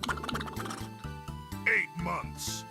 8 months.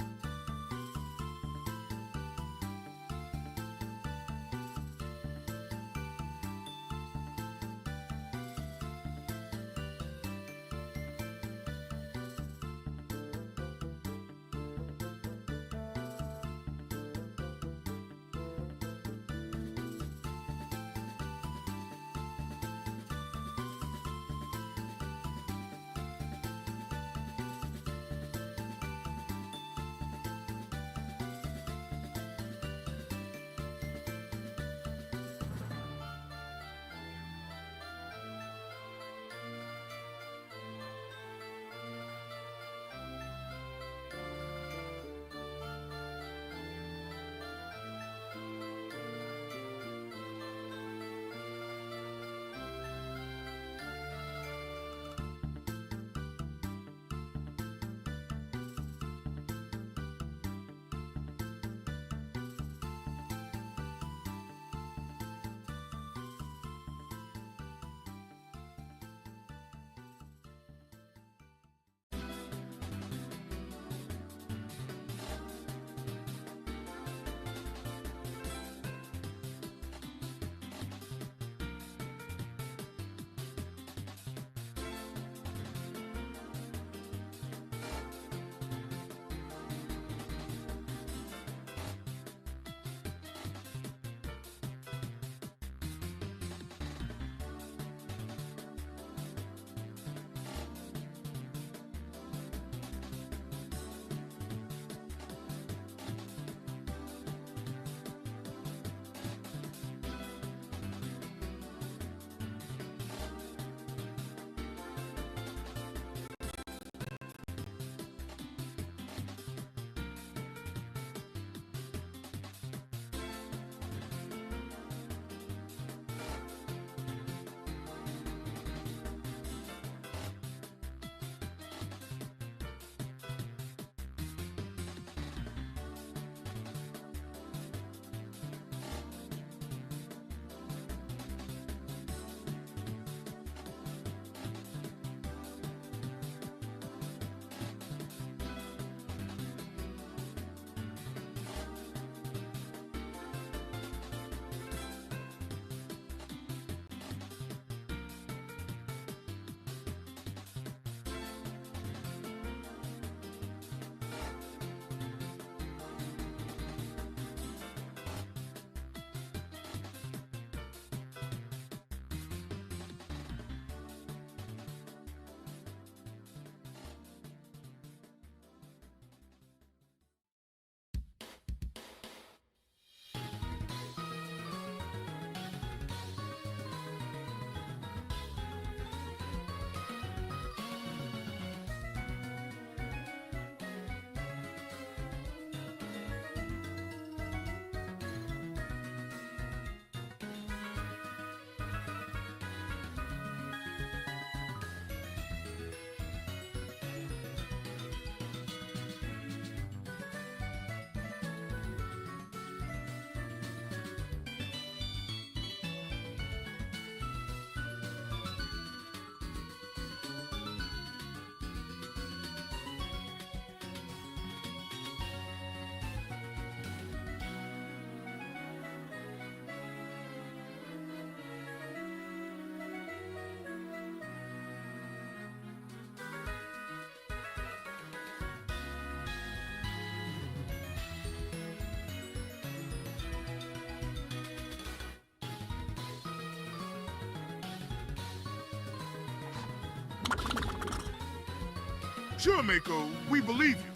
Sure, Mako, we believe you.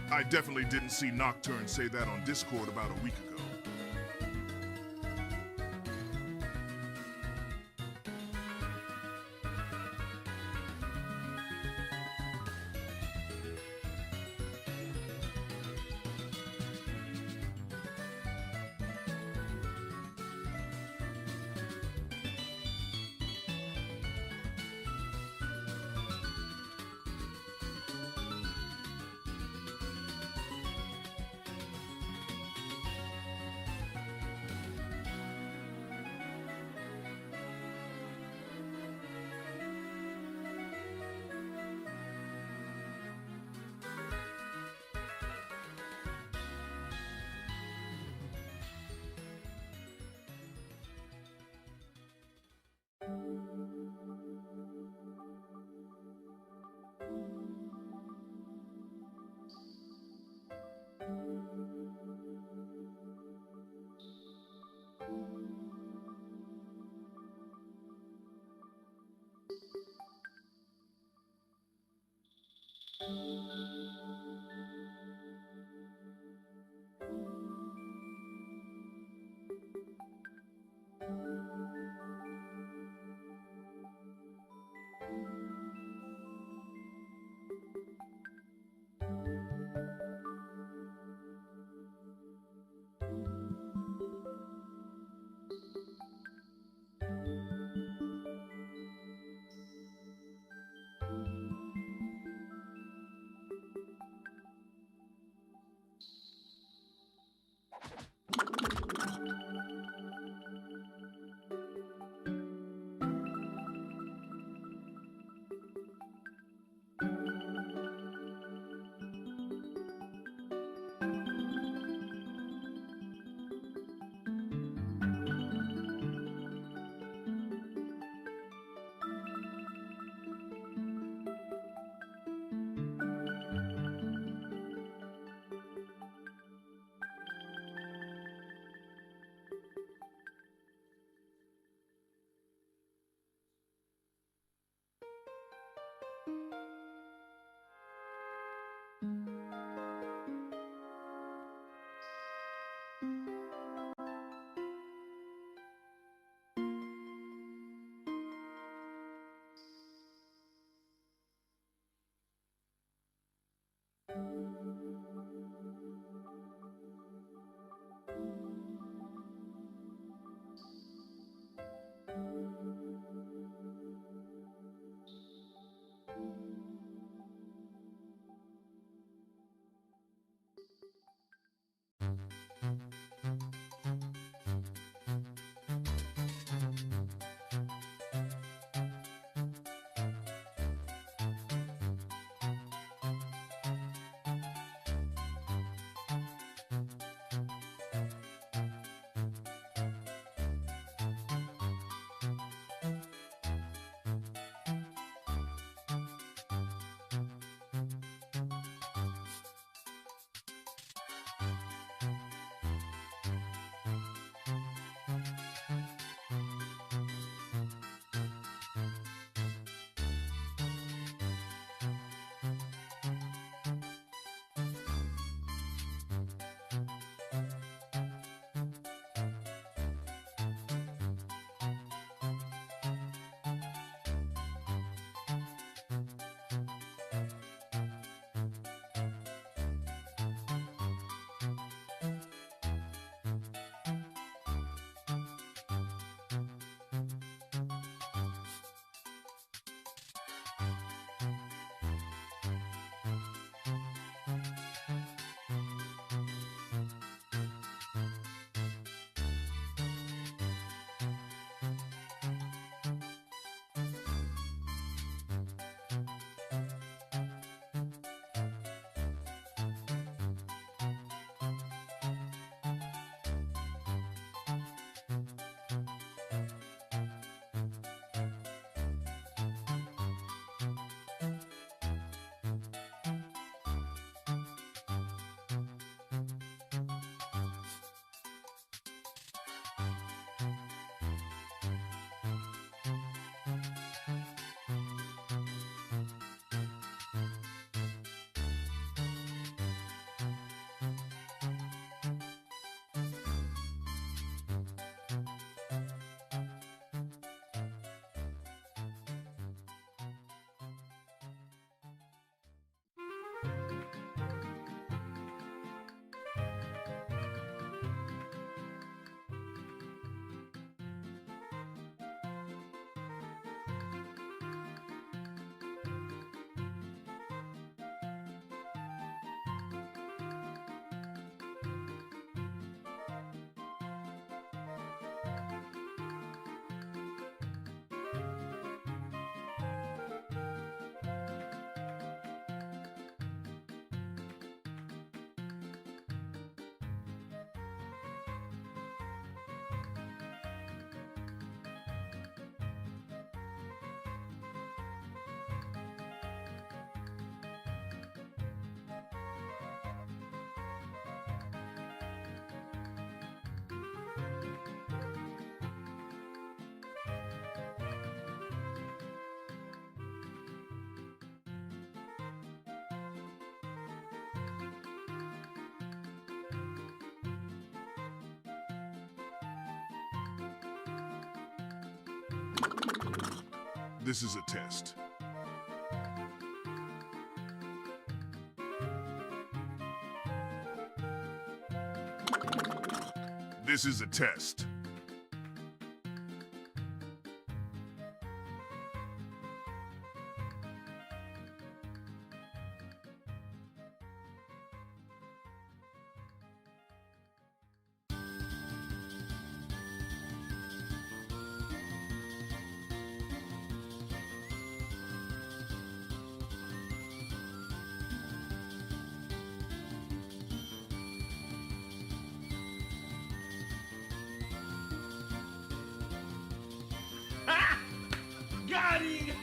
I definitely didn't see Nocturne say that on Discord about a week ago. This is a test. This is a test. Got him!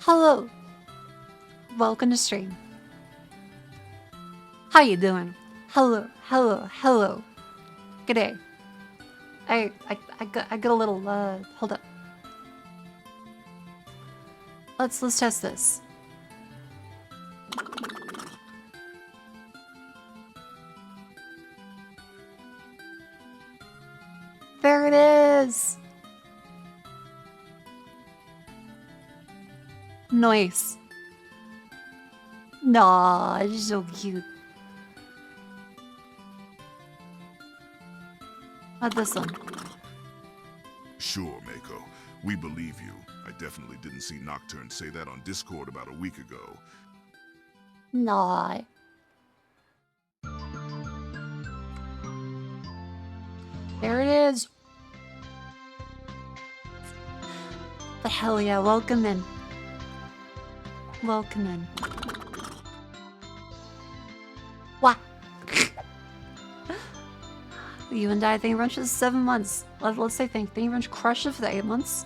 Hello. Welcome to stream. How you doing? Hello, hello, hello. Good day. I got a little hold up. Let's test this. There it is. Nice. Nah, it's so cute. How's this one? Sure, Mako. We believe you. I definitely didn't see Nocturne say that on Discord about a week ago. Nah. There it is. But hell yeah, welcome in. Welcome in. What? You and I think ranch is 7 months. Let's say think ranch crusher for the 8 months.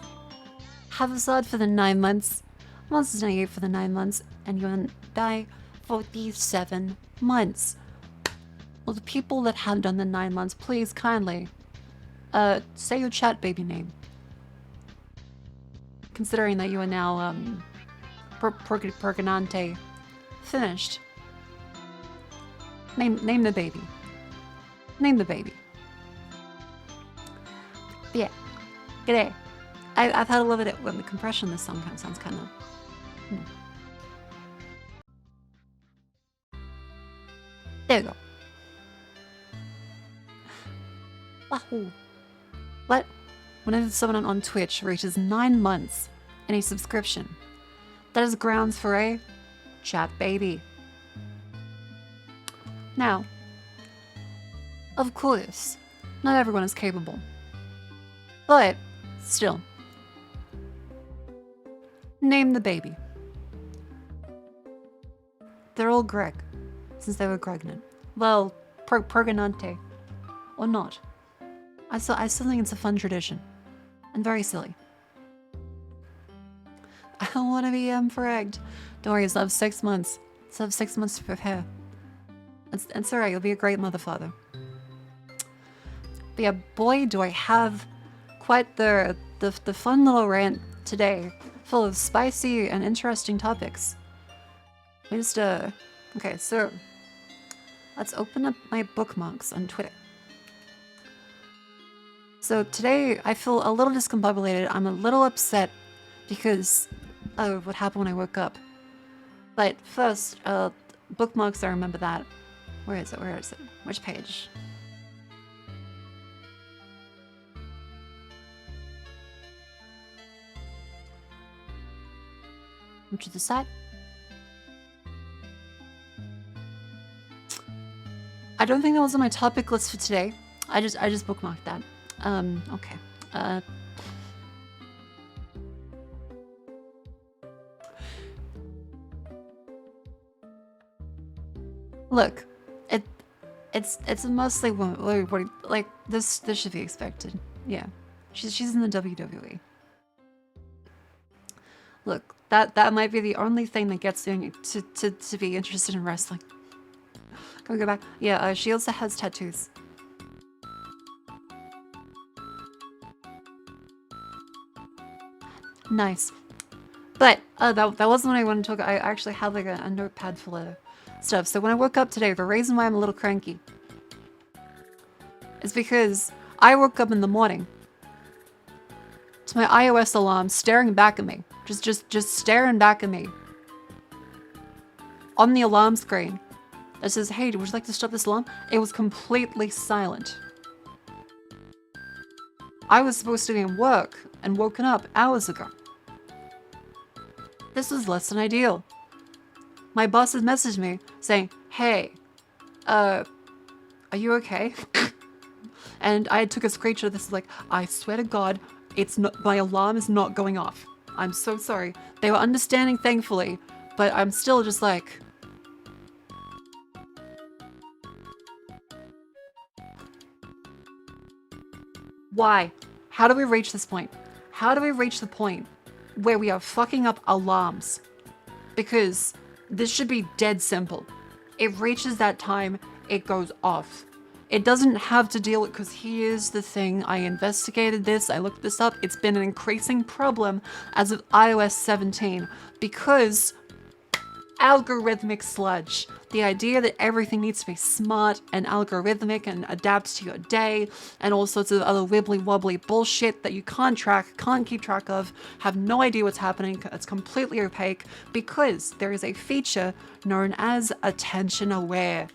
Havezard for the 9 months. Monsters 98 for the 9 months. And you and I for the 7 months. Well, the people that have done the 9 months, please kindly, say your chat baby name. Considering that you are now, Perganante finished. Name the baby. Name the baby. But yeah. G'day. I've had a little bit of the compression. This song kind of sounds kind of. There you go. Wahoo. What? Whenever someone on Twitch reaches 9 months in a subscription, that is grounds for a chat baby. Now, of course, not everyone is capable. But, still. Name the baby. They're all Greg, since they were pregnant. Well, Perganante. Or not. I still think it's a fun tradition. And very silly. I don't want to be fragged. Don't worry, you'll have 6 months. You'll have 6 months to prepare. It's alright, you'll be a great mother father. But yeah, boy, do I have quite the fun little rant today, full of spicy and interesting topics. Okay, so let's open up my bookmarks on Twitter. So today I feel a little discombobulated. I'm a little upset because of what happened when I woke up. But first, bookmarks, I remember that. Where is it? Where is it? Which page? To the side. I don't think that was on my topic list for today. I just bookmarked that. Okay. Look, it's mostly like this should be expected. Yeah, she's in the WWE. Look, that might be the only thing that gets you to be interested in wrestling. Can we go back? Yeah, she also has tattoos. Nice. But that wasn't what I wanted to talk about. I actually have like a notepad full of stuff. So when I woke up today, the reason why I'm a little cranky is because I woke up in the morning to my iOS alarm staring back at me. Just staring back at me. On the alarm screen. That says, hey, would you like to stop this alarm? It was completely silent. I was supposed to be in work and woken up hours ago. This was less than ideal. My boss has messaged me saying, hey, are you okay? And I took a screenshot of this, like, I swear to God, my alarm is not going off. I'm so sorry. They were understanding, thankfully, but I'm still just like... Why? How do we reach this point? How do we reach the point where we are fucking up alarms? Because this should be dead simple. It reaches that time, it goes off. It doesn't have to deal with, because here's the thing, I investigated this, I looked this up, it's been an increasing problem as of iOS 17 because algorithmic sludge. The idea that everything needs to be smart and algorithmic and adapt to your day and all sorts of other wibbly wobbly bullshit that you can't keep track of, have no idea what's happening, it's completely opaque because there is a feature known as attention aware.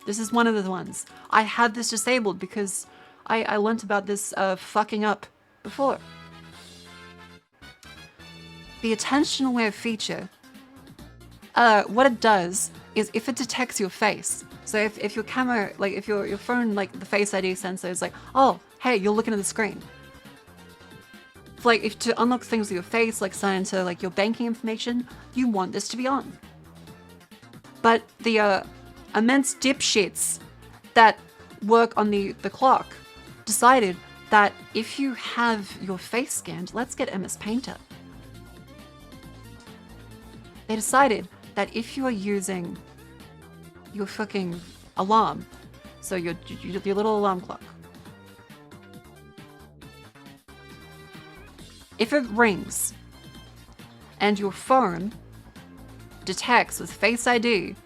This is one of the ones. I had this disabled because I learnt about this fucking up before. The attention aware feature, what it does is if it detects your face, so if your camera, like if your phone, like the Face ID sensor is like, oh, hey, you're looking at the screen. Like if to unlock things with your face, like sign into like your banking information, you want this to be on. But the immense dipshits that work on the clock decided that if you have your face scanned, let's get MS Painter. They decided that if you are using your fucking alarm, so your little alarm clock, if it rings and your phone detects with Face ID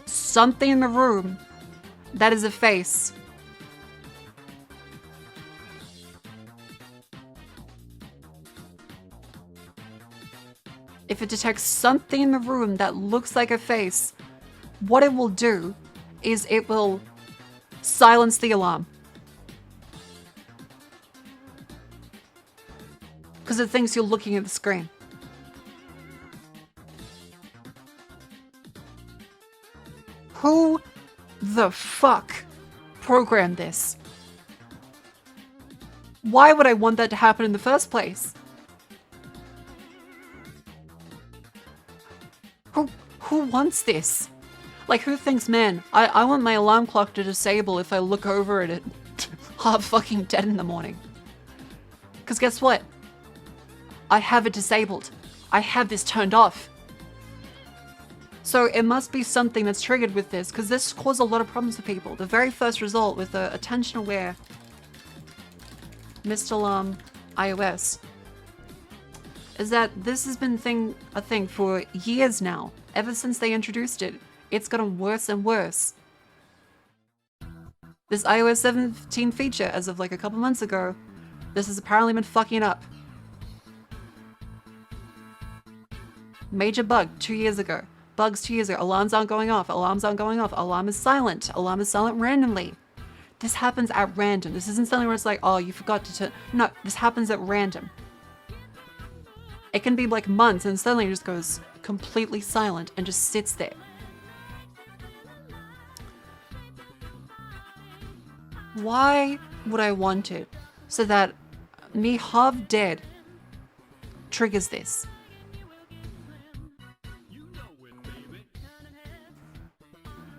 something in the room that is a face, if it detects something in the room that looks like a face, what it will do is it will silence the alarm. Because it thinks you're looking at the screen. Who the fuck programmed this? Why would I want that to happen in the first place? Who wants this? Like, who thinks, man, I want my alarm clock to disable if I look over at it half fucking dead in the morning? Because guess what? I have it disabled. I have this turned off. So it must be something that's triggered with this, because this caused a lot of problems for people. The very first result with the attention-aware Missed Alarm iOS is that this has been a thing for years now. Ever since they introduced it, it's gotten worse and worse. This iOS 17 feature, as of like a couple months ago, this has apparently been fucking up. Major bug 2 years ago. Bugs 2 years ago. Alarms aren't going off. Alarms aren't going off. Alarm is silent. Alarm is silent randomly. This happens at random. This isn't something where it's like, oh, you forgot to turn. No, this happens at random. It can be like months and suddenly it just goes completely silent and just sits there. Why would I want it so that me half dead triggers this?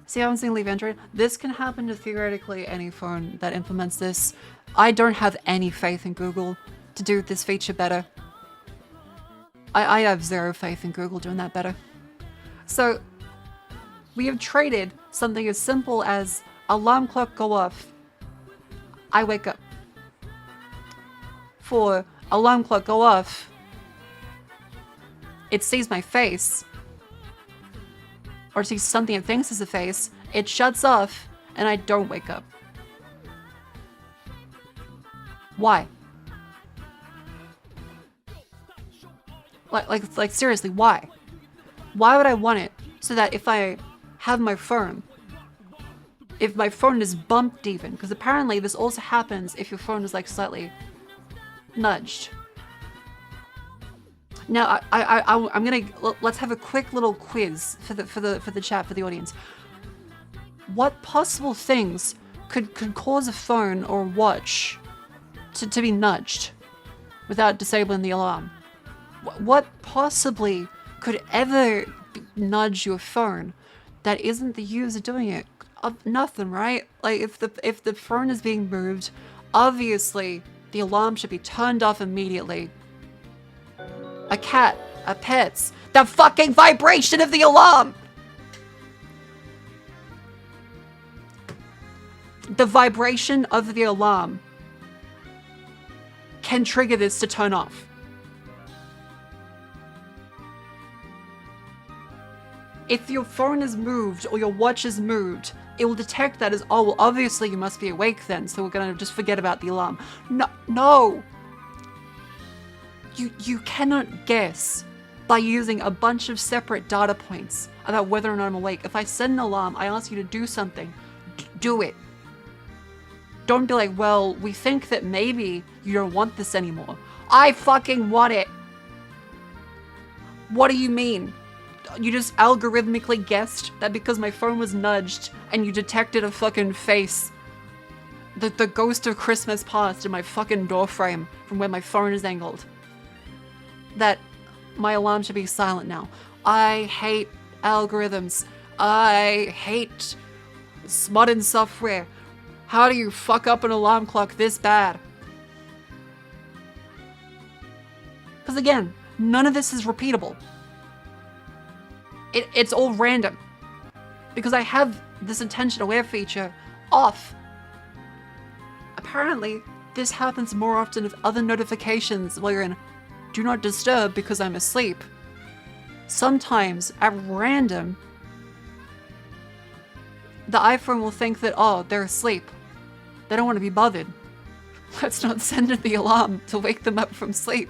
See how I'm saying leave Android? This can happen to theoretically any phone that implements this. I don't have any faith in Google to do this feature better. I have zero faith in Google doing that better. So we have traded something as simple as alarm clock go off, I wake up, for alarm clock go off, it sees my face, or sees something it thinks is a face, it shuts off, and I don't wake up. Why? Like seriously, why? Why would I want it so that if I have my phone, if my phone is bumped even, because apparently this also happens if your phone is like slightly nudged. Now I'm gonna let's have a quick little quiz for the chat, for the audience. What possible things could cause a phone or watch to be nudged without disabling the alarm? What possibly could ever nudge your phone that isn't the user doing it? Nothing, right? Like if the phone is being moved, obviously the alarm should be turned off immediately. A cat, a pet's, the fucking vibration of the alarm! The vibration of the alarm can trigger this to turn off. If your phone is moved or your watch is moved, it will detect that as, oh, well, obviously you must be awake then, so we're gonna just forget about the alarm. No! You cannot guess by using a bunch of separate data points about whether or not I'm awake. If I set an alarm, I ask you to do something, do it. Don't be like, well, we think that maybe you don't want this anymore. I fucking want it! What do you mean? You just algorithmically guessed that because my phone was nudged and you detected a fucking face, the ghost of Christmas past in my fucking doorframe from where my phone is angled, that my alarm should be silent now. I hate algorithms. I hate It's modern software. How do you fuck up an alarm clock this bad? Because again, none of this is repeatable. It's all random. Because I have this attention aware feature off. Apparently, this happens more often with other notifications while you're in do not disturb because I'm asleep. Sometimes, at random, the iPhone will think that, oh, they're asleep. They don't want to be bothered. Let's not send in the alarm to wake them up from sleep.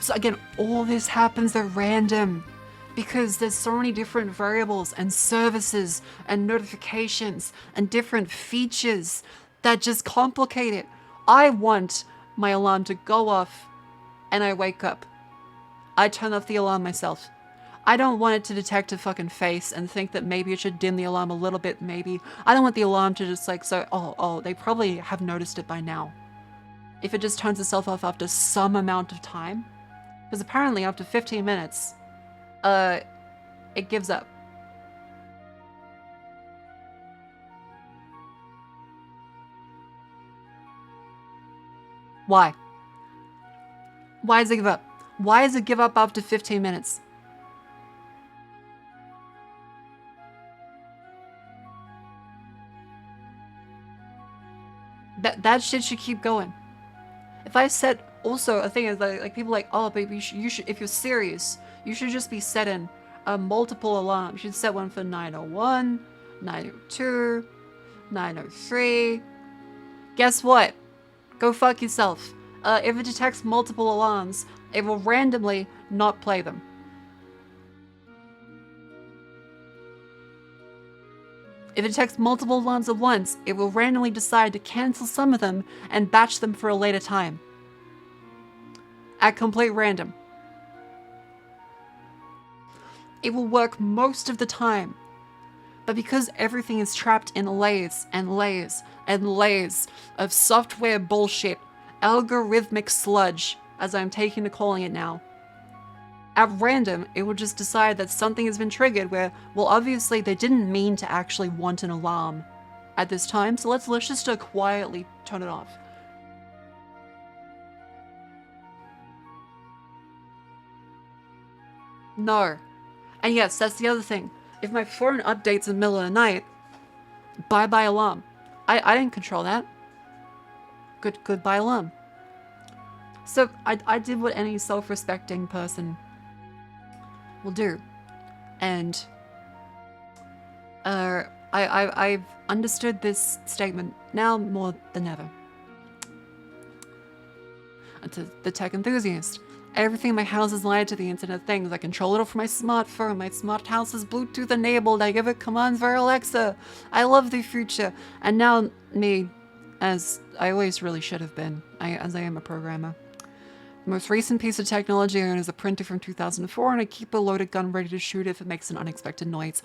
So again, all this happens at random because there's so many different variables and services and notifications and different features that just complicate it. I want my alarm to go off and I wake up. I turn off the alarm myself. I don't want it to detect a fucking face and think that maybe it should dim the alarm a little bit, maybe. I don't want the alarm to just like, they probably have noticed it by now. If it just turns itself off after some amount of time. Because apparently after 15 minutes, it gives up. Why? Why does it give up? Why does it give up after 15 minutes? That shit should keep going. If I set also a thing is like people like, oh baby, you should if you're serious, you should just be setting multiple alarms. You should set one for 9:01, 9:02, 9:03. Guess what? Go fuck yourself. If it detects multiple alarms, it will randomly not play them. If it detects multiple alarms at once, it will randomly decide to cancel some of them and batch them for a later time. At complete random. It will work most of the time. But because everything is trapped in layers and layers and layers of software bullshit, algorithmic sludge, as I'm taking to calling it now, at random, it will just decide that something has been triggered where, well, obviously they didn't mean to actually want an alarm at this time, so let's just quietly turn it off. No. And yes, that's the other thing. If my phone updates in the middle of the night, bye-bye alarm. I didn't control that. Goodbye alarm. So I did what any self-respecting person will do. And I've understood this statement now more than ever. And to the tech enthusiast, everything in my house is linked to the Internet of Things. I control it all from my smartphone. My smart house is Bluetooth enabled. I give it commands via Alexa. I love the future. And now me, as I always really should have been, as I am a programmer. The most recent piece of technology I own is a printer from 2004, and I keep a loaded gun ready to shoot if it makes an unexpected noise.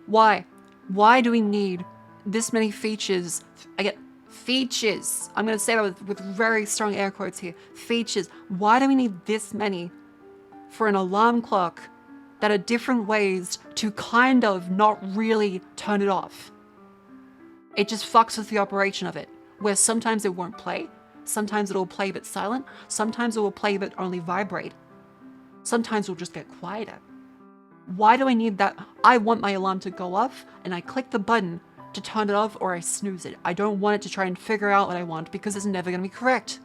Why? Why do we need this many features? I get features. I'm going to say that with very strong air quotes here. Features. Why do we need this many for an alarm clock that are different ways to kind of not really turn it off? It just fucks with the operation of it, where sometimes it won't play, sometimes it'll play but silent, sometimes it will play but only vibrate, sometimes it'll just get quieter. Why do I need that? I want my alarm to go off and I click the button to turn it off or I snooze it. I don't want it to try and figure out what I want because it's never going to be correct.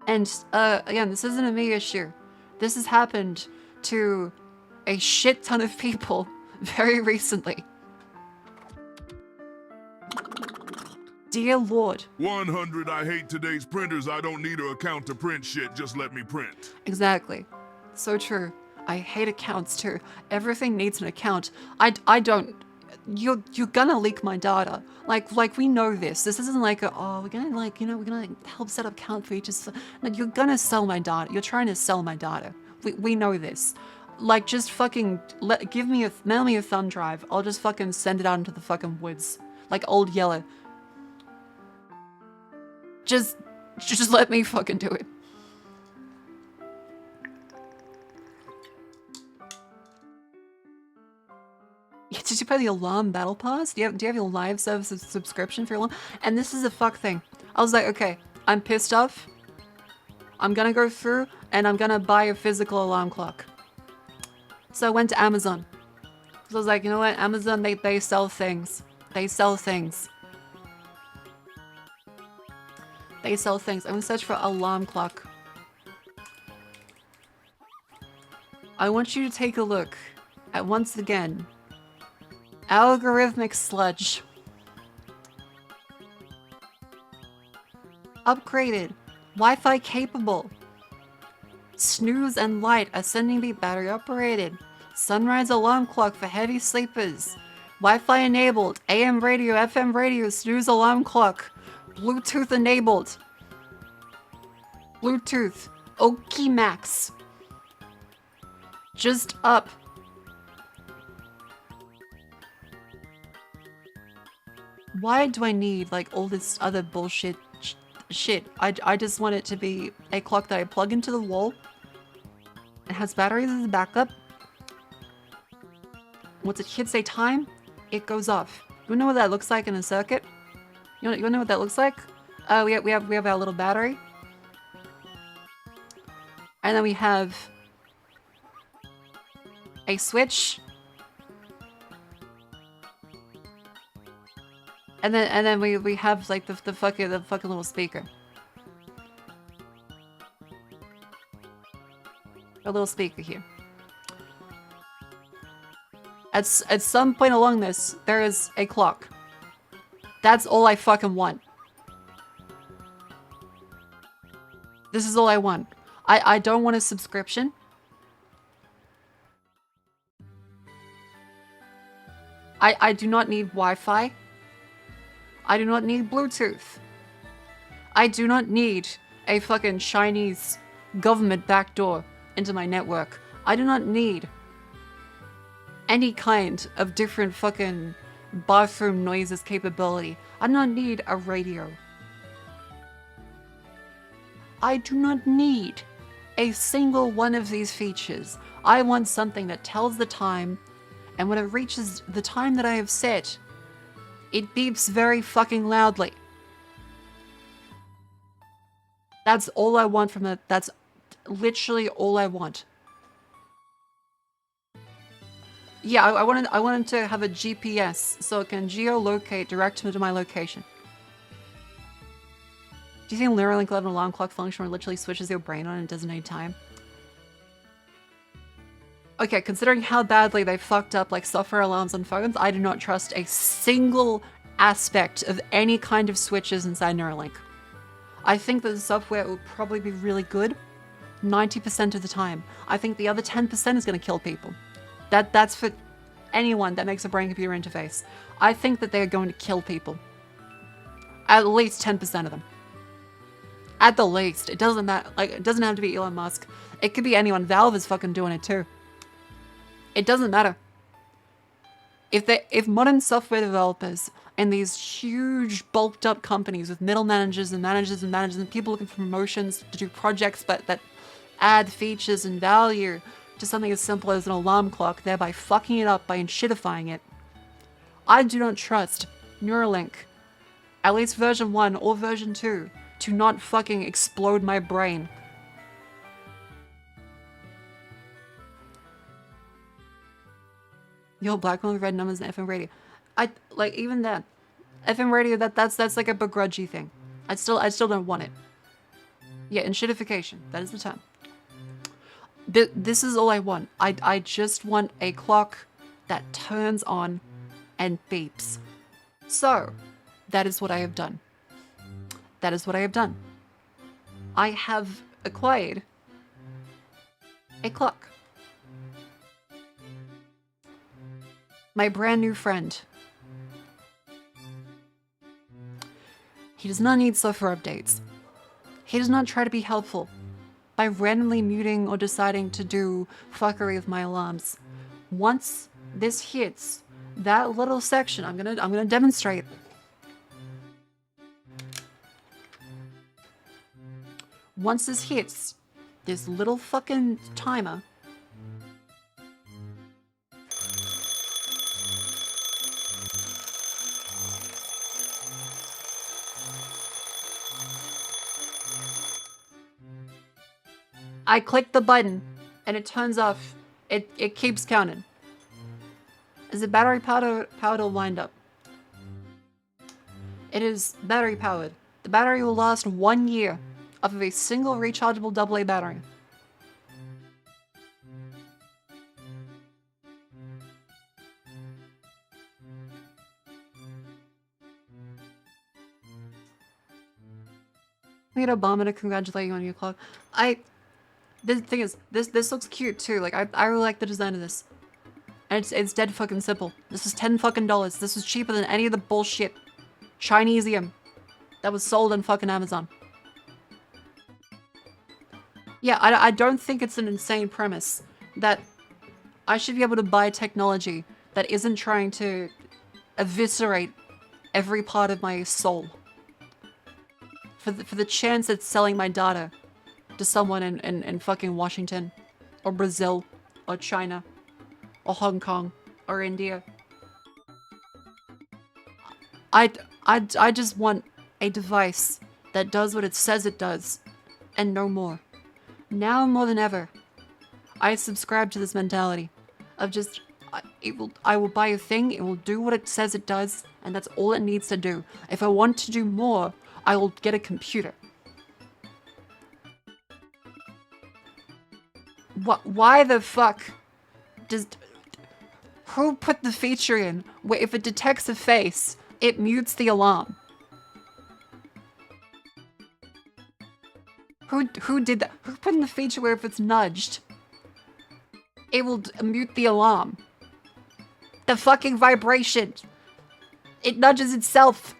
And again, this isn't a me issue. This has happened to a shit ton of people very recently. Dear Lord. 100, I hate today's printers. I don't need an account to print shit. Just let me print. Exactly. So true. I hate accounts too. Everything needs an account. I don't. You're gonna leak my data. Like we know this. This isn't like we're gonna help set up account features. No, you're gonna sell my data. You're trying to sell my data. We know this. Like just fucking mail me a thumb drive. I'll just fucking send it out into the fucking woods. Like Old Yeller. Just let me fucking do it. Yeah, did you pay the alarm battle pass? Do you have your live service subscription for your alarm? And this is a fuck thing. I was like, okay, I'm pissed off. I'm gonna go through and I'm gonna buy a physical alarm clock. So I went to Amazon. So I was like, you know what? Amazon, they sell things. They sell things. They sell things. I'm gonna search for alarm clock. I want you to take a look at, once again, algorithmic sludge. Upgraded. Wi-Fi capable. Snooze and light, ascending beat, battery operated. Sunrise alarm clock for heavy sleepers. Wi-Fi enabled. AM radio, FM radio, snooze alarm clock. Bluetooth enabled. Bluetooth. Oki Max. Just up. Why do I need like all this other bullshit shit? I just want it to be a clock that I plug into the wall. It has batteries as a backup. Once it hits a time, it goes off. You know what that looks like in a circuit? You know what that looks like? We have our little battery. And then we have a switch. And then we have like the fucking little speaker. A little speaker here. At some point along this, there is a clock. That's all I fucking want. This is all I want. I don't want a subscription. I do not need Wi-Fi. I do not need Bluetooth. I do not need a fucking Chinese government backdoor into my network. I do not need any kind of different fucking bathroom noises capability. I do not need a radio. I do not need a single one of these features. I want something that tells the time, and when it reaches the time that I have set, it beeps very fucking loudly. That's all I want from it. That's literally all I want. Yeah, I wanted to have a GPS so it can geolocate, direct me to my location. Do you think Neuralink will have an alarm clock function where it literally switches your brain on and doesn't need time? Okay, considering how badly they fucked up like software alarms on phones, I do not trust a single aspect of any kind of switches inside Neuralink. I think that the software will probably be really good 90% of the time. I think the other 10% is going to kill people. That's for anyone that makes a brain-computer interface. I think that they're going to kill people. At least 10% of them. At the least. It doesn't matter. Like, it doesn't have to be Elon Musk. It could be anyone. Valve is fucking doing it too. It doesn't matter. If modern software developers and these huge bulked up companies with middle managers and managers and managers and people looking for promotions to do projects that add features and value to something as simple as an alarm clock, thereby fucking it up by shitifying it, I do not trust Neuralink, at least version 1 or version 2, to not fucking explode my brain. Yo, black one with red numbers and FM radio. I like even that. FM radio, that's like a begrudgy thing. I still don't want it. Yeah, enshittification. That is the term. This is all I want. I just want a clock that turns on and beeps. So, that is what I have done. That is what I have done. I have acquired a clock. My brand new friend. He does not need software updates. He does not try to be helpful by randomly muting or deciding to do fuckery with my alarms. Once this hits that little section, I'm gonna demonstrate. once this hits this little fucking timer, I click the button and it turns off. It keeps counting. Is it battery powered or wind up? It is battery powered. The battery will last 1 year off of a single rechargeable AA battery. We need Obama to congratulate you on your clock. The thing is, this looks cute too. Like I really like the design of this. And it's dead fucking simple. This is $10 fucking. This is cheaper than any of the bullshit Chinesium that was sold on fucking Amazon. Yeah, I don't think it's an insane premise that I should be able to buy technology that isn't trying to eviscerate every part of my soul. For the chance it's selling my data to someone in fucking Washington, or Brazil, or China, or Hong Kong, or India. I just want a device that does what it says it does, and no more. Now more than ever, I subscribe to this mentality of just, I will buy a thing, it will do what it says it does, and that's all it needs to do. If I want to do more, I will get a computer. Why the fuck who put the feature in where if it detects a face, it mutes the alarm? Who did that? Who put in the feature where if it's nudged, it will mute the alarm? The fucking vibration. It nudges itself.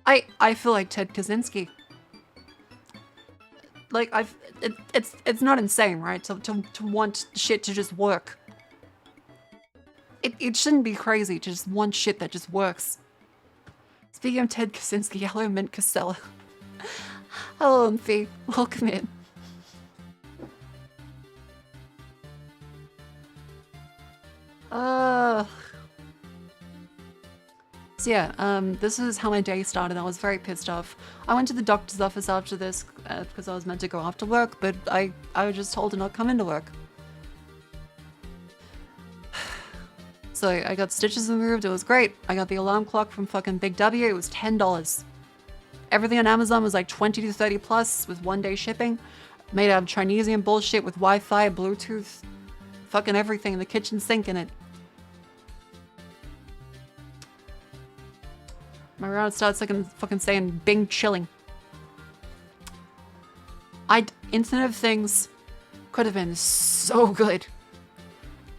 I feel like Ted Kaczynski. Like it's not insane, right? To want shit to just work. It shouldn't be crazy to just want shit that just works. Speaking of Ted Kaczynski, hello Mint Casella. Hello Mfee, welcome in. So yeah, this is how my day started. I was very pissed off. I went to the doctor's office after this because I was meant to go after work, but I was just told to not come into work. So I got stitches removed. It was great. I got the alarm clock from fucking Big W. It was $10. Everything on Amazon was like 20 to 30 plus with 1 day shipping. Made out of Chinesium bullshit with Wi-Fi, Bluetooth, fucking everything. The kitchen sink in it. My round starts fucking saying Bing chilling. Internet of Things could have been so good.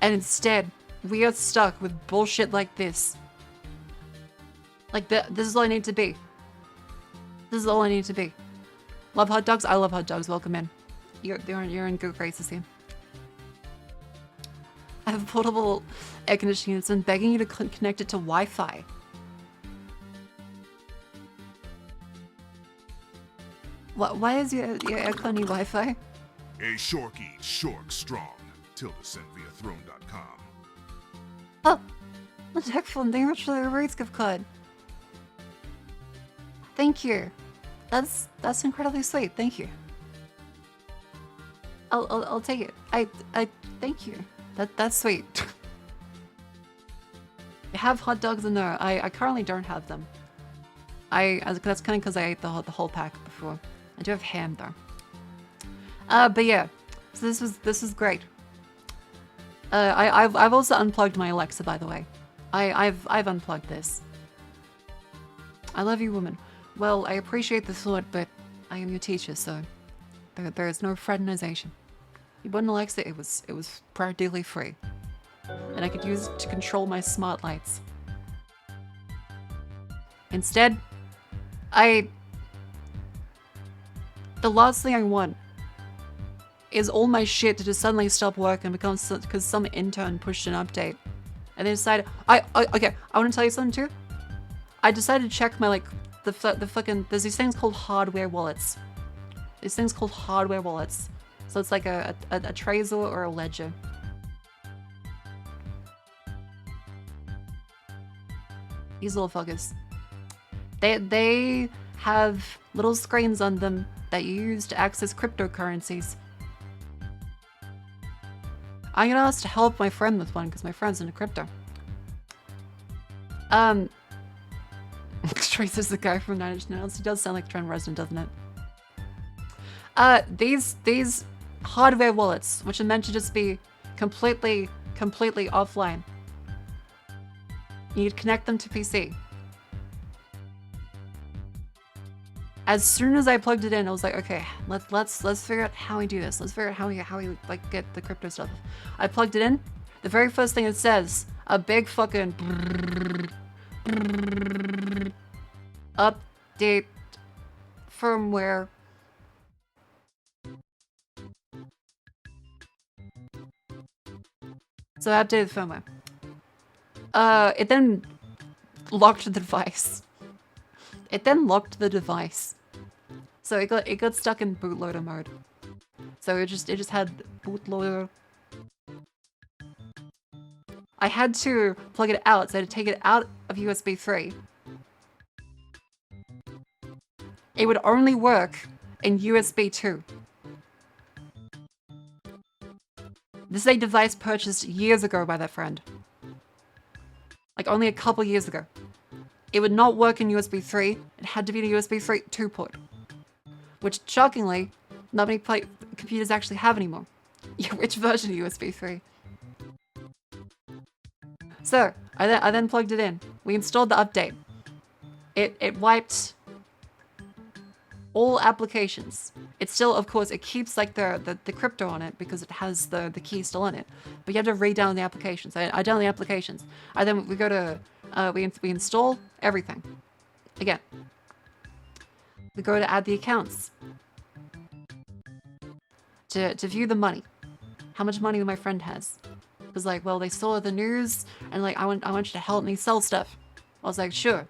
And instead, we are stuck with bullshit like this. Like, this is all I need to be. This is all I need to be. Love hot dogs? I love hot dogs. Welcome in. You're in good graces here. I have a portable air conditioning that's been begging you to connect it to Wi-Fi. Why is your aircon need Wi-Fi? A shork eats shork strong. Tilda sent via throne.com. Oh, excellent. Thank you much for the Uber Eats gift card. Thank you. That's incredibly sweet. Thank you. I'll take it. I thank you. That's sweet. I have hot dogs in there. I currently don't have them. That's kind of because I ate the whole pack before. I do have ham though. But yeah, so this is great. I've also unplugged my Alexa, by the way. I've unplugged this. I love you, woman. Well, I appreciate the thought, but I am your teacher, so there is no fraternization. You bought an Alexa, it was practically free, and I could use it to control my smart lights. Instead, the last thing I want is all my shit to just suddenly stop working because some intern pushed an update. And they decided, okay, I want to tell you something too. I decided to check my the fucking, there's these things called hardware wallets. These things called hardware wallets. So it's like a Trezor or a Ledger. These little fuckers. They have little screens on them that you use to access cryptocurrencies. I'm gonna ask to help my friend with one because my friend's into crypto. Trace is the guy from Nine Inch Nails. He does sound like Trent Reznor, doesn't it? These hardware wallets, which are meant to just be completely offline. You connect them to PC. As soon as I plugged it in, I was like, okay, let's figure out how we do this. Let's figure out how we like get the crypto stuff. I plugged it in. The very first thing it says, a big fucking update firmware. So I updated the firmware. It then locked the device. So it got stuck in bootloader mode. So it just had bootloader. I had to plug it out, so I had to take it out of USB 3. It would only work in USB 2. This is a device purchased years ago by that friend. Like only a couple years ago. It would not work in USB 3. It had to be the USB 3 2 port. Which, shockingly, not many computers actually have anymore. Which version of USB 3? So, I then plugged it in. We installed the update. It wiped all applications. It still, of course, it keeps like the crypto on it because it has the key still on it. But you have to re-download the applications. I download the applications. We go to, we install everything. Again. We go to add the accounts. To view the money. How much money my friend has. It was like, well, they saw the news and like, I want you to help me sell stuff. I was like, sure.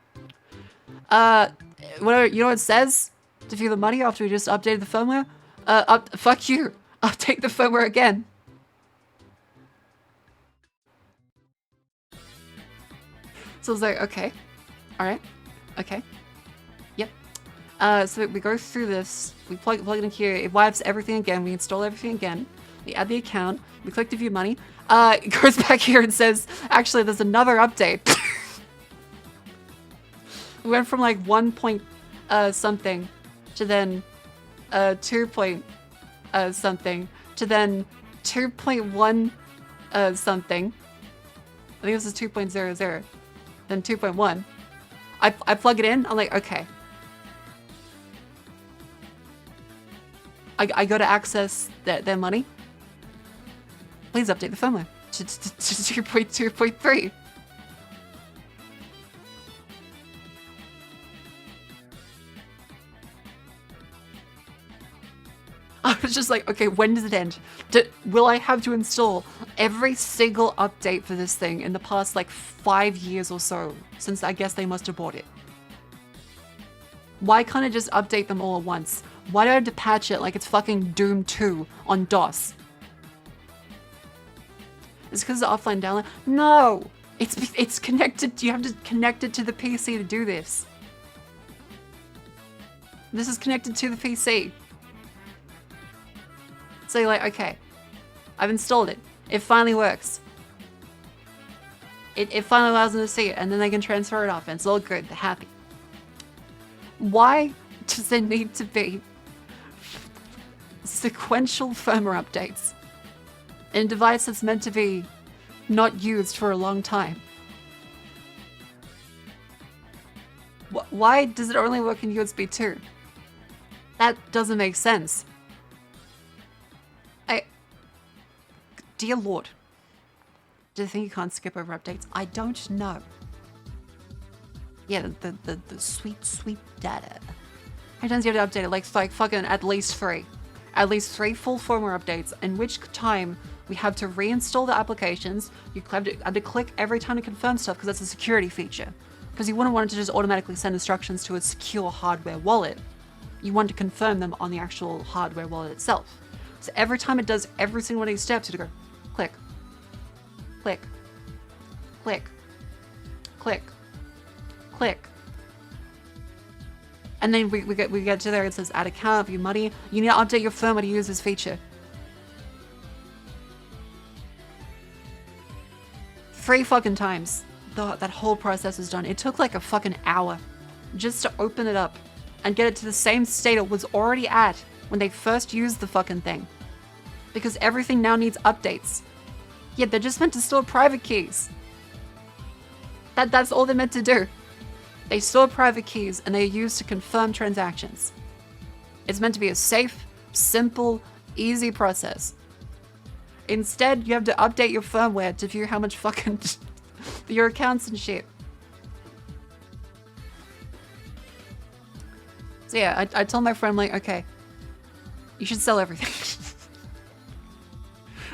Whatever, you know what it says? To view the money after we just updated the firmware? Fuck you. Update the firmware again. So I was like, okay. Alright. Okay. Yep. So we go through this. We plug it in here. It wipes everything again. We install everything again. We add the account. We click to view money. It goes back here and says, actually, there's another update. We went from like 1 point something to then 2 point something to then 2.1 something. I think this is 2.00. Then 2.1. I plug it in. I'm like, okay. I go to access their money. Please update the firmware to 2.2.3. I was just like, okay, when does it end? Will I have to install every single update for this thing in the past like 5 years or so, since I guess they must have bought it? Why can't I just update them all at once? Why do I have to patch it like it's fucking Doom 2 on DOS? It's because of offline download? No! It's connected, you have to connect it to the PC to do this. This is connected to the PC. So you're like, okay, I've installed it. It finally works. It finally allows them to see it, and then they can transfer it off, and it's all good. They're happy. Why does there need to be sequential firmware updates in a device that's meant to be not used for a long time? Why does it only work in USB 2? That doesn't make sense. Dear Lord, do you think you can't skip over updates? I don't know. Yeah, the sweet data. How many times do you have to update it? Like fucking at least 3. At least 3 full firmware updates, in which time we have to reinstall the applications. You have to click every time to confirm stuff because that's a security feature. Because you wouldn't want it to just automatically send instructions to a secure hardware wallet. You want to confirm them on the actual hardware wallet itself. So every time it does every single one of these steps, it'll go click, click, click, click, click. And then we get to there, it says add account, view money. You need to update your firmware to use this feature. 3 fucking times that whole process was done. It took like a fucking hour just to open it up and get it to the same state it was already at when they first used the fucking thing. Because everything now needs updates. Yeah, they're just meant to store private keys. That's all they're meant to do. They store private keys and they're used to confirm transactions. It's meant to be a safe, simple, easy process. Instead, you have to update your firmware to view how much fucking your accounts and shit. So yeah, I told my friend, like, okay, you should sell everything.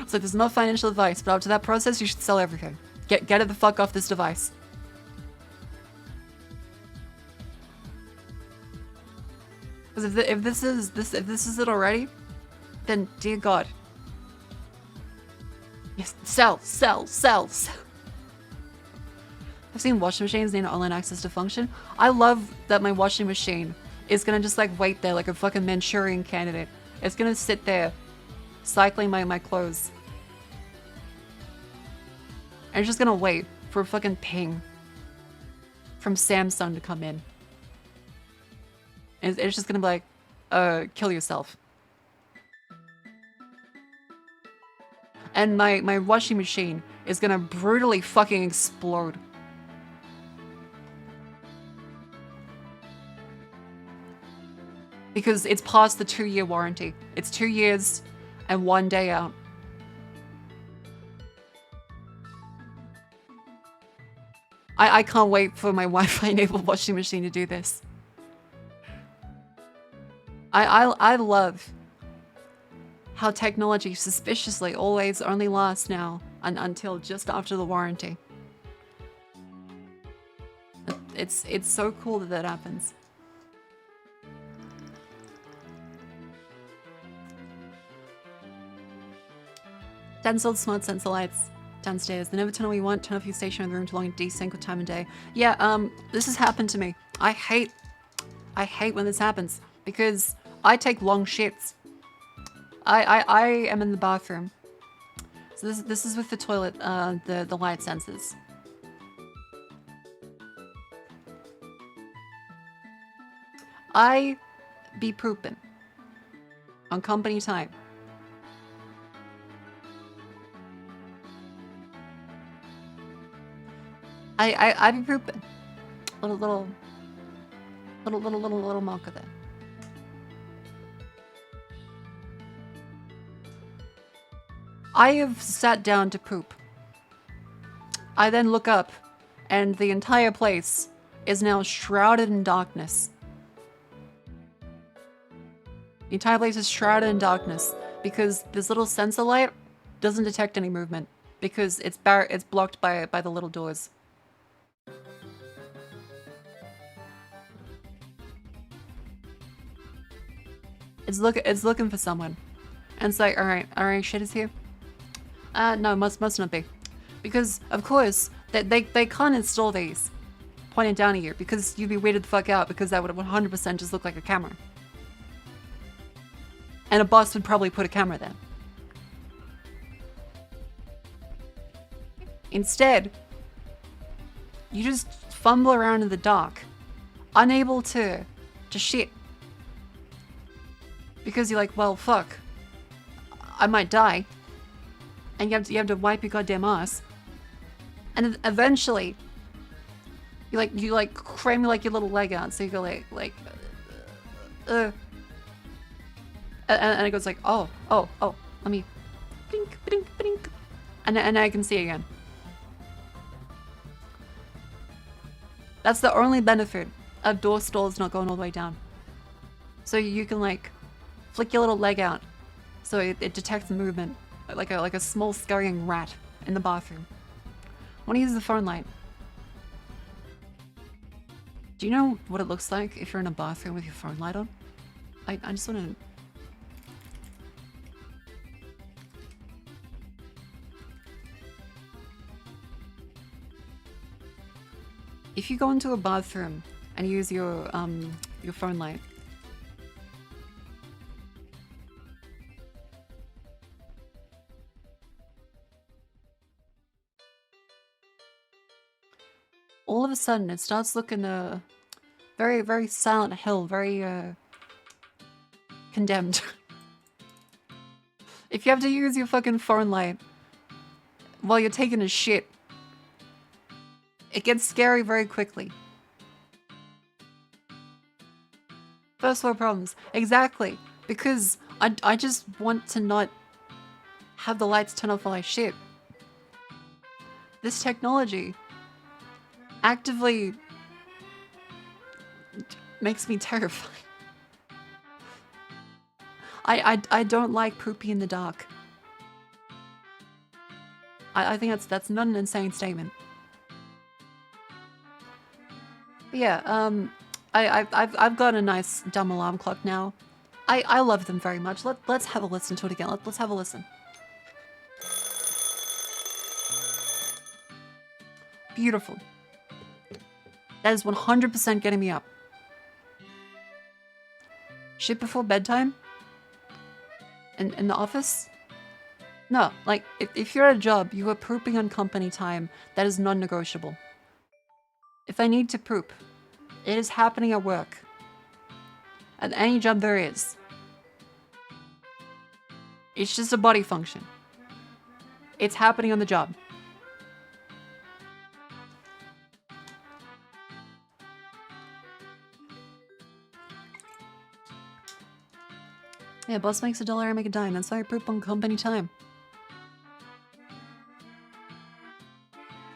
So there's no financial advice, but after that process, you should sell everything. Get it the fuck off this device. Because if this is it already, then dear God. Yes, sell. I've seen washing machines need online access to function. I love that my washing machine is gonna just like wait there like a fucking Manchurian candidate. It's gonna sit there, cycling my clothes. And it's just gonna wait for a fucking ping from Samsung to come in. And it's just gonna be like, kill yourself. And my washing machine is gonna brutally fucking explode. Because it's past the 2-year warranty. It's 2 years and 1 day out. I can't wait for my Wi-Fi enabled washing machine to do this. I love how technology suspiciously always only lasts now until just after the warranty. It's so cool that happens. Dad installed smart sensor lights downstairs. They never turn on what you want, turn off your station in the room too long and desync with time and day. Yeah, this has happened to me. I hate when this happens because I take long shits. I am in the bathroom. So this is with the toilet, the light sensors. I be pooping on company time. I be pooping. Little mocha there. I have sat down to poop. I then look up, and the entire place is now shrouded in darkness. The entire place is shrouded in darkness because this little sensor light doesn't detect any movement because it's blocked by the little doors. It's looking for someone, and it's like, all right, shit is here. No, must not be, because of course they can't install these pointed down at you because you'd be weirded the fuck out because that would 100% just look like a camera, and a boss would probably put a camera there. Instead, you just fumble around in the dark, unable to shit. Because you're like, well, fuck, I might die, and you have to wipe your goddamn ass, and then eventually, you cram like your little leg out, so you go and it goes like, oh, let me, blink, blink, blink, and I can see again. That's the only benefit of door stalls not going all the way down. So you can like flick your little leg out, so it detects movement, like a small scurrying rat in the bathroom. Want to use the phone light? Do you know what it looks like if you're in a bathroom with your phone light on? I just want to... If you go into a bathroom and use your phone light, all of a sudden it starts looking very, very Silent Hill, very condemned. If you have to use your fucking phone light while you're taking a shit, it gets scary very quickly. First world problems. Exactly. Because I just want to not have the lights turn off while I shit. This technology actively makes me terrified. I don't like poopy in the dark. I think that's not an insane statement. But yeah, I've got a nice dumb alarm clock now. I love them very much. Let's have a listen to it again. Let's have a listen. Beautiful. That is 100% getting me up. Shit before bedtime? In the office? No, like, if you're at a job, you are pooping on company time. That is non-negotiable. If I need to poop, it is happening at work. At any job there is. It's just a body function. It's happening on the job. Yeah, boss makes $1, I make a dime. That's why I poop on company time.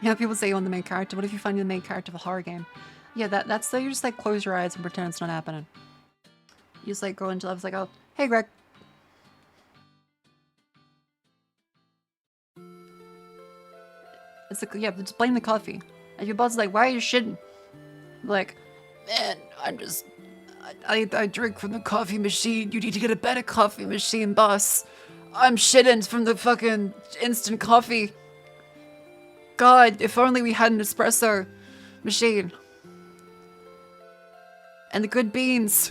Yeah, people say you want the main character. What if you find you're the main character of a horror game? Yeah, that's so you just like close your eyes and pretend it's not happening. You just like go into life like, oh, hey Greg. It's like, yeah, just blame the coffee. And your boss is like, why are you shitting? Like, man, I'm just... I drink from the coffee machine. You need to get a better coffee machine, boss. I'm shitting from the fucking instant coffee. God, if only we had an espresso machine. And the good beans.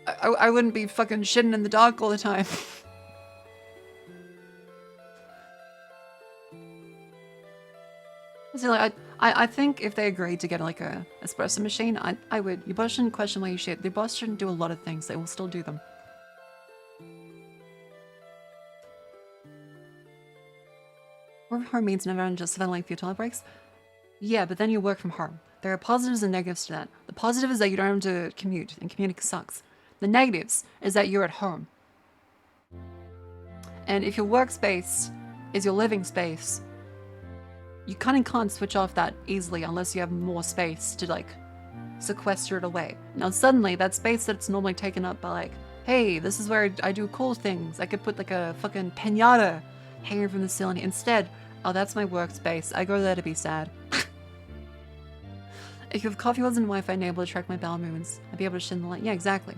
I wouldn't be fucking shitting in the dark all the time. So like, I think if they agreed to get like a espresso machine, I would. Your boss shouldn't question why you shit. Your boss shouldn't do a lot of things. They will still do them. Work from home means never just ventilating for your toilet breaks. Yeah, but then you work from home. There are positives and negatives to that. The positive is that you don't have to commute, and commuting sucks. The negatives is that you're at home. And if your workspace is your living space, you kind of can't switch off that easily unless you have more space to like sequester it away. Now suddenly that space that's normally taken up by like, hey, this is where I do cool things. I could put like a fucking pinata hanging from the ceiling. Instead, oh, that's my workspace. I go there to be sad. If coffee wasn't Wi-Fi enabled to track my bowel movements, I'd be able to shit in the light. Yeah, exactly.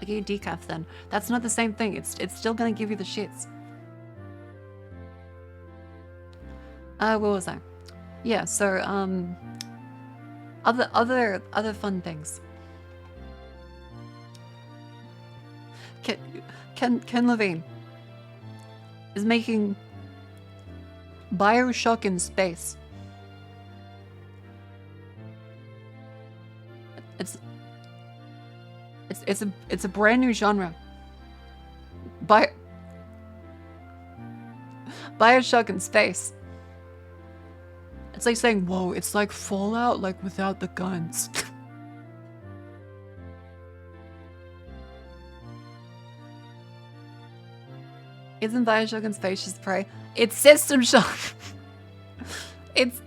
I'll get you decaf then. That's not the same thing. It's still gonna give you the shits. What was I? Yeah, so other fun things. Ken Levine is making Bioshock in space. It's a brand new genre. Bioshock in space. It's like saying, whoa, it's like Fallout, like without the guns. Isn't Bioshock in space just prey? It's System Shock. It's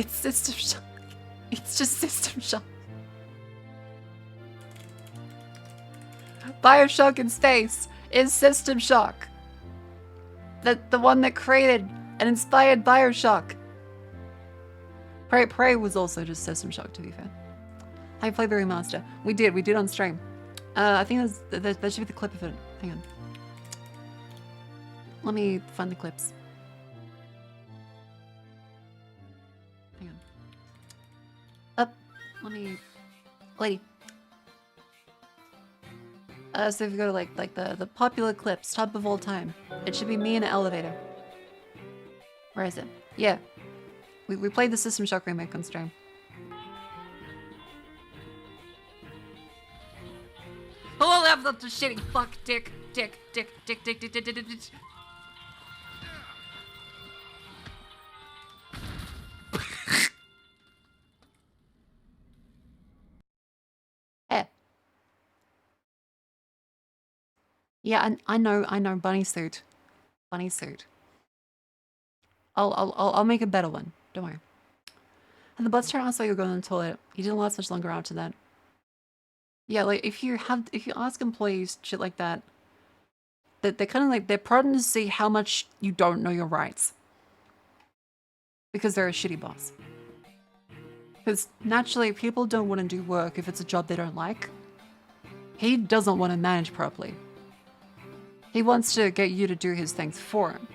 System Shock. It's just System Shock. Bioshock in space is System Shock. The one that created and inspired Bioshock. Prey was also just System Shock, to be fair. I played the remaster. We did on stream. I think that should be the clip of it. Hang on. Let me find the clips. Hang on. Up. Let me... Lady. So if you go to like the popular clips, top of all time, it should be me in an elevator. Where is it? Yeah. We played the System Shock remake on stream. Oh, that's not the shitty fuck, dick. Eh. Yeah, I know, bunny suit. Bunny suit. I'll make a better one. Don't worry. And the bus turn asked why you're going to the toilet. He didn't last much longer after that. Yeah, like if you ask employees shit like that, they're kind of like, they're prodding to see how much you don't know your rights. Because they're a shitty boss. Because naturally, people don't want to do work if it's a job they don't like. He doesn't want to manage properly. He wants to get you to do his things for him.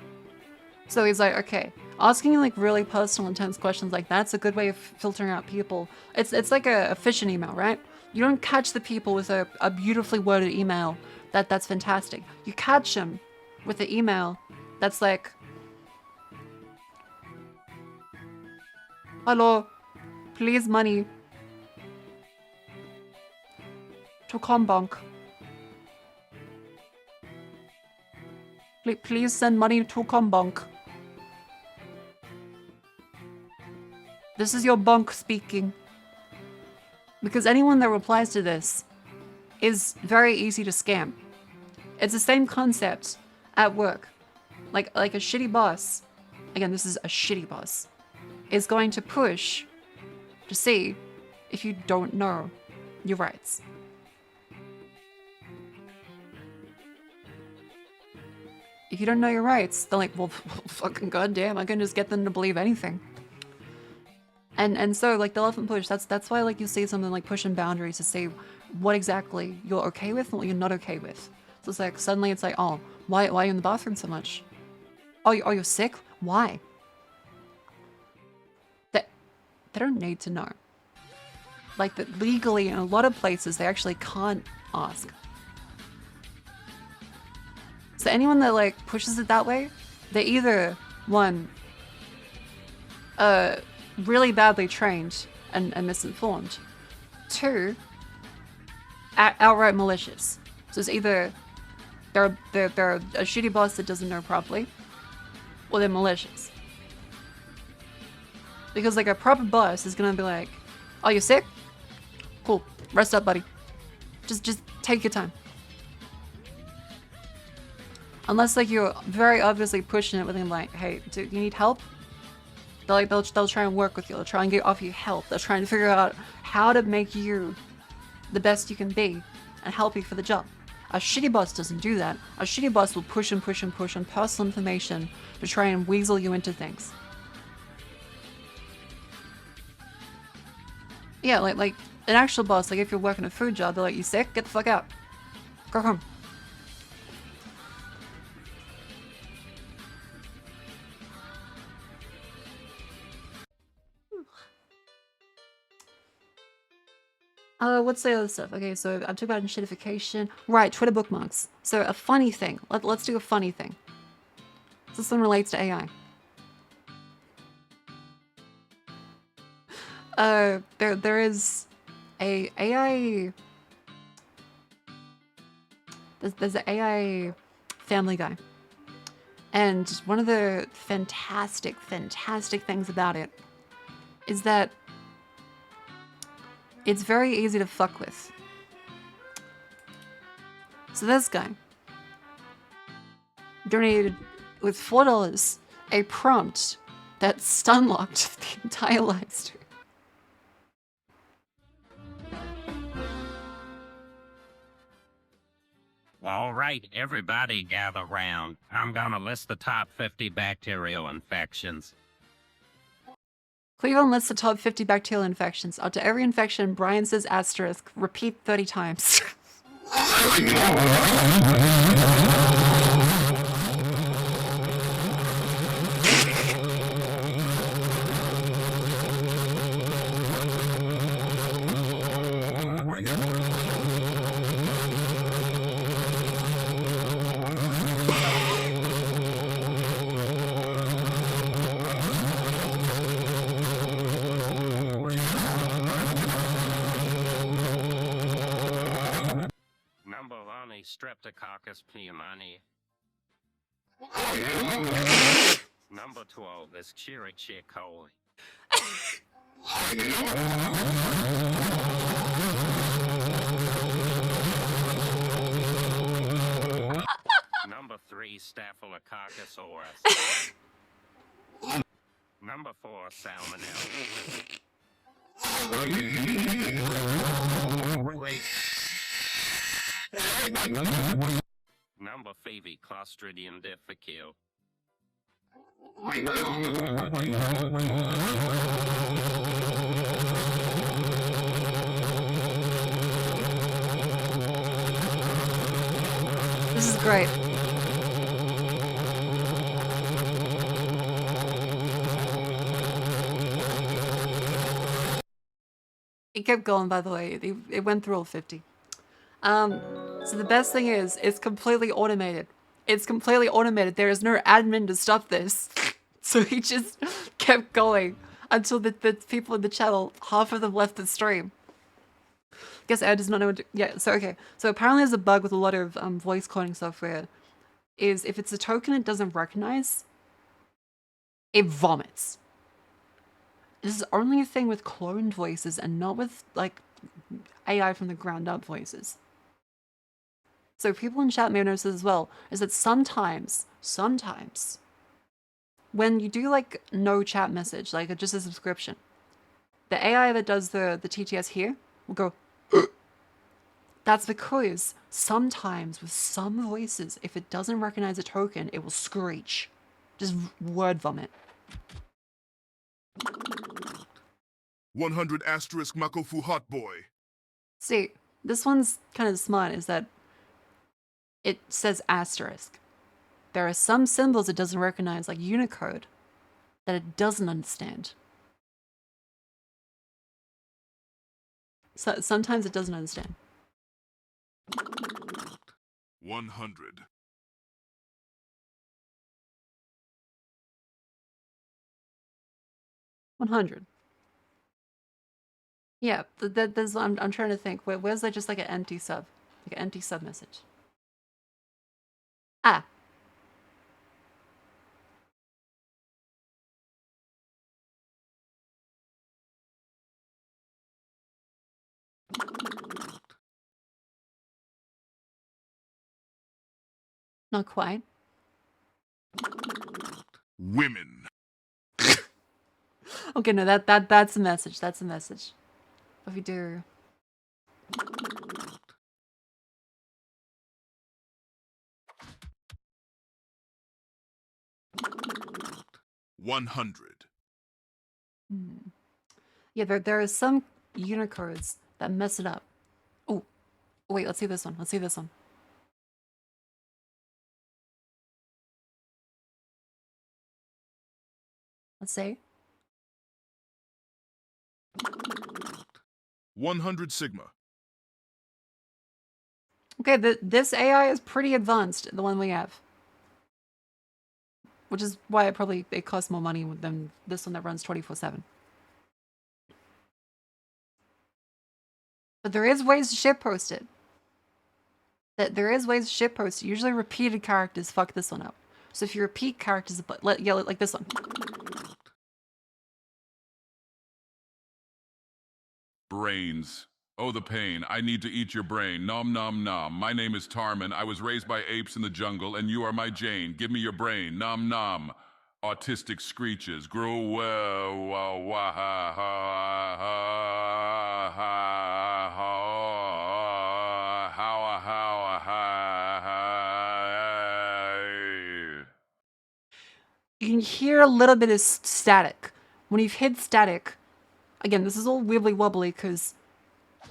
So he's like, okay, asking like really personal, intense questions like that's a good way of filtering out people. It's like a phishing email, right? You don't catch the people with a beautifully worded email that's fantastic. You catch them with the email that's like, hello, please money to Combank. Please send money to Combank. This is your bank speaking. Because anyone that replies to this is very easy to scam. It's the same concept at work. Like a shitty boss, again, this is a shitty boss, is going to push to see if you don't know your rights. If you don't know your rights, they're like, well, fucking goddamn, I can just get them to believe anything. And so like the elephant push, that's why like you see something like pushing boundaries to say what exactly you're okay with and what you're not okay with. So it's like suddenly it's like, oh, why are you in the bathroom so much? Oh, you're sick? Why? They don't need to know. Like that legally in a lot of places they actually can't ask. So anyone that like pushes it that way, they're either one, really badly trained and misinformed. Two, outright malicious. So it's either they're a shitty boss that doesn't know properly, or they're malicious. Because like a proper boss is gonna be like, oh, you're sick? Cool, rest up, buddy. Just take your time. Unless like you're very obviously pushing it with him like, hey, do you need help? They'll try and work with you. They'll try and offer you help. They're trying to figure out how to make you the best you can be and help you for the job. A shitty boss doesn't do that. A shitty boss will push and push and push on personal information to try and weasel you into things. Yeah, like an actual boss, like if you're working a food job, they're like, you sick? Get the fuck out. Go home. What's the other stuff? Okay, so I've talked about shittification. Right, Twitter bookmarks. So a funny thing. Let's do a funny thing. This one relates to AI. There is a AI. There's an AI Family Guy, and one of the fantastic things about it is that it's very easy to fuck with. So this guy donated with $4 a prompt that stun-locked the entire live stream. All right, everybody gather round. I'm gonna list the top 50 bacterial infections. Cleveland lists the top 50 bacterial infections. After every infection, Brian says asterisk. Repeat 30 times. Number 1 is Streptococcus pneumoniae. Number 12 is Escherichia coli. Number 3, Staphylococcus aureus. Number 4, Salmonella. Number 5, Clostridium difficile. This is great. It kept going, by the way. It went through all 50. So the best thing is, it's completely automated. It's completely automated. There is no admin to stop this. So he just kept going until the people in the channel, half of them left the stream. Guess Ed does not know what to, yeah, so okay. So apparently there's a bug with a lot of voice cloning software, is if it's a token it doesn't recognize, it vomits. This is only a thing with cloned voices and not with, like, AI from the ground up voices. So people in chat may notice this as well, is that sometimes, when you do, like, no chat message, like just a subscription, the AI that does the TTS here will go, that's because sometimes with some voices, if it doesn't recognize a token, it will screech. Just word vomit. 100 asterisk Makofu Hot Boy. See, this one's kind of smart, is that it says asterisk. There are some symbols it doesn't recognize, like Unicode, that it doesn't understand. So sometimes it doesn't understand. 100. 100. Yeah, there's, I'm trying to think. Where's there just like an empty sub? Like an empty sub message. Ah. Not quite. Women. Okay, no, that's a message. That's a message. If we do 100. Yeah, there are some Unicodes that mess it up. Oh, wait, let's see this one. Let's see this one. Let's see. 100 Sigma. Okay, this AI is pretty advanced, the one we have. Which is why it costs more money than this one that runs 24/7. But there is ways to shitpost it. There is ways to shitpost it. Usually repeated characters fuck this one up. So if you repeat characters, yeah, like this one. Brains. Oh, the pain. I need to eat your brain. Nom nom nom. My name is Tarman. I was raised by apes in the jungle, and you are my Jane. Give me your brain. Nom nom. Autistic screeches. Grow well. Wah, wah, ha, ha, ha, ha, ha, ha, ha, ha, can hear a little bit of static. When you've hit static, again, this is all wibbly wobbly because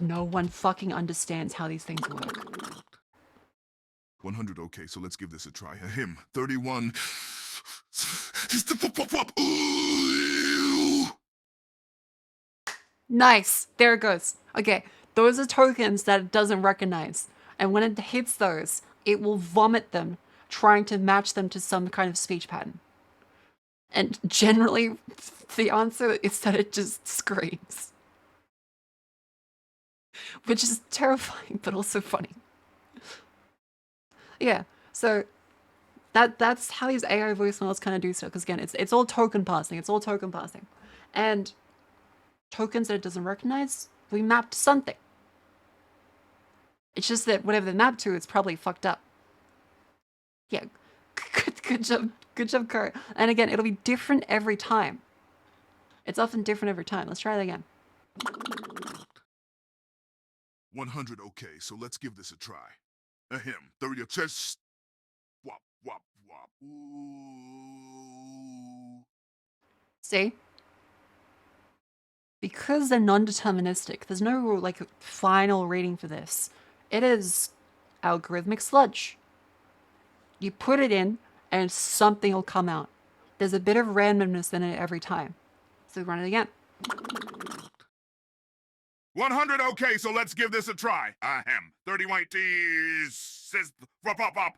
no one fucking understands how these things work. 100, okay, so let's give this a try. Ahem. 31. Nice. There it goes. Okay, those are tokens that it doesn't recognize. And when it hits those, it will vomit them, trying to match them to some kind of speech pattern. And generally, the answer is that it just screams. Which is terrifying, but also funny. Yeah, so that's how these AI voicemails kind of do stuff. Because again, it's all token passing. It's all token passing. And tokens that it doesn't recognize, we map to something. It's just that whatever they map to, it's probably fucked up. Yeah, good job, Kurt. And again, it'll be different every time. It's often different every time. Let's try that again. 100, okay, so let's give this a try. Ahem. 30, chest. Wop, wop, wop. Ooh. See? Because they're non-deterministic, there's no like final reading for this. It is algorithmic sludge. You put it in and something will come out. There's a bit of randomness in it every time. So run it again. 100, okay, so let's give this a try. Ahem. 30 white tees. Says, wop, wop, wop.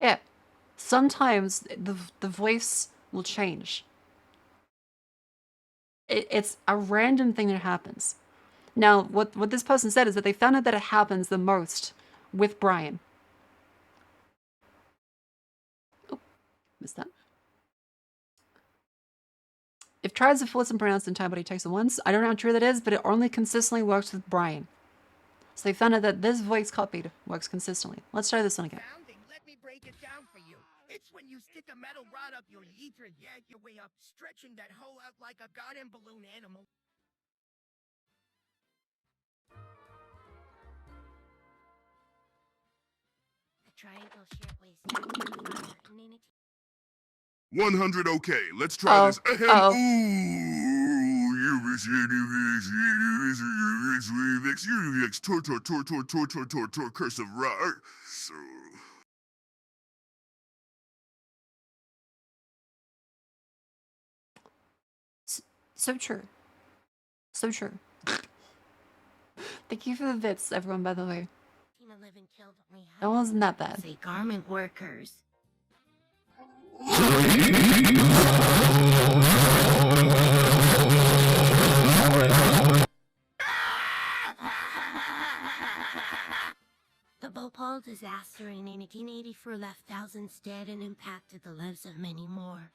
Yeah. Sometimes the voice will change. It's a random thing that happens. Now, what this person said is that they found out that it happens the most with Brian. Oh, missed that. If tries to force and pronounced in time, but he takes it once. I don't know how true that is, but it only consistently works with Brian. So they found out that this voice copied works consistently. Let's try this one again. Let me break it down for you. It's when you stick a metal rod up your urethra and yank your way up, stretching that hole out like a goddamn balloon animal. The triangle shirtwaist. 100, okay, let's try this. Ahem. Oh. Tor, cursive, so. So true. So true. Thank you for the bits, everyone, by the way. That wasn't that bad. Say garment workers. The Bhopal disaster in 1884 left thousands dead and impacted the lives of many more.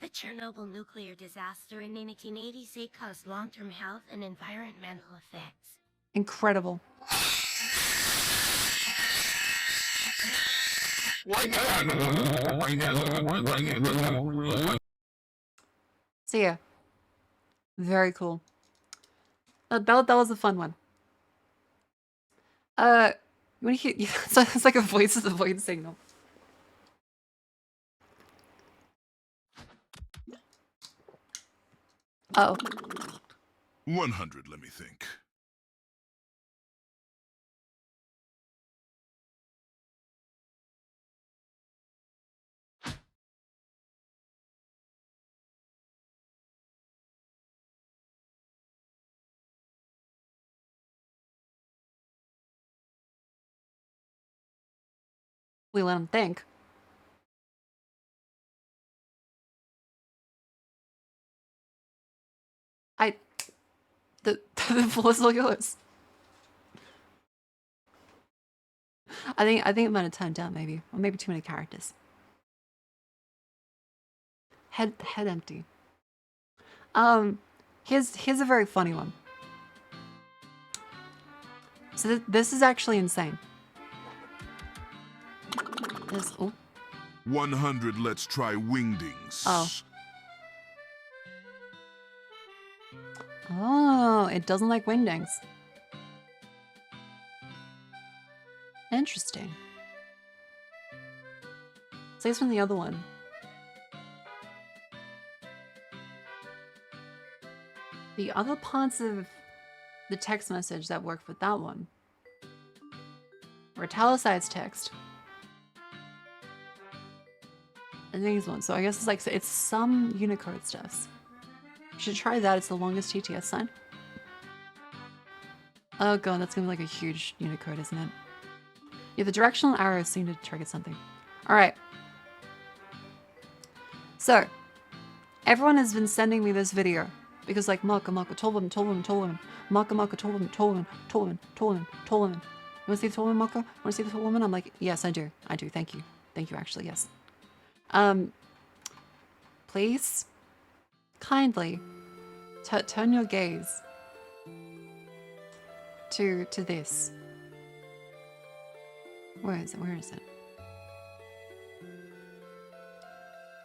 The Chernobyl nuclear disaster in 1986 caused long-term health and environmental effects. Incredible. So yeah, very cool. That was a fun one. When you hear, so it's like a voice of the void signal. Oh. 100, let me think. We let him think. The floor is all yours. I think it might have timed down maybe, or maybe too many characters. Head empty. Here's a very funny one. So this is actually insane. Oh. 100, let's try wingdings. Oh. Oh, it doesn't like wingdings. Interesting. Say from the other one. The other parts of the text message that work with that one were italicized text. And these ones. So I guess it's like, it's some Unicode stuffs. You should try that. It's the longest TTS sign. Oh god, that's gonna be like a huge Unicode, isn't it? Yeah, the directional arrows seem to trigger something. Alright. So, everyone has been sending me this video. Because like, Maka, tall woman, Maka, tall woman. You wanna see the tall woman, Maka? Wanna see the tall woman? I'm like, yes, I do. Thank you. Thank you, actually, yes. Please, kindly, turn your gaze to this. Where is it?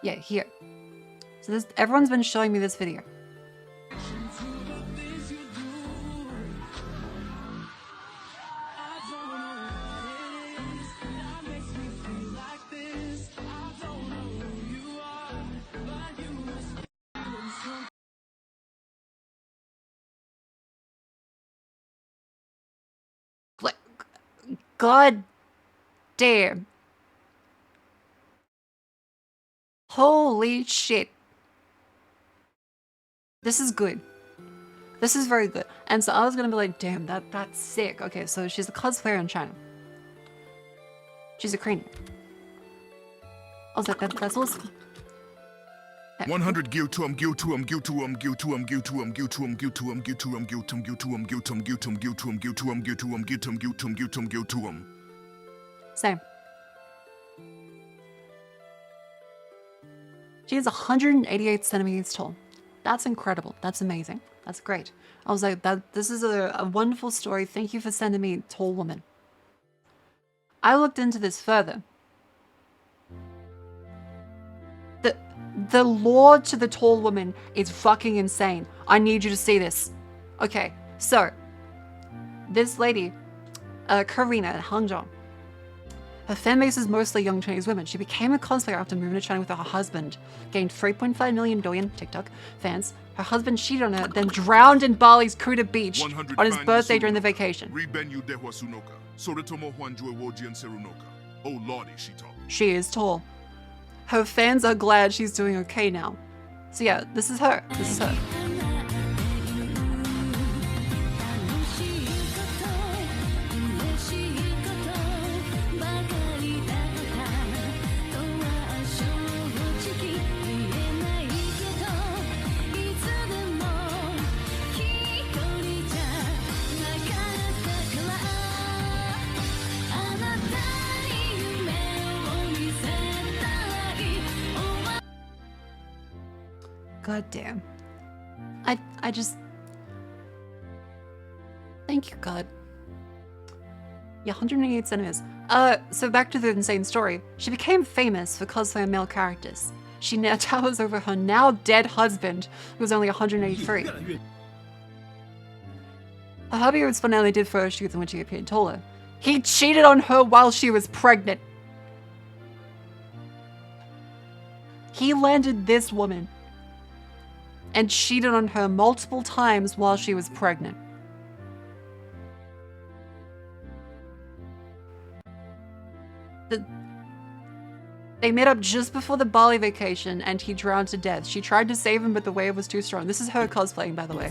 Yeah, here. So this, everyone's been showing me this video. God damn. Holy shit. This is good. This is very good. And so I was gonna be like, damn, that's sick. Okay, so she's a cosplayer in China. She's Ukrainian. I was like, that's awesome. 100 Same. She is 188 centimeters tall. That's incredible. That's amazing. That's great. I was like, this is a wonderful story. Thank you for sending me Tall Woman. I looked into this further. The lore to the Tall Woman is fucking insane. I need you to see this. Okay, so this lady, Karina in Hangzhou, her fan base is mostly young Chinese women. She became a cosplayer after moving to China with her husband, gained 3.5 million billion TikTok fans. Her husband cheated on her, then drowned in Bali's Kuta Beach on his birthday during the vacation. Oh lordy, she tall. She is tall. Her fans are glad she's doing okay now. So yeah, this is her. This is her. God damn. I just... Thank you, God. Yeah, 188 centimeters. So back to the insane story. She became famous for cosplaying male characters. She now towers over her now dead husband, who was only 183. Her hubby was fun, they did photo shoots in which he appeared taller. He cheated on her while she was pregnant. He landed this woman and cheated on her multiple times while she was pregnant. They met up just before the Bali vacation and he drowned to death. She tried to save him, but the wave was too strong. This is her cosplaying, by the way.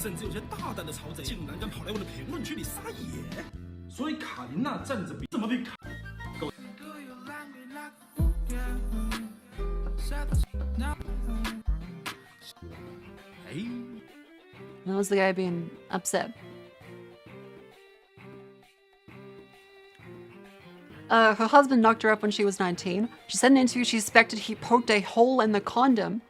That was the guy being upset. Her husband knocked her up when she was 19. She said in an interview she suspected he poked a hole in the condom.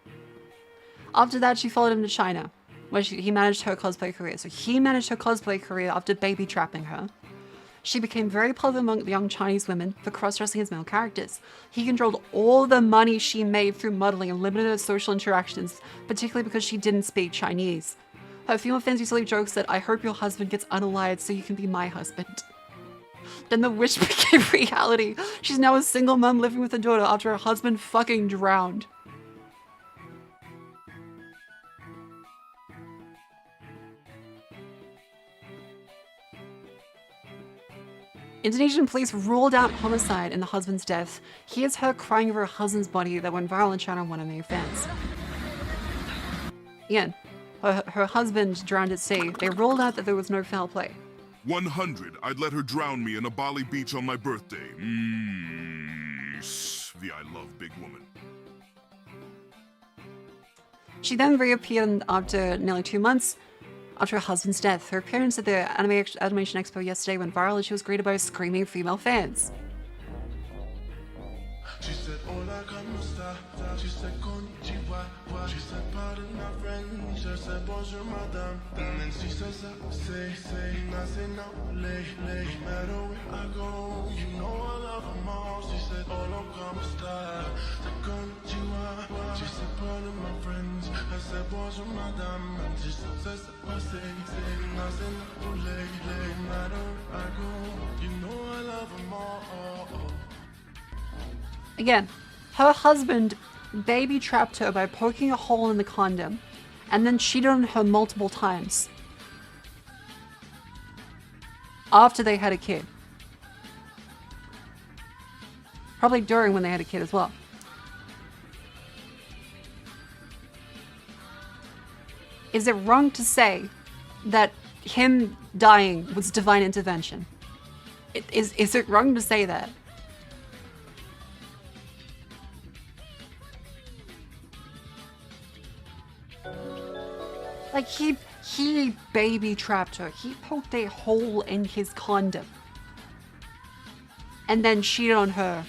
After that, she followed him to China, where he managed her cosplay career. So he managed her cosplay career after baby trapping her. She became very popular among the young Chinese women for cross-dressing as male characters. He controlled all the money she made through modeling and limited her social interactions, particularly because she didn't speak Chinese. Her female fans used to leave jokes that, "I hope your husband gets unallied so you can be my husband." Then the wish became reality. She's now a single mom living with her daughter after her husband fucking drowned. Indonesian police ruled out homicide in the husband's death. Here's her crying over her husband's body that went viral on Channel 1 and made fans. Again, her husband drowned at sea. They ruled out that there was no foul play. 100. I'd let her drown me in a Bali beach on my birthday. Svi, I love big woman. She then reappeared after nearly 2 months after her husband's death. Her appearance at the Animation Expo yesterday went viral and she was greeted by screaming female fans. She said, "Hola, ¿cómo está?" She said, "Konnichiwa." She said, "Pardon my friend." She said, "Bonjour, madame." And then she says, say, and I say, "No, lay. No matter where I go, you know I love them all." She said, "Hola, ¿cómo está?" She said, "Konnichiwa." She said, "Pardon my friends." I said, "Bonjour, madame." And she says, say, and I say, "No, lay. No matter where I go, you know I love them all." Again, her husband baby trapped her by poking a hole in the condom and then cheated on her multiple times after they had a kid. Probably during when they had a kid as well. Is it wrong to say that him dying was divine intervention? Is it wrong to say that? Like, he baby trapped her. He poked a hole in his condom. And then cheated on her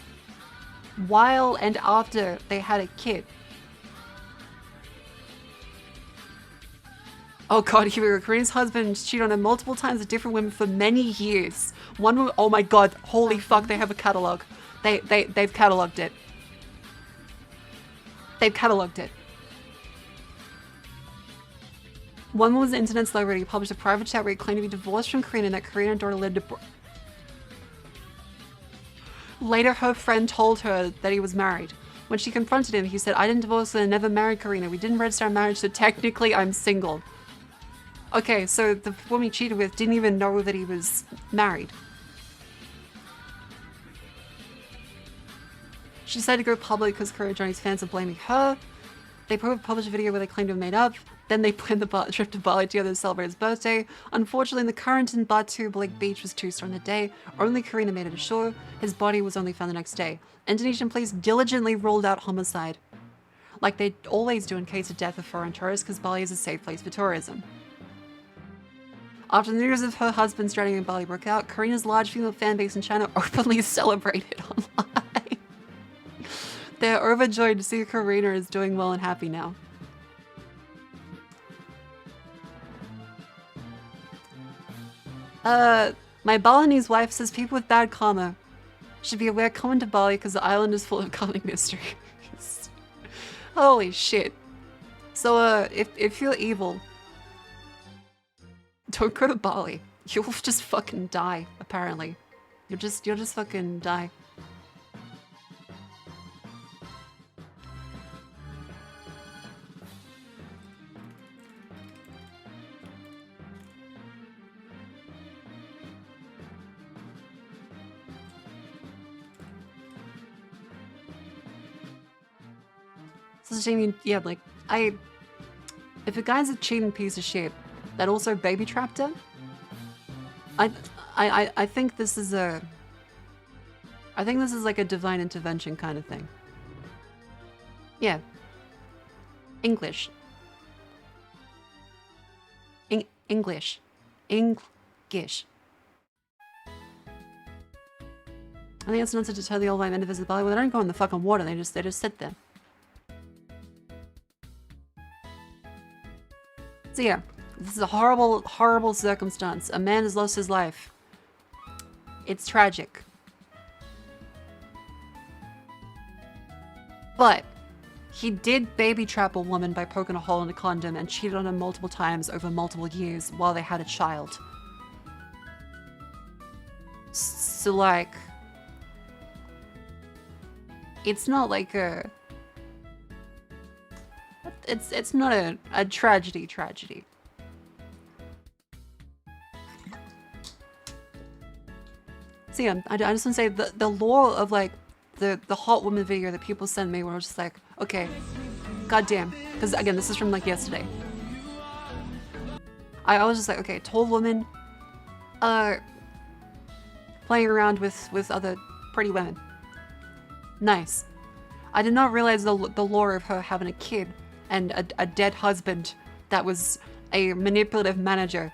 while and after they had a kid. Oh god, here we go. Karina's husband cheated on her multiple times with different women for many years. One woman, oh my god, holy fuck, they have a catalog. They've cataloged it. They've cataloged it. One was an internet celebrity who published a private chat where he claimed to be divorced from Karina and that Karina and daughter lived abroad. Later, her friend told her that he was married. When she confronted him, he said, "I didn't divorce her and never married Karina. We didn't register our marriage, so technically I'm single." Okay, so the woman he cheated with didn't even know that he was married. She decided to go public because Korea Johnny's fans are blaming her. They published a video where they claimed to have made up. Then they planned the trip to Bali together to celebrate his birthday. Unfortunately, the current in Batu Balik Beach was too strong that day. Only Karina made it ashore. His body was only found the next day. Indonesian police diligently ruled out homicide, like they always do in case of death of foreign tourists, because Bali is a safe place for tourism. After the news of her husband's drowning in Bali broke out, Karina's large female fan base in China openly celebrated online. They're overjoyed to see Karina is doing well and happy now. My Balinese wife says people with bad karma should be aware coming to Bali because the island is full of coming mysteries. Holy shit. So, if you're evil, don't go to Bali. You'll just fucking die, apparently. You'll just fucking die. So Jamie, yeah, like, if a guy's a cheating piece of shit that also baby trapped her, I think this is like a divine intervention kind of thing. Yeah. English. English. English. I think it's not to tell the old white men to visit Bali. Well, they don't go in the fucking water. They just sit there. So yeah, this is a horrible, horrible circumstance. A man has lost his life. It's tragic. But he did baby trap a woman by poking a hole in a condom and cheated on her multiple times over multiple years while they had a child. So, like, it's not like a... It's not a tragedy. So yeah, I just want to say the lore of like the hot woman video that people sent me where I was just like, okay, goddamn, because again, this is from like yesterday. I was just like, okay, tall woman, playing around with other pretty women. Nice. I did not realize the lore of her having a kid and a dead husband that was a manipulative manager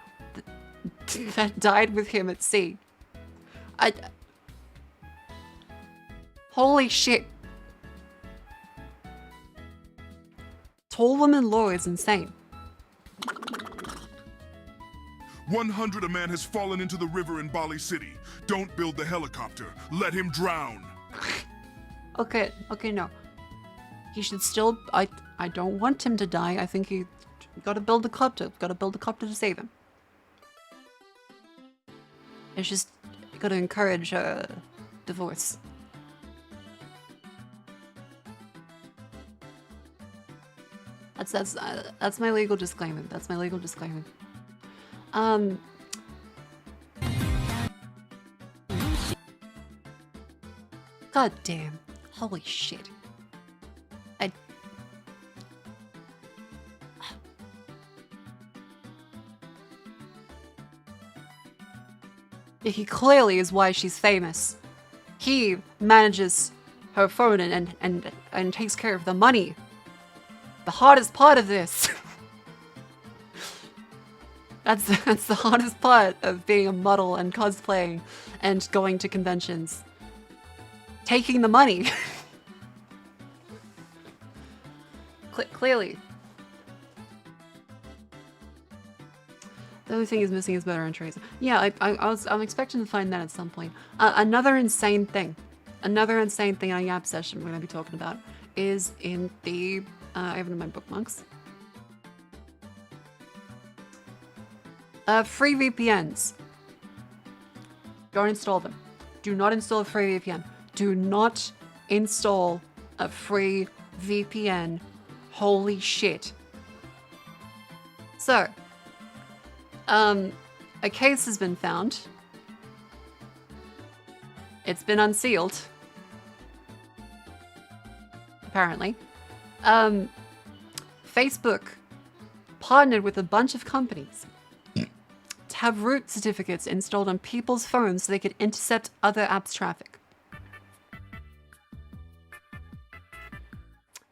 that died with him at sea. Holy shit. Tall woman lore is insane. 100 a man has fallen into the river in Bali City. Don't build the helicopter. Let him drown. Okay, no. He should still... I don't want him to die. I think he... Gotta build a copter. Gotta build a copter to save him. It's just... Gotta encourage, divorce. That's my legal disclaimer. That's my legal disclaimer. God damn. Holy shit. He clearly is why she's famous. He manages her phone and takes care of the money. The hardest part of this. That's the hardest part of being a model and cosplaying and going to conventions. Taking the money. Clearly. The only thing he's missing is better entries. Yeah, I'm expecting to find that at some point. Another insane thing on Yap session we're going to be talking about is in the... I have it in my bookmarks. Free VPNs. Don't install them. Do not install a free VPN. Do not install a free VPN. Holy shit. So, a case has been found. It's been unsealed. Apparently. Facebook partnered with a bunch of companies to have root certificates installed on people's phones so they could intercept other apps' traffic.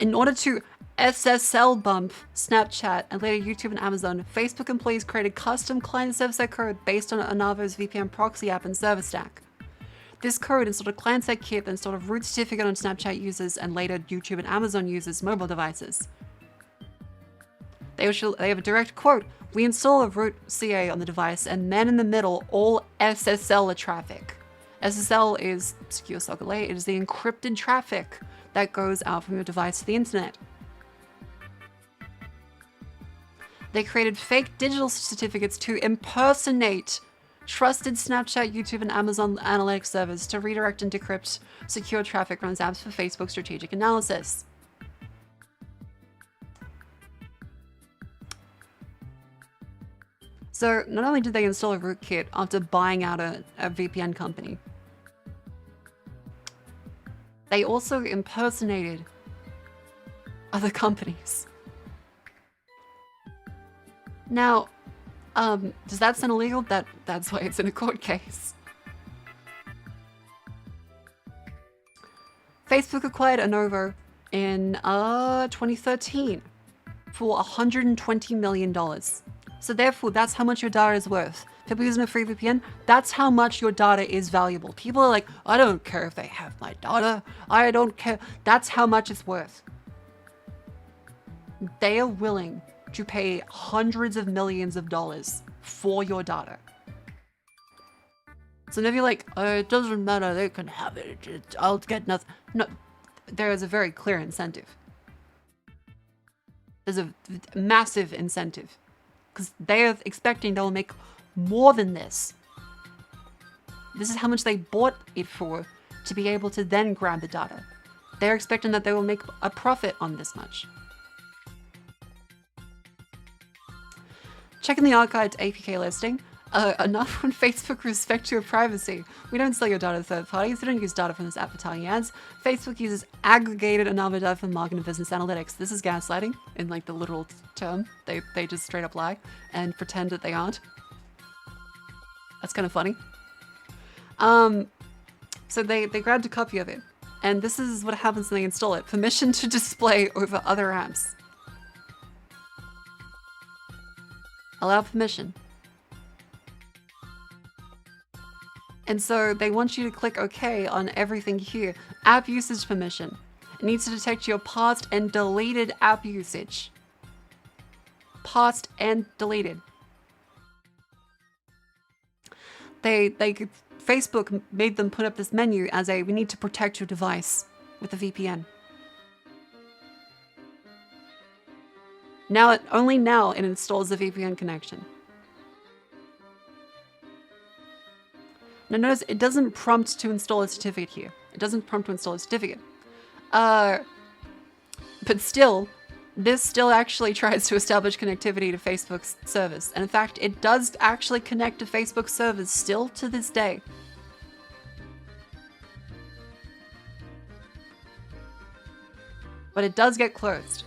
In order to SSL bump Snapchat and later YouTube and Amazon, Facebook employees created custom client-server-side code based on Anavo's VPN proxy app and server stack. This code installed a client-side kit that installed a root certificate on Snapchat users and later YouTube and Amazon users' mobile devices. They have a direct quote, "We install a root CA on the device and man in the middle all SSL traffic." SSL is secure socket layer. It is the encrypted traffic that goes out from your device to the internet. They created fake digital certificates to impersonate trusted Snapchat, YouTube, and Amazon analytics servers to redirect and decrypt secure traffic runs apps for Facebook strategic analysis. So not only did they install a rootkit after buying out a VPN company, they also impersonated other companies. Now, does that sound illegal? That's why it's in a court case. Facebook acquired Anovo in 2013 for $120 million. So therefore, that's how much your data is worth. People using a free VPN, that's how much your data is valuable. People are like, I don't care if they have my data. I don't care. That's how much it's worth. They are willing to pay hundreds of millions of dollars for your data. So now you're like, it doesn't matter, they can have it, I'll get nothing. No, there is a very clear incentive. There's a massive incentive. Because they're expecting they'll make more than this. This is how much they bought it for to be able to then grab the data. They're expecting that they will make a profit on this much. Checking the archived APK listing. Enough on Facebook with respect to your privacy. We don't sell your data to third parties. We don't use data from this app for targeting ads. Facebook uses aggregated and other data for marketing and business analytics. This is gaslighting in like the literal term. They just straight up lie and pretend that they aren't. That's kind of funny. So they grabbed a copy of it. And this is what happens when they install it. Permission to display over other apps. Allow permission. And so they want you to click OK on everything here. App usage permission. It needs to detect your past and deleted app usage. Past and deleted. Facebook made them put up this menu as we need to protect your device with a VPN. Only now it installs the VPN connection. Now notice it doesn't prompt to install a certificate here. It doesn't prompt to install a certificate. But still, this still actually tries to establish connectivity to Facebook's service. And in fact, it does actually connect to Facebook's servers still to this day. But it does get closed.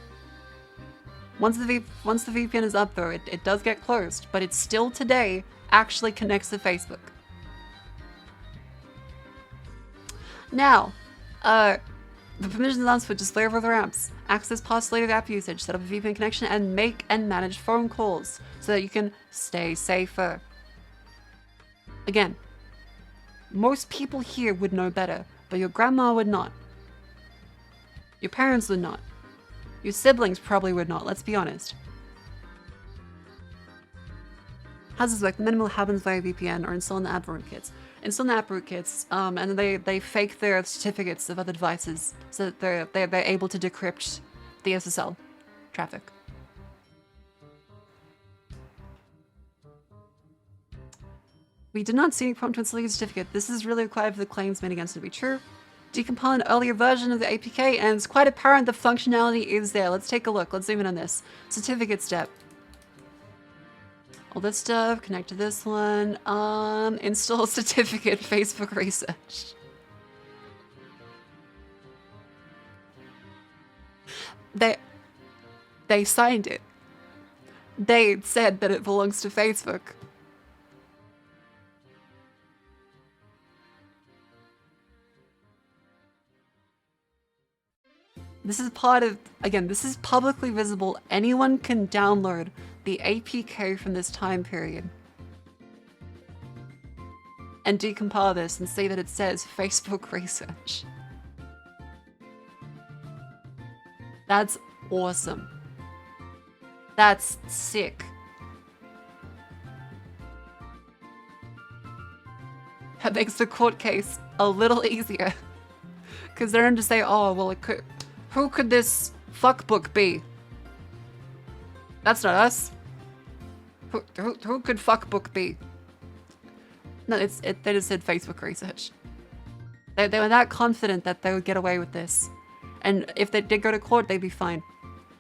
Once the VPN is up though, it does get closed, but it still today actually connects to Facebook. Now, the permissions allows for display of other apps, access past deleted app usage, set up a VPN connection, and make and manage phone calls so that you can stay safer. Again, most people here would know better, but your grandma would not. Your parents would not. Your siblings probably would not, let's be honest. How does this work? The minimal happens via VPN or installing the app rootkits. Install the app rootkits, and they fake their certificates of other devices so that they're able to decrypt the SSL traffic. We did not see any prompt to install a certificate. This is really required for the claims made against it to be true. Decompile an earlier version of the APK, and it's quite apparent the functionality is there. Let's take a look. Let's zoom in on this. Certificate step. All this stuff, connect to this one. Install certificate, Facebook research. They signed it. They said that it belongs to Facebook. This is part of, again, this is publicly visible. Anyone can download the APK from this time period and decompile this and see that it says Facebook research. That's awesome. That's sick. That makes the court case a little easier. Because they're going to say, oh, well, it could... Who could this fuckbook be? That's not us. Who could fuckbook be? No, they just said Facebook research. They were that confident that they would get away with this. And if they did go to court, they'd be fine.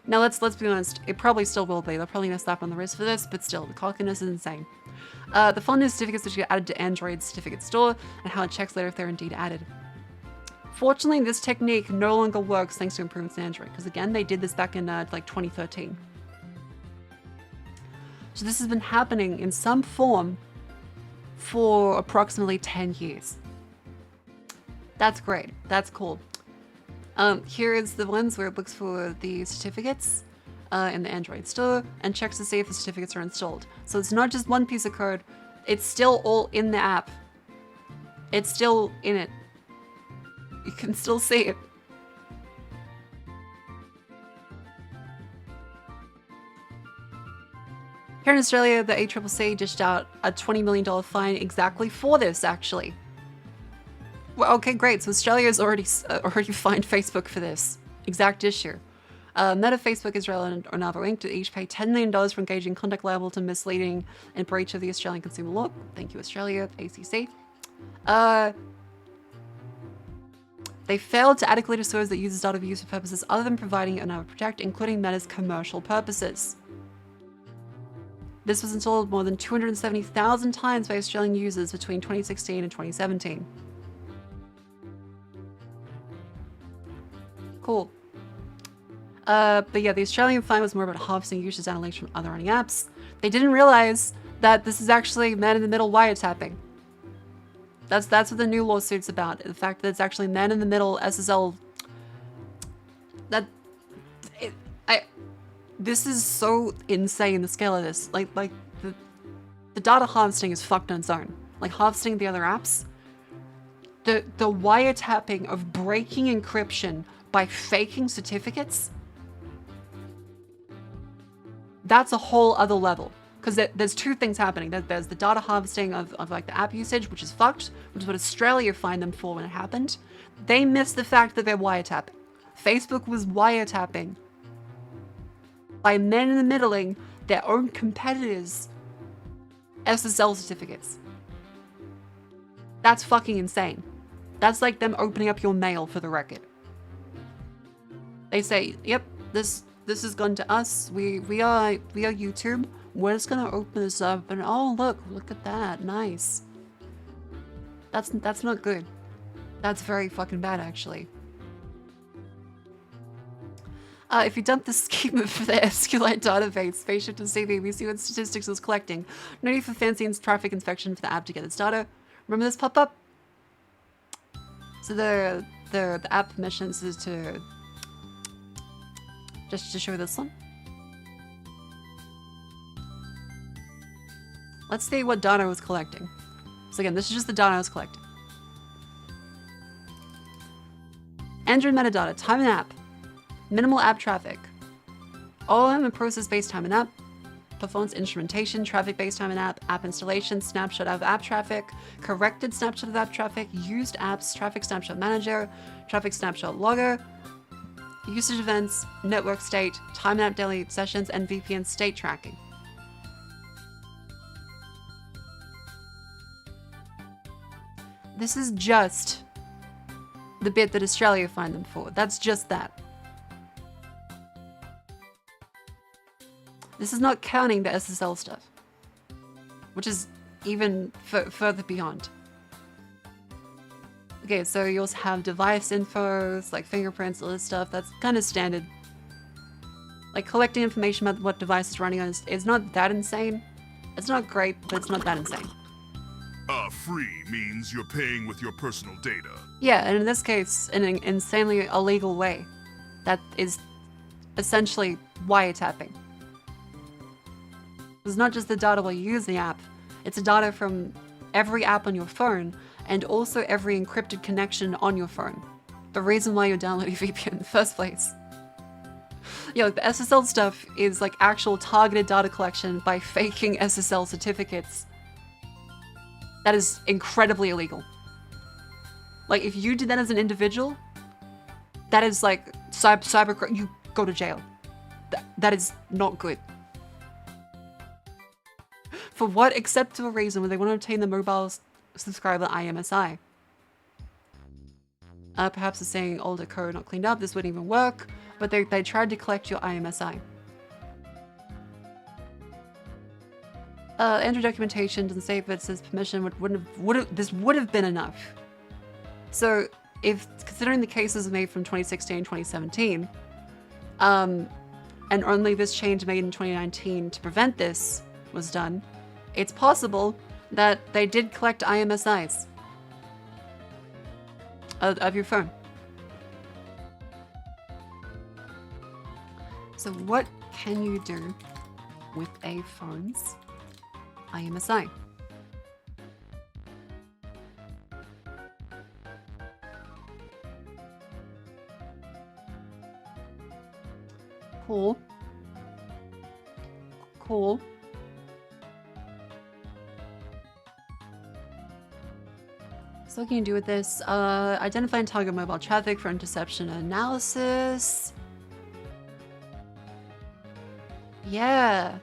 Now let's be honest, it probably still will be. They'll probably get a slap on the wrist for this, but still, the cockiness is insane. The font is certificates which get added to Android certificate store, and how it checks later if they're indeed added. Fortunately, this technique no longer works thanks to improvements in Android, because again, they did this back in like 2013. So this has been happening in some form for approximately 10 years. That's great. That's cool. Here is the ones where it looks for the certificates in the Android store and checks to see if the certificates are installed. So it's not just one piece of code. It's still all in the app. It's still in it. You can still see it. Here in Australia, the ACCC dished out a $20 million fine exactly for this, actually. Well, okay, great. So Australia's already fined Facebook for this exact issue. Meta, Facebook, Israel, and Arnavo Inc. to each pay $10 million for engaging conduct liable to misleading and breach of the Australian consumer law. Thank you, Australia, ACC. They failed to adequately disclose that users' data be used for purposes other than providing Arnavo Protect, including Meta's commercial purposes. This was installed more than 270,000 times by Australian users between 2016 and 2017. Cool. But yeah, the Australian fine was more about harvesting users' analytics from other running apps. They didn't realize that this is actually man-in-the-middle wiretapping. That's what the new lawsuit's about. The fact that it's actually man-in-the-middle SSL. This is so insane, the scale of this. Like the data harvesting is fucked on its own. Like harvesting the other apps. The wiretapping of breaking encryption by faking certificates. That's a whole other level. Because there's two things happening. There's the data harvesting of like the app usage, which is fucked, which is what Australia fined them for when it happened. They missed the fact that they're wiretapping. Facebook was wiretapping by man-in-the-middling their own competitors' SSL certificates. That's fucking insane. That's like them opening up your mail for the record. They say, yep, this has gone to us. We are YouTube. We're just gonna open this up and oh look at that. Nice. That's not good. That's very fucking bad actually. If you dump the schema for the SQLite database, spaceship to CV, we see what statistics it's collecting. No need for fancy traffic inspection for the app to get its data. Remember this pop-up? So the app permissions is to just to show this one. Let's see what data I was collecting. So again, this is just the data I was collecting. Android metadata, time in app. Minimal app traffic. OM and process-based time in app. Performance instrumentation, traffic-based time in app. App installation, snapshot of app traffic. Corrected snapshot of app traffic. Used apps, traffic snapshot manager. Traffic snapshot logger. Usage events, network state, time in app daily sessions, and VPN state tracking. This is just the bit that Australia fined them for. That's just that. This is not counting the SSL stuff, which is even further beyond. Okay, so you also have device infos, like fingerprints, all this stuff. That's kind of standard. Like collecting information about what device is running on is not that insane. It's not great, but it's not that insane. Free means you're paying with your personal data. Yeah, and in this case, in an insanely illegal way. That is essentially wiretapping. It's not just the data while you use the app, it's the data from every app on your phone and also every encrypted connection on your phone. The reason why you're downloading VPN in the first place. Yeah, like the SSL stuff is like actual targeted data collection by faking SSL certificates. That is incredibly illegal. Like if you did that as an individual, that is like cyber, you go to jail. That is not good. For what acceptable reason would they want to obtain the mobile subscriber IMSI? Perhaps it's saying older code not cleaned up, this wouldn't even work, but they tried to collect your IMSI. Android documentation doesn't say if it says permission, this would have been enough. So if considering the cases made from 2016, 2017, and only this change made in 2019 to prevent this was done, it's possible that they did collect IMSIs of your phone. So what can you do with a phone's IMSI? Cool. So what can you do with this? Identify and target mobile traffic for interception analysis. Yeah.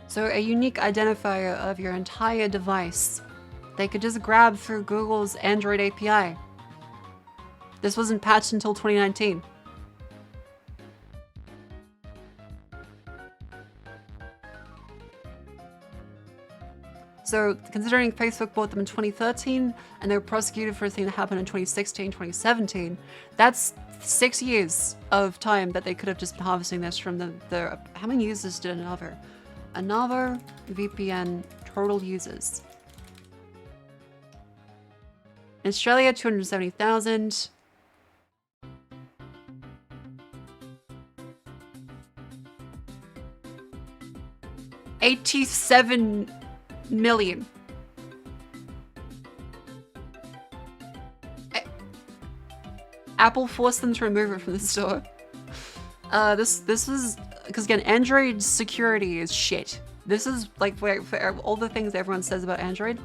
So a unique identifier of your entire device. They could just grab through Google's Android API. This wasn't patched until 2019. So considering Facebook bought them in 2013 and they were prosecuted for a thing that happened in 2016, 2017, that's 6 years of time that they could have just been harvesting this from the how many users did another VPN total users? In Australia, 270,000. $87 million. Apple forced them to remove it from the store. This was because again, Android security is shit. This is like for all the things everyone says about Android.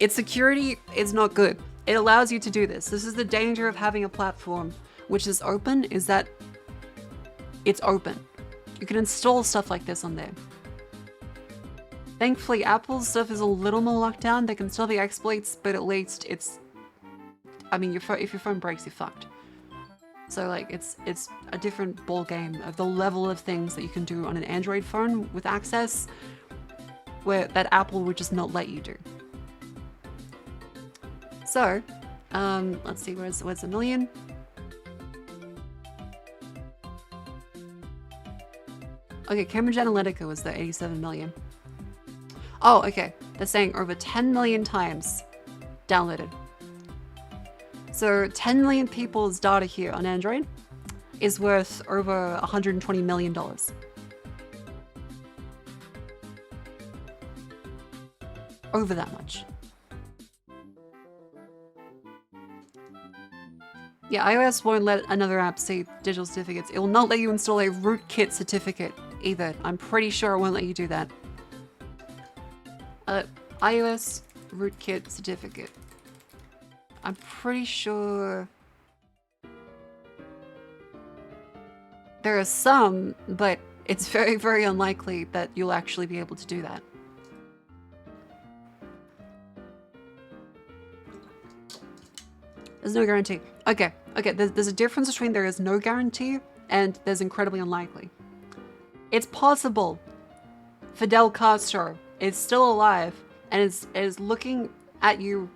Its security is not good. It allows you to do this. This is the danger of having a platform which is open, is that it's open. You can install stuff like this on there. Thankfully, Apple's stuff is a little more locked down. There can still be exploits, but at least it's... I mean, if your phone breaks, you're fucked. So, like, it's a different ball game of the level of things that you can do on an Android phone with access, where that Apple would just not let you do. So, let's see, where's the million? Okay, Cambridge Analytica was the 87 million. Oh, okay. They're saying over 10 million times downloaded. So 10 million people's data here on Android is worth over $120 million. Over that much. Yeah, iOS won't let another app see digital certificates. It will not let you install a rootkit certificate either. I'm pretty sure it won't let you do that. iOS rootkit certificate. I'm pretty sure there are some, but it's very, very unlikely that you'll actually be able to do that. There's no guarantee. Okay, there's a difference between there is no guarantee and there's incredibly unlikely. It's possible Fidel Castro is still alive and is looking at you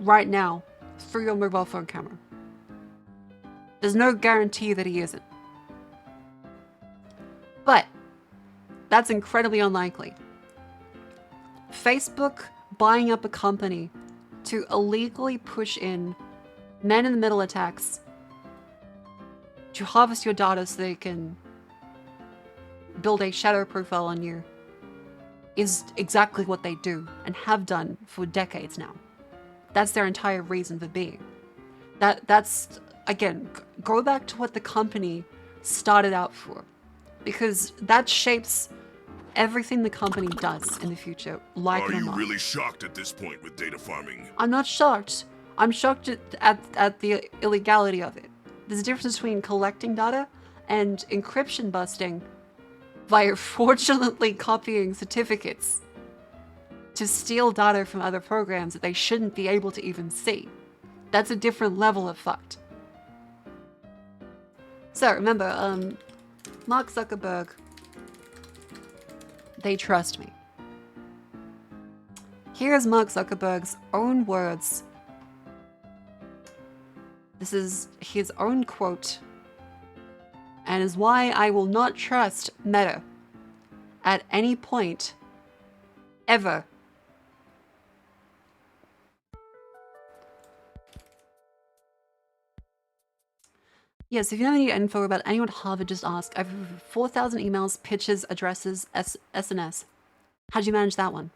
right now through your mobile phone camera. There's no guarantee that he isn't. But that's incredibly unlikely. Facebook buying up a company to illegally push in man-in-the-middle attacks to harvest your data so they can build a shadow profile on you is exactly what they do and have done for decades now. That's their entire reason for being. That's again, go back to what the company started out for, because that shapes everything the company does in the future, like it or not. Are you really shocked at this point with data farming? I'm not shocked. I'm shocked at the illegality of it. There's a difference between collecting data and encryption busting via fraudulently copying certificates to steal data from other programs that they shouldn't be able to even see. That's a different level of fucked. So remember, Mark Zuckerberg, they trust me. Here's Mark Zuckerberg's own words. This is his own quote, and is why I will not trust Meta at any point, ever. Yes, if you have any info about anyone at Harvard, just ask. I have 4,000 emails, pitches, addresses, SNS. How'd you manage that one?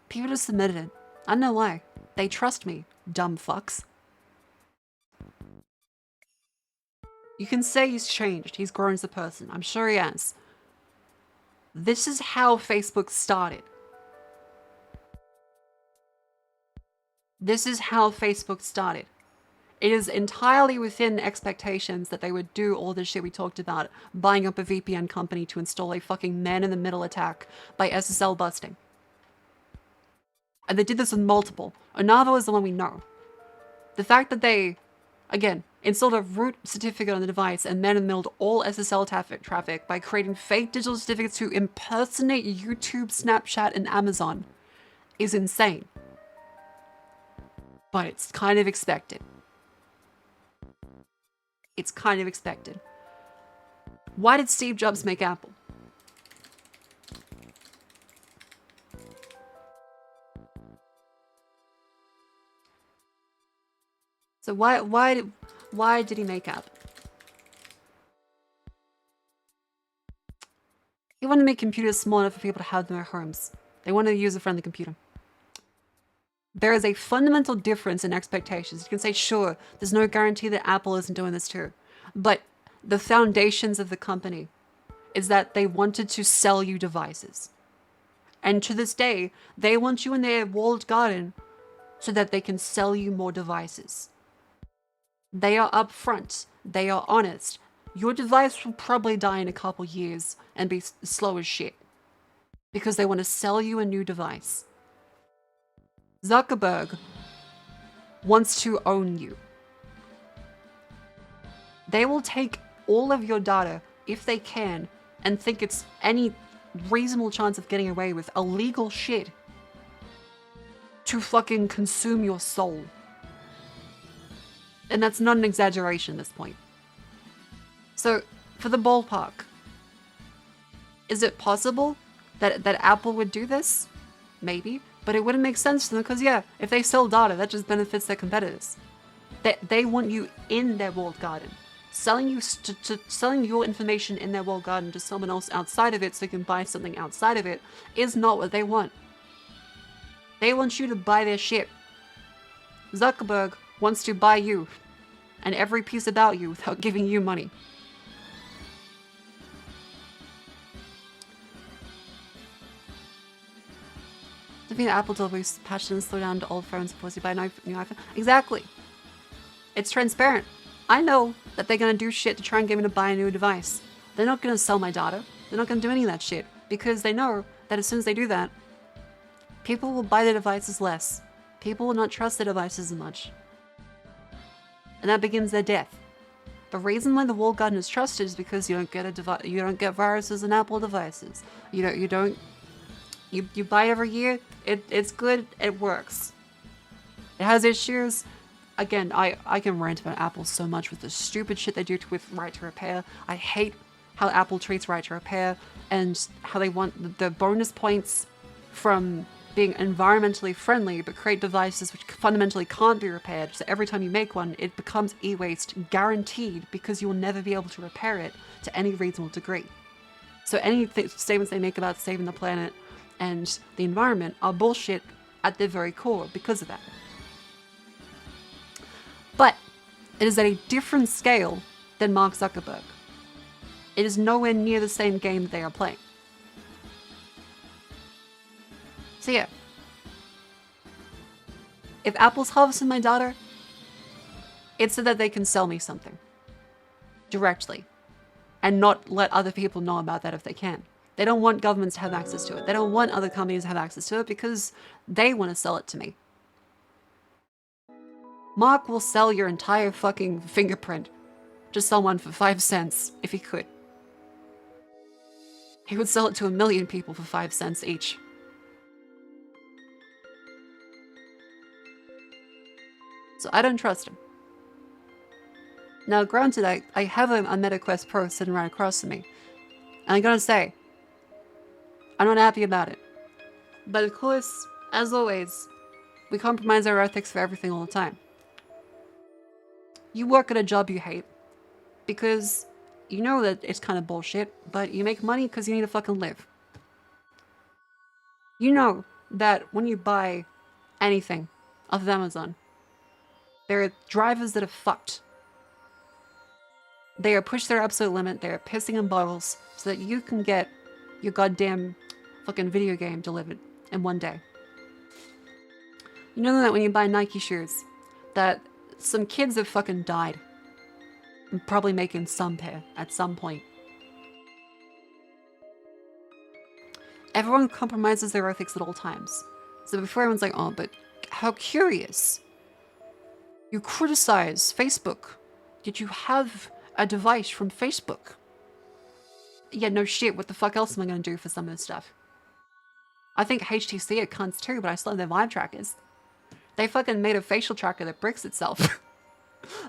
People just submitted it. I don't know why. They trust me, dumb fucks. You can say he's changed, he's grown as a person. I'm sure he has. This is how Facebook started. This is how Facebook started. It is entirely within expectations that they would do all this shit we talked about, buying up a VPN company to install a fucking man-in-the-middle attack by SSL busting. And they did this with multiple. Onavo is the one we know. The fact that they, again, installed a root certificate on the device and man-in-the-milled all SSL traffic by creating fake digital certificates to impersonate YouTube, Snapchat, and Amazon is insane. But it's kind of expected. It's kind of expected. Why did Steve Jobs make Apple? So why did he make Apple? He wanted to make computers small enough for people to have them at homes. They wanted a user-friendly computer. There is a fundamental difference in expectations. You can say, sure, there's no guarantee that Apple isn't doing this too. But the foundations of the company is that they wanted to sell you devices. And to this day, they want you in their walled garden so that they can sell you more devices. They are upfront. They are honest. Your device will probably die in a couple years and be slow as shit. Because they want to sell you a new device. Zuckerberg wants to own you. They will take all of your data, if they can, and think it's any reasonable chance of getting away with illegal shit to fucking consume your soul. And that's not an exaggeration at this point. So, for the ballpark, is it possible that Apple would do this? Maybe. But it wouldn't make sense to them because, yeah, if they sell data, that just benefits their competitors. They want you in their walled garden. Selling your information in their walled garden to someone else outside of it so you can buy something outside of it is not what they want. They want you to buy their shit. Zuckerberg wants to buy you and every piece about you without giving you money. I think Apple delivers patch and slow down to old phones before you buy a new iPhone. Exactly. It's transparent. I know that they're going to do shit to try and get me to buy a new device. They're not going to sell my data. They're not going to do any of that shit. Because they know that as soon as they do that, people will buy their devices less. People will not trust their devices as much. And that begins their death. The reason why the walled garden is trusted is because you don't get viruses in Apple devices. You buy it every year, it's good, it works. It has issues. Again, I can rant about Apple so much with the stupid shit they do with right to repair. I hate how Apple treats right to repair and how they want the bonus points from being environmentally friendly but create devices which fundamentally can't be repaired. So every time you make one, it becomes e-waste guaranteed because you will never be able to repair it to any reasonable degree. So any statements they make about saving the planet and the environment are bullshit at their very core because of that. But it is at a different scale than Mark Zuckerberg. It is nowhere near the same game that they are playing. So yeah. If Apple's harvesting my data, it's so that they can sell me something. Directly. And not let other people know about that if they can. They don't want governments to have access to it. They don't want other companies to have access to it because they want to sell it to me. Mark will sell your entire fucking fingerprint to someone for 5 cents if he could. He would sell it to 1 million people for 5 cents each. So I don't trust him. Now granted, I have a MetaQuest Pro sitting right across from me. And I'm gonna say, I'm not happy about it. But of course, as always, we compromise our ethics for everything all the time. You work at a job you hate because you know that it's kind of bullshit, but you make money because you need to fucking live. You know that when you buy anything off of Amazon, there are drivers that are fucked. They are pushed their absolute limit, they are pissing in bottles so that you can get your goddamn fucking video game delivered in one day. You know that when you buy Nike shoes, that some kids have fucking died. And probably making some pair at some point. Everyone compromises their ethics at all times. So before everyone's like, oh, but how curious. You criticize Facebook, yet you have a device from Facebook. Yeah, no shit, what the fuck else am I gonna do for some of this stuff? I think HTC are cunts too, but I still have their vibe trackers. They fucking made a facial tracker that bricks itself.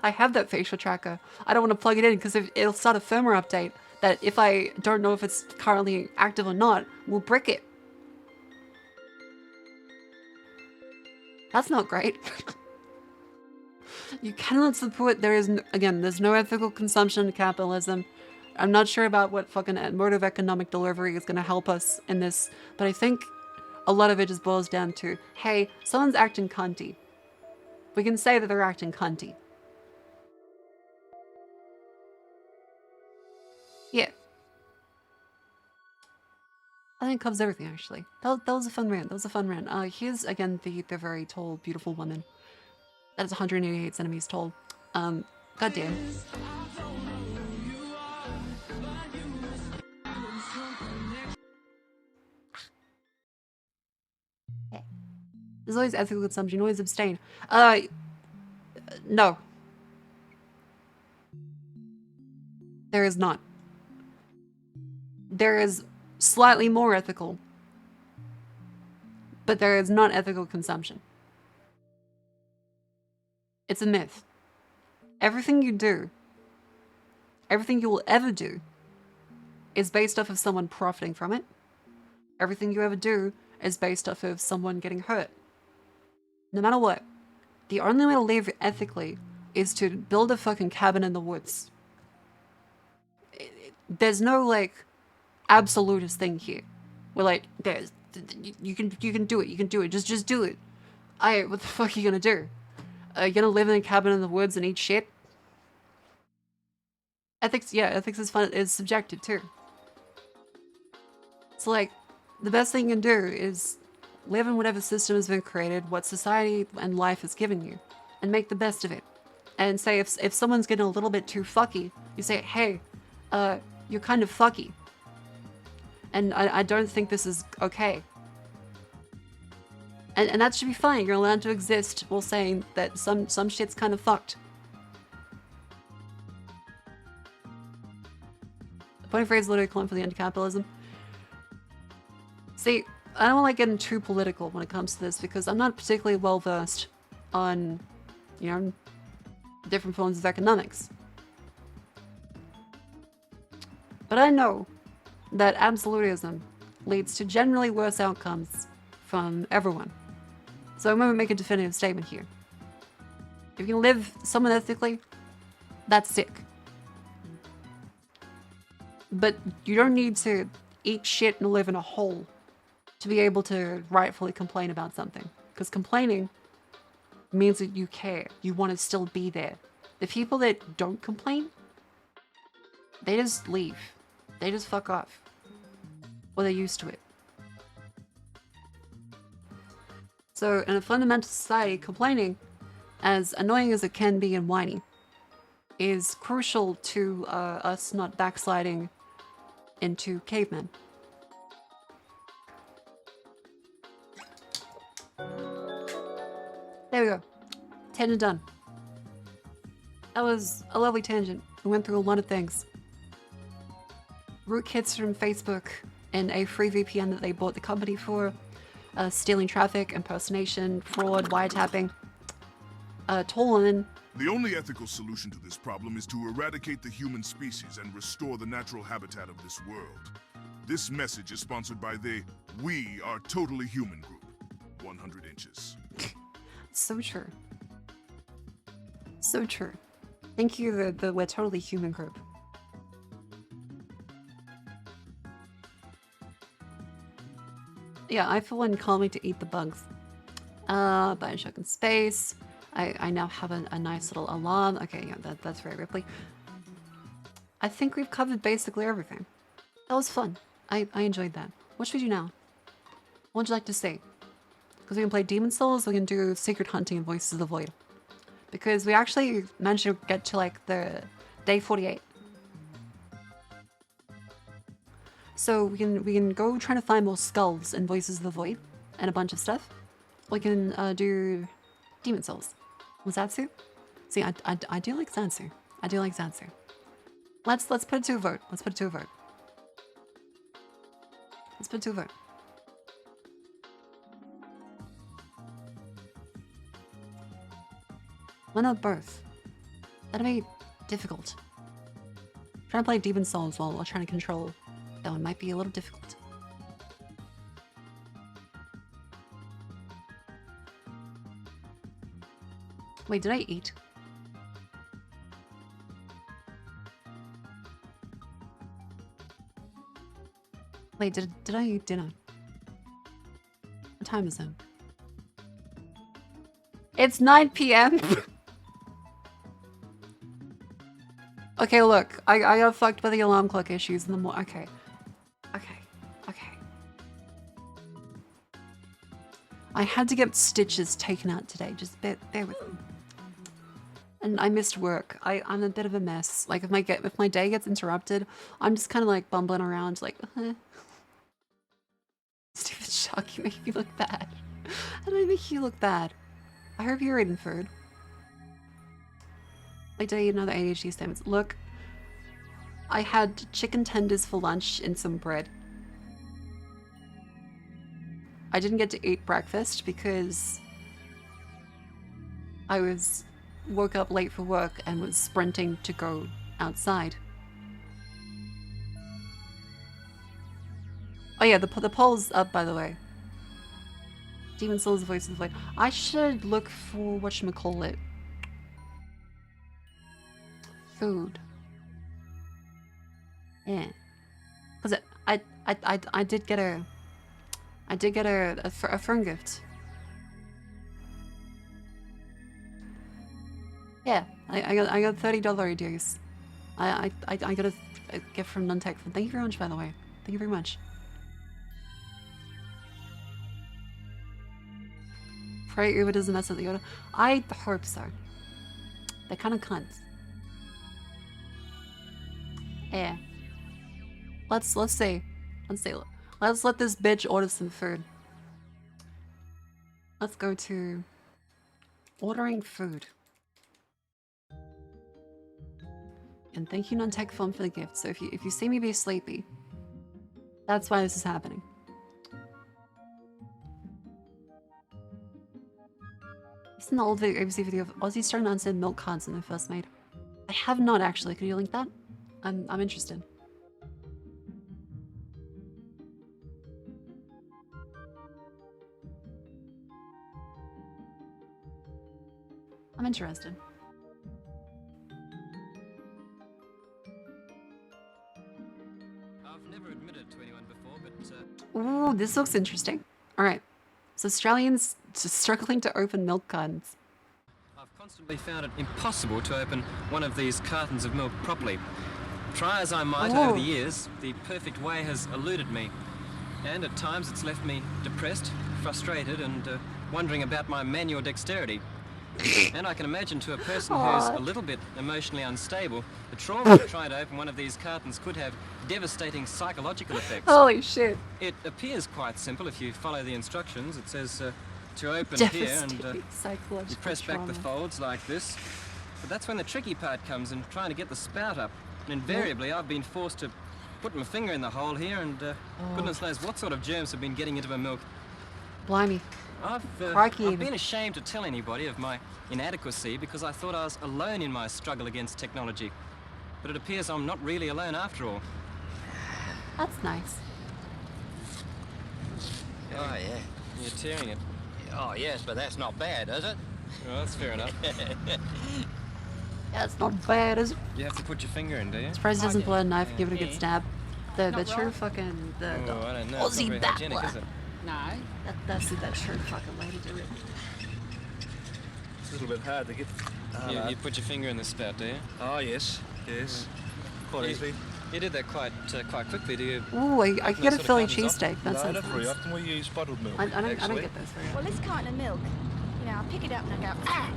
I have that facial tracker. I don't want to plug it in because it'll start a firmware update that if I don't know if it's currently active or not, will brick it. That's not great. You cannot support, there's no ethical consumption of capitalism. I'm not sure about what fucking mode of economic delivery is going to help us in this, but I think a lot of it just boils down to, hey, someone's acting cunty. We can say that they're acting cunty. Yeah. I think it covers everything, actually. That was a fun rant. That was a fun rant. Here's, again, the very tall, beautiful woman. That is 188 centimeters tall. Goddamn. There's always ethical consumption. Always abstain. No. There is not. There is slightly more ethical. But there is not ethical consumption. It's a myth. Everything you do, everything you will ever do, is based off of someone profiting from it. Everything you ever do is based off of someone getting hurt. No matter what, the only way to live ethically is to build a fucking cabin in the woods. There's no, like, absolutist thing here. We're like, you can do it, just do it. What the fuck are you gonna do? You're gonna live in a cabin in the woods and eat shit? Ethics is fun, is subjective too. So like, the best thing you can do is live in whatever system has been created, what society and life has given you, and make the best of it. And say if someone's getting a little bit too fucky, you say, hey, you're kind of fucky. And I don't think this is okay. And that should be fine. You're allowed to exist while saying that some shit's kind of fucked. The point of phrase literally calling for the anti-capitalism. See, I don't like getting too political when it comes to this because I'm not particularly well versed on, you know, different forms of economics. But I know that absolutism leads to generally worse outcomes from everyone. So I'm going to make a definitive statement here. If you can live somewhat ethically, that's sick. But you don't need to eat shit and live in a hole to be able to rightfully complain about something. Because complaining means that you care. You want to still be there. The people that don't complain, they just leave. They just fuck off. Or they're used to it. So in a fundamental society, complaining, as annoying as it can be and whiny, is crucial to us not backsliding into cavemen. There we go. Tangent done. That was a lovely tangent. We went through a lot of things. Rootkits from Facebook and a free VPN that they bought the company for. Stealing traffic, impersonation, fraud, wiretapping. Tall woman. The only ethical solution to this problem is to eradicate the human species and restore the natural habitat of this world. This message is sponsored by the We Are Totally Human group. 100 inches. So true. So true. Thank you, the We're Totally Human group. Yeah, I for one call me to eat the bugs. Bioshock in space. I now have a nice little alarm. Okay, yeah, that's very Ripley. I think we've covered basically everything. That was fun. I enjoyed that. What should we do now? What would you like to say? Because we can play Demon Souls, we can do Secret Hunting and Voices of the Void. Because we actually managed to get to like the day 48. So we can go trying to find more skulls and Voices of the Void and a bunch of stuff. We can do Demon Souls. Was Zatsu? See, I do like Zatsu. I do like Zatsu. Let's put it to a vote. Let's put it to a vote. Let's put it to a vote. Why not both? That'd be difficult. Trying to play Demon Souls while trying to control that one might be a little difficult. Wait, did I eat? Wait, did I eat dinner? What time is it? It's 9 p.m. Okay, look, I got fucked by the alarm clock issues in the morning. Okay. I had to get stitches taken out today. Just bear with me. And I missed work. I'm a bit of a mess. Like if my day gets interrupted, I'm just kind of like bumbling around like, Stupid Shock, you make me look bad. How do I make you look bad? I hope you're eating food. Like, did I eat another ADHD statements? Look, I had chicken tenders for lunch and some bread. I didn't get to eat breakfast because I woke up late for work and was sprinting to go outside. Oh yeah, the poll's up, by the way. Demon Souls, Voices of the Void. I should look for whatchamacallit. Food. Yeah. Cause I did get a fern gift. Yeah, I got $30 ideas. I got a gift from Nuntech. Thank you very much, by the way. Thank you very much. Pray Uber doesn't mess with the order. I hope so. They're kind of cunts. Yeah. Let's see. Let's let this bitch order some food. Let's go to ordering food. And thank you, Nuntech Phone, for the gift. So if you see me be sleepy, that's why this is happening. It's an old ABC video of Aussie starting to understand milk cards when they're first made. I have not actually. Could you link that? I'm interested. I'm interested. I've never admitted to anyone before, but Ooh, this looks interesting. All right. So Australians just struggling to open milk cartons. I've constantly found it impossible to open one of these cartons of milk properly. Try as I might over the years, the perfect way has eluded me. And at times it's left me depressed, frustrated, and wondering about my manual dexterity. And I can imagine to a person who's a little bit emotionally unstable, the trauma of trying to open one of these cartons could have devastating psychological effects. Holy shit. It appears quite simple if you follow the instructions. It says to open here and you press back the folds like this. But that's when the tricky part comes in trying to get the spout up. And invariably I've been forced to put my finger in the hole here and goodness knows what sort of germs have been getting into my milk. Blimey. I've been ashamed to tell anybody of my inadequacy because I thought I was alone in my struggle against technology. But it appears I'm not really alone after all. That's nice. Oh, yeah. You're tearing it. Oh, yes, but that's not bad, is it? Well, that's fair enough. That's not bad, is it? You have to put your finger in, do you? Surprised he doesn't pull out a knife and give it a good stab. The true fucking Oh, I don't know. Aussie It's not very that hygienic, one. is it? No. That's the true fucking way to do it. It's a little bit hard to get. You put your finger in the spout, do you? Oh, yes. Quite easily. You did that quite quickly. Do you? Ooh, I open could get a those sort of Philly cartons often? cheesesteak. That No, sounds not very nice. often. We use bottled milk. I don't actually. get those very Well, often. this carton of milk, you know, I pick it up and I go, ah!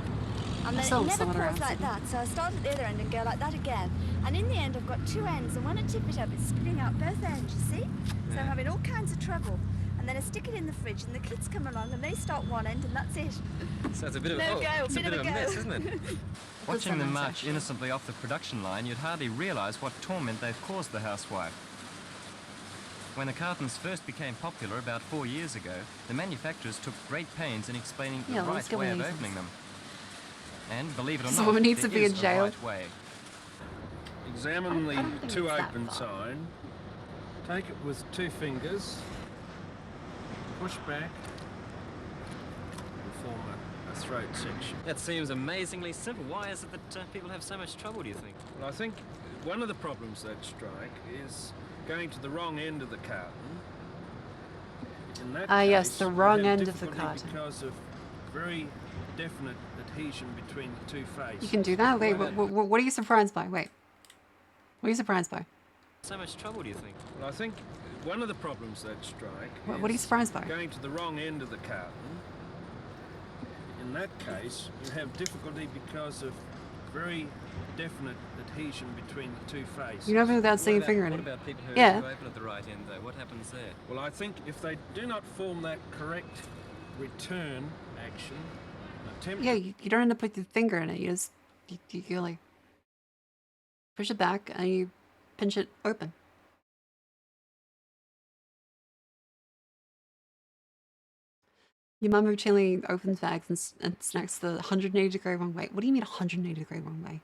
And then saw it never someone pours around like somewhere. that, so I start at the other end and go like that again. And in the end, I've got two ends, and when I tip it up, it's spitting out both ends, you see? So I'm having all kinds of trouble. And then I stick it in the fridge, and the kids come along, and they start one end, and that's it. So it's a bit of No go, it's a bit of a go. mess, isn't it? Watching sound them nice, march actually. innocently off the production line, you'd hardly realise what torment they've caused the housewife. When the cartons first became popular about 4 years ago, the manufacturers took great pains in explaining Yeah, the let's right go way with of these opening them. And believe it or This not, woman needs to there be in is a jail. right way. Examine I don't think the to it's that open far. sign. Take it with 2 fingers. Push back. And form a throat section. That seems amazingly simple. Why is it that people have so much trouble, do you think? Well, I think one of the problems that strike is going to the wrong end of the carton. In that yes, case, the you wrong have end of the difficulty carton. Because of very definite adhesion between the two faces. You can do that? Wait, Why what are you surprised by? Wait. What are you surprised by? So much trouble, do you think? Well, I think one of the problems that strike What are you is surprised by? going to the wrong end of the carton. In that case, you have difficulty because of very definite adhesion between the two faces. You know without seeing a finger in What it. about people who, Yeah. who open at the right end, though? What happens there? Well, I think if they do not form that correct return action, attempt Yeah, you don't end up with your finger in it. You just, you like, push it back and you pinch it open. Your mum routinely opens bags and snacks the 180-degree wrong way. What do you mean 180-degree wrong way?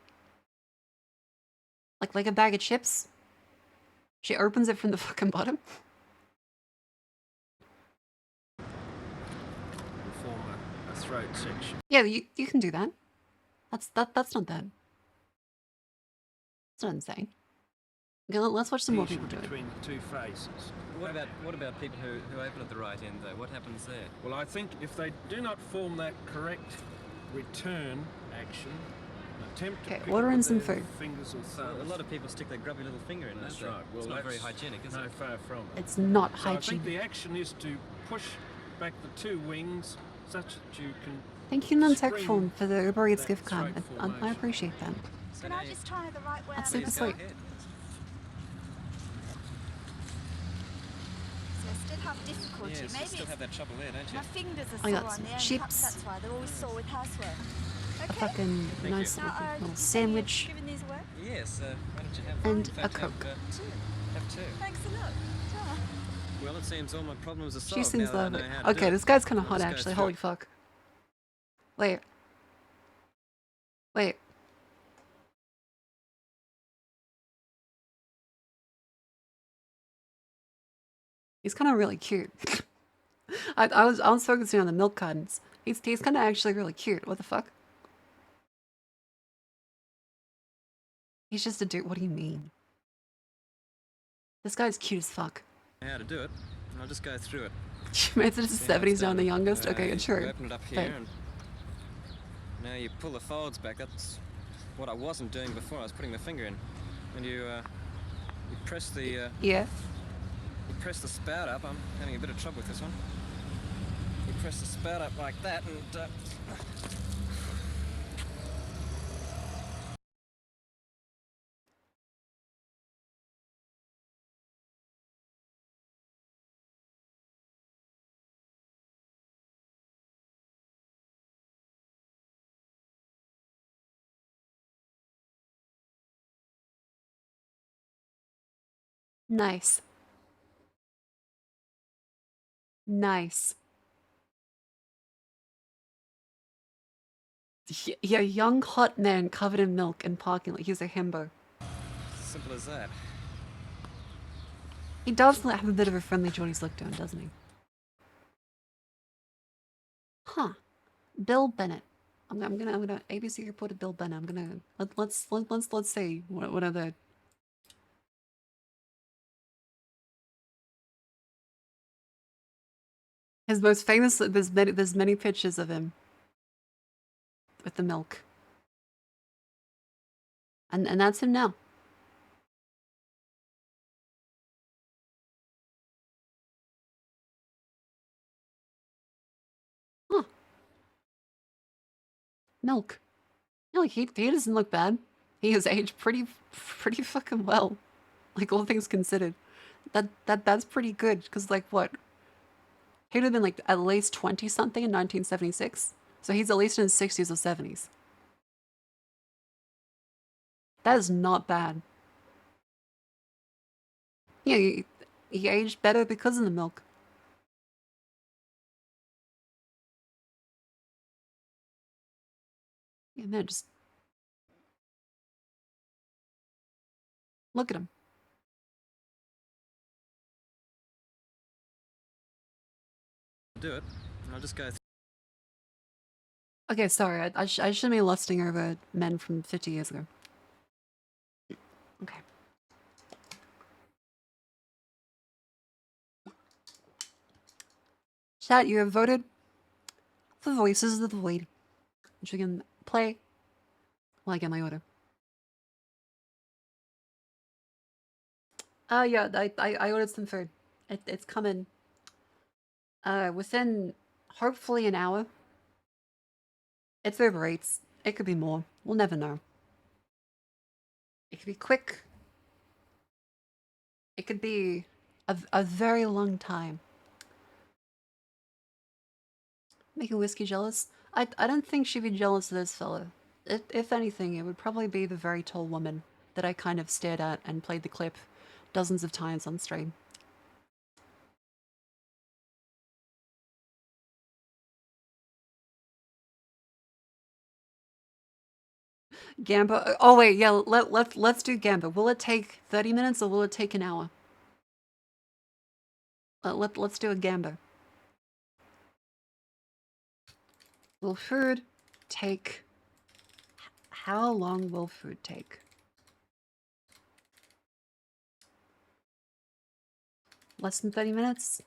Like a bag of chips? She opens it from the fucking bottom? form a throat section. Yeah, you can do that. That's not that. That's not insane. Okay, let's watch some more people do it. Between the two faces. What about people who open at the right end, though? What happens there? Well, I think if they do not form that correct return action, attempt to Okay, pick order it in with some their food. fingers or So thumbs. a lot of people stick their grubby little finger in, That's don't they? right. Well, it's not very that's hygienic, is no it? far from it. It's not So I think hygienic. the action is to push back the two wings such that you can. Thank you, Nuntek, spring for the Uber Eats that gift card. throat I formation. appreciate that. So Can now I you- just try the right way? That's I'm super Please gonna go sweet. ahead. So I still have difficulty. Yes, you Maybe still it's have that trouble there, don't you? my fingers are I sore got on some the end chips. caps, that's why they're always sore with housework. A Okay. fucking Thank nice you. Now, little you said you're sandwich. giving these away? Yes, why don't you have And in a fact, Coke. Have two. Thanks a lot. Ta. Well, it seems all my problems are solved. She seems now that I lovely. know how to do Okay, it. this guy's kind of I'll hot just go actually. through Holy it. fuck. Wait. Wait. He's kind of really cute. I was focusing on the milk cartons. He's kind of actually really cute. What the fuck? He's just a dude. What do you mean? This guy's cute as fuck. How to do it. I'll just go through it. Made it to the See how it's 70s now, done. the youngest. Okay, You true. open it up Fair. here, and now you pull the folds back. That's what I wasn't doing before. I was putting the finger in, and you press the Yeah. you press the spout up. I'm having a bit of trouble with this one. You press the spout up like that, and Nice. Nice. Yeah, young hot man covered in milk and parking lot. He's a himbo. simple as that. He does have a bit of a friendly Geordie's look to him, doesn't he? Huh. Bill Bennett. I'm gonna ABC reporter Bill Bennett. I'm gonna let's see what are the his most famous. There's many pictures of him with the milk, and that's him now. Milk. Yeah, like he doesn't look bad. He has aged pretty fucking well. Like all things considered. That's pretty good, because like what? He would have been like at least 20 something in 1976. So he's at least in his 60s or 70s. That is not bad. Yeah, he aged better because of the milk. Yeah, man, just look at him. Do it. I'll just go. Okay, sorry, I shouldn't be lusting over men from 50 years ago. Okay. Chat, you have voted for Voices of the Void, which we can play while I get my order. Yeah, I ordered some food. It's coming within hopefully an hour. It's Uber Eats. It could be more. We'll never know. It could be quick. It could be a very long time. Making Whiskey jealous? I don't think she'd be jealous of this fella. If anything, it would probably be the very tall woman that I kind of stared at and played the clip dozens of times on stream. Gamba. Oh wait, yeah. Let's do Gamba. Will it take 30 minutes or will it take an hour? Let's do a Gamba. Will food take? How long will food take? Less than 30 minutes?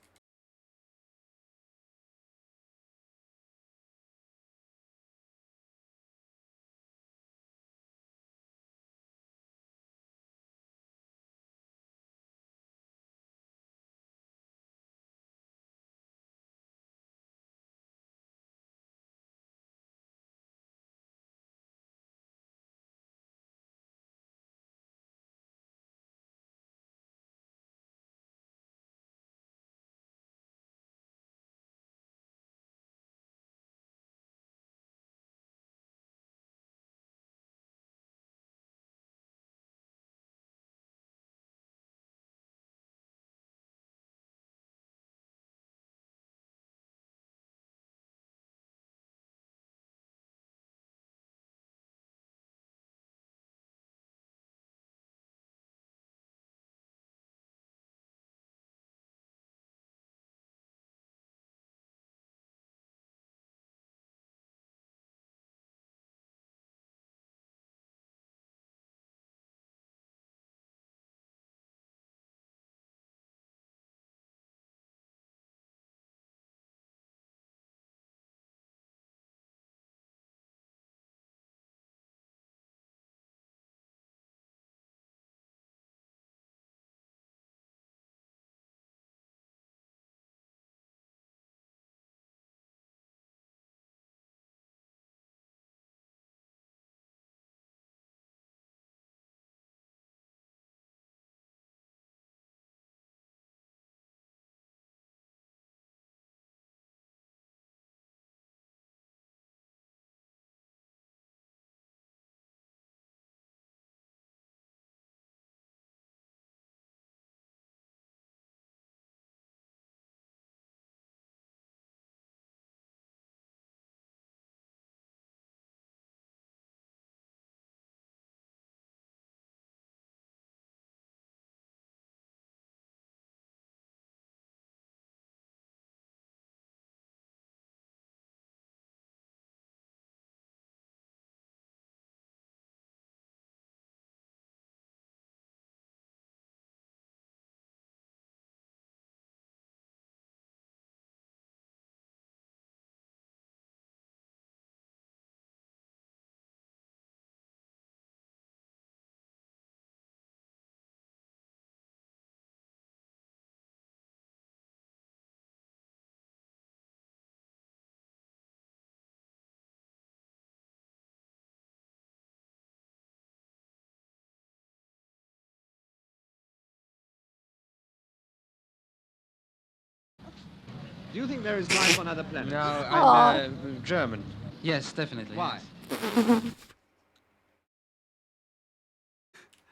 Do you think there is life on other planets? No, Aw. I'm German. Yes, definitely. Why?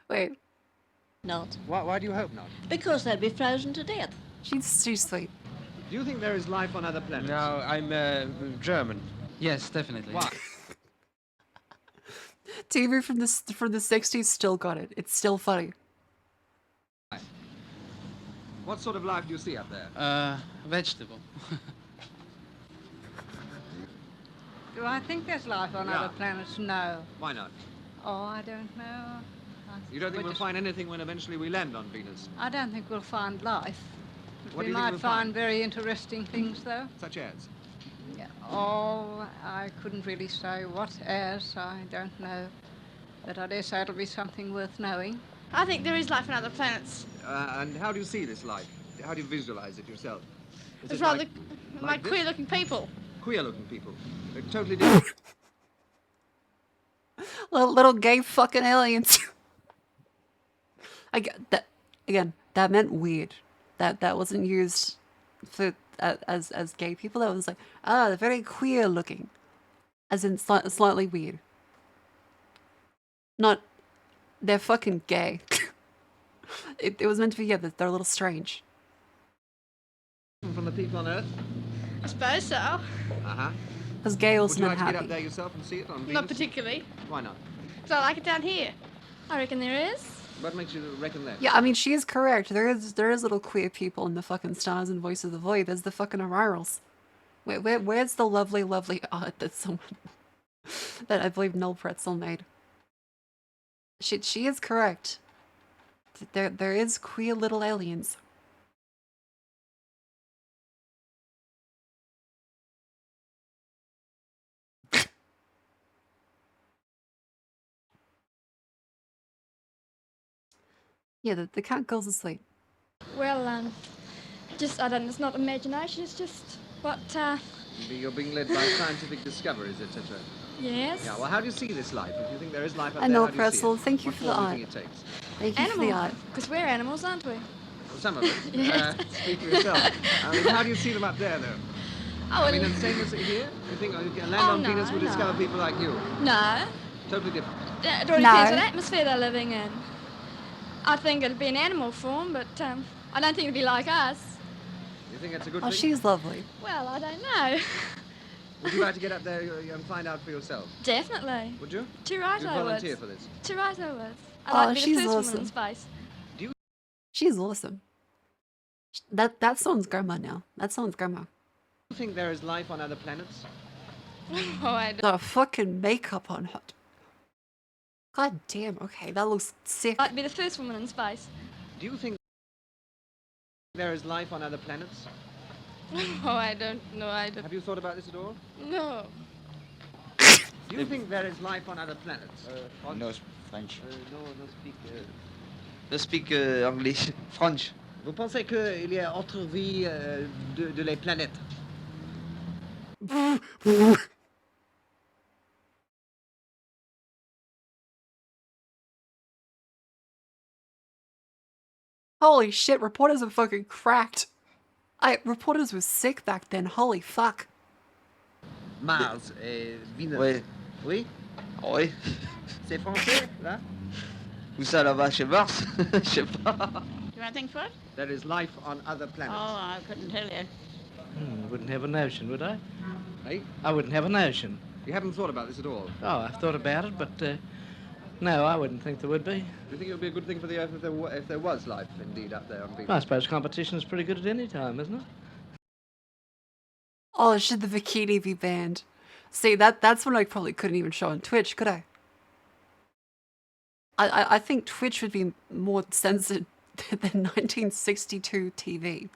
Wait, Not. Why do you hope not? Because they'll be frozen to death. she's too sweet. Do you think there is life on other planets? No, I'm German. Yes, definitely. Why? TV from the 60s still got it. It's still funny. What sort of life do you see up there? Vegetable. Do I think there's life on Yeah. other planets? No. Why not? Oh, I don't know. You don't think we'll find anything when eventually we land on Venus? I don't think we'll find life. But What do we you think might we'll find find? very interesting things, though. Such as? Yeah. Oh, I couldn't really say what as. I don't know. But I dare say it'll be something worth knowing. I think there is life on other planets. And how do you see this life? How do you visualize it yourself? Is It's it rather like this? queer-looking people. Queer-looking people. They're totally different. Little gay fucking aliens. I get that again. That meant weird. That wasn't used for as gay people. That was like, they're very queer looking, as in slightly weird. Not, they're fucking gay. It was meant to be, yeah, they're a little strange. From the people on Earth? I suppose so. Uh-huh. Because gay Would also you meant like to get happy. up there yourself and see it on Venus? Not particularly. Why not? So I like it down here. I reckon there is. What makes you reckon that? Yeah, I mean, she is correct. There is little queer people in the fucking Stars and Voice of the Void. There's the fucking Aurorals. Where's the lovely art that someone that I believe Null Pretzel made? She is correct. There is queer little aliens. Yeah, the cat goes asleep. Well, I don't. It's not imagination. It's just what. You're being led by scientific discoveries, etc. Yes. Yeah, well, how do you see this life? If you think there is life up And there, Null how do you see Pretzel, it? thank you What for the form art. do you think it takes? Thank you for the art. Because we're animals, aren't we? Well, some of it. Yes. Speak for yourself. I mean, how do you see them up there, though? Oh, I mean, the same as here? You think land on no, Venus will no. discover people like you? No. Totally different. It all No. depends what atmosphere they're living in. I think it'll be an animal form, but I don't think it'll be like us. You think that's a good Oh, thing? she's lovely. Well, I don't know. Would you like to get up there and find out for yourself? Definitely. Would you? To right Would you I would. volunteer for this? To right I would. I'd Oh, like to be she's the first awesome. woman in space. She's awesome. That's someone's grandma now. That's someone's grandma. Do you think there is life on other planets? Oh, I don't. The fucking makeup on her. God damn, okay, that looks sick. I'd like to be the first woman in space. Do you think there is life on other planets? Oh, I don't know. I don't. Have you thought about this at all? No. Do you think there is life on other planets? No, French. No speak English. French. Vous pensez qu'il y a autre vie de les planètes? Holy shit, reporters are fucking cracked. Reporters were sick back then, holy fuck. Mars et Venus. Oui. Oui? Oui. C'est français, là? Où ça là-bas, chez Mars? Je sais pas. Do you want to think first? There is life on other planets. Oh, I couldn't tell you. Wouldn't have a notion, would I? Hey? I wouldn't have a notion. You haven't thought about this at all? Oh, I've thought about it, but no, I wouldn't think there would be. Do you think it would be a good thing for the Earth if there was life indeed up there on Venus? I suppose competition is pretty good at any time, isn't it? Oh, should the bikini be banned? See, that's one I probably couldn't even show on Twitch, could I? I think Twitch would be more censored than 1962 TV.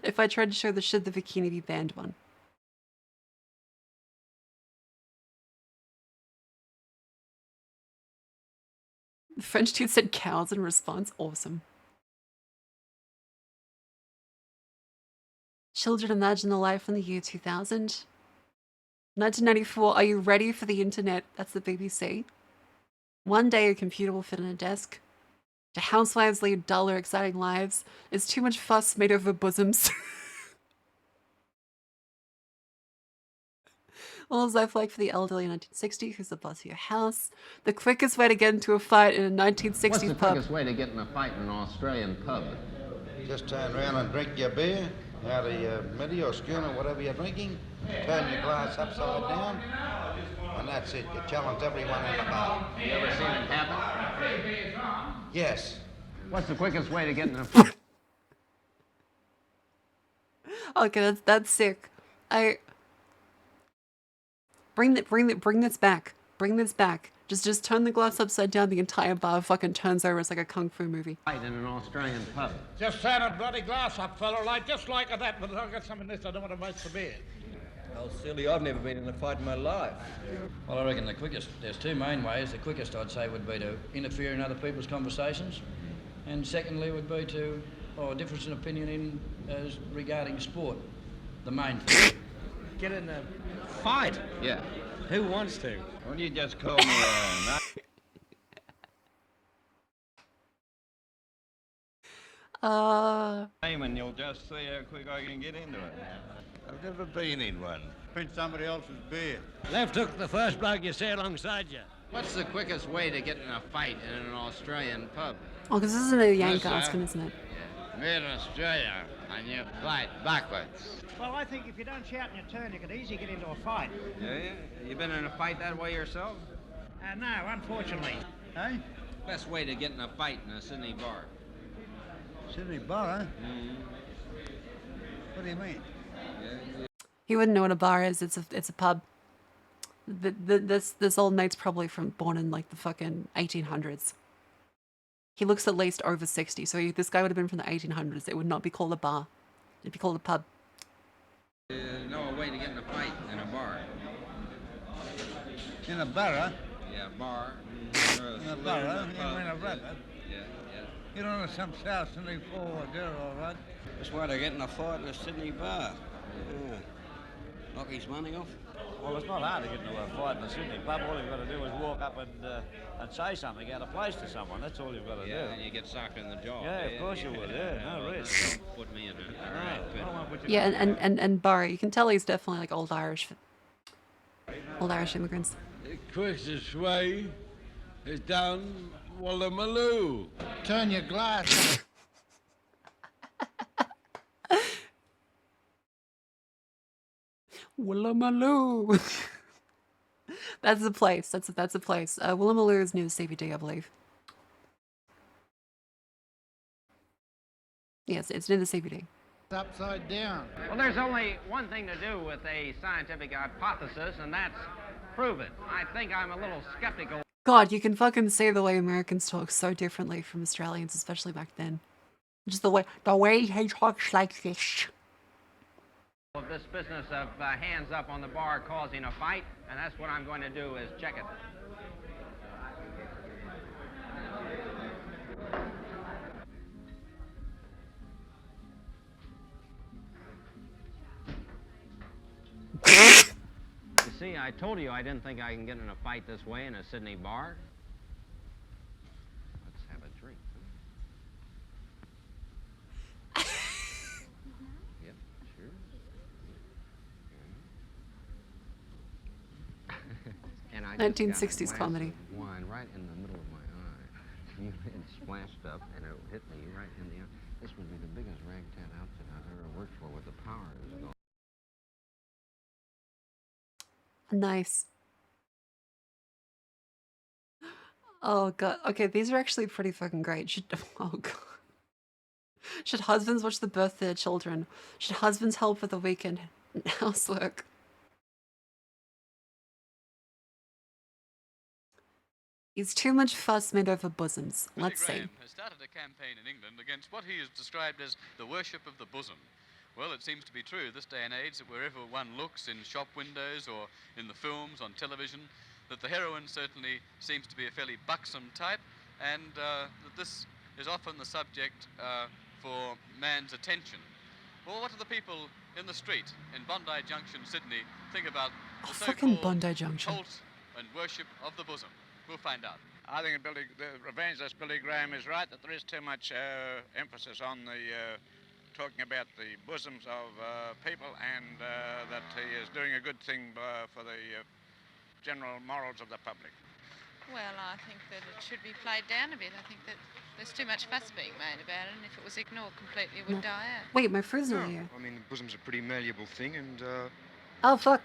If I tried to show the should the bikini be banned one. The French dude said cows in response. Awesome. Children imagine the life in the year 2000. 1994, are you ready for the internet? That's the BBC. One day a computer will fit on a desk. Do housewives lead dull or exciting lives? Is too much fuss made over bosoms? What was life like for the elderly in 1960? Who's the boss of your house? The quickest way to get into a fight in a 1960s What's the pub. quickest way to get in a fight in an Australian pub? Just turn around and drink your beer out of your middy or schooner, whatever you're drinking. Turn your glass upside down, and that's it. You challenge everyone in the bar. You ever seen it happen? Yes. What's the quickest way to get in a fight? Okay, that's sick. Bring this back. Bring this back. Just turn the glass upside down. The entire bar fucking turns over. It's like a kung fu movie. Fight in an Australian pub. Just turn a bloody glass up, fella, like just like that. But I'll get some in this. I don't want to waste the beer. Oh, silly, I've never been in a fight in my life. Well, I reckon the quickest, there's two main ways. The quickest, I'd say, would be to interfere in other people's conversations. And secondly would be to, a difference in opinion in as regarding sport. The main thing. Get in a fight? Yeah. Who wants to? Well, you just call me name and you'll just see how quick I can get into it. I've never been in one. Print somebody else's beer. Left hook the first bloke you see alongside you. What's the quickest way to get in a fight in an Australian pub? Oh, because this isn't a Yank asking, isn't it? We're in Australia, and you fight backwards. Well, I think if you don't shout in your turn, you could easily get into a fight. Yeah? You been in a fight that way yourself? No, unfortunately. Hey? Best way to get in a fight in a Sydney bar. Sydney bar, huh? What do you mean? He wouldn't know what a bar is. It's a pub. This old mate's probably born in like the fucking 1800s. He looks at least over 60, so this guy would have been from the 1800s. It would not be called a bar. It'd be called a pub. No way to get in a fight in a bar. In a bar, huh? Yeah, bar. In a bar, huh? You mean a rabbit? Yeah. You don't know some South Sydney forward there, all right? That's why they're getting a fight in a Sydney bar. Yeah. Knock his money off. Well, it's not hard to get into a fight in a Sydney pub. All you've got to do is walk up and say something out of place to someone. That's all you've got to do. Yeah, and you get socked in the jaw. Yeah, of course you would. Yeah, no risk. Don't put me in a right. Yeah, and bar. You can tell he's definitely like old Irish immigrants. The quickest way is down Woolloomooloo. Turn your glass. Woolloomooloo. That's the place. That's a place. Woolloomooloo is near the CBD, I believe. Yes, it's near the CBD. Upside down. Well, there's only one thing to do with a scientific hypothesis, and that's prove it. I think I'm a little skeptical. God, you can fucking see the way Americans talk so differently from Australians, especially back then. Just the way he talks like this. Of this business of hands up on the bar causing a fight, and that's what I'm going to do is check it. You see, I told you I didn't think I can get in a fight this way in a Sydney bar. Let's have a drink. Yep, sure. And I 1960s comedy. Wine right in the middle of my eye. It splashed up and it hit me right in the eye. This would be the biggest ragtag outfit I've ever worked for with the power is gone. Nice. Oh god. Okay, these are actually pretty fucking great. Oh god. Should husbands watch the birth of their children? Should husbands help with the weekend housework? Is too much fuss made over bosoms? Let's see. Graham has started a campaign in England against what he has described as the worship of the bosom. Well, it seems to be true this day and age that wherever one looks in shop windows or in the films on television, that the heroine certainly seems to be a fairly buxom type, and that this is often the subject for man's attention. Well, what do the people in the street in Bondi Junction, Sydney, think about the fucking so-called Bondi Junction. cult and worship of the bosom? We'll find out. I think the evangelist Billy Graham is right that there is too much emphasis on the talking about the bosoms of people, and that he is doing a good thing for the general morals of the public. Well, I think that it should be played down a bit. I think that there's too much fuss being made about it, and if it was ignored completely, it would die out. Wait, my fruit's not here. I mean, the bosom's a pretty malleable thing, and Oh, fuck.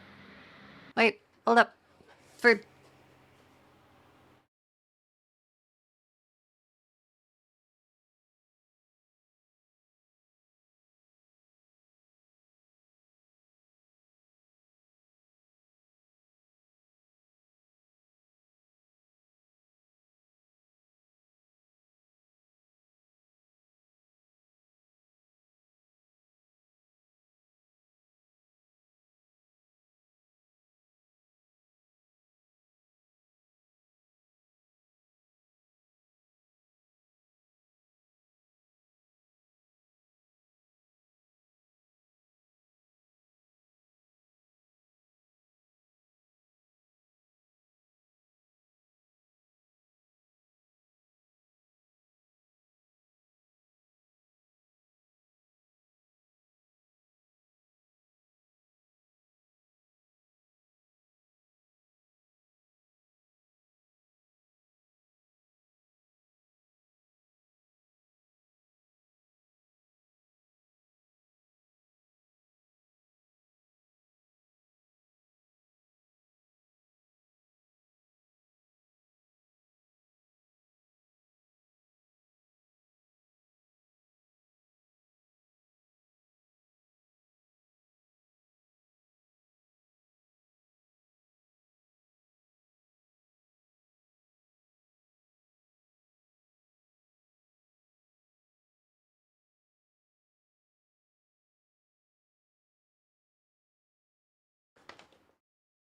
Wait, hold up. Fruit.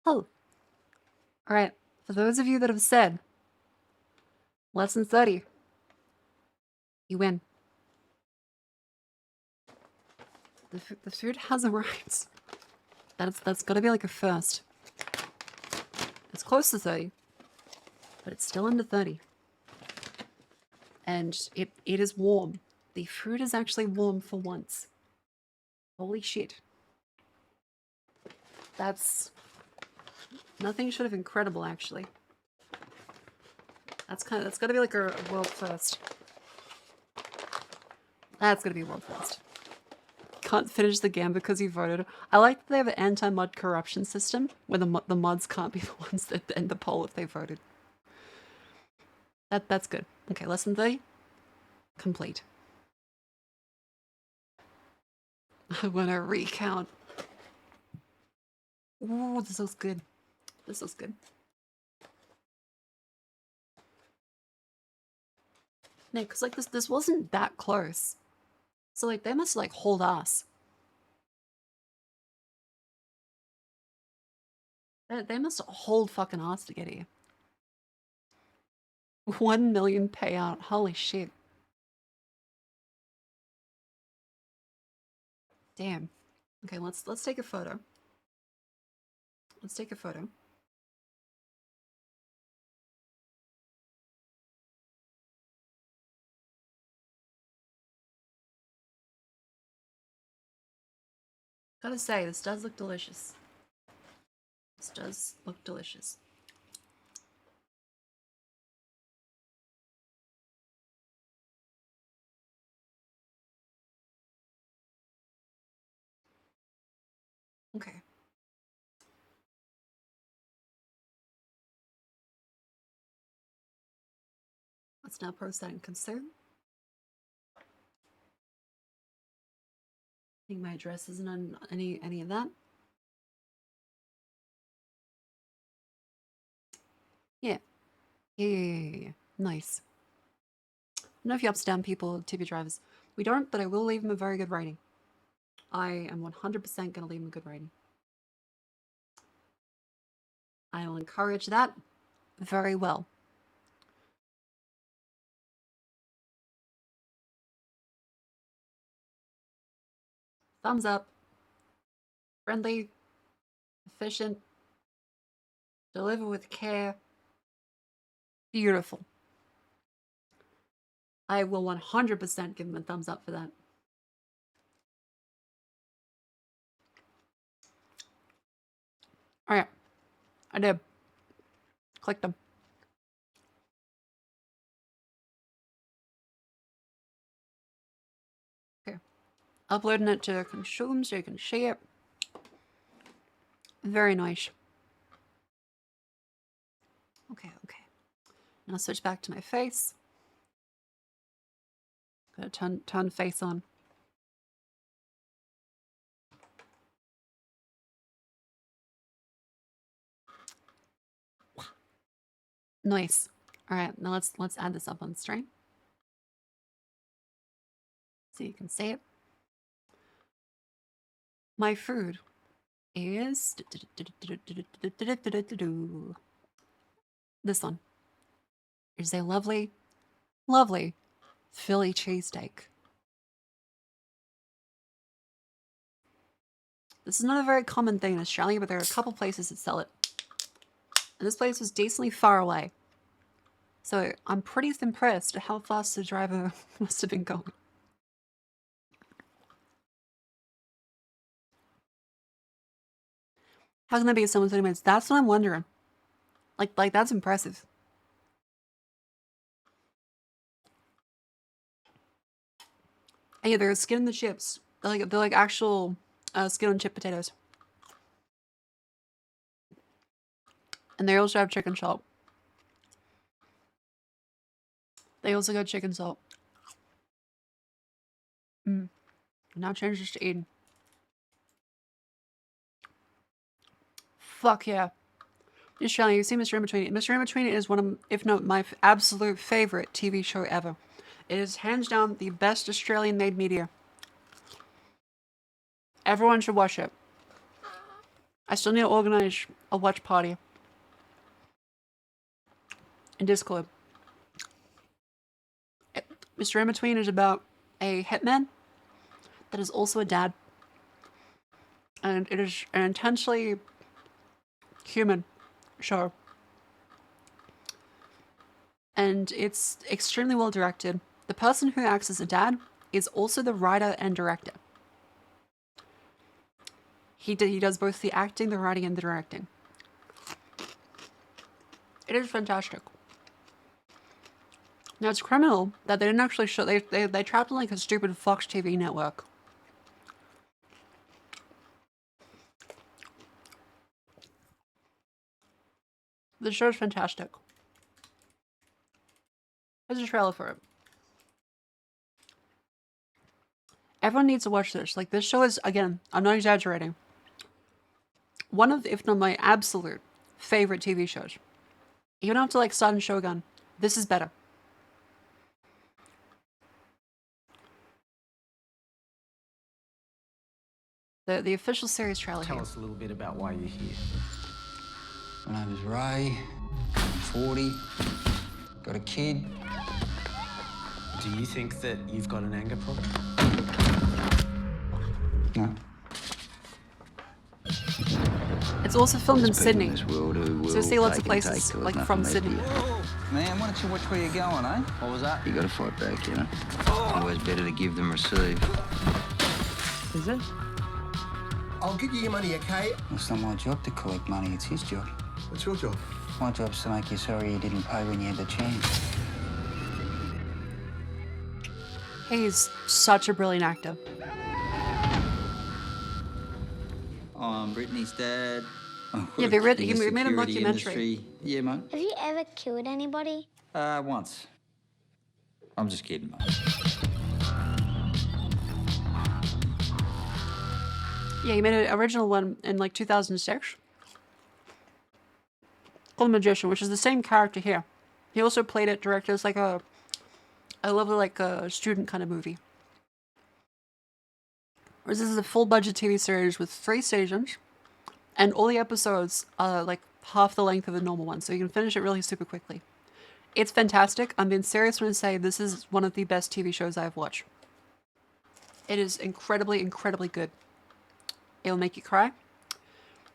Oh. Alright, for those of you that have said, lesson 30, you win. The food has arrived. That's gotta be like a first. It's close to 30, but it's still under 30. And it is warm. The fruit is actually warm for once. Holy shit. That's... Nothing short of incredible, actually. That's gotta be like a world first. That's gonna be a world first. Can't finish the game because you voted. I like that they have an anti-mod corruption system where the mods can't be the ones that end the poll if they voted. That's good. Okay, lesson 30. Complete. I wanna recount. Ooh, this looks good. This looks good. No, because like this wasn't that close. So like they must like hold ass. They must hold fucking ass to get here. 1 million payout. Holy shit. Damn. Okay, let's take a photo. Let's take a photo. Gotta say, this does look delicious. This does look delicious. Okay. Let's now post that in concern. I think my address isn't on any of that. Yeah. Yeah. Nice. I don't know if you ups down people, tip your drivers. We don't, but I will leave them a very good rating. I am 100% going to leave them a good rating. I will encourage that very well. Thumbs up. Friendly. Efficient. Deliver with care. Beautiful. I will 100% give them a thumbs up for that. All right. I did. Click them. Okay. Uploading it to Consume so you can see it. Very nice. Okay. Now switch back to my face. Gotta turn face on. Nice. All right, now let's add this up on stream so you can see it. My food is this one. It is a lovely, lovely Philly cheesesteak. This is not a very common thing in Australia, but there are a couple places that sell it. And this place was decently far away. So I'm pretty impressed at how fast the driver must have been going. How can that be someone 30 minutes? That's what I'm wondering. Like that's impressive. And yeah, they're skin the chips. They're like actual skin on chip potatoes. And they also have chicken salt. They also got chicken salt. Now changes to Eden. Fuck yeah. Just showing you see Mr. In-Between. Mr. In-Between is one of, if not my absolute favorite TV show ever. It is hands down the best Australian made media. Everyone should watch it. I still need to organize a watch party. In Discord. Mr. In-Between is about a hitman that is also a dad. And it is an intensely human show. And it's extremely well directed. The person who acts as a dad is also the writer and director. He does both the acting, the writing, and the directing. It is fantastic. Now it's criminal that they didn't actually show. They trapped in like a stupid Fox TV network. The show is fantastic. There's a trailer for it. Everyone needs to watch this. Like, this show is, again, I'm not exaggerating, one of, if not my absolute favorite TV shows. Even after like Sun and Shogun, this is better. The official series trailer. Tell us a little bit about why you're here. My name is Ray. I'm 40. Got a kid. Do you think that you've got an anger problem? No. It's also filmed in Sydney. So you see lots of places like from Sydney. Man, why don't you watch where you're going, eh? What was that? You gotta fight back, you know? Always better to give than receive. Is it? I'll give you your money, okay? It's not my job to collect money, it's his job. What's your job? My job's to make you sorry you didn't pay when you had the chance. He's such a brilliant actor. I'm Brittany's dad. Yeah, he made a mockumentary. Yeah, mate. Have you ever killed anybody? Once. I'm just kidding, mate. Yeah, he made an original one in like 2006. Called Magician, which is the same character here. He also played it, directed as like a lovely like a student kind of movie. Whereas this is a full budget TV series with 3 seasons, and all the episodes are like half the length of the normal one, so you can finish it really super quickly. It's fantastic. I'm being serious when I say this is one of the best TV shows I've watched. It is incredibly, incredibly good. It'll make you cry.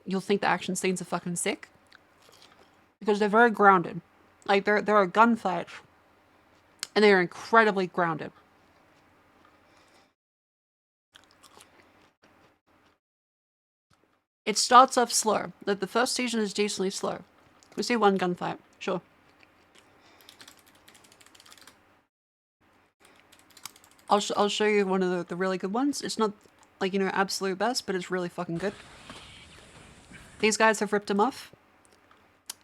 You'll think the action scenes are fucking sick. Because they're very grounded. Like there are gunfights, and they are incredibly grounded. It starts off slow. Like the first season is decently slow. We see one gunfight, sure. I'll show you one of the really good ones. It's not like, you know, absolute best, but it's really fucking good. These guys have ripped him off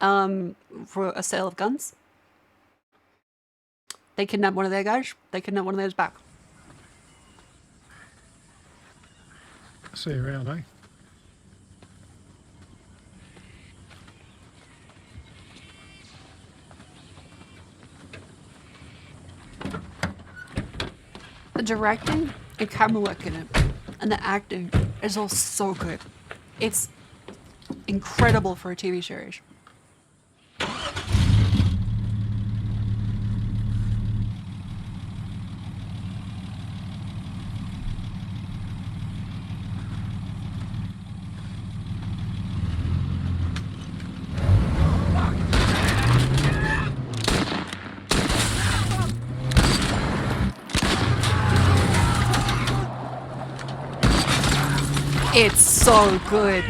for a sale of guns. They kidnap one of their guys. They kidnap one of theirs back. See you around, eh? The directing and camera work in it and the acting is all so good. It's incredible for a TV series. It's so good.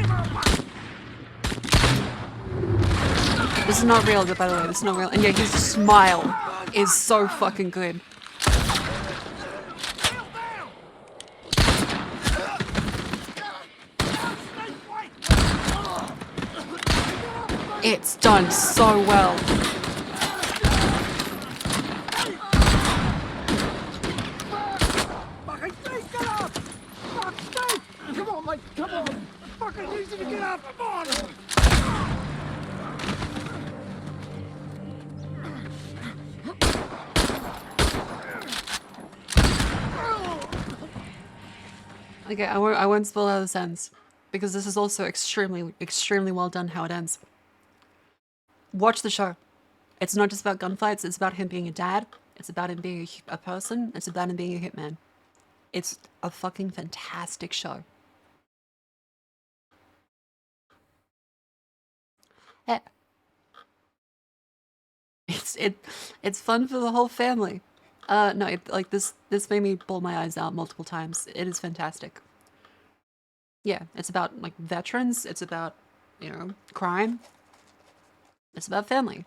This is not real, by the way. This is not real. And yeah, his smile is so fucking good. It's done so well. Come on, mate, come on! Fucking easy to get up, come on! Okay, I won't spoil how this ends, because this is also extremely well done how it ends. Watch the show. It's not just about gunfights, it's about him being a dad, it's about him being a person, it's about him being a hitman. It's a fucking fantastic show. Yeah. It's fun for the whole family. No, like this made me pull my eyes out multiple times. It is fantastic. Yeah, it's about like veterans, it's about, you know, crime. It's about family.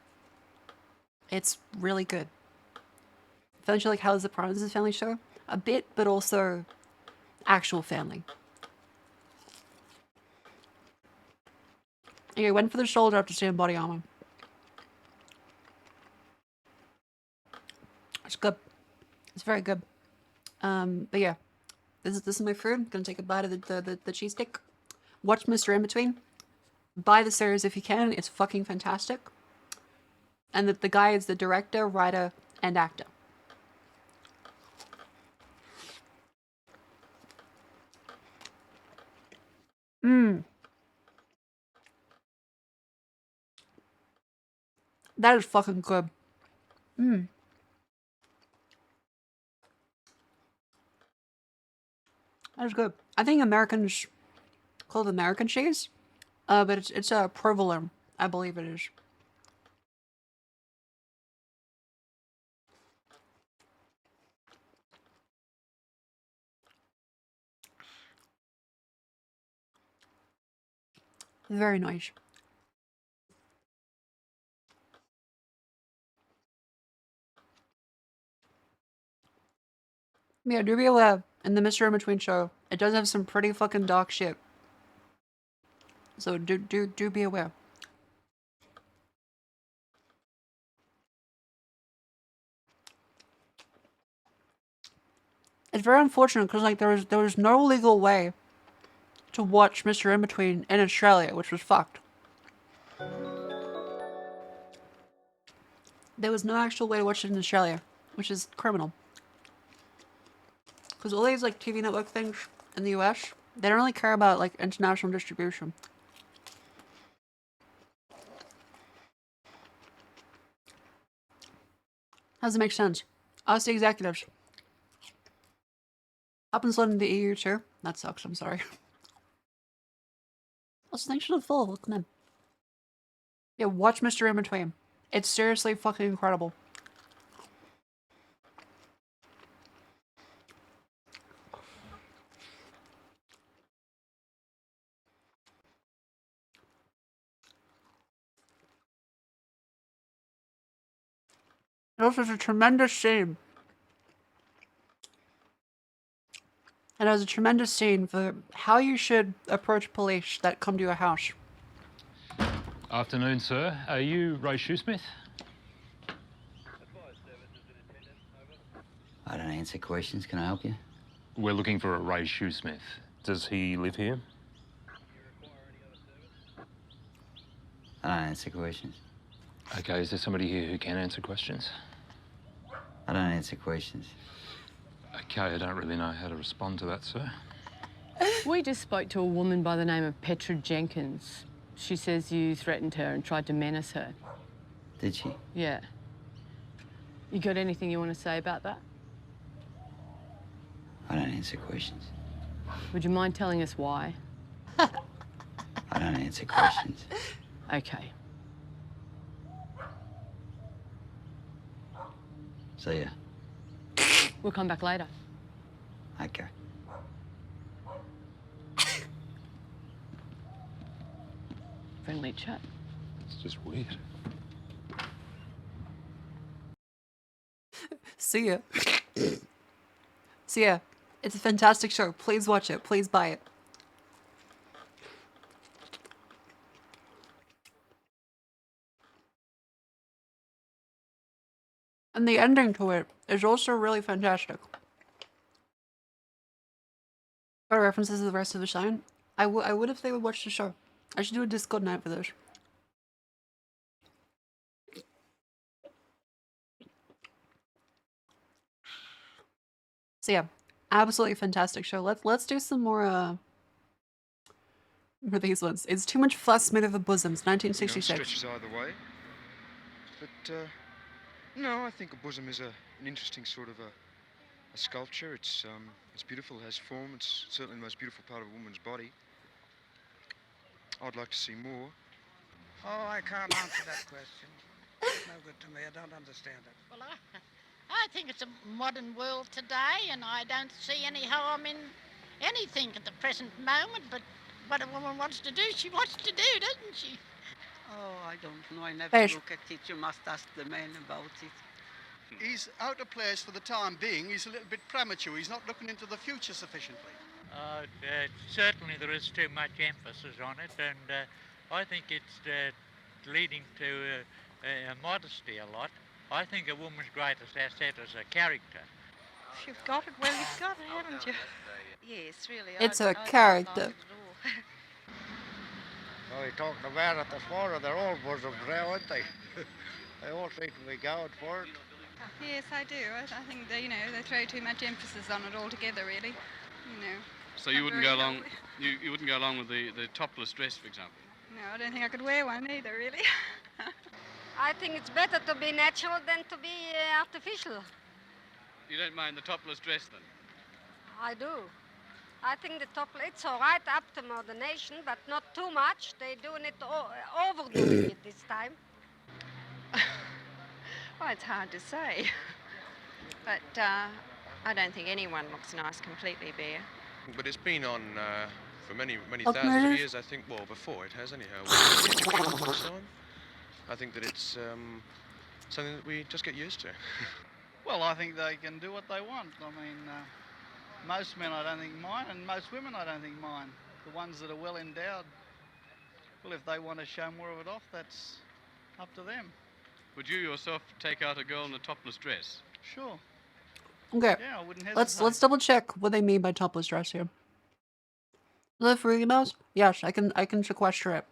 It's really good. Don't you like how The Sopranos is a family show? A bit, but also actual family. Okay, went for the shoulder after seeing body armor. It's good. It's very good. But yeah, this is my food. I'm gonna take a bite of the cheese stick. Watch Mr. In Between. Buy the series if you can. It's fucking fantastic. And the guy is the director, writer, and actor. That is fucking good. That is good. I think Americans call it American cheese, but it's a provolone. I believe it is. Very nice. Yeah, do be aware, in the Mr. In Between show, it does have some pretty fucking dark shit. So do be aware. It's very unfortunate because like there was no legal way to watch Mr. In Between in Australia, which was fucked. There was no actual way to watch it in Australia, which is criminal. Because all these like TV network things in the US, they don't really care about like international distribution. How does it make sense? Ask the executives. Happens in the EU too. That sucks, I'm sorry. Also, thanks for the follow, welcome in. Yeah, watch Mr. In Between. It's seriously fucking incredible. It also is a tremendous scene. It has a tremendous scene for how you should approach police that come to your house. Afternoon, sir. Are you Ray Shoesmith? I don't answer questions. Can I help you? We're looking for a Ray Shoesmith. Does he live here? I don't answer questions. Okay, is there somebody here who can answer questions? I don't answer questions. Okay, I don't really know how to respond to that, sir. We just spoke to a woman by the name of Petra Jenkins. She says you threatened her and tried to menace her. Did she? Yeah. You got anything you want to say about that? I don't answer questions. Would you mind telling us why? I don't answer questions. Okay. See ya. We'll come back later. Okay. Friendly chat. It's just weird. See ya. See ya. It's a fantastic show. Please watch it. Please buy it. And the ending to it is also really fantastic. Got references to the rest of the show. I would if they would watch the show. I should do a Discord night for this. So yeah, absolutely fantastic show. Let's do some more for these ones. It's Too Much Fuss Made of the Bosoms, 1966. Stretches either way. But, no, I think a bosom is an interesting sort of a sculpture. It's beautiful, it has form. It's certainly the most beautiful part of a woman's body. I'd like to see more. Oh, I can't answer that question. It's no good to me. I don't understand it. Well, I think it's a modern world today, and I don't see any harm in anything at the present moment, but what a woman wants to do, she wants to do, doesn't she? Oh, I don't know. I never Hey. look at it. You must ask the man about it. He's out of place for the time being. He's a little bit premature. He's not looking into the future sufficiently. Certainly there is too much emphasis on it, and I think it's leading to modesty a lot. I think a woman's greatest asset is her character. If you've got it, well, you've got it, haven't you? Yes, really. It's I a don't character. like it at all. Oh, you're talking about it this morning. They're all bosoms now, aren't they? They all seem to be going for it. Yes, I do. I think they, they throw too much emphasis on it altogether, really. So you wouldn't go along. You wouldn't go along with the topless dress, for example. No, I don't think I could wear one either, really. I think it's better to be natural than to be artificial. You don't mind the topless dress, then? I do. I think the top, it's all right up to modernation, but not too much. They're doing it, overdoing it this time. Well, it's hard to say. But I don't think anyone looks nice completely bare. But it's been on for many Oh, thousands of really? years, I think. Well, before it has, anyhow. I think that it's something that we just get used to. Well, I think they can do what they want. I mean, most men I don't think mind, and most women I don't think mind. The ones that are well endowed, well, if they want to show more of it off, that's up to them. Would you yourself take out a girl in a topless dress? Sure. Okay. Yeah, I wouldn't Let's hesitate. double check what they mean by topless dress here. Live for emails? Yes, I can sequester it.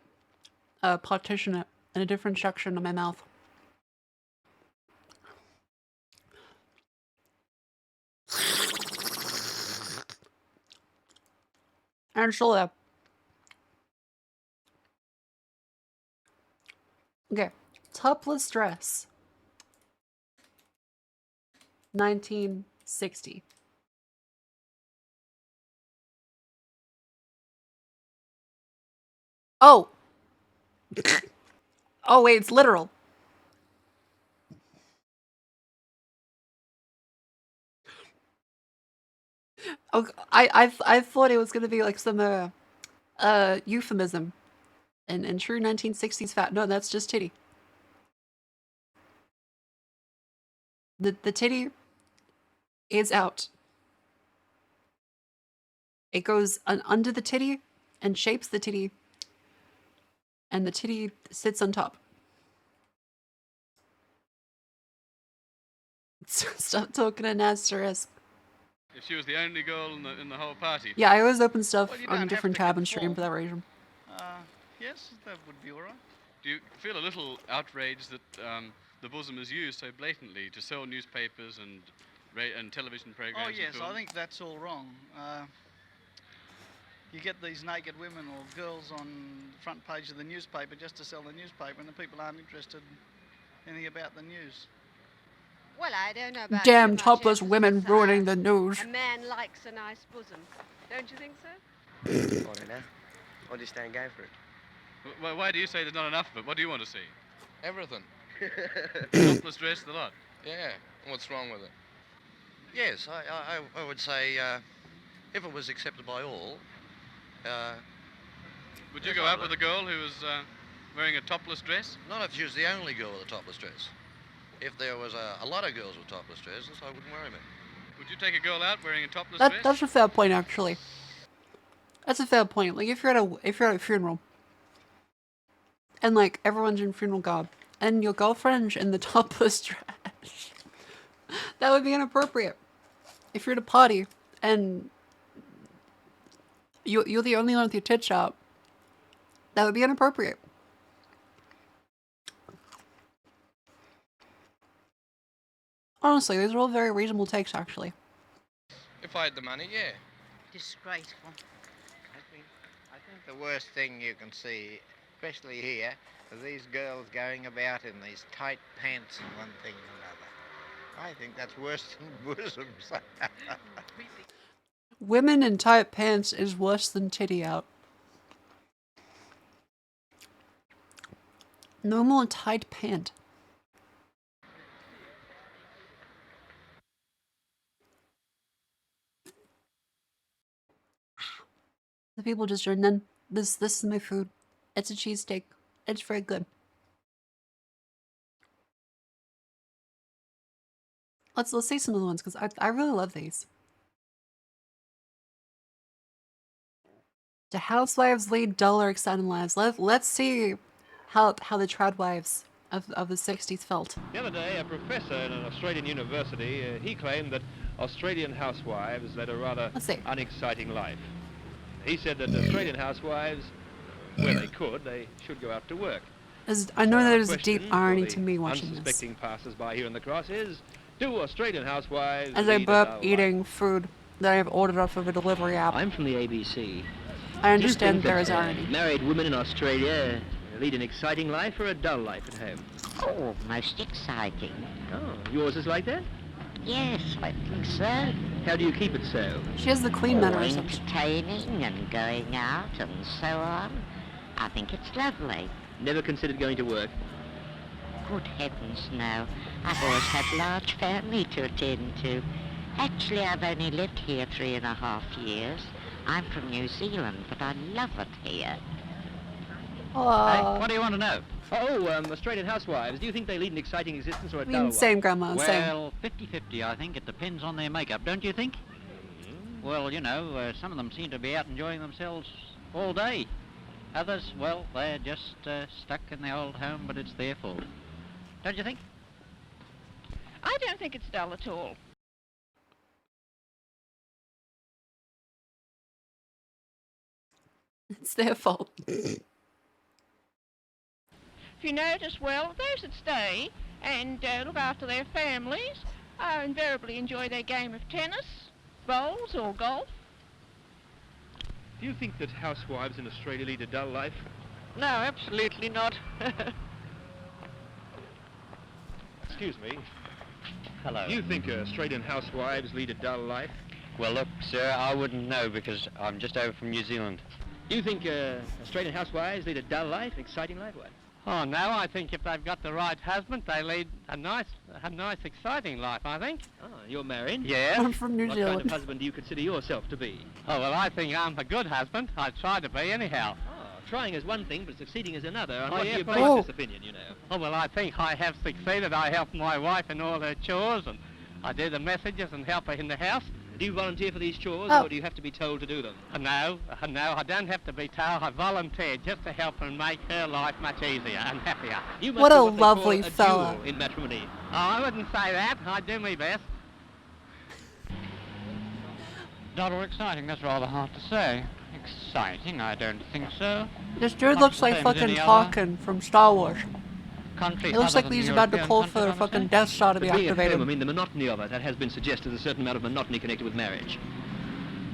Partition it in a different section of my mouth. And still there. Okay. Topless dress. 1960. Oh! Oh, wait, it's literal. Oh, I thought it was gonna be like some euphemism, in true 1960s fat. No, that's just titty. The titty is out. It goes under the titty and shapes the titty, and the titty sits on top. Stop talking an asterisk. If she was the only girl in the whole party. Yeah, I always open stuff Well, you on a don't have different to tab and stream conform. for that reason. Yes, that would be all right. Do you feel a little outraged that the bosom is used so blatantly to sell newspapers and television programs? Oh, and yes, I films? think that's all wrong. You get these naked women or girls on the front page of the newspaper just to sell the newspaper, and the people aren't interested in anything about the news. Well, I don't know about Damn too much topless emphasis, women ruining the news. A man likes a nice bosom. Don't you think so? I don't know. I just don't go for it. Why do you say there's not enough of it? What do you want to see? Everything. Topless dress, the lot. Yeah. What's wrong with it? Yes, I would say if it was accepted by all. Would you go out with a girl who was wearing a topless dress? Not if she was the only girl with a topless dress. If there was a lot of girls with topless dresses, I wouldn't worry about it. Would you take a girl out wearing a topless dress? That's a fair point, actually. That's a fair point. Like if you're at a funeral, and like everyone's in funeral garb, and your girlfriend's in the topless dress, that would be inappropriate. If you're at a party and you're the only one with your tits out, that would be inappropriate. Honestly, these are all very reasonable takes, actually. If I had the money, yeah. Disgraceful. I think the worst thing you can see, especially here, are these girls going about in these tight pants and one thing and another. I think that's worse than bosoms. Women in tight pants is worse than titty out. No more tight pant. The people just are none. This is my food. It's a cheesesteak. It's very good. Let's see some of the ones because I really love these. Do housewives lead dull or exciting lives? Let's see how the trad wives of the 60s felt. The other day, a professor in an Australian university, he claimed that Australian housewives led a rather unexciting life. He said that Australian housewives, where they could, they should go out to work. I know So our there's a deep question irony for to the me watching this. unsuspecting passers-by here in the cross is, do Australian housewives As I lead a burp dull eating food that I have ordered off of a delivery app. I'm from the ABC. I understand Do you think there is that, irony. Married women in Australia lead an exciting life or a dull life at home? Oh, most exciting. Oh, yours is like that? Yes, I think so. How do you keep it so? She has the queen mannerisms. Entertaining and going out and so on. I think it's lovely. Never considered going to work? Good heavens, no. I've always had a large family to attend to. Actually, I've only lived here 3.5 years. I'm from New Zealand, but I love it here. Hey, what do you want to know? Oh, Australian housewives. Do you think they lead an exciting existence or a dull one? Same, Grandma, same. Well, 50-50, I think. It depends on their makeup, don't you think? Well, you know, some of them seem to be out enjoying themselves all day. Others, well, they're just stuck in their old home, but it's their fault. Don't you think? I don't think it's dull at all. It's their fault. If you notice, well, those that stay and look after their families invariably enjoy their game of tennis, bowls or golf. Do you think that housewives in Australia lead a dull life? No, absolutely not. Excuse me. Hello. Do you think Australian housewives lead a dull life? Well, look, sir, I wouldn't know because I'm just over from New Zealand. Do you think Australian housewives lead a dull life, exciting life? What? Oh, no, I think if they've got the right husband, they lead a nice, exciting life, I think. Oh, you're married? Yes. I'm from New What Zealand. kind of husband do you consider yourself to be? Oh, well, I think I'm a good husband. I try to be, anyhow. Oh, trying is one thing, but succeeding is another. And Oh, what do yeah, you but- base Oh. this opinion, you know? Oh, well, I think I have succeeded. I help my wife in all her chores, and I do the messages and help her in the house. Do you volunteer for these chores, Oh. or do you have to be told to do them? No, I don't have to be told. I volunteer just to help her and make her life much easier and happier. You must What be a they call lovely a fella. jewel in matrimony. Oh, I wouldn't say that. I do my best. Not all exciting, that's rather hard to say. Exciting, I don't think so. This dude Much looks the like same as fucking any other Tarkin from Star Wars. country. He looks other like than he's the about to European call countries, for a I would fucking say. Death Star to be But being at home, I activated. mean, the monotony of it, that has been suggested a certain amount of monotony connected with marriage.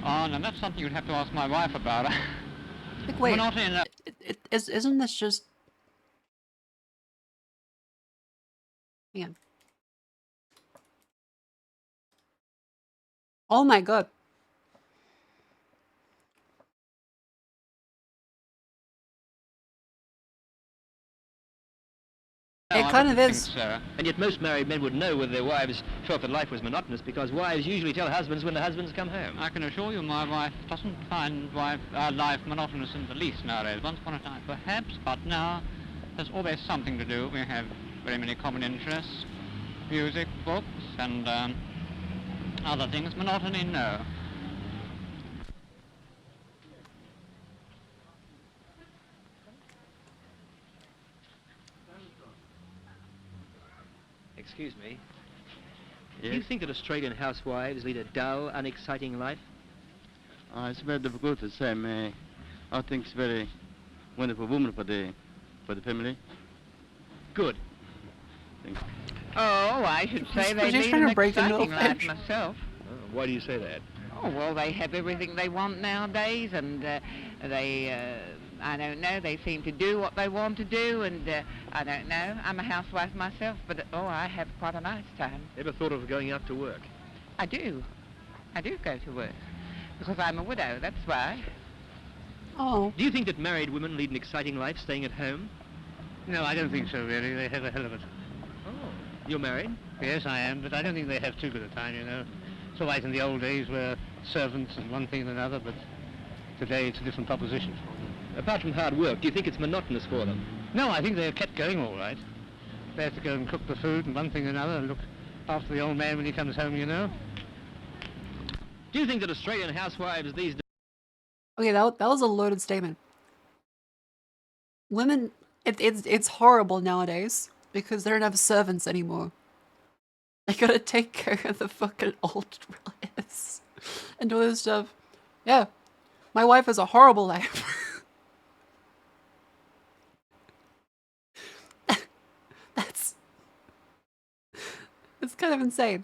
Oh, no, that's something you'd have to ask my wife about. Like, wait, We're not in a... isn't this just... Hang on. Oh my god. It kind of is. And yet most married men would know whether their wives felt that life was monotonous, because wives usually tell husbands when the husbands come home. I can assure you my wife doesn't find life monotonous in the least nowadays. Once upon a time, perhaps, but now there's always something to do. We have very many common interests. Music, books, and other things. Monotony, no. Excuse me. Do you think that Australian housewives lead a dull, unexciting life? It's very difficult to say. I think it's very wonderful woman for the family. Good. Oh, I should say they Was he lead trying an to break into a exciting life fence? myself. Why do you say that? Oh, well, they have everything they want nowadays, and I don't know, they seem to do what they want to do, and I don't know. I'm a housewife myself, but, I have quite a nice time. Ever thought of going out to work? I do. I do go to work, because I'm a widow, that's why. Oh. Do you think that married women lead an exciting life staying at home? No, I don't think so, really. They have a hell of it. Oh. You're married? Yes, I am, but I don't think they have too good a time, you know. So like in the old days where servants and one thing and another, but today it's a different proposition. Apart from hard work, do you think it's monotonous for them? No, I think they're kept going all right. They have to go and cook the food and one thing and another and look after the old man when he comes home, you know. Do you think that Australian housewives these days... Okay, that was a loaded statement. Women, it's horrible nowadays because they don't have servants anymore. They gotta take care of the fucking old relatives and do all this stuff. Yeah, my wife has a horrible life. It's kind of insane.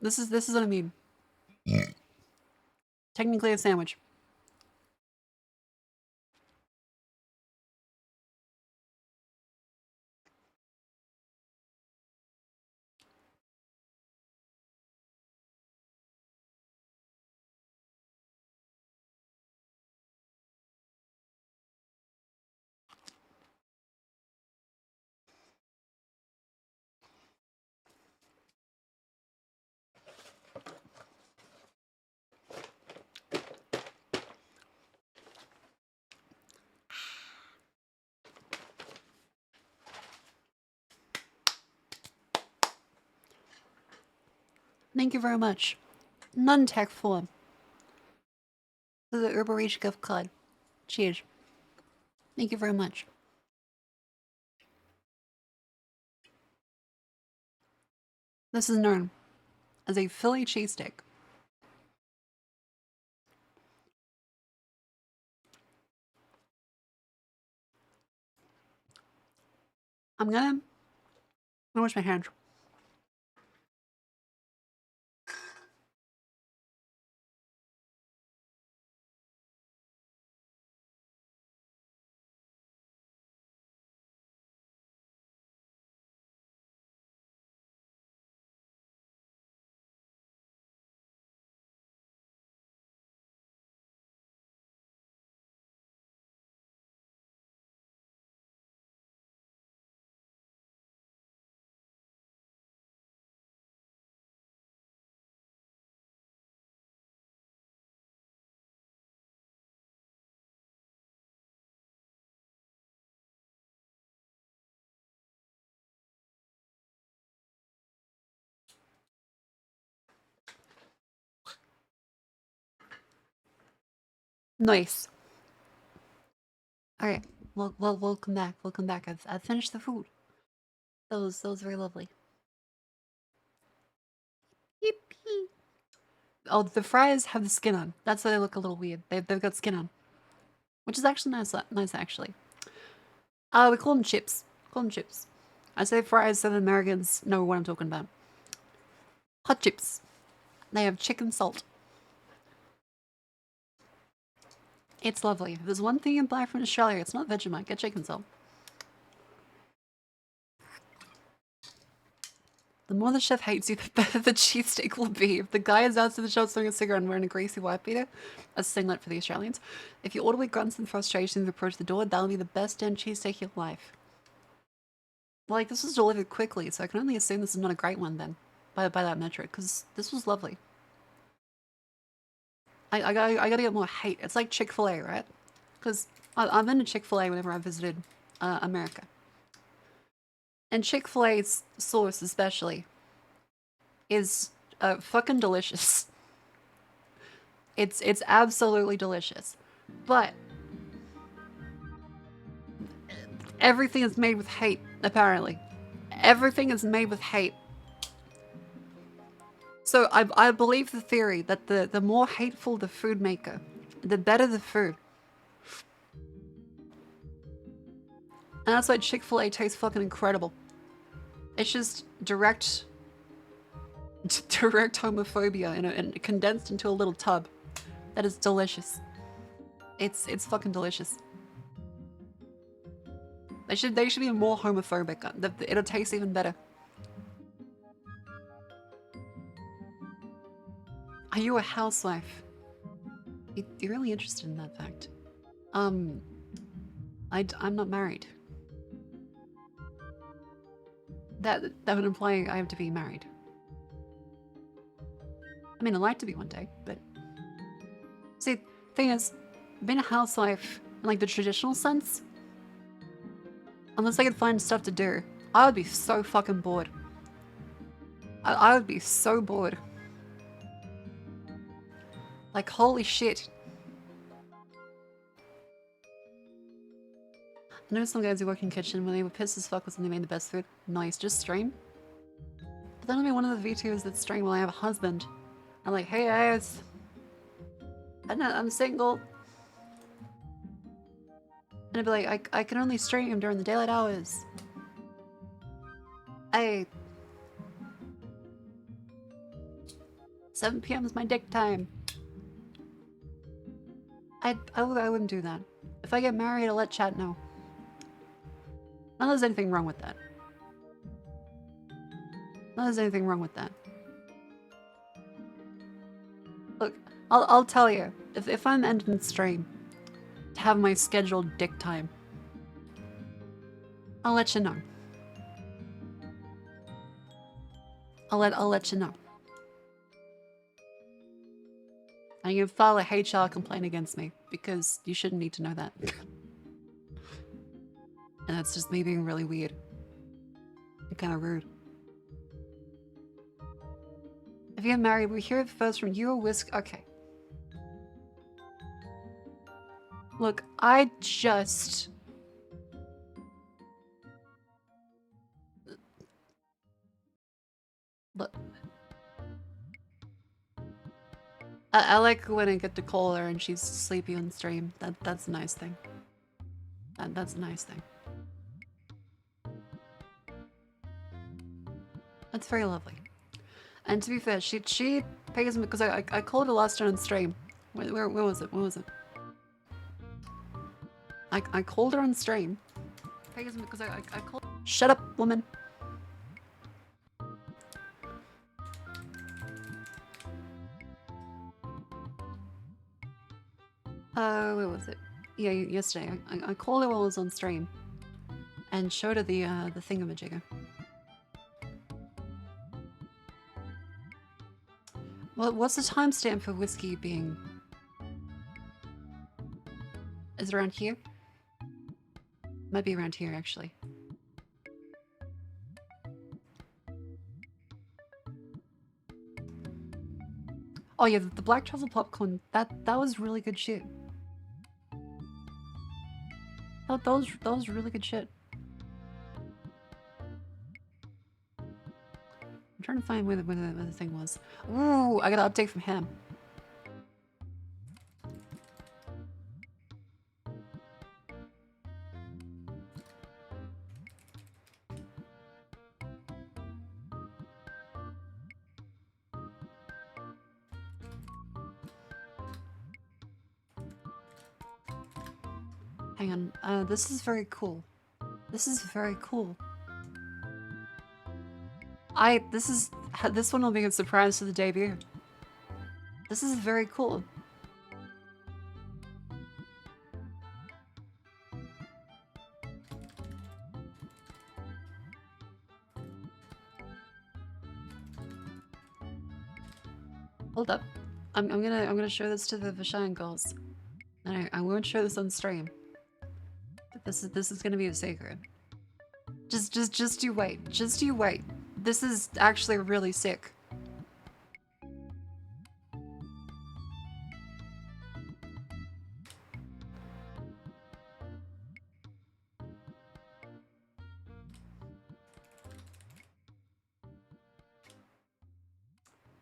This is what I mean. Technically a sandwich. Thank you very much. Non-tactful. For the Uber Eats gift card. Cheers. Thank you very much. This is known as a Philly cheesesteak. I'm gonna wash my hands. Nice. Alright, well, welcome back. Welcome back. I've finished the food. That was very lovely. Yippee. Oh, the fries have the skin on. That's why they look a little weird. They've got skin on. Which is actually nice actually. We call them chips. Call them chips. I say fries so that Americans know what I'm talking about. Hot chips. They have chicken salt. It's lovely. If there's one thing you buy from Australia, it's not Vegemite. Get chicken salt. The more the chef hates you, the better the cheesesteak will be. If the guy is outside the shop smoking a cigarette and wearing a greasy white beater, a singlet for the Australians, if you order with grunts and frustration and approach the door, that'll be the best damn cheesesteak of your life. Like, this was delivered quickly, so I can only assume this is not a great one then, by that metric, because this was lovely. I gotta get more hate. It's like Chick-fil-A, right? Because I've been to Chick-fil-A whenever I visited America. And Chick-fil-A's sauce especially is fucking delicious. It's absolutely delicious. But everything is made with hate, apparently. Everything is made with hate. So I believe the theory that the more hateful the food maker, the better the food. And that's why Chick-fil-A tastes fucking incredible. It's just direct homophobia and condensed into a little tub. That is delicious. It's fucking delicious. They should be more homophobic. It'll taste even better. Are you a housewife? You're really interested in that fact. I'm not married. That would imply I have to be married. I mean, I'd like to be one day, but... See, thing is, being a housewife in like the traditional sense, unless I could find stuff to do, I would be so fucking bored. I would be so bored. Like, holy shit. I know some guys who work in kitchen when they were pissed as fuck when they made the best food. Nice, just stream. But then I'll be one of the VTubers that stream while I have a husband. I'm like, hey guys. I'm single. And I'd be like, I can only stream during the daylight hours. 7 PM is my dick time. I wouldn't do that. If I get married, I'll let chat know. Not that there's anything wrong with that. Not that there's anything wrong with that. Look, I'll tell you, if I'm ending stream to have my scheduled dick time, I'll let you know. I'll let you know. And you can file a HR complaint against me, because you shouldn't need to know that. And that's just me being really weird. And kind of rude. If you get married, we hear it first from you or Whisk. Okay. Look, I just... Look. I like when I get to call her and she's sleepy on stream. That's a nice thing. That's a nice thing. That's very lovely. And to be fair, she pays me because I called her last time on stream. Where was it? Where was it? I called her on stream. Pays me because I called. Shut up, woman. Where was it? Yeah, yesterday. I called her while I was on stream. And showed her the thingamajigger. Well, what's the timestamp for whiskey being? Is it around here? Might be around here, actually. Oh yeah, the black truffle popcorn, that was really good shit. That was really good shit. I'm trying to find where the thing was. Ooh, I got an update from him. Hang on, this is very cool. This is very cool. This one will be a surprise to the debut. This is very cool. Hold up. I'm gonna show this to the Vishan girls. And I won't show this on stream. But this is gonna be a secret. Just you wait. Just you wait. This is actually really sick.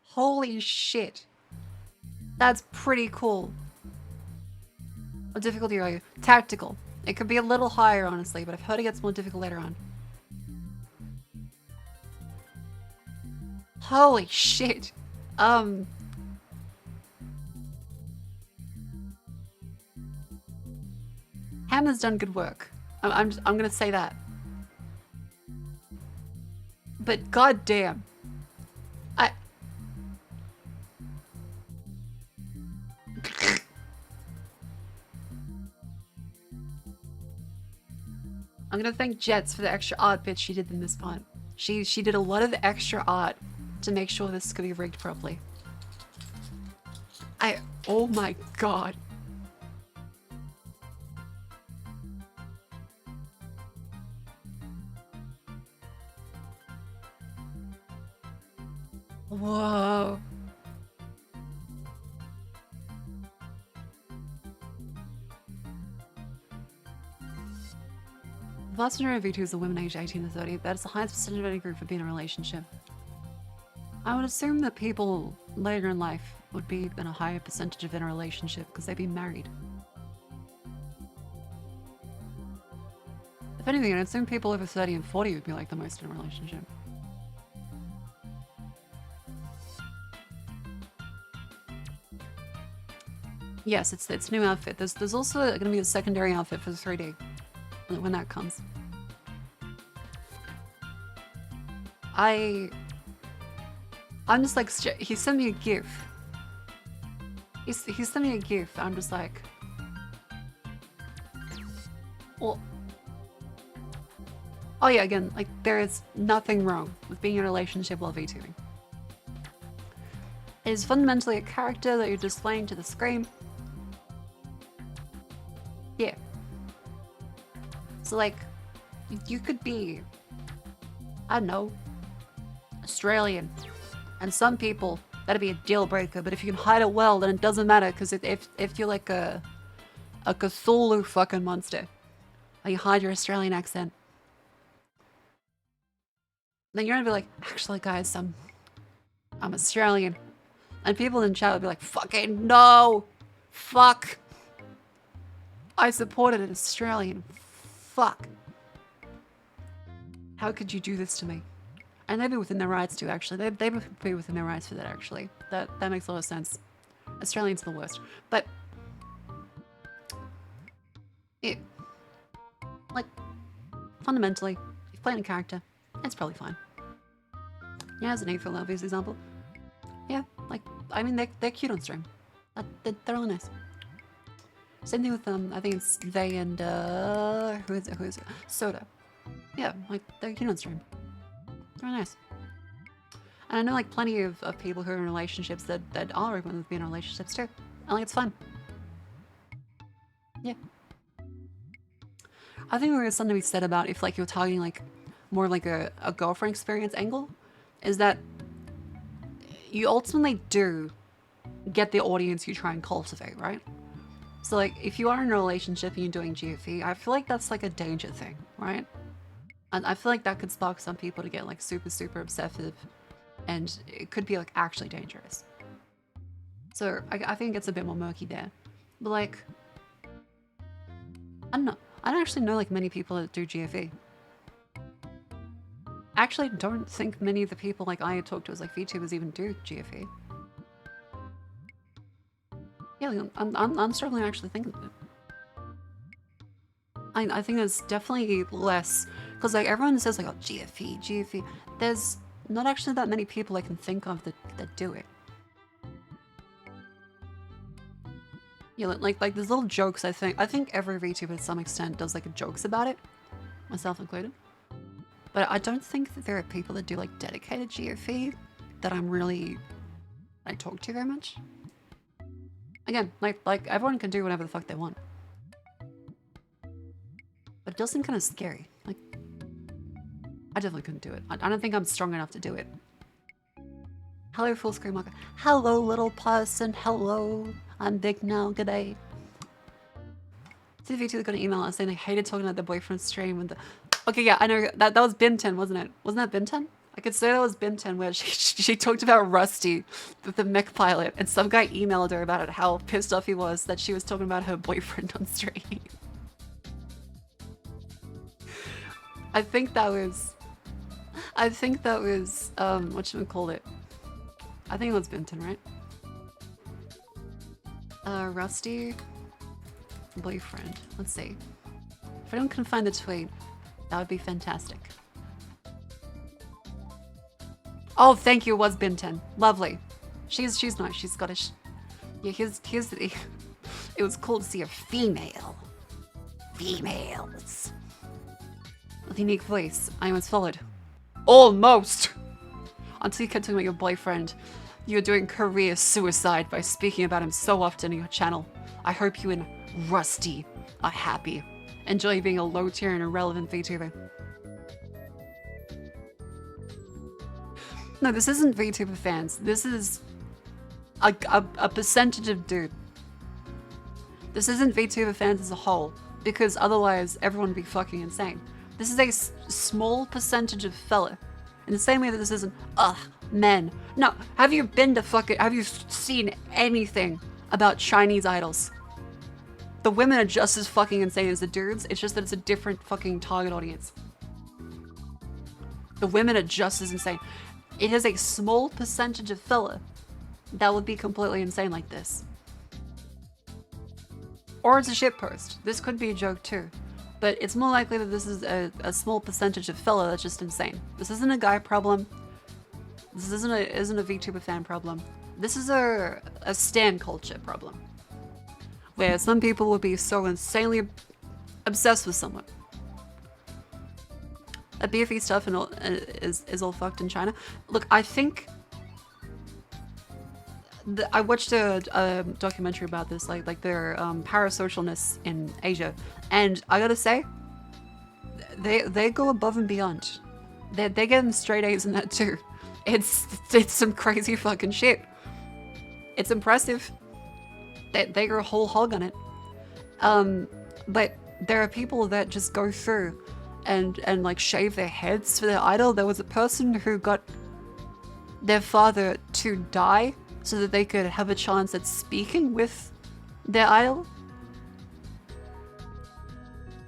Holy shit. That's pretty cool. What difficulty are you? Tactical. It could be a little higher, honestly, but I've heard it gets more difficult later on. Holy shit. Hannah's done good work. I'm gonna say that. But goddamn. I'm gonna thank Jets for the extra art bits she did in this part. She did a lot of the extra art to make sure this could be rigged properly. Oh my god. Whoa. The vast majority of V2s are women aged 18 to 30. That is the highest percentage of any group for being in a relationship. I would assume that people later in life would be in a higher percentage of in a relationship because they'd be married. If anything, I'd assume people over 30 and 40 would be like the most in a relationship. Yes, it's new outfit. There's also going to be a secondary outfit for the 3D when that comes. I'm just like, he sent me a GIF. He sent me a GIF. I'm just like, well, oh yeah, again, like there is nothing wrong with being in a relationship while VTubing. It is fundamentally a character that you're displaying to the screen. Yeah. So like, you could be, I don't know, Australian. And some people, that'd be a deal breaker. But if you can hide it well, then it doesn't matter. Because if you're like a Cthulhu fucking monster, and you hide your Australian accent, then you're gonna be like, actually guys, I'm Australian. And people in chat would be like, fucking no! Fuck! I supported an Australian. Fuck. How could you do this to me? And they'd be within their rights too, actually. They would be within their rights for that, actually. That makes a lot of sense. Australians are the worst. But like, fundamentally, if you're playing a character, it's probably fine. Yeah, as an A for Love is example. Yeah, like, I mean, they're cute on stream. They're really nice. Same thing with I think it's they and who is it? Soda. Yeah, like they're cute on stream. They're nice. And I know like plenty of people who are in relationships that are open with being in relationships too. And like it's fun. Yeah. I think there is something to be said about if like you're targeting like more like a girlfriend experience angle, is that you ultimately do get the audience you try and cultivate, right? So like, if you are in a relationship and you're doing GFE, I feel like that's like a danger thing, right? And I feel like that could spark some people to get like super obsessive, and it could be like actually dangerous. So I think it's a bit more murky there. But like, I don't know. I don't actually know like many people that do GFE. Actually, don't think many of the people like I talk to as like VTubers even do GFE. Yeah, like, I'm struggling actually thinking of it. I think there's definitely less, because like everyone says like, oh, GFE. There's not actually that many people I can think of that do it. Yeah, like there's little jokes. I think every VTuber to some extent does like jokes about it, myself included. But I don't think that there are people that do like dedicated GFE that I talk to very much. Again, like everyone can do whatever the fuck they want. But it does seem kind of scary. Like, I definitely couldn't do it. I don't think I'm strong enough to do it. Hello, full screen marker. Hello, little person. Hello. I'm big now. Good day. CVT got an email saying they hated talking about their boyfriend's stream with the... Okay, yeah, I know. That was Binten, wasn't it? Wasn't that Binten? I could say that was Binten, where she talked about Rusty, the mech pilot, and some guy emailed her about it, how pissed off he was that she was talking about her boyfriend on stream. I think that was, whatchamacallit? I think it was Binten, right? Rusty, boyfriend. Let's see. If anyone can find the tweet, that would be fantastic. Oh, thank you, it was Binten. Lovely. She's nice, she's Scottish. Yeah, here's the... It was cool to see a female. Females. With a unique voice. I almost followed. Almost! Until you kept talking about your boyfriend. You're doing career suicide by speaking about him so often on your channel. I hope you and Rusty are happy. Enjoy being a low-tier and irrelevant VTuber. No, this isn't VTuber fans. This is a percentage of dude. This isn't VTuber fans as a whole, because otherwise everyone would be fucking insane. This is a small percentage of fella. In the same way that this isn't, men. No, have you seen anything about Chinese idols? The women are just as fucking insane as the dudes, it's just that it's a different fucking target audience. The women are just as insane. It is a small percentage of fella that would be completely insane like this. Or it's a shitpost. This could be a joke too. But it's more likely that this is a small percentage of fella that's just insane. This isn't a guy problem. This isn't a VTuber fan problem. This is a stan culture problem. Where some people will be so insanely obsessed with someone. A BFE stuff and all, is all fucked in China. Look, I think... I watched a documentary about this, like their parasocialness in Asia, and I gotta say, they go above and beyond. They're getting straight A's in that too. It's some crazy fucking shit. It's impressive. They go whole hog on it. But there are people that just go through and like shave their heads for their idol. There was a person who got their father to die so that they could have a chance at speaking with their idol.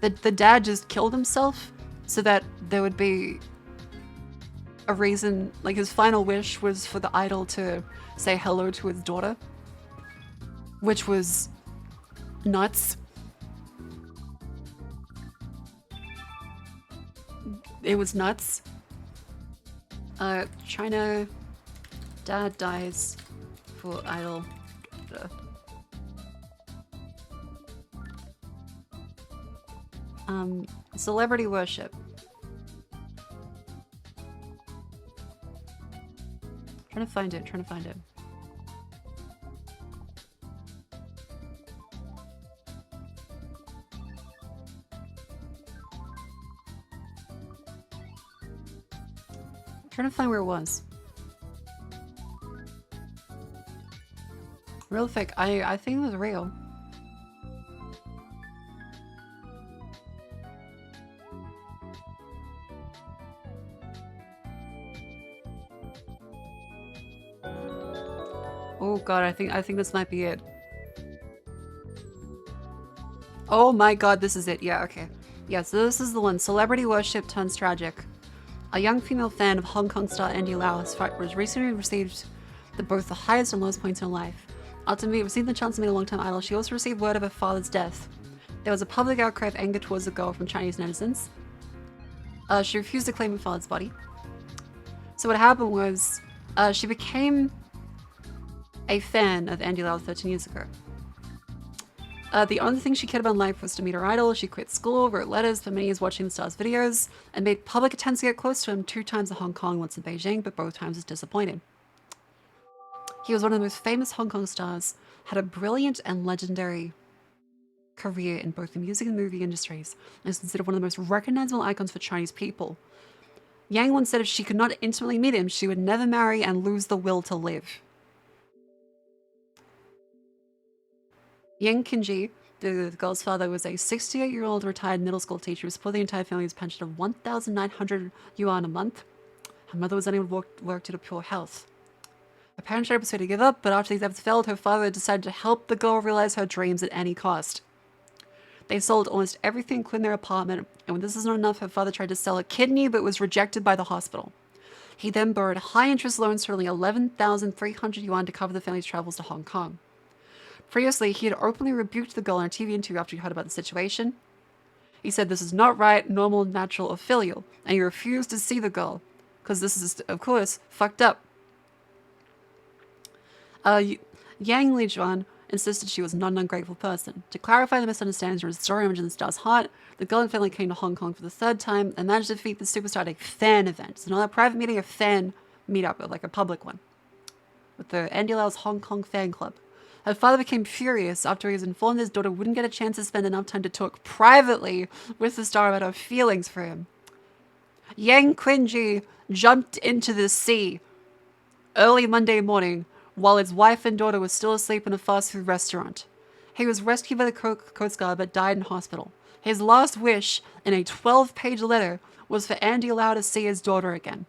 The dad just killed himself so that there would be a reason, like his final wish was for the idol to say hello to his daughter, which was nuts. It was nuts. China, dad dies for idol. Celebrity worship. Trying to find it. Trying to find where it was. Real fake. I think it was real. Oh god, I think this might be it. Oh my god, this is it. Yeah, okay. Yeah, so this is the one. Celebrity worship turns tragic. A young female fan of Hong Kong star Andy Lau was recently received both the highest and lowest points in her life. After receiving the chance to meet a long-time idol, she also received word of her father's death. There was a public outcry of anger towards the girl from Chinese netizens. She refused to claim her father's body. So what happened was, she became a fan of Andy Lau 13 years ago. The only thing she cared about in life was to meet her idol. She quit school, wrote letters, spent many years watching the star's videos, and made public attempts to get close to him 2 times in Hong Kong, once in Beijing, but both times was disappointed. He was one of the most famous Hong Kong stars, had a brilliant and legendary career in both the music and movie industries, and is considered one of the most recognizable icons for Chinese people. Yang once said if she could not intimately meet him, she would never marry and lose the will to live. Yang Qinji, the girl's father, was a 68-year-old retired middle school teacher who supported the entire family's pension of 1,900 yuan a month. Her mother was unable to work due to poor health. Her parents tried to persuade her to give up, but after these efforts failed, her father decided to help the girl realize her dreams at any cost. They sold almost everything, including their apartment, and when this was not enough, her father tried to sell a kidney but was rejected by the hospital. He then borrowed high-interest loans totaling 11,300 yuan to cover the family's travels to Hong Kong. Previously, he had openly rebuked the girl in a TV interview after he heard about the situation. He said this is not right, normal, natural, or filial, and he refused to see the girl, because this is, of course, fucked up. Yang Lijuan insisted she was not an ungrateful person. To clarify the misunderstandings and restore image in the star's heart, the girl and family came to Hong Kong for the 3rd time and managed to defeat the superstar at a fan event. It's not a private meeting, a fan meetup, but like a public one, with the Andy Lau's Hong Kong fan club. Her father became furious after he was informed his daughter wouldn't get a chance to spend enough time to talk privately with the star about her feelings for him. Yang Qinji jumped into the sea early Monday morning while his wife and daughter were still asleep in a fast food restaurant. He was rescued by the Coast Guard but died in hospital. His last wish in a 12-page letter was for Andy Lau to see his daughter again.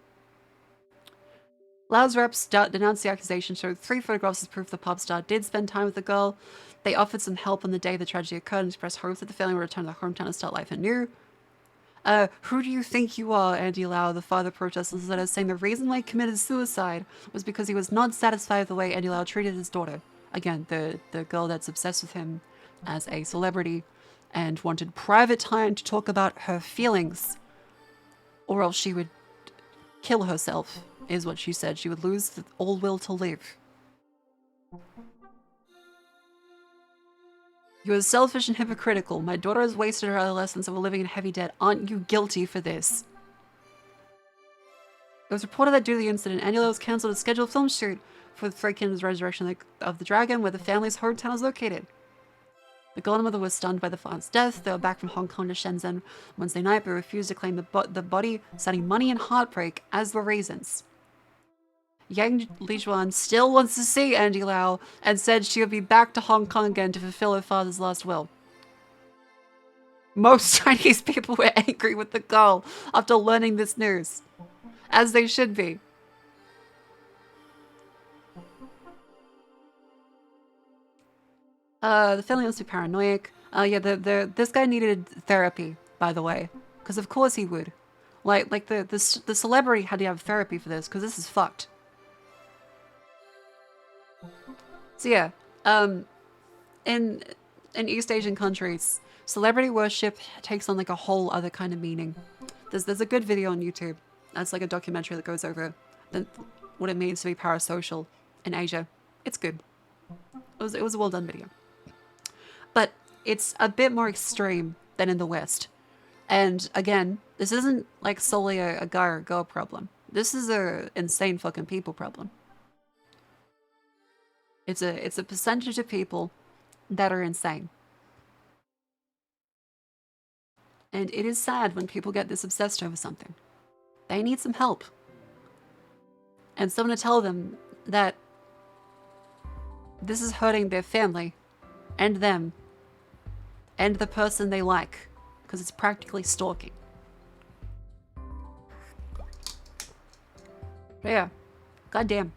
Lau's reps denounced the accusation, showed 3 photographs as proof the pop star did spend time with the girl. They offered some help on the day the tragedy occurred and expressed hopes that the family would return to their hometown and start life anew. Who do you think you are, Andy Lau? The father protested his letter, saying the reason why he committed suicide was because he was not satisfied with the way Andy Lau treated his daughter. Again, the girl that's obsessed with him as a celebrity and wanted private time to talk about her feelings, or else she would kill herself, is what she said. She would lose all will to live. You are selfish and hypocritical. My daughter has wasted her adolescence over living in heavy debt. Aren't you guilty for this? It was reported that due to the incident, Andy Lau was cancelled a scheduled film shoot for the Fred Kingdom's Resurrection of the Dragon, where the family's hometown is located. The grandmother was stunned by the father's death. They were back from Hong Kong to Shenzhen Wednesday night, but refused to claim the body, citing money and heartbreak as the reasons. Yang Lijuan still wants to see Andy Lau and said she would be back to Hong Kong again to fulfill her father's last will. Most Chinese people were angry with the girl after learning this news, as they should be. The family must be paranoid. Yeah, this guy needed therapy, by the way, because of course he would. Like the celebrity had to have therapy for this, because this is fucked. So yeah, in East Asian countries, celebrity worship takes on like a whole other kind of meaning. There's a good video on YouTube. That's like a documentary that goes over what it means to be parasocial in Asia. It's good. It was a well done video. But it's a bit more extreme than in the West. And again, this isn't like solely a guy or girl problem. This is a insane fucking people problem. It's a percentage of people that are insane. And it is sad when people get this obsessed over something. They need some help. And someone to tell them that this is hurting their family and them and the person they like, because it's practically stalking. But yeah, goddamn.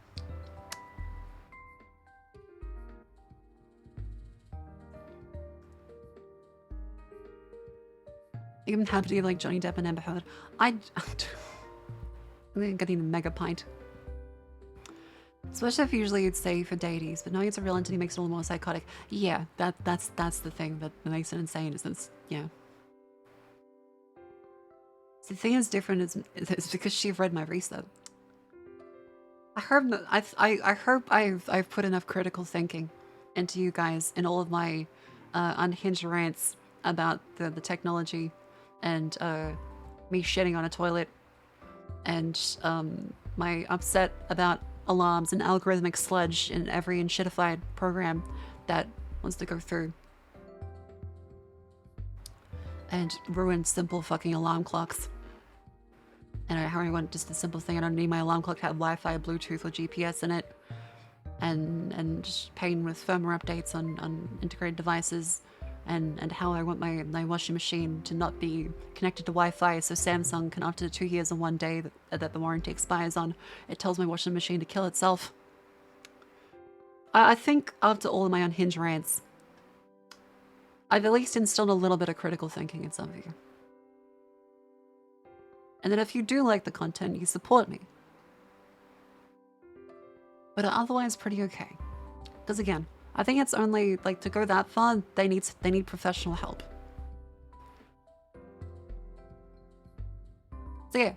Even happening like Johnny Depp and Amber Heard. I'm getting a mega pint. Especially if usually you'd say for deities, but knowing it's a real entity makes it a little more psychotic. Yeah, that's the thing that makes it insane, is it's, yeah. The thing is different is because she've read my research. I hope I've put enough critical thinking into you guys in all of my unhinged rants about the technology and me shitting on a toilet and my upset about alarms and algorithmic sludge in every enshittified program that wants to go through and ruin simple fucking alarm clocks. And how I want just the simple thing, I don't need my alarm clock to have Wi-Fi, Bluetooth, or GPS in it. And just pain with firmware updates on integrated devices. And how I want my washing machine to not be connected to Wi-Fi, so Samsung can, after 2 years and 1 day that the warranty expires on, it tells my washing machine to kill itself. I think after all of my unhinged rants, I've at least instilled a little bit of critical thinking in some of you. And then if you do like the content, you support me. But otherwise pretty okay. Because again, I think it's only, like, to go that far, they need professional help. So yeah.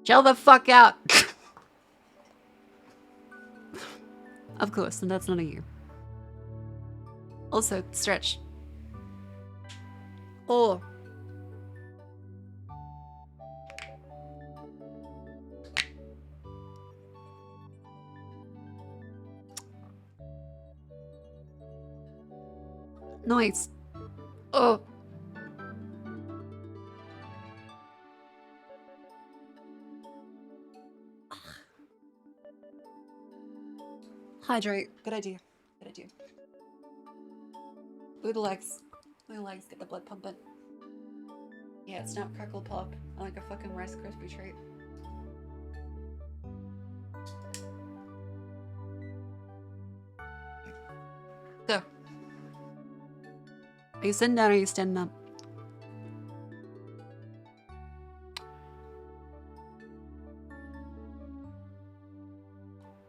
Chill the fuck out! Of course, and that's none of you. Also, stretch. Oh. Nice. Oh. Hydrate. Good idea. Good idea. Blue the legs. Blue legs. Get the blood pumping. Yeah, snap, crackle, pop. I like a fucking Rice Krispie treat. So. Are you sitting down or are you standing up?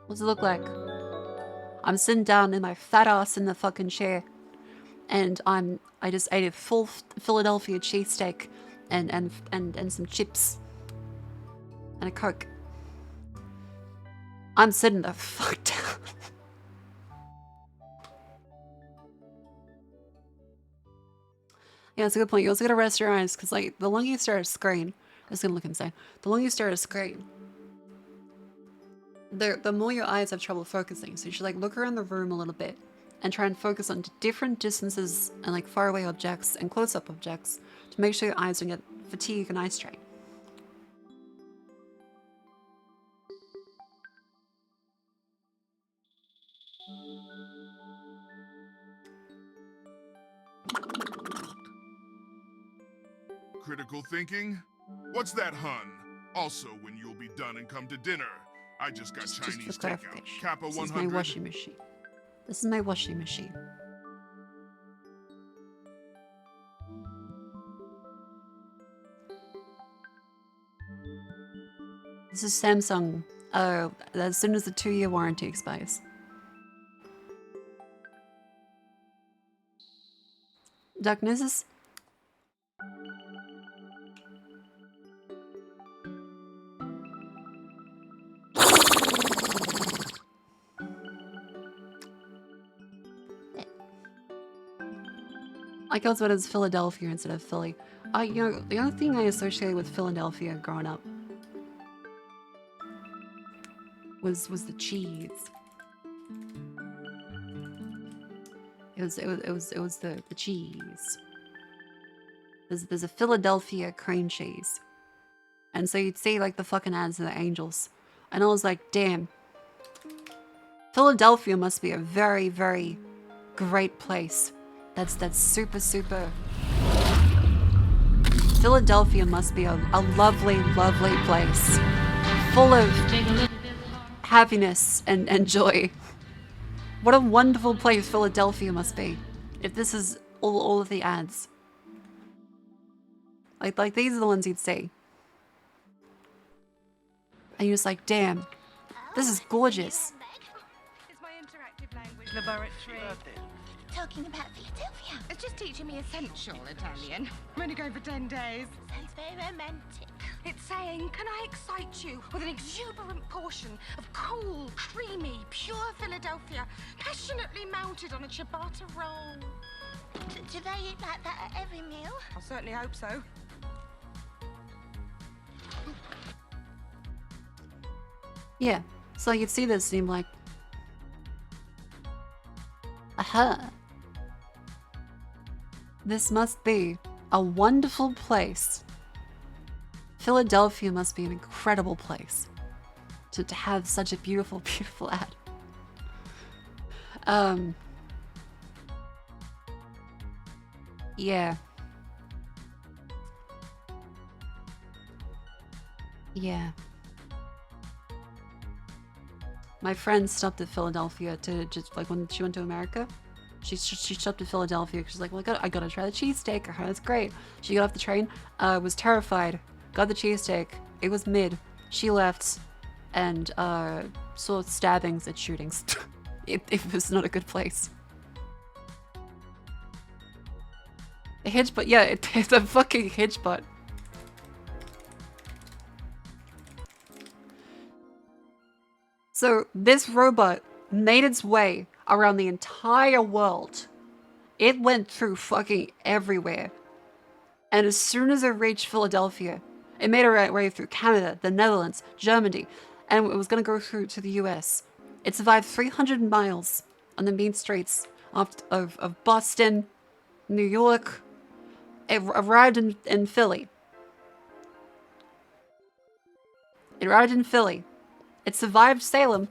What's it look like? I'm sitting down in my fat ass in the fucking chair, and I just ate a full Philadelphia cheesesteak and some chips and a Coke. I'm sitting the fuck down. Yeah, that's a good point. You also gotta rest your eyes, because like the longer you stare at a screen, it's gonna look insane. The longer you stare at a screen, the more your eyes have trouble focusing. So you should like look around the room a little bit and try and focus on different distances and like far away objects and close-up objects to make sure your eyes don't get fatigue and eye strain. Critical thinking? What's that, hun? Also, when you'll be done and come to dinner. I just got Chinese takeout. Kappa 100. This is my washing machine. This is my washing machine. This is Samsung. As soon as the 2-year warranty expires. Diagnosis? I guess what is Philadelphia instead of Philly. You know, the only thing I associated with Philadelphia growing up was the cheese. It was the cheese. There's a Philadelphia cream cheese. And so you'd see like the fucking ads of the Angels. And I was like, damn. Philadelphia must be a very, very great place. That's super, super... Philadelphia must be a lovely, lovely place. Full of happiness and joy. What a wonderful place Philadelphia must be. If this is all of the ads. Like these are the ones you'd see. And you're just like, damn, this is gorgeous. It's my interactive language laboratory. Talking about Philadelphia. It's just teaching me essential Italian. I'm only going for 10 days. Sounds very romantic. It's saying, can I excite you with an exuberant portion of cool, creamy, pure Philadelphia, passionately mounted on a ciabatta roll? Do they eat like that at every meal? I certainly hope so. Yeah, so you'd see this and you're like, aha. This must be a wonderful place. Philadelphia must be an incredible place to have such a beautiful, beautiful ad. Yeah. Yeah. My friend stopped at Philadelphia to just, like, when she went to America, she stopped at Philadelphia because she's like, well, I gotta try the cheesesteak. I heard it's great. She got off the train, was terrified, got the cheesesteak. It was mid. She left and saw stabbings and shootings. It was not a good place. A hitch butt, yeah, it's a fucking hitch butt. So this robot made its way around the entire world. It went through fucking everywhere. And as soon as it reached Philadelphia, it made its way through Canada, the Netherlands, Germany, and it was going to go through to the US. It survived 300 miles on the mean streets of Boston, New York. It arrived in Philly. It arrived in Philly. It survived Salem,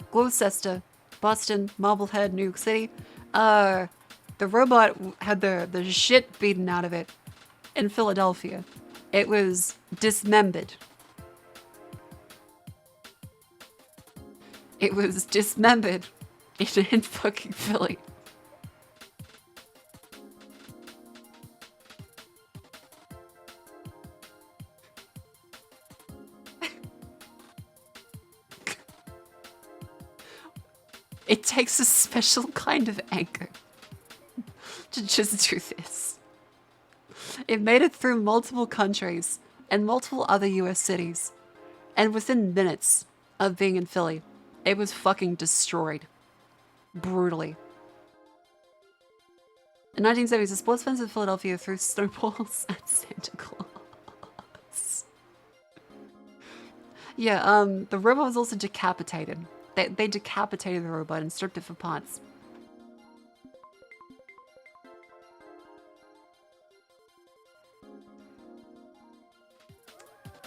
Gloucester, Boston, Marblehead, New York City. The robot had the shit beaten out of it in Philadelphia. It was dismembered. It was dismembered in fucking Philly. It takes a special kind of anger to just do this. It made it through multiple countries and multiple other US cities. And within minutes of being in Philly, it was fucking destroyed. Brutally. In 1970s, the sports fans of Philadelphia threw snowballs at Santa Claus. Yeah, the robot was also decapitated. They decapitated the robot and stripped it for parts.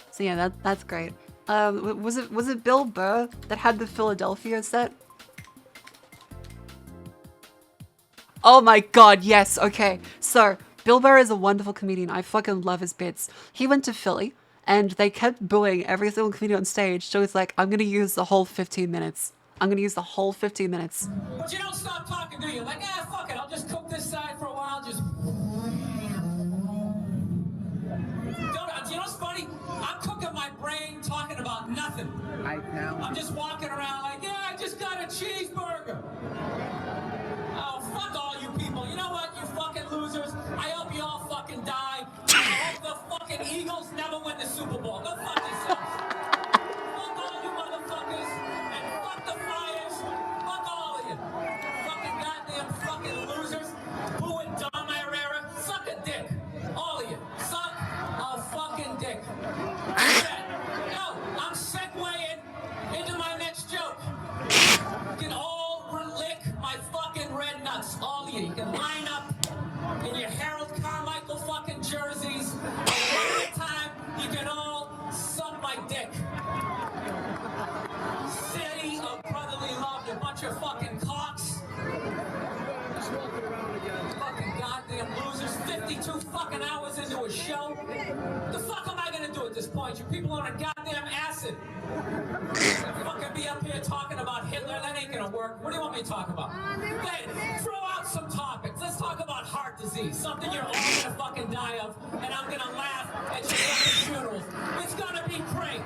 So yeah, that's great. Was it Bill Burr that had the Philadelphia set? Oh my god, yes, okay. So, Bill Burr is a wonderful comedian. I fucking love his bits. He went to Philly, and they kept booing every single comedian on stage, so it's like, I'm gonna use the whole 15 minutes. I'm gonna use the whole 15 minutes. But you don't stop talking, do you? Like, fuck it, I'll just cook this side for a while, just... You know what's funny? I'm cooking my brain talking about nothing. I'm just walking around like, yeah, I just got a cheeseburger. Oh, fuck all you people. You know what, you fucking losers? I hope you all fucking die. I hope the fucking Eagles never win the Super Bowl. Go fuck yourselves. Fuck all you motherfuckers. And fuck the Friars. Fuck all of you. Fucking goddamn fucking losers. Boo and Dom Herrera. Suck a dick. All of you. Suck a fucking dick. No, I'm segueing into my next joke. You can all lick my fucking red nuts. All of you. You can line up in your Harold Carmichael fucking jerseys. And one at a time, you can all suck my dick. City of brotherly love, you bunch of fucking cocks. Just walking around again. Fucking goddamn losers. 52 fucking hours into a show. The fuck am I gonna do at this point? You people on a goddamn acid. Fucking be up here talking about Hitler. That ain't gonna work. What do you want me to talk about? Hey, throw out some topics. Let's talk about disease, something you're all gonna fucking die of, and I'm gonna laugh at your fucking funerals. It's gonna be great.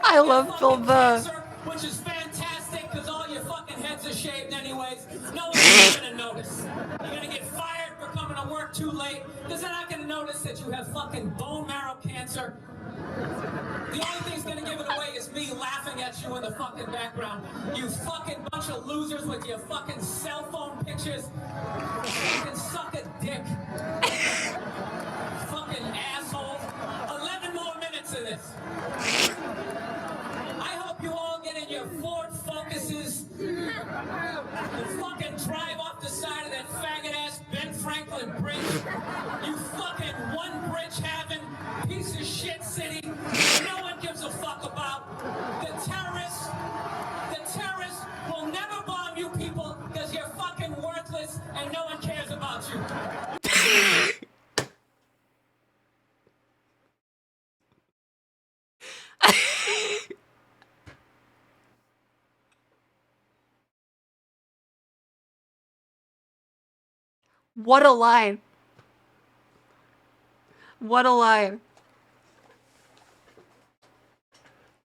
I love Bill Burr. Which is fantastic because all your fucking heads are shaved anyways. No one's gonna notice. You're gonna get fired for coming to work too late because they're not gonna notice that you have fucking bone marrow cancer. The only thing that's gonna give it away is me laughing at you in the fucking background. You fucking bunch of losers with your fucking cell phone pictures. Fucking suck a dick. Fucking assholes. 11 more minutes of this. I hope you all get in your Ford Focuses and fucking drive off the side of that faggot-ass Ben Franklin Bridge. You fucking one-bridge having piece of shit city no one gives a fuck about. The terrorists will never bomb you people because you're fucking worthless and no one cares about you. What a line. What a line.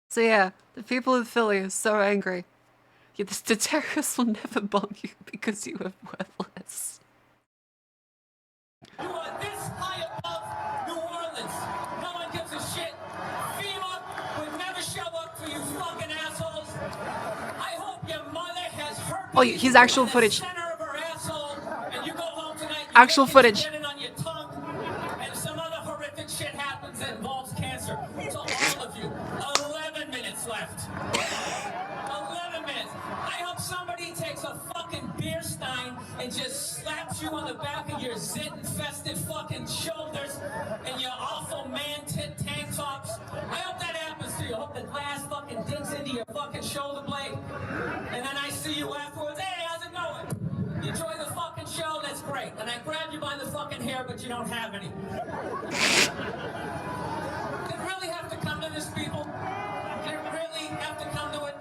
So yeah, the people of Philly are so angry. Yeah, the terrorists will never bomb you because you are worthless. You are this high above New Orleans. No one gives a shit. FEMA would never show up for you fucking assholes. I hope your mother has herpes. Oh, he's actual footage. And you go home tonight, Actual footage. on your tongue, and some other horrific shit happens that involves cancer. So all of you, 11 minutes left. 11 minutes. I hope somebody takes a fucking beer stein and just slaps you on the back of your zit-infested fucking shoulders and your awful man-tit tank tops. I hope that happens to you. I hope the glass fucking digs into your fucking shoulder blade. And then I see you afterwards. Hey, how's it going? You enjoy the fucking show? That's great. And I grab you by the fucking hair, but you don't have any. Did it really have to come to this, people? Did it really have to come to it?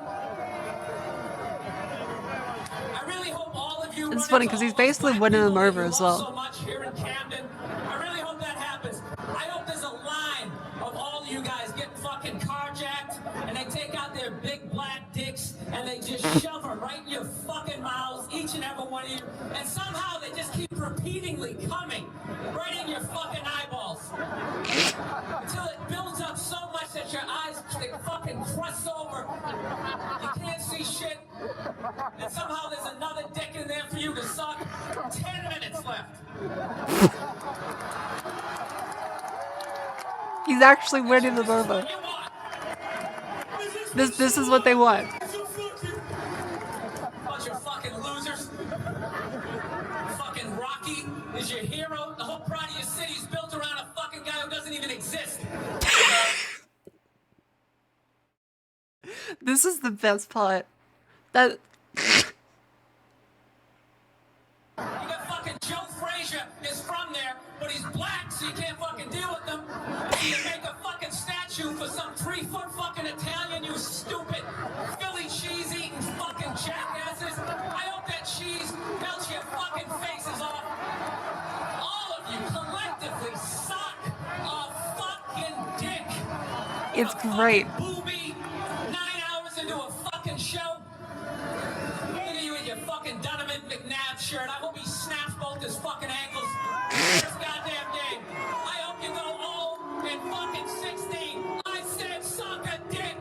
I really hope all of you. It's funny because he's basically winning them over as well. So much here in Camden. I really hope that happens. I hope there's a line of all of you guys getting fucking carjacked and they take out their big black dicks and they just shove them right in your fucking mouths, each and every one of you, and somehow they just keep repeatedly coming right in your fucking eyeballs until it builds up so much that your eyes they fucking crust over. You can't see shit, and somehow there's another dick in there for you to suck. 10 minutes left. He's actually winning them over. This is what they want. Bunch of fucking losers. Fucking Rocky is your hero. The whole pride of your city is built around a fucking guy who doesn't even exist. This is the best part. That You got fucking Joe Frazier is from there, but he's black, so you can't fucking deal with them. So you make a fucking statue for some 3-foot fucking Italian, you stupid Philly cheese-eating fucking jackasses. I hope that cheese melts your fucking faces off. All of you collectively suck a fucking dick. it's great. Booby, 9 hours into a fucking show. Look at you in your fucking Donovan McNabb shirt. I hope he snaps both his fucking ankles this goddamn game. I hope you go 0 and fucking 16. I said suck a dick.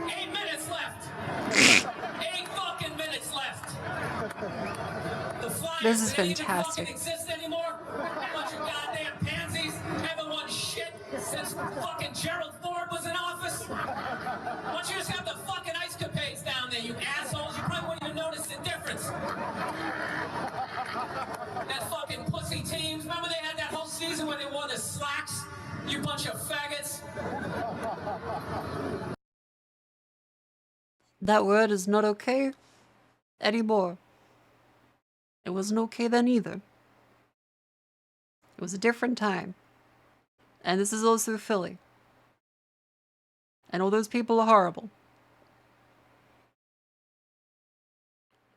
8 minutes left. 8 fucking minutes left. The Flyers, This is they even fantastic. fucking exist anymore? Bunch of goddamn pansies. Haven't won shit since fucking Gerald Ford was in office. Why don't you just have the fucking ice capades down there, you assholes? You probably wouldn't even notice the difference. That fucking pussy teams. Remember they had that whole season where they wore the slacks? You bunch of faggots. That word is not okay anymore. It wasn't okay then either. It was a different time. And this is also Philly. And all those people are horrible.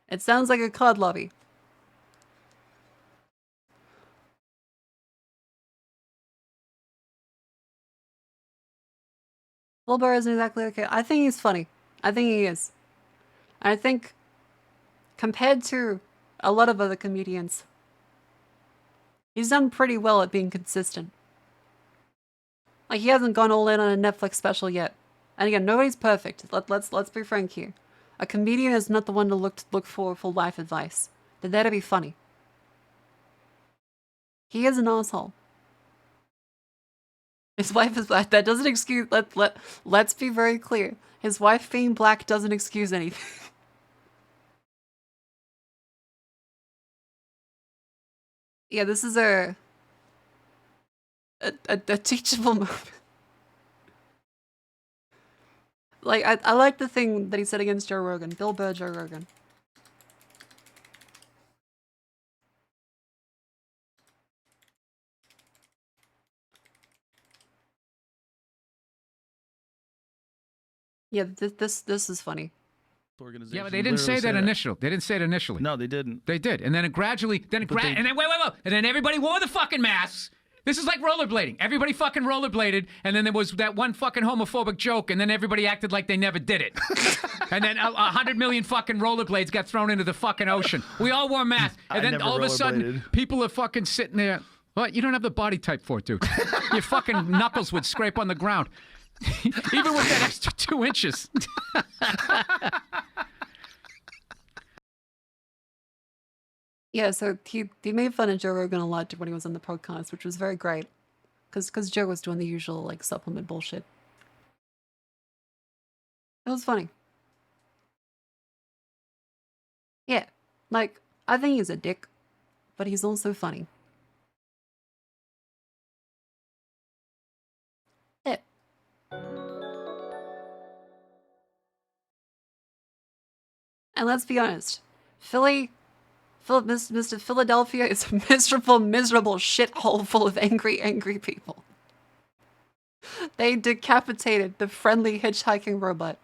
It sounds like a COD lobby. Bill Burr isn't exactly okay. I think he's funny. I think he is. And I think compared to a lot of other comedians, he's done pretty well at being consistent. Like, he hasn't gone all in on a Netflix special yet. And again, nobody's perfect. Let's be frank here. A comedian is not the one to look for life advice. They're there to be funny. He is an asshole. His wife is black. That doesn't excuse. Let's be very clear. His wife being black doesn't excuse anything. Yeah, this is a teachable moment. Like, I like the thing that he said against Joe Rogan. Bill Burr, Joe Rogan. Yeah, this is funny. Yeah, but they didn't say that initially. They didn't say it initially. No, they didn't. They did, and then it gradually, and then wait, and then everybody wore the fucking masks. This is like rollerblading. Everybody fucking rollerbladed, and then there was that one fucking homophobic joke, and then everybody acted like they never did it. And then 100 million fucking rollerblades got thrown into the fucking ocean. We all wore masks, and then all of a sudden, people are fucking sitting there. What? You don't have the body type for it, dude. Your fucking knuckles would scrape on the ground. Even with that extra 2 inches. Yeah, so he made fun of Joe Rogan a lot when he was on the podcast, which was very great. Because Joe was doing the usual, like, supplement bullshit. It was funny. Yeah, like, I think he's a dick, but he's also funny. Yeah. And let's be honest, Mr. Philadelphia is a miserable shithole full of angry people. They decapitated the friendly hitchhiking robot.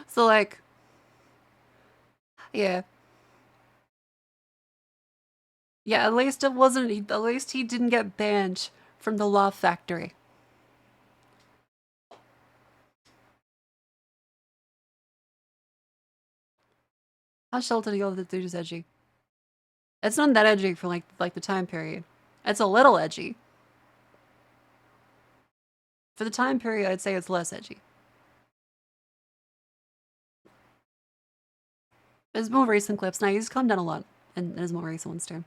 So, like, yeah. Yeah, at least it wasn't, at least he didn't get banned from the Laugh Factory. How sheltered you the dude is edgy. It's not that edgy for like the time period. It's a little edgy. For the time period, I'd say it's less edgy. There's more recent clips. Now, he's calmed down a lot, and there's more recent ones too.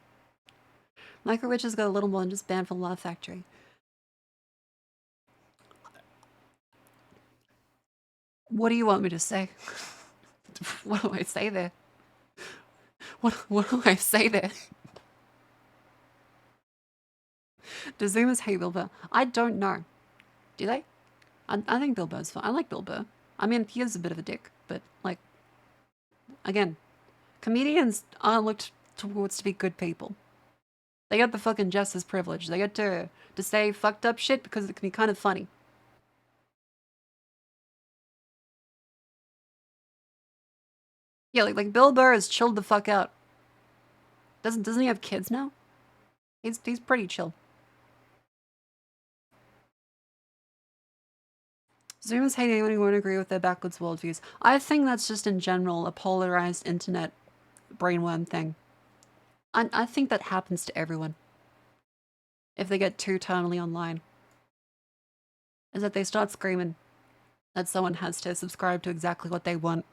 Michael Rich has got a little more than just banned from Laugh Factory. What do you want me to say? What do I say there? What do I say there? Do Zoomers hate Bill Burr? I don't know. Do they? I think Bill Burr's fine. I like Bill Burr. I mean, he is a bit of a dick, but, like, again, comedians aren't looked towards to be good people. They got the fucking justice privilege. They get to say fucked up shit because it can be kind of funny. Yeah, like Bill Burr has chilled the fuck out. Doesn't he have kids now? He's pretty chill. Zoomers hate anyone who won't agree with their backwards worldviews. I think that's just in general a polarized internet brainworm thing. I think that happens to everyone. If they get too terminally online. Is that they start screaming that someone has to subscribe to exactly what they want.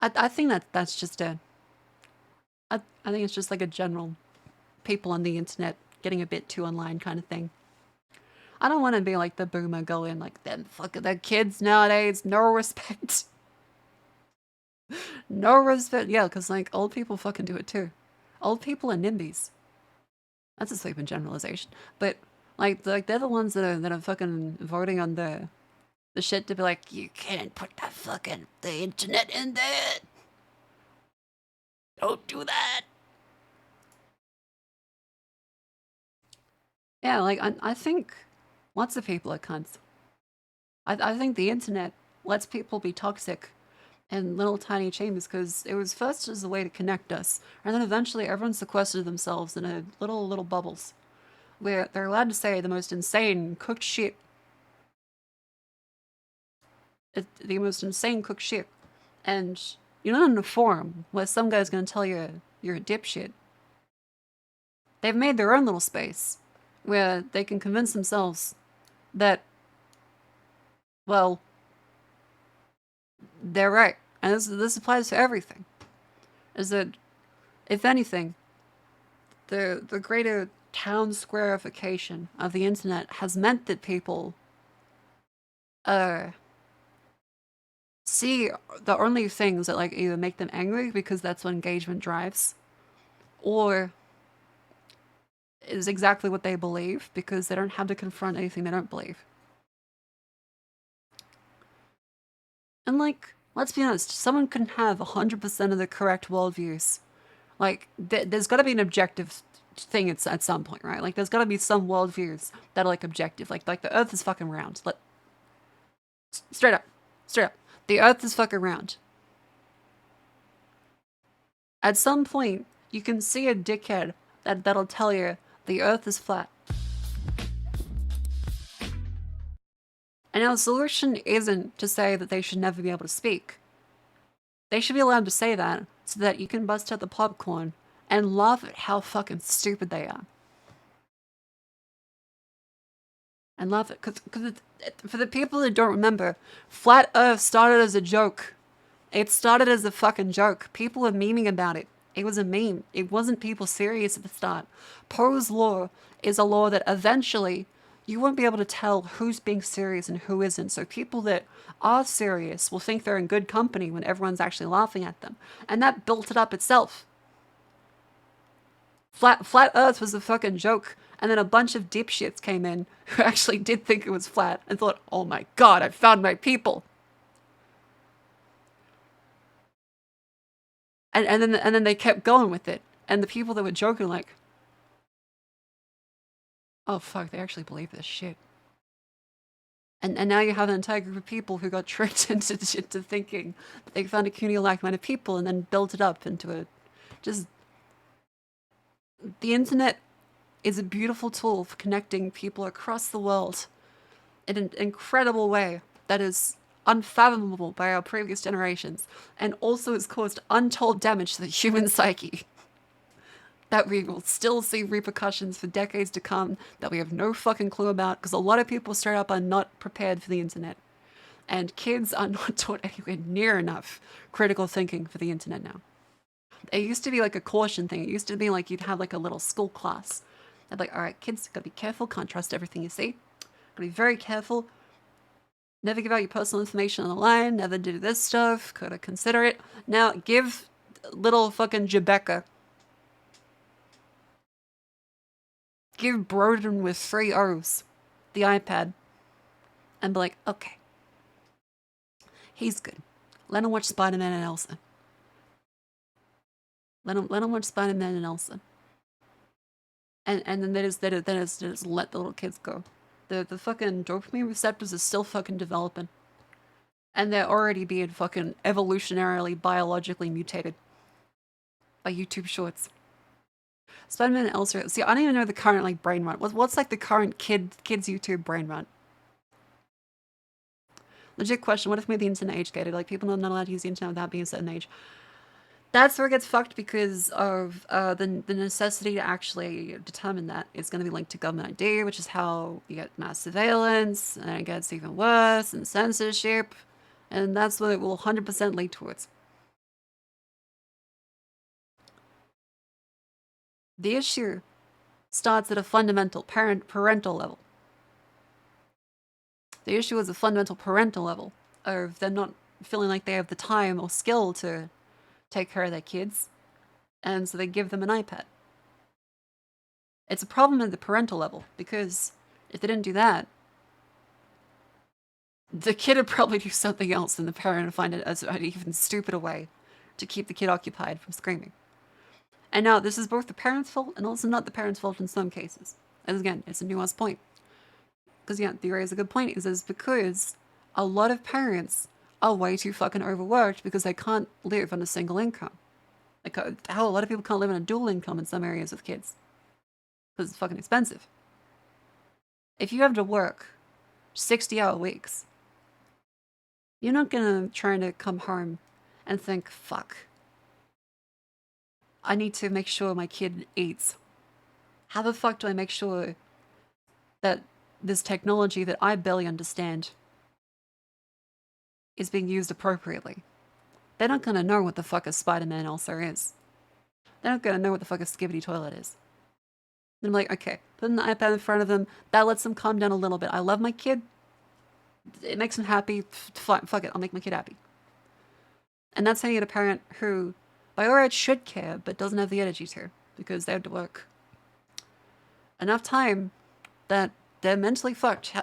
I think that's just I think it's just like a general people on the internet getting a bit too online kind of thing. I don't want to be like the boomer going like, them fucking the kids nowadays, no respect. No respect. Yeah, because like old people fucking do it too. Old people are NIMBYs. That's a sweeping generalization. But like they're the ones that are fucking voting on the shit to be like, you can't put the internet in there. Don't do that. Yeah, like I think lots of people are cunts. I think the internet lets people be toxic in little tiny chambers because it was first as a way to connect us, and then eventually everyone sequestered themselves in a little bubbles where they're allowed to say the most insane cooked shit. The most insane cooked shit. And you're not in a forum where some guy's gonna tell you you're a dipshit. They've made their own little space where they can convince themselves that, well, they're right. And this applies to everything. Is that, if anything, the greater town squarification of the internet has meant that people see the only things that like either make them angry because that's what engagement drives, or is exactly what they believe because they don't have to confront anything they don't believe. And like, let's be honest, someone can have 100% of the correct worldviews. Like, there's got to be an objective thing at some point, right? Like, there's got to be some worldviews that are like objective. Like the Earth is fucking round. Straight up. The Earth is fucking round. At some point, you can see a dickhead that'll tell you the Earth is flat. And our solution isn't to say that they should never be able to speak. They should be allowed to say that so that you can bust out the popcorn and laugh at how fucking stupid they are. And laugh at, because for the people that don't remember, Flat Earth started as a joke. It started as a fucking joke. People were memeing about it. It was a meme. It wasn't people serious at the start. Poe's law is a law that eventually you won't be able to tell who's being serious and who isn't. So people that are serious will think they're in good company when everyone's actually laughing at them. And that built it up itself. Flat Earth was a fucking joke. And then a bunch of dipshits came in who actually did think it was flat and thought, oh my god, I found my people. And then they kept going with it. And the people that were joking like, oh fuck, they actually believe this shit. And now you have an entire group of people who got tricked into thinking that they found a community of like-minded people and then built it up into a just... The internet is a beautiful tool for connecting people across the world in an incredible way that is unfathomable by our previous generations, and also has caused untold damage to the human psyche that we will still see repercussions for decades to come that we have no fucking clue about, because a lot of people straight up are not prepared for the internet, and kids are not taught anywhere near enough critical thinking for the internet now. It used to be like a caution thing. It used to be like you'd have like a little school class. I'd like, all right, kids, gotta be careful, can't trust everything you see. Gotta be very careful. Never give out your personal information on the line, never do this stuff, gotta consider it. Now, give little fucking Jebecca, give Broden with 3 O's the iPad, and be like, okay, he's good. Let him watch Spider-Man and Elsa. Let him watch Spider-Man and Elsa. And then they just let the little kids go. The fucking dopamine receptors are still fucking developing. And they're already being fucking evolutionarily, biologically mutated by YouTube shorts. Spider-Man and Elsa. See, I don't even know the current like brain run. What's like the current kids YouTube brain run? Legit question. What if we made the internet age gated? Like people are not allowed to use the internet without being a certain age. That's where it gets fucked because of the necessity to actually determine that it's going to be linked to government ID, which is how you get mass surveillance, and it gets even worse, and censorship, and that's what it will 100% lead towards. The issue starts at a fundamental parental level. The issue is a fundamental parental level of them not feeling like they have the time or skill to take care of their kids, and so they give them an iPad. It's a problem at the parental level, because if they didn't do that, the kid would probably do something else, and the parent would find it as an even stupider way to keep the kid occupied from screaming. And now, this is both the parent's fault and also not the parent's fault in some cases. As again, it's a nuanced point. Because yeah, the area is a good point, is because a lot of parents are way too fucking overworked because they can't live on a single income. Like, hell, a lot of people can't live on a dual income in some areas with kids because it's fucking expensive. If you have to work 60-hour weeks, you're not gonna try to come home and think, fuck, I need to make sure my kid eats. How the fuck do I make sure that this technology that I barely understand is being used appropriately? They're not gonna know what the fuck a Spider-Man ulcer is. They're not gonna know what the fuck a skibbity toilet is. And I'm like, okay, put an iPad in front of them. That lets them calm down a little bit. I love my kid. It makes them happy. Fuck it, I'll make my kid happy. And that's how you get a parent who, by all rights, should care, but doesn't have the energy to, because they have to work enough time that they're mentally fucked.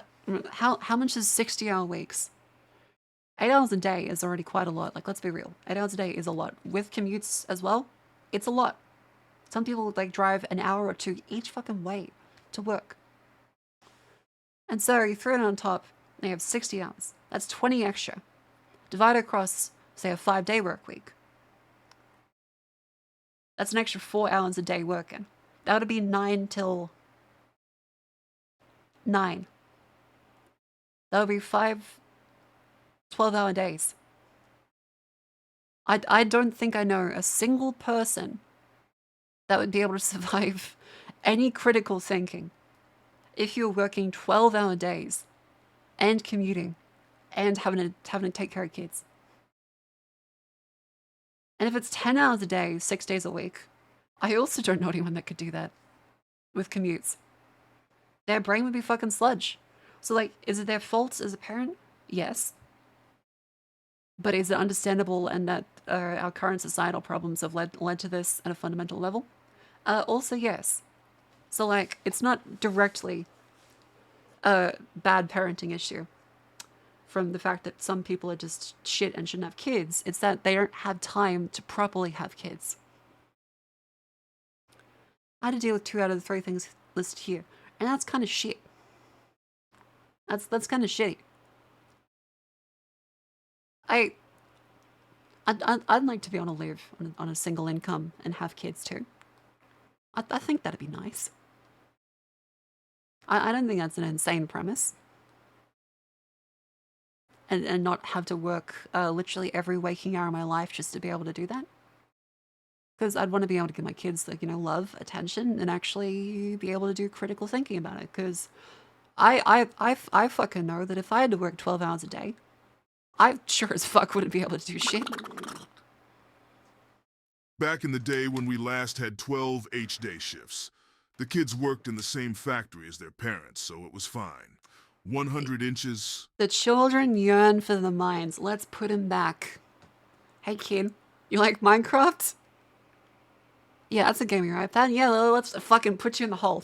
How much is 60-hour weeks? 8 hours a day is already quite a lot. Like, let's be real. 8 hours a day is a lot. With commutes as well, it's a lot. Some people, like, drive an hour or two each fucking way to work. And so you throw it on top, they have 60 hours. That's 20 extra. Divided across, say, a 5-day work week. That's an extra 4 hours a day working. That would be 9 till 9. That would be 5 12-hour days. I don't think I know a single person that would be able to survive any critical thinking if you're working 12-hour days and commuting and having to take care of kids. And if it's 10 hours a day, 6 days a week, I also don't know anyone that could do that with commutes. Their brain would be fucking sludge. So, like, is it their fault as a parent? Yes. But is it understandable and that our current societal problems have led to this at a fundamental level? Also, yes. So, like, it's not directly a bad parenting issue from the fact that some people are just shit and shouldn't have kids. It's that they don't have time to properly have kids. I had to deal with 2 out of the 3 things listed here, and that's kind of shit. That's kind of shitty. I'd like to be able to live on a single income and have kids too. I think that'd be nice. I don't think that's an insane premise. And not have to work literally every waking hour of my life just to be able to do that. Because I'd want to be able to give my kids, like, love, attention, and actually be able to do critical thinking about it. Because I fucking know that if I had to work 12 hours a day, I sure as fuck wouldn't be able to do shit. Back in the day when we last had 12 H-day shifts, the kids worked in the same factory as their parents, so it was fine. 100 inches. The children yearn for the mines. Let's put him back. Hey kid, you like Minecraft? Yeah, that's a game on your iPad. Yeah, let's fucking put you in the hole.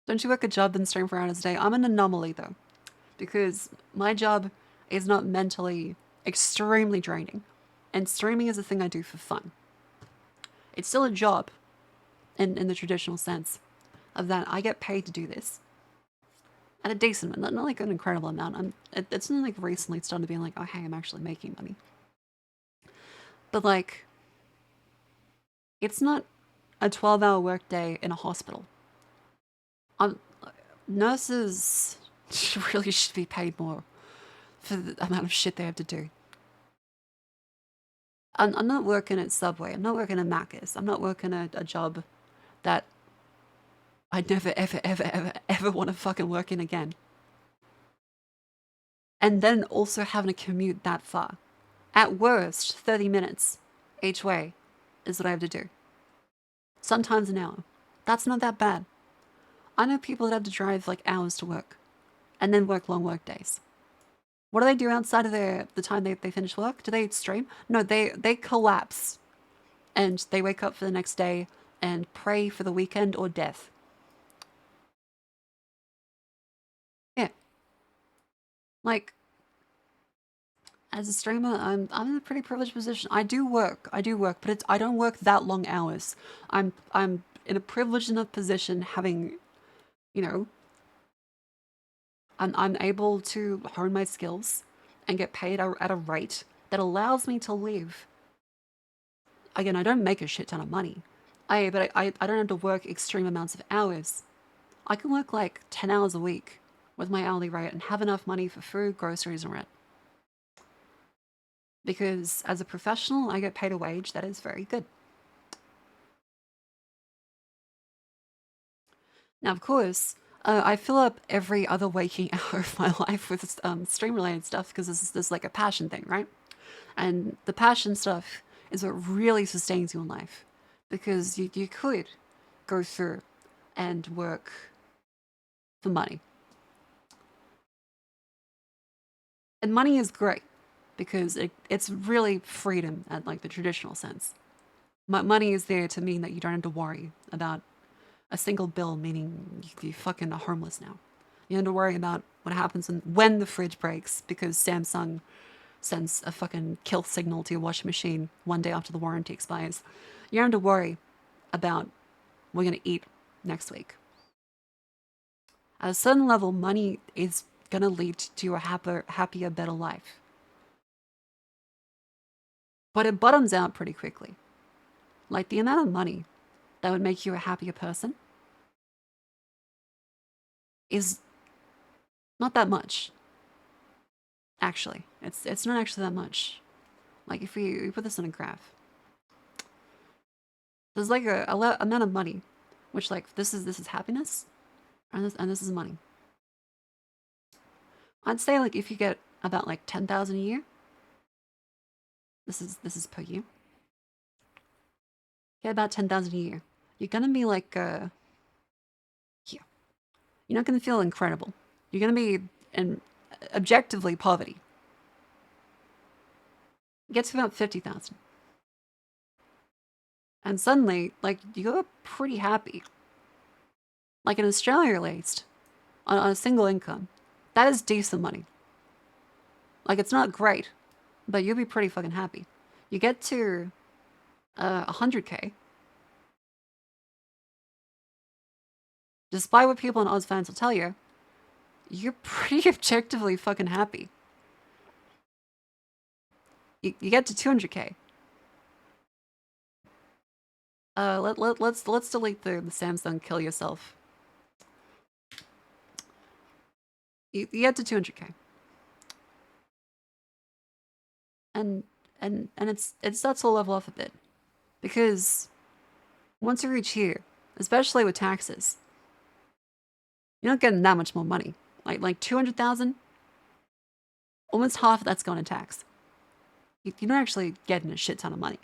Don't you work a job and stream for hours a day? I'm an anomaly though, because my job is not mentally extremely draining, and streaming is a thing I do for fun. It's still a job in the traditional sense of that I get paid to do this at a decent amount, not like an incredible amount. It's not like recently started being like, oh hey, I'm actually making money. But like, it's not a 12-hour workday in a hospital. Nurses really should be paid more for the amount of shit they have to do. I'm not working at Subway. I'm not working at Macca's. I'm not working at a job that I'd never, ever want to fucking work in again. And then also having to commute that far. At worst, 30 minutes each way is what I have to do. Sometimes an hour. That's not that bad. I know people that have to drive like hours to work and then work long work days. What do they do outside of the time they finish work? Do they stream? No, they collapse and they wake up for the next day and pray for the weekend or death. Yeah. Like, as a streamer, I'm in a pretty privileged position. I do work, but I don't work that long hours. I'm in a privileged enough position having, I'm able to hone my skills and get paid at a rate that allows me to live. Again, I don't make a shit ton of money. But I don't have to work extreme amounts of hours. I can work like 10 hours a week with my hourly rate and have enough money for food, groceries, and rent. Because as a professional, I get paid a wage that is very good. Now, of course, I fill up every other waking hour of my life with stream-related stuff because this is like a passion thing, right? And the passion stuff is what really sustains you in life. Because you could go through and work for money. And money is great because it's really freedom at like the traditional sense. Money is there to mean that you don't have to worry about a single bill, meaning you fucking are homeless now. You don't have to worry about what happens when the fridge breaks because Samsung sends a fucking kill signal to your washing machine one day after the warranty expires. You don't have to worry about what you're going to eat next week. At a certain level, money is going to lead to a happier, better life. But it bottoms out pretty quickly. Like the amount of money that would make you a happier person is not that much. Actually, it's not actually that much. Like if we put this in a graph, there's like a amount of money, which like this is happiness, and this is money. I'd say like if you get about like 10,000 a year, this is per year. Get about 10,000 a year. You're gonna be like here. You're not gonna feel incredible. You're gonna be in objectively poverty. Get to about 50,000. And suddenly, like, you're pretty happy. Like in Australia, at least, on a single income, that is decent money. Like, it's not great, but you'll be pretty fucking happy. You get to 100K. Despite what people in Oz fans will tell you, you're pretty objectively fucking happy. You get to 200K. Let's delete the Samsung kill yourself. You get to 200K. And it starts to level off a bit. Because once you reach here, especially with taxes, you're not getting that much more money. Like 200,000, almost half of that's going to tax. You're not actually getting a shit ton of money.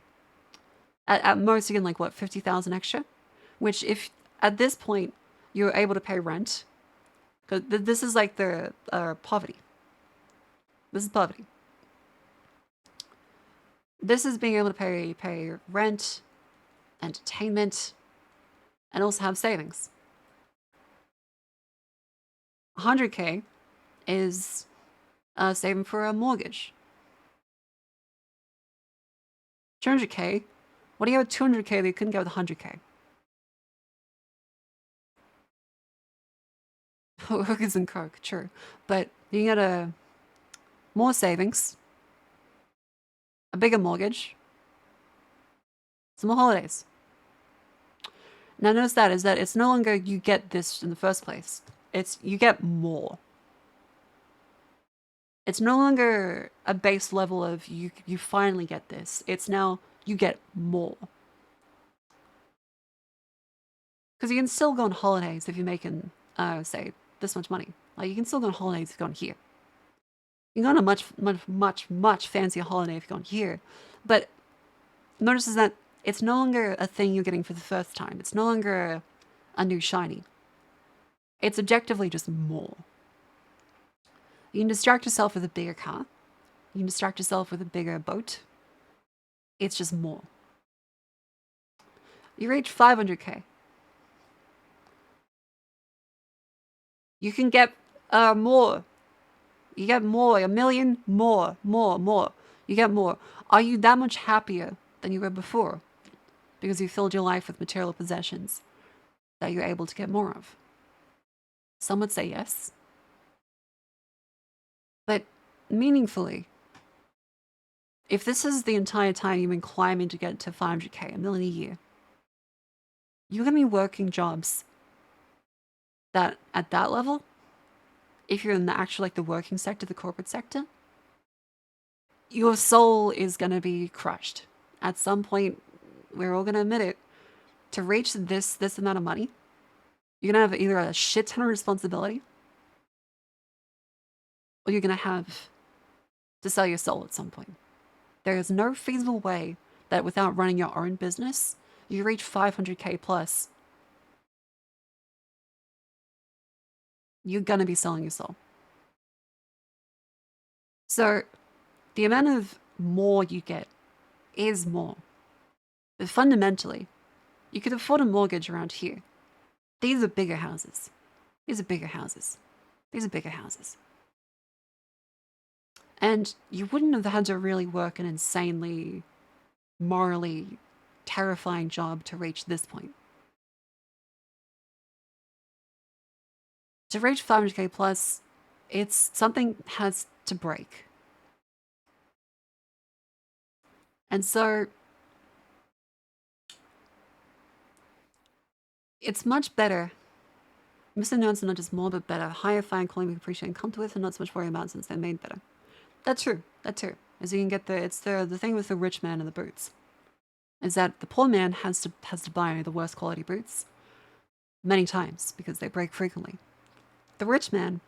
At most, you get like, what, 50,000 extra? Which, if at this point you're able to pay rent, because this is like the poverty. This is poverty. This is being able to pay rent, entertainment, and also have savings. 100K is saving for a mortgage. 200K. What do you have with 200K that you couldn't get with 100K? Hookers and coke, true. But you get more savings, a bigger mortgage, some more holidays. Now notice that it's no longer you get this in the first place. It's you get more. It's no longer a base level of you finally get this. It's now you get more. Because you can still go on holidays if you're making, say, this much money. Like, you can still go on holidays if you're going here. You can go on a much fancier holiday if you're going here. But notice is that it's no longer a thing you're getting for the first time. It's no longer a new shiny. It's objectively just more. You can distract yourself with a bigger car. You can distract yourself with a bigger boat. It's just more. You reach 500K. You can get more. You get more, 1 million, more. You get more. Are you that much happier than you were before? Because you filled your life with material possessions that you're able to get more of. Some would say yes. meaningfully, if this is the entire time you've been climbing to get to 500k, $1 million a year, you're going to be working jobs that, at that level, if you're in the actual, like the working sector, the corporate sector, your soul is going to be crushed. At some point, we're all going to admit it, to reach this amount of money, you're going to have either a shit ton of responsibility, or you're going to have to sell your soul at some point. There is no feasible way that without running your own business, you reach 500k plus. You're going to be selling your soul. So the amount of more you get is more. But fundamentally, you could afford a mortgage around here. These are bigger houses. These are bigger houses. These are bigger houses. And you wouldn't have had to really work an insanely, morally terrifying job to reach this point. To reach 500k plus, it's something has to break. And so it's much better. Mr. Notes are not just more, but better. Higher, fine, quality, we appreciate and come to with, and not so much worry about since they're made better. That's true. That's true. As you can get it's the thing with the rich man and the boots, is that the poor man has to buy the worst quality boots many times because they break frequently. The rich man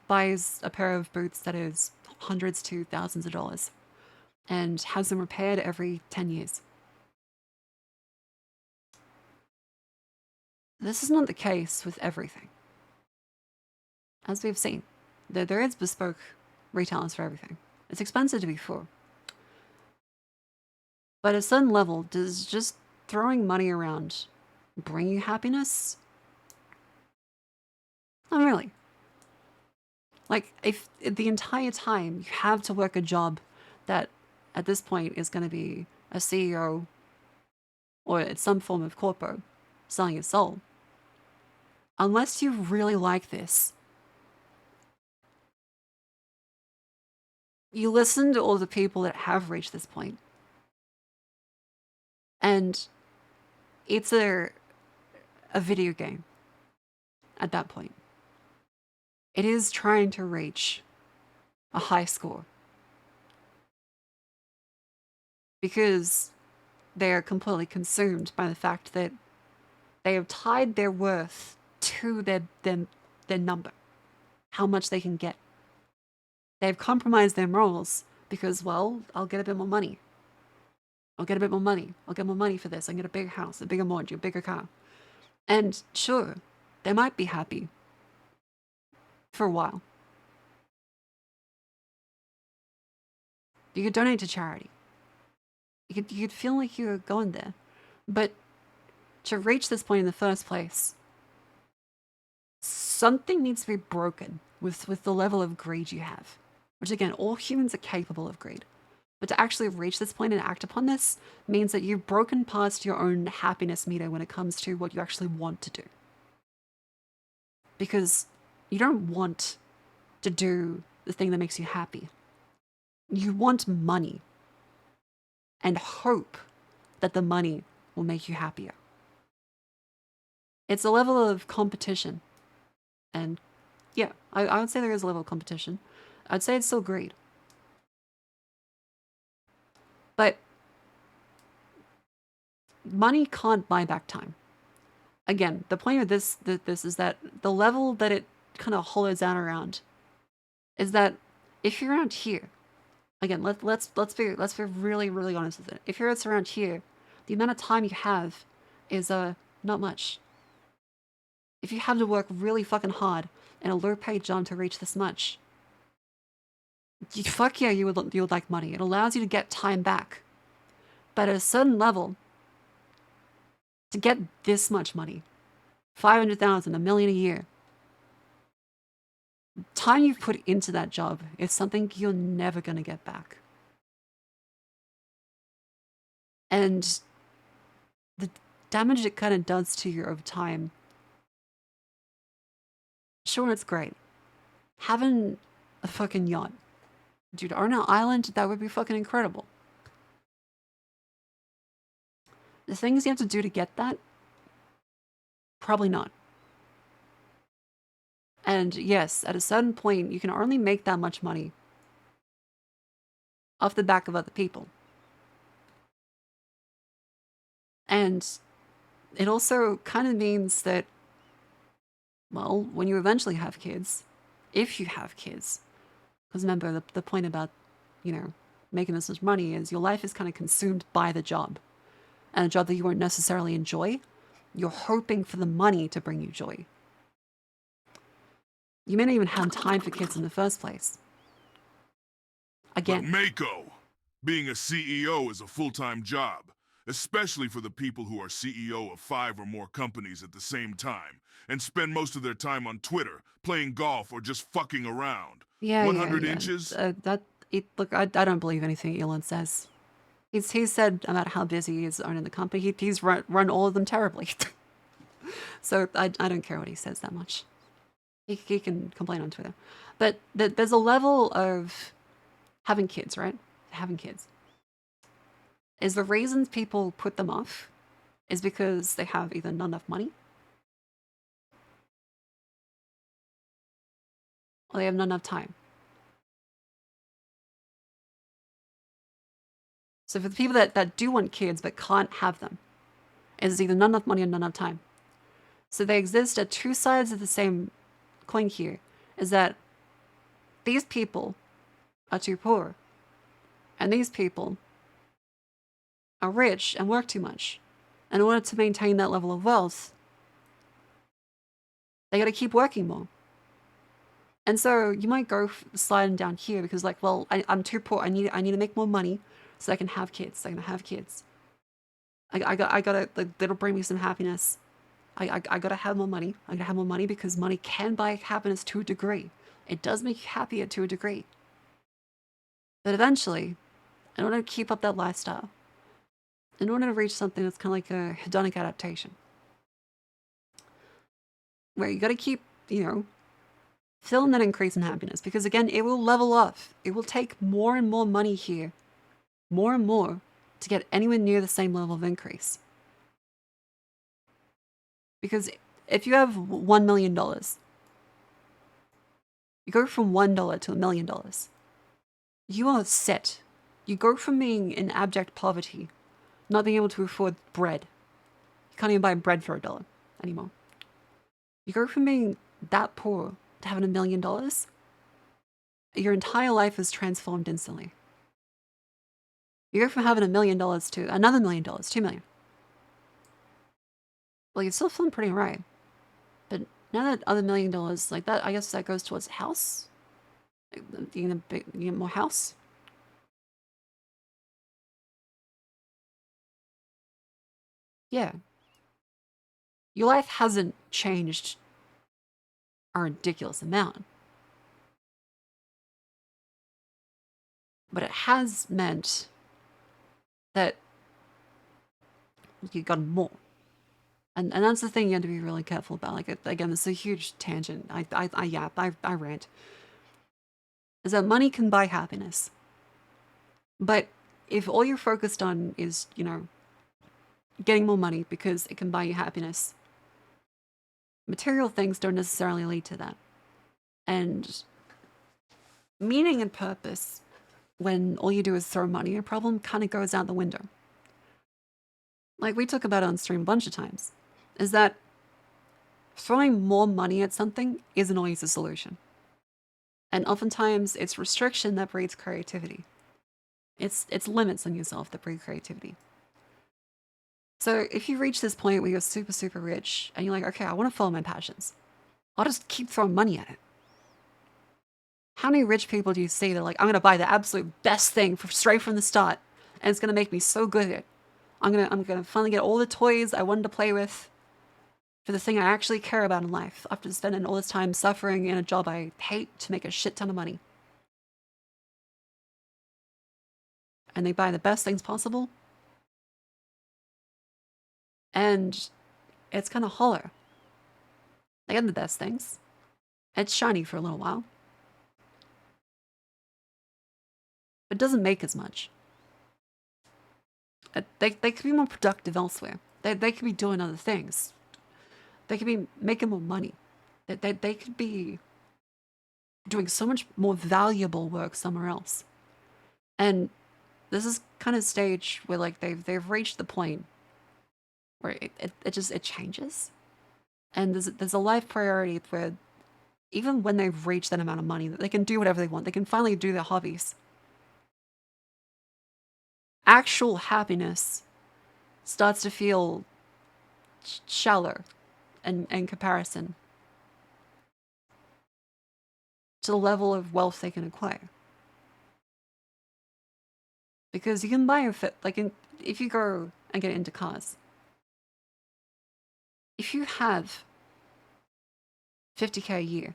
buys a pair of boots that is hundreds to thousands of dollars and has them repaired every 10 years. This is not the case with everything. As we've seen, there is bespoke retailers for everything. It's expensive to be full. But at a certain level, does just throwing money around bring you happiness? Not really. Like, if the entire time you have to work a job that at this point is going to be a CEO or it's some form of corpo selling your soul, unless you really like this, you listen to all the people that have reached this point, and it's a video game at that point. It is trying to reach a high score because they are completely consumed by the fact that they have tied their worth to their number, how much they can get. They've compromised their morals because, well, I'll get a bit more money. I'll get a bit more money. I'll get more money for this. I can get a bigger house, a bigger mortgage, a bigger car. And sure, they might be happy for a while. You could donate to charity. You could feel like you're going there. But to reach this point in the first place, something needs to be broken with the level of greed you have. Which again, all humans are capable of greed. But to actually reach this point and act upon this means that you've broken past your own happiness meter when it comes to what you actually want to do. Because you don't want to do the thing that makes you happy. You want money and hope that the money will make you happier. It's a level of competition. And yeah, I would say there is a level of competition. I'd say it's still greed. But money can't buy back time. Again, the point of this is that the level that it kind of hollows out around is that if you're around here, again, let's be really, really honest with it. If you're around here, the amount of time you have is not much. If you have to work really fucking hard in a low paid job to reach this much, fuck yeah, you would like money. It allows you to get time back. But at a certain level, to get this much money, 500,000, $1 million a year, time you've put into that job is something you're never going to get back. And the damage it kind of does to you over time, sure, it's great. Having a fucking yacht Dude, on an island, that would be fucking incredible. The things you have to do to get that? Probably not. And yes, at a certain point, you can only make that much money off the back of other people. And it also kind of means that, well, when you eventually have kids, if you have kids, because remember, the point about, you know, making this much money is your life is kind of consumed by the job. And a job that you won't necessarily enjoy, you're hoping for the money to bring you joy. You may not even have time for kids in the first place. Again. But Mako, being a CEO is a full-time job, especially for the people who are CEO of 5 or more companies at the same time and spend most of their time on Twitter, playing golf, or just fucking around. Yeah, 100 yeah. inches? Look, I don't believe anything Elon says. He's said about how busy he is owning the company. He's run all of them terribly. So I don't care what he says that much. He can complain on Twitter. But there's a level of having kids, right? Having kids. Is the reasons people put them off is because they have either not enough money or they have not enough time. So for the people that do want kids but can't have them, is either not enough money or not enough time. So they exist at two sides of the same coin here, is that these people are too poor, and these people are rich and work too much. And in order to maintain that level of wealth, they got to keep working more. And so you might go sliding down here because, like, well, I'm too poor. I need to make more money so I can have kids. I can have kids. I gotta, like, that'll bring me some happiness. I gotta have more money. I gotta have more money because money can buy happiness to a degree. It does make you happier to a degree. But eventually, in order to keep up that lifestyle, in order to reach something that's kind of like a hedonic adaptation, where you gotta keep, you know, feeling that increase in happiness, because again, it will level off. It will take more and more money here, more and more, to get anywhere near the same level of increase. Because if you have $1 million, you go from $1 to $1 million, you are set. You go from being in abject poverty, not being able to afford bread. You can't even buy bread for $1 anymore. You go from being that poor to having $1 million, your entire life is transformed instantly. You go from having $1 million to another $1 million, $2 million. Well, you're still feeling pretty right. But now that other $1 million, like that, I guess that goes towards a house. You get more house. Yeah. Your life hasn't changed a ridiculous amount. But it has meant that you got more. And that's the thing you have to be really careful about. Like, again, this is a huge tangent. I yap, I rant. Is that money can buy happiness. But if all you're focused on is, you know, getting more money because it can buy you happiness, material things don't necessarily lead to that. And meaning and purpose, when all you do is throw money at a problem, kind of goes out the window. Like we talk about it on stream a bunch of times, is that throwing more money at something isn't always a solution. And oftentimes it's restriction that breeds creativity. It's limits on yourself that breed creativity. So if you reach this point where you're super, super rich and you're like, okay, I want to follow my passions, I'll just keep throwing money at it. How many rich people do you see that are like, I'm going to buy the absolute best thing straight from the start, and it's going to make me so good at it. I'm gonna finally get all the toys I wanted to play with for the thing I actually care about in life after spending all this time suffering in a job I hate to make a shit ton of money. And they buy the best things possible. And it's kind of hollow. They get the best things. It's shiny for a little while. but doesn't make as much. They could be more productive elsewhere. They could be doing other things. They could be making more money. They could be doing so much more valuable work somewhere else. And this is kind of stage where like they've reached the point where it changes. And there's a life priority where even when they've reached that amount of money, they can do whatever they want. They can finally do their hobbies. Actual happiness starts to feel shallow in comparison to the level of wealth they can acquire. Because you can buy a fit, like if you go and get into cars, if you have 50k a year,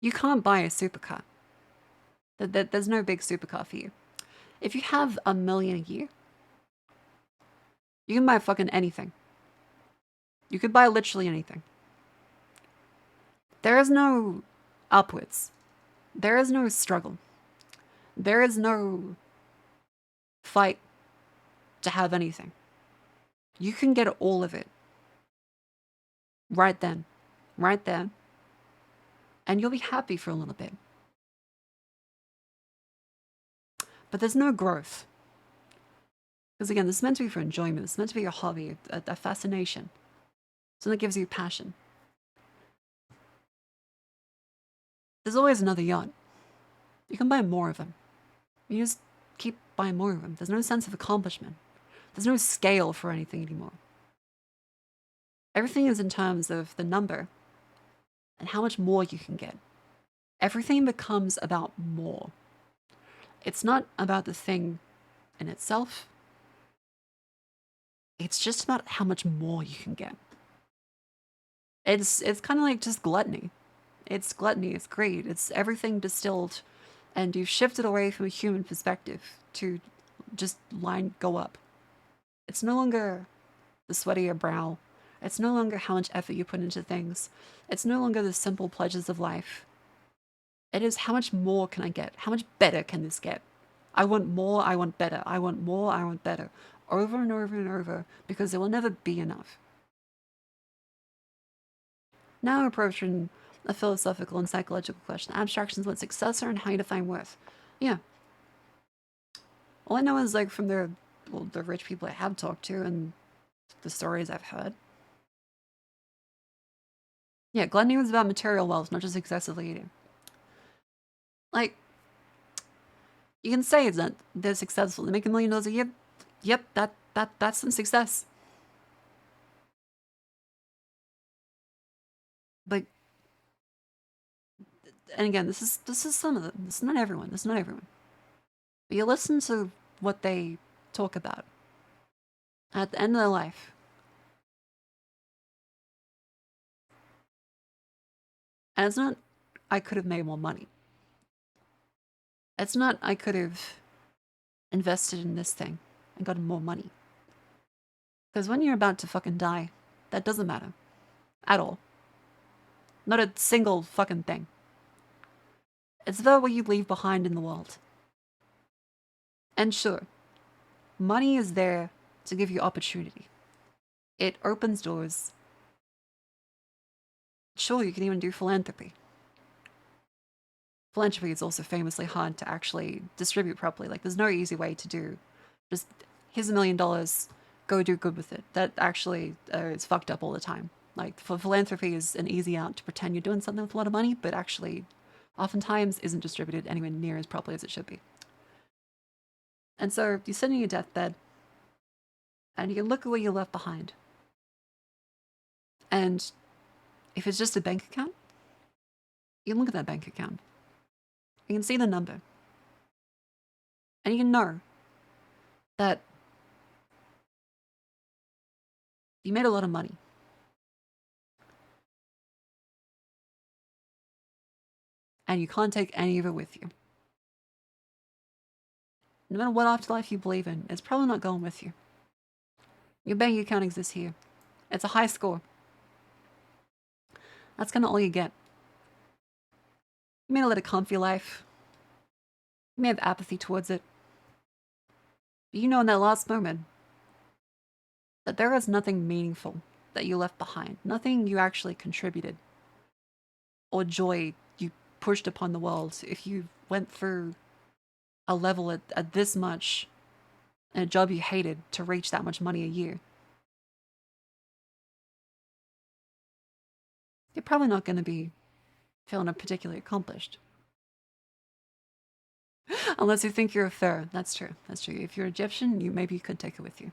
you can't buy a supercar. There's no big supercar for you. If you have $1 million a year, you can buy fucking anything. You could buy literally anything. There is no upwards. There is no struggle. There is no fight to have anything. You can get all of it. Right then. Right there. And you'll be happy for a little bit. But there's no growth. Because again, this is meant to be for enjoyment. It's meant to be a hobby, a fascination. Something that gives you passion. There's always another yacht. You can buy more of them. You just keep buying more of them. There's no sense of accomplishment. There's no scale for anything anymore. Everything is in terms of the number and how much more you can get. Everything becomes about more. It's not about the thing in itself. It's just about how much more you can get. It's kind of like just gluttony. It's gluttony, it's greed, it's everything distilled, and you've shifted away from a human perspective to just go up. It's no longer the sweat of your brow. It's no longer how much effort you put into things. It's no longer the simple pleasures of life. It is how much more can I get? How much better can this get? I want more, I want better. I want more, I want better. Over and over and over, because there will never be enough. Now we're approaching a philosophical and psychological question. Abstractions, what success are and how you define worth. Yeah. All I know is like from the rich people I have talked to and the stories I've heard. Yeah, gluttony was about material wealth, not just excessively eating. Like, you can say that they're successful. They make $1 million a year. Yep, that's some success. But, and again, this is some of them. This is not everyone. This is not everyone. But you listen to what they talk about at the end of their life. And it's not, I could have made more money. It's not, I could have invested in this thing and gotten more money. Because when you're about to fucking die, that doesn't matter. At all. Not a single fucking thing. It's about what you leave behind in the world. And sure, money is there to give you opportunity. It opens doors. Sure, you can even do philanthropy. Philanthropy is also famously hard to actually distribute properly. Like, there's no easy way to do just, here's $1 million, go do good with it. That actually is fucked up all the time. Like, for philanthropy is an easy out to pretend you're doing something with a lot of money, but actually, oftentimes isn't distributed anywhere near as properly as it should be. And so, you sit in your deathbed, and you can look at what you left behind. And if it's just a bank account, you can look at that bank account. You can see the number. And you can know that you made a lot of money. And you can't take any of it with you. No matter what afterlife you believe in, it's probably not going with you. Your bank account exists here. It's a high score. That's kind of all you get. You may not lead a comfy life. You may have apathy towards it. But you know in that last moment that there was nothing meaningful that you left behind. Nothing you actually contributed. Or joy you pushed upon the world if you went through a level at this much and a job you hated to reach that much money a year. You're probably not going to be feeling particularly accomplished. Unless you think you're a pharaoh. That's true. That's true. If you're Egyptian, maybe you could take it with you.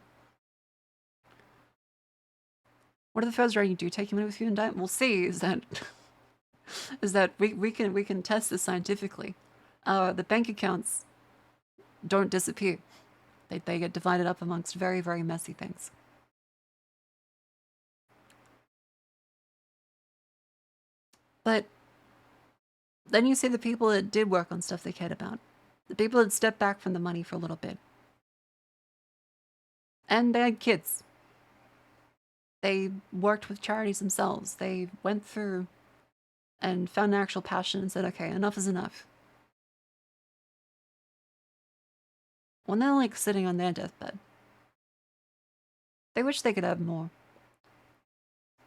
What are the pharaohs right? You do take him with you and die? We'll see. Is that we can test this scientifically. The bank accounts don't disappear. They get divided up amongst very, very messy things. But then you see the people that did work on stuff they cared about. The people that stepped back from the money for a little bit. And they had kids. They worked with charities themselves. They went through and found an actual passion and said, okay, enough is enough. When they're like sitting on their deathbed, they wish they could have more.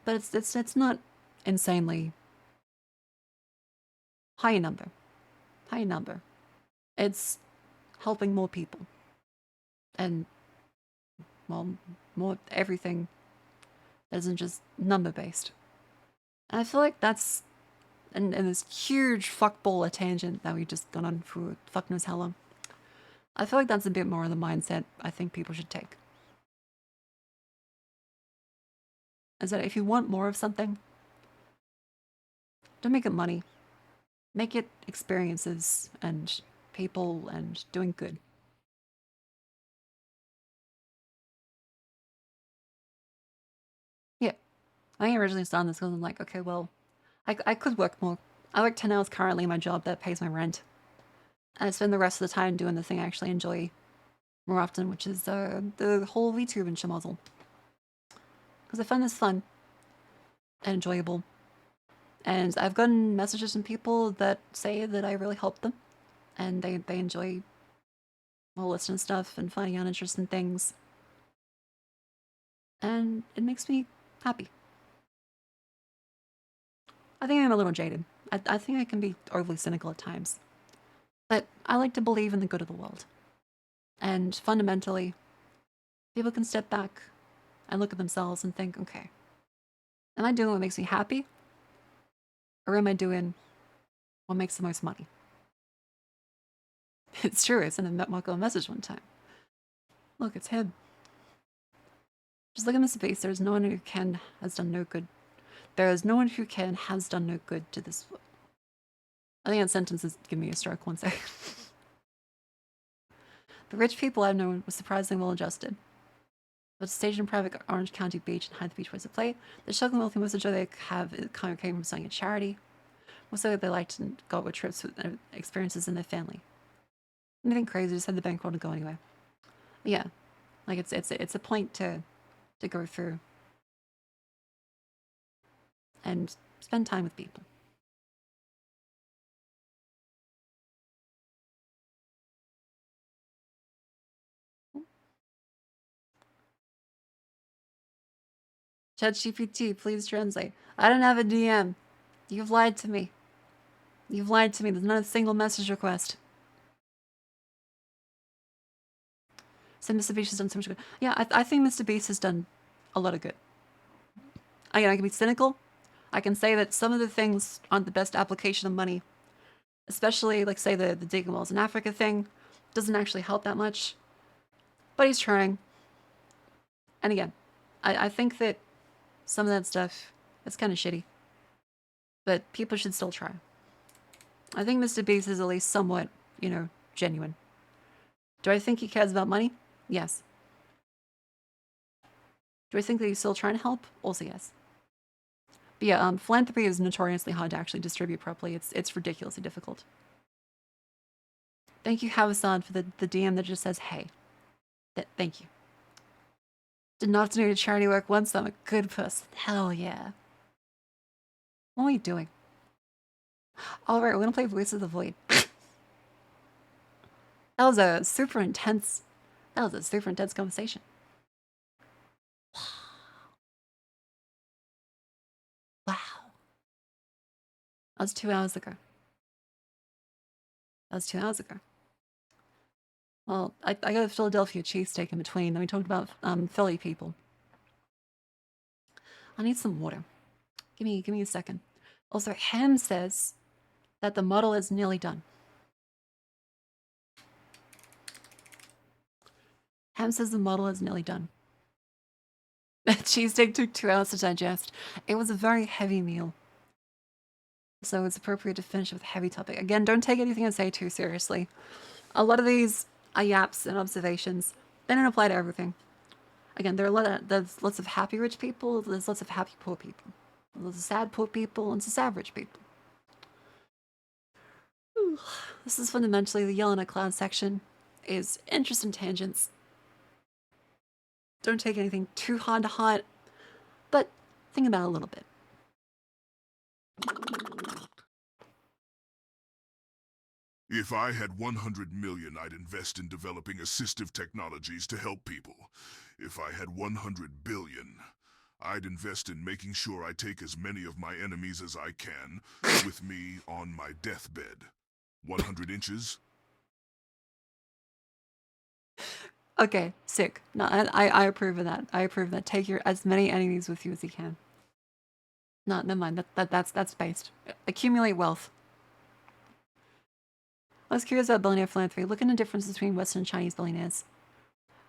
But it's not insanely high number. High number. It's helping more people. And, well, more everything that isn't just number-based. And I feel like that's, and this huge fuckball a tangent that we just gone on for fuck knows how long. I feel like that's a bit more of the mindset I think people should take. Is that if you want more of something, don't make it money. Make it experiences and people and doing good. Yeah. I originally started this because I'm like, okay, well, I could work more. I work 10 hours currently in my job that pays my rent. And I spend the rest of the time doing the thing I actually enjoy more often, which is the whole VTube and schmozzle. Because I find this fun and enjoyable. And I've gotten messages from people that say that I really helped them. And they enjoy, well, listening to stuff and finding out interesting things. And it makes me happy. I think I'm a little jaded. I think I can be overly cynical at times. But I like to believe in the good of the world. And fundamentally, people can step back and look at themselves and think, okay, am I doing what makes me happy? Or am I doing what makes the most money? It's true, I sent Marco a message one time. Look, it's him. Just look at Mr. Beast. There's no one who can, has done no good. There is no one who can, has done no good to this. I think that sentence is giving me a stroke one second. The rich people I've known were surprisingly well adjusted. But staged in private Orange County Beach and hide the beach ways to play. The shocking wealthy most of the joy they have kind of came from starting a charity. Also, they liked and got with trips with experiences in their family. Anything crazy, just had the bankroll to go anyway. Yeah, like it's a point to go through and spend time with people. ChatGPT, please translate. I don't have a DM. You've lied to me. You've lied to me. There's not a single message request. So Mr. Beast has done so much good. Yeah, I think Mr. Beast has done a lot of good. Again, I can be cynical. I can say that some of the things aren't the best application of money. Especially, like, say, the digging wells in Africa thing. Doesn't actually help that much. But he's trying. And again, I think that some of that stuff is kind of shitty. But people should still try. I think Mr. Beast is at least somewhat, genuine. Do I think he cares about money? Yes. Do I think that he's still trying to help? Also yes. But yeah, philanthropy is notoriously hard to actually distribute properly. It's ridiculously difficult. Thank you, Havasan, for the DM that just says, hey. Thank you. Did not do charity work once, I'm a good person. Hell yeah. What are we doing? Alright, we're gonna play Voice of the Void. That was a super intense conversation. Wow. That was 2 hours ago. Well, I got a Philadelphia cheesesteak in between. Then we talked about Philly people. I need some water. Give me a second. Also, Ham says that the model is nearly done. Ham says the model is nearly done. Cheesesteak took 2 hours to digest. It was a very heavy meal. So it's appropriate to finish with a heavy topic. Again, don't take anything I say too seriously. A lot of these are yaps and observations. They don't apply to everything. Again, there's lots of happy rich people, there's lots of happy poor people. There's sad poor people, and sad rich people. Ooh. This is fundamentally the Yell in a Cloud section. Is interesting tangents. Don't take anything too hard to heart, but think about it a little bit. If I had 100 million, I'd invest in developing assistive technologies to help people. If I had 100 billion, I'd invest in making sure I take as many of my enemies as I can with me on my deathbed. 100 inches? Okay, sick. No, I approve of that. I approve of that. Take as many enemies with you as you can. No, never mind. That's based. Accumulate wealth. I was curious about billionaire philanthropy. Look at the difference between Western and Chinese billionaires.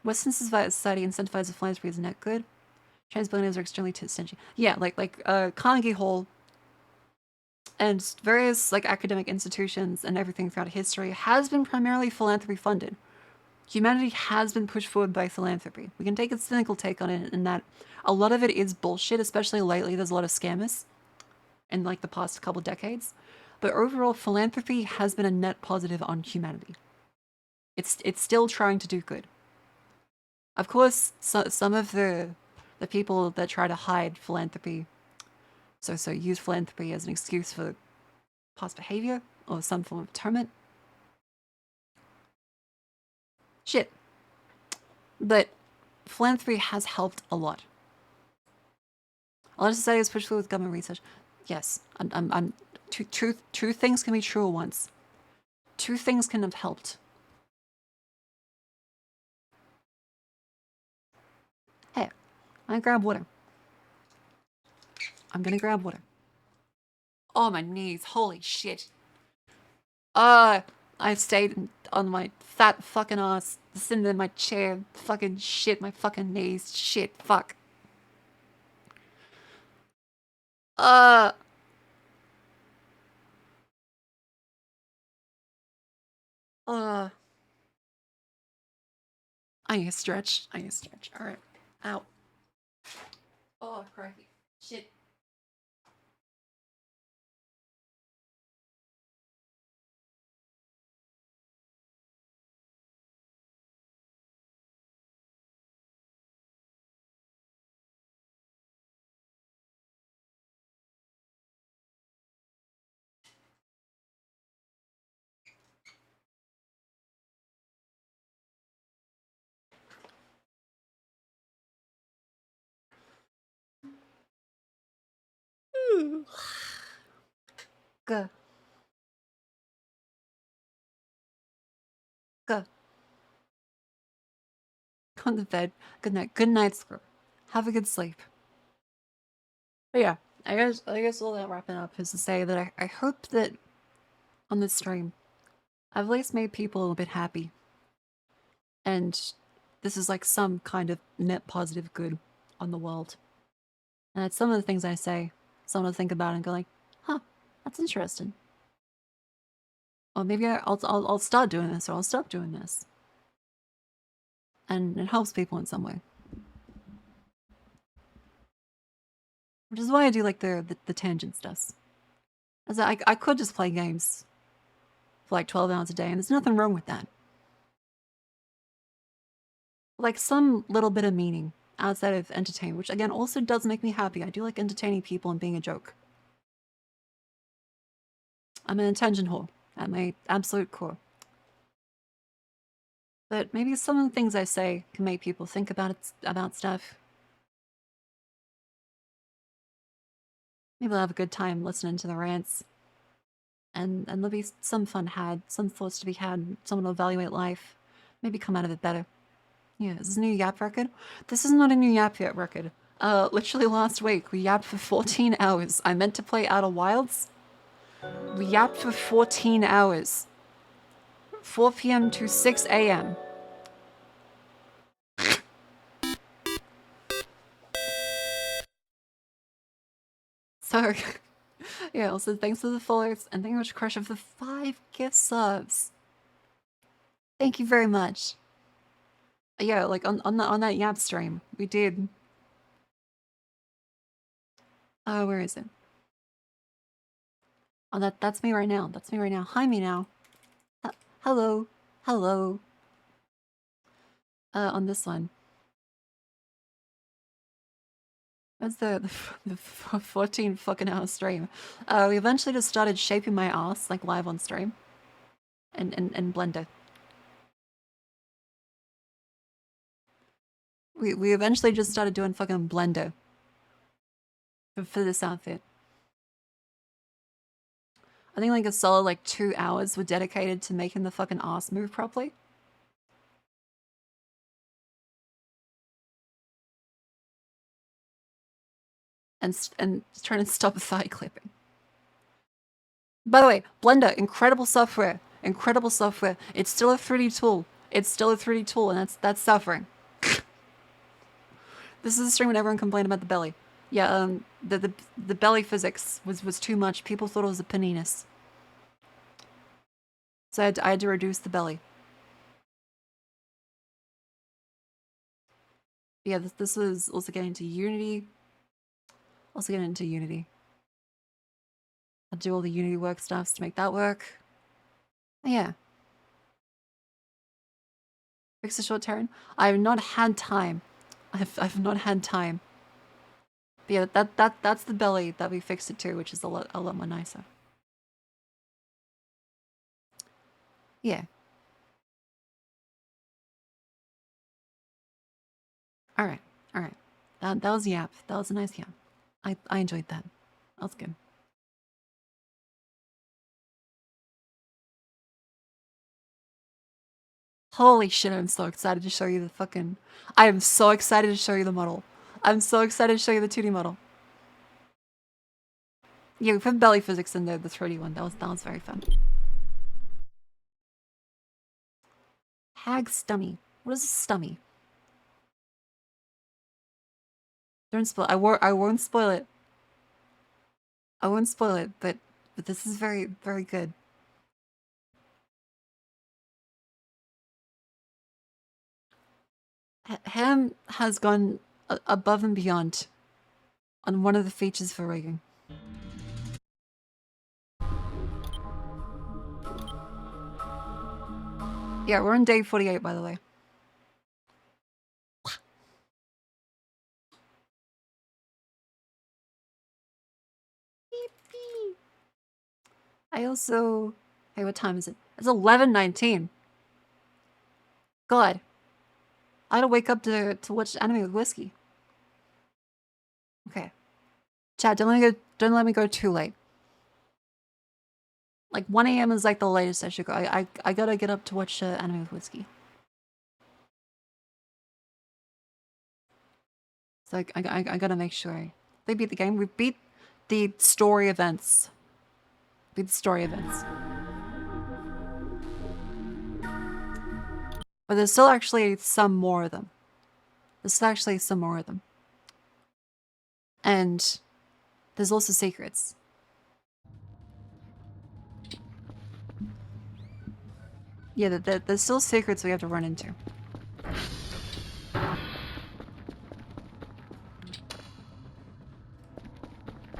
Western society incentivizes philanthropy as net good. Chinese billionaires are extremely stingy. Yeah, like Carnegie Hall and various academic institutions and everything throughout history has been primarily philanthropy funded. Humanity has been pushed forward by philanthropy. We can take a cynical take on it in that a lot of it is bullshit, especially lately. There's a lot of scammers in the past couple decades. But overall, philanthropy has been a net positive on humanity. It's still trying to do good. Of course, some of the people that try to hide philanthropy, so use philanthropy as an excuse for past behavior or some form of atonement. Shit. But philanthropy has helped a lot. A lot of society is pushed forward with government research. Yes, two things can be true at once. Two things can have helped. Hey, I grab water. I'm gonna grab water. Oh, my knees. Holy shit. I stayed on my fat fucking ass, sitting in my chair. Fucking shit, my fucking knees. Shit, fuck. I need to stretch. Alright. Ow. Oh, crikey. Shit. Go. Go. Go to bed. Good night. Good night, Scrub. Have a good sleep. But yeah, I guess all that wrapping up is to say that I hope that on this stream, I've at least made people a little bit happy. And this is some kind of net positive good on the world. And it's some of the things I say, someone to think about and go huh, that's interesting. Or maybe I'll start doing this, or I'll stop doing this. And it helps people in some way. Which is why I do the tangent stuff. As I could just play games for 12 hours a day, and there's nothing wrong with that. Some little bit of meaning outside of entertainment, which again also does make me happy. I do like entertaining people and being a joke. I'm an attention whore at my absolute core. But maybe some of the things I say can make people think about stuff. Maybe they'll have a good time listening to the rants. And there'll be some fun had, some thoughts to be had, someone will evaluate life, maybe come out of it better. Yeah, is this a new Yap record? This is not a new Yap yet record. Literally last week, we yapped for 14 hours. I meant to play Outer Wilds. We yapped for 14 hours. 4 p.m. to 6 a.m. So, yeah, also thanks for the followers, and thank you very much, Crush, of the 5 gift subs. Thank you very much. Yeah, like on that Yap stream, we did. Where is it? Oh, that's me right now. That's me right now. Hi, me now. Hello, hello. On this one. That's the 14 fucking hour stream. We eventually just started shaping my ass, like live on stream. And Blender. We eventually just started doing fucking Blender. For this outfit. I think like a solid like 2 hours were dedicated to making the fucking ass move properly. And trying to stop thigh clipping. By the way, Blender, incredible software. Incredible software. It's still a 3D tool. It's still a 3D tool, and that's suffering. This is a stream when everyone complained about the belly. Yeah, the belly physics was too much. People thought it was a penis. So I had to reduce the belly. Yeah, this was also getting into Unity. Also getting into Unity. I'll do all the Unity work stuffs to make that work. Yeah. Fix the short term. I have not had time. I've not had time. But yeah, that's the belly that we fixed it to, which is a lot more nicer. Yeah. All right. That was Yap. That was a nice Yap. I enjoyed that. That was good. Holy shit, I'm so excited to show you the fucking... I am so excited to show you the model. I'm so excited to show you the 2D model. Yeah, we put belly physics in there, the 3D one. That was very fun. Hag stummy. What is a stummy? Don't spoil. I won't spoil it. I won't spoil it, but this is very, very good. Ham has gone above and beyond on one of the features for rigging. Yeah, we're on day 48, by the way. I also... Hey, what time is it? It's 11:19. God. I gotta wake up to watch anime with whiskey. Okay. Chat, don't let me go too late. Like 1 a.m. is like the latest I should go. I gotta get up to watch anime with whiskey. So I gotta make sure they beat the game. We beat the story events. Beat the story events. But there's still actually some more of them. There's actually some more of them. And there's also secrets. Yeah, there's still secrets we have to run into.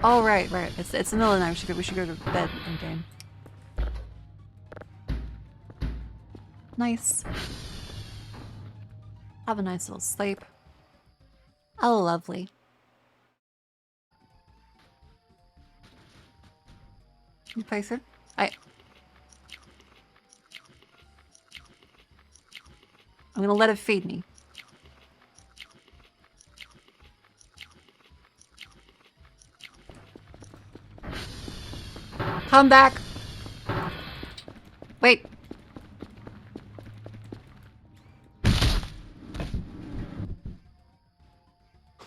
Oh, right. It's the middle of the night. We should go to bed in game. Nice. Have a nice little sleep. Oh, lovely. You place it? I'm gonna let it feed me. Come back. Wait.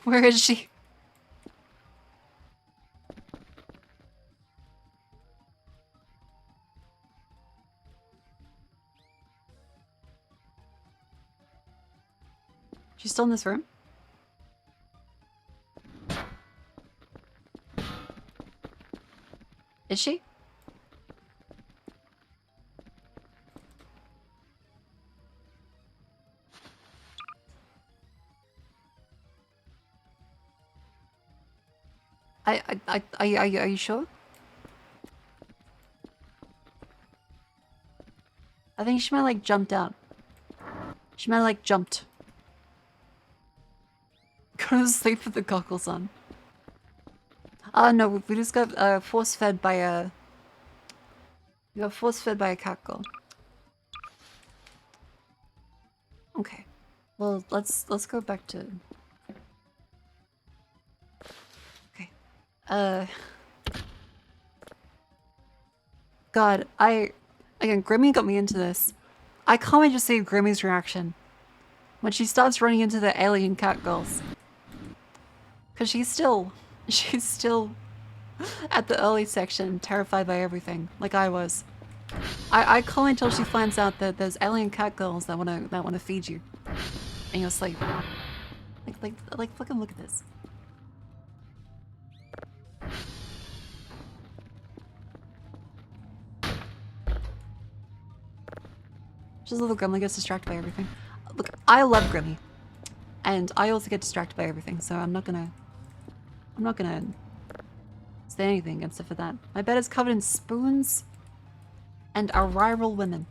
Where is she? She's still in this room? Is she? Are you sure? I think she might like jumped out. She might like jumped. Go to sleep with the goggles on. No, we just got force fed by a. We got force fed by a cat girl. Okay. Well, let's go back to. Okay. God, again, Grimmy got me into this. I can't wait to see Grimmy's reaction when she starts running into the alien cat girls. Cause she's still at the early section, terrified by everything, like I was. I can't wait until she finds out that there's alien cat girls that wanna feed you in your sleep. Like fucking look at this. Just a little Grimly gets distracted by everything. Look, I love Grimmy, and I also get distracted by everything, so I'm not gonna say anything against it for that. My bed is covered in spoons and arrival women.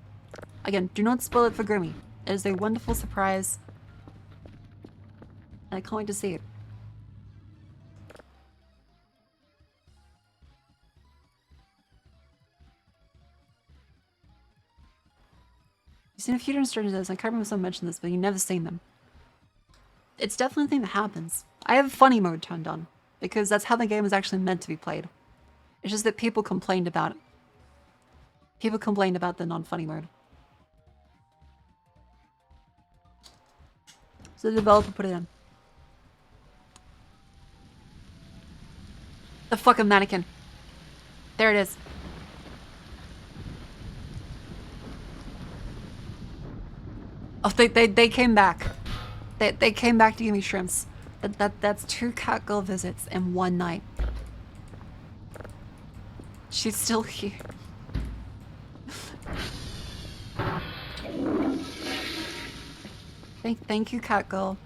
Again, do not spoil it for Grimmy. It is a wonderful surprise, and I can't wait to see it. You've seen a few different stories of this. I can't remember if someone mentioned this, but you've never seen them. It's definitely a thing that happens. I have funny mode turned on, because that's how the game is actually meant to be played. It's just that people complained about it. People complained about the non-funny mode. So the developer put it in. The fucking mannequin. There it is. Oh, they came back. They came back to give me shrimps. That's 2 cat girl visits in one night. She's still here. Thank you, cat girl.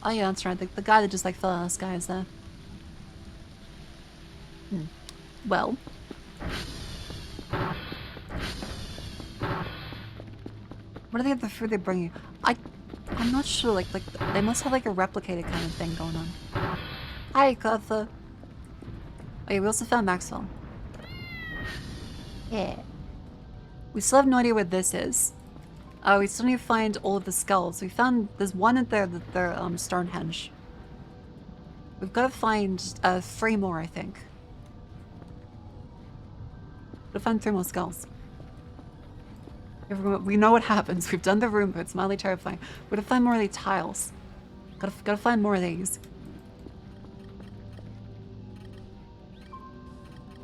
Oh yeah, that's right. The guy that just like fell out of the sky is there. Well. What do they have the food they bring you? I'm not sure, like they must have like a replicated kind of thing going on. Hi, Cartha. Oh yeah, we also found Maxwell. Yeah. We still have no idea what this is. We still need to find all of the skulls. We found, there's one at the Stonehenge. We've got to find 3 more, I think. We've got to find 3 more skulls. We know what happens. We've done the room, but it's mildly terrifying. We're gonna find more of these tiles. Gotta find more of these.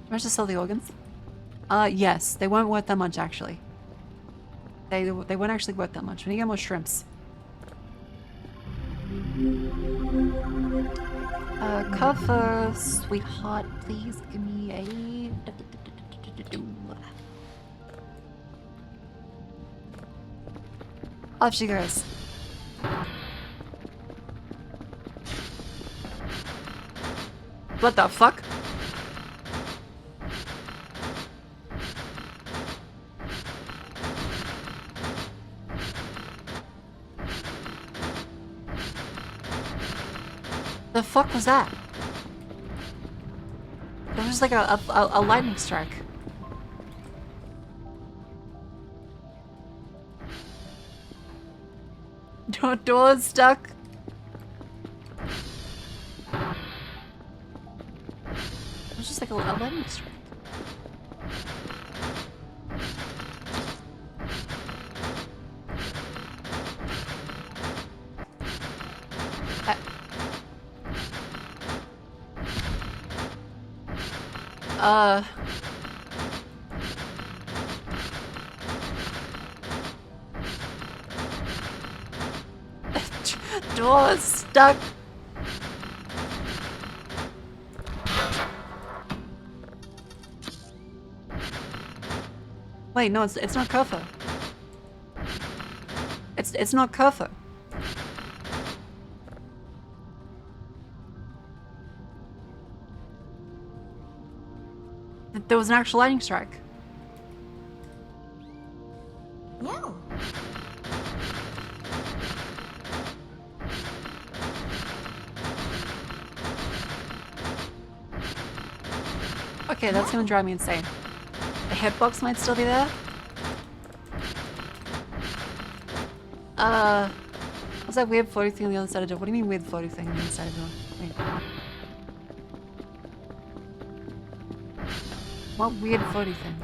Managed to sell the organs? Yes. They weren't worth that much, actually. They weren't actually worth that much. We need to get more shrimps. Cover, sweetheart, please give me a... Off she goes. What the fuck? The fuck was that? just like a lightning strike. Door's stuck. It's just like a lightning strike. Door's stuck. Wait, no, it's not Kofo. It's not Kofo. There was an actual lightning strike. No. Okay, that's gonna drive me insane. The hitbox might still be there. What's that weird floaty thing on the other side of the door? What do you mean weird floaty thing on the other side of the door? Wait. What weird floaty thing?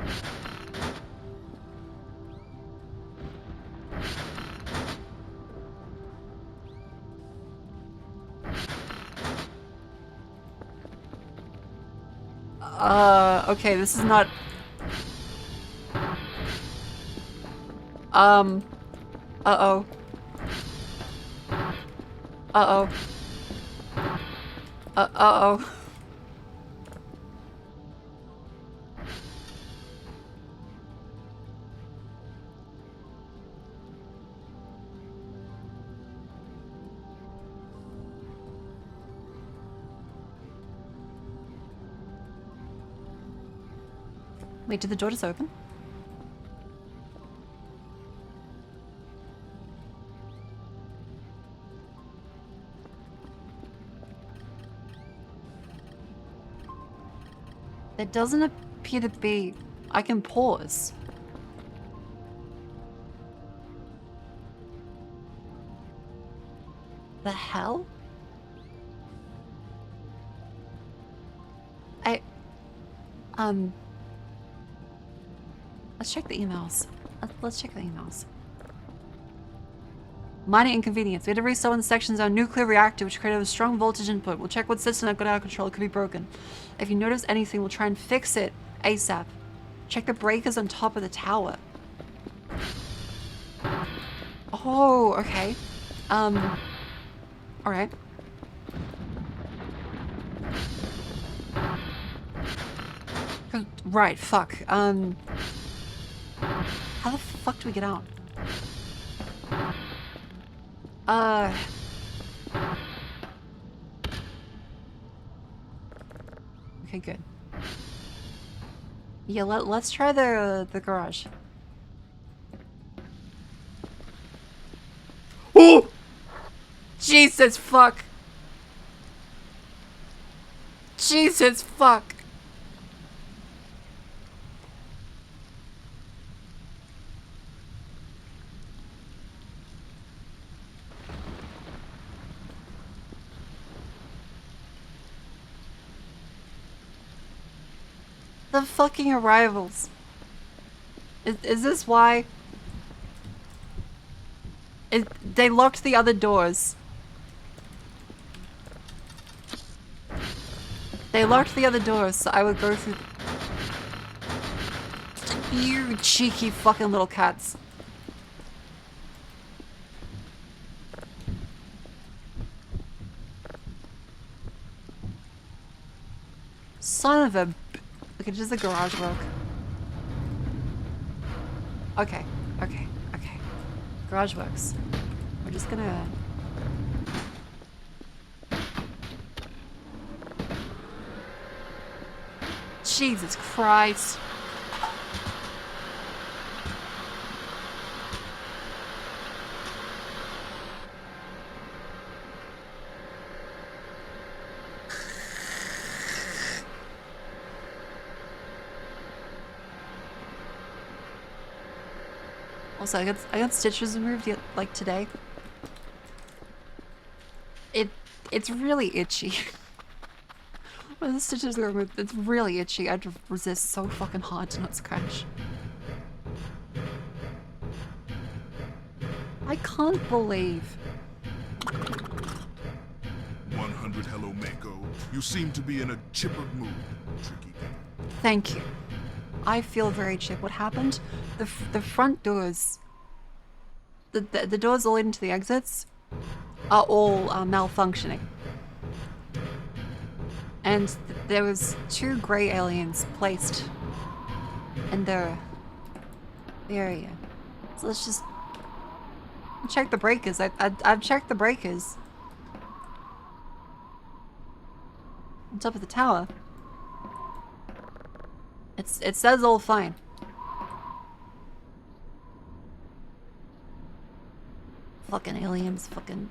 Okay, this is not... Uh-oh. Uh-oh. Uh-oh. Wait, did the door just open? There doesn't appear to be... I can pause. The hell? Let's check the emails. Let's check the emails. Minor inconvenience. We had to restart one of the sections on nuclear reactor, which created a strong voltage input. We'll check what system that got out of control. It could be broken. If you notice anything, we'll try and fix it ASAP. Check the breakers on top of the tower. Oh, okay. Alright. Right, fuck. How the fuck do we get out? Okay, good. Yeah, let's try the garage. Oh! Jesus fuck! Jesus fuck! The fucking arrivals. Is this why? They locked the other doors. They locked the other doors, so I would go through... You cheeky fucking little cats. Son of a... Okay, does the garage work? Okay, okay, okay. Garage works. We're just gonna... Jesus Christ. Also, I got stitches removed like today. It's really itchy. When the stitches are removed, it's really itchy. I had to resist so fucking hard to not scratch. I can't believe. 100 hello, Mako. You seem to be in a chipper mood, Tricky. Thank you. I feel very chip. What happened? The front doors, the doors all into the exits, are all malfunctioning. And there was 2 grey aliens placed in the area. So let's just check the breakers. I've checked the breakers. On top of the tower. It says all fine. Fucking aliens, fucking.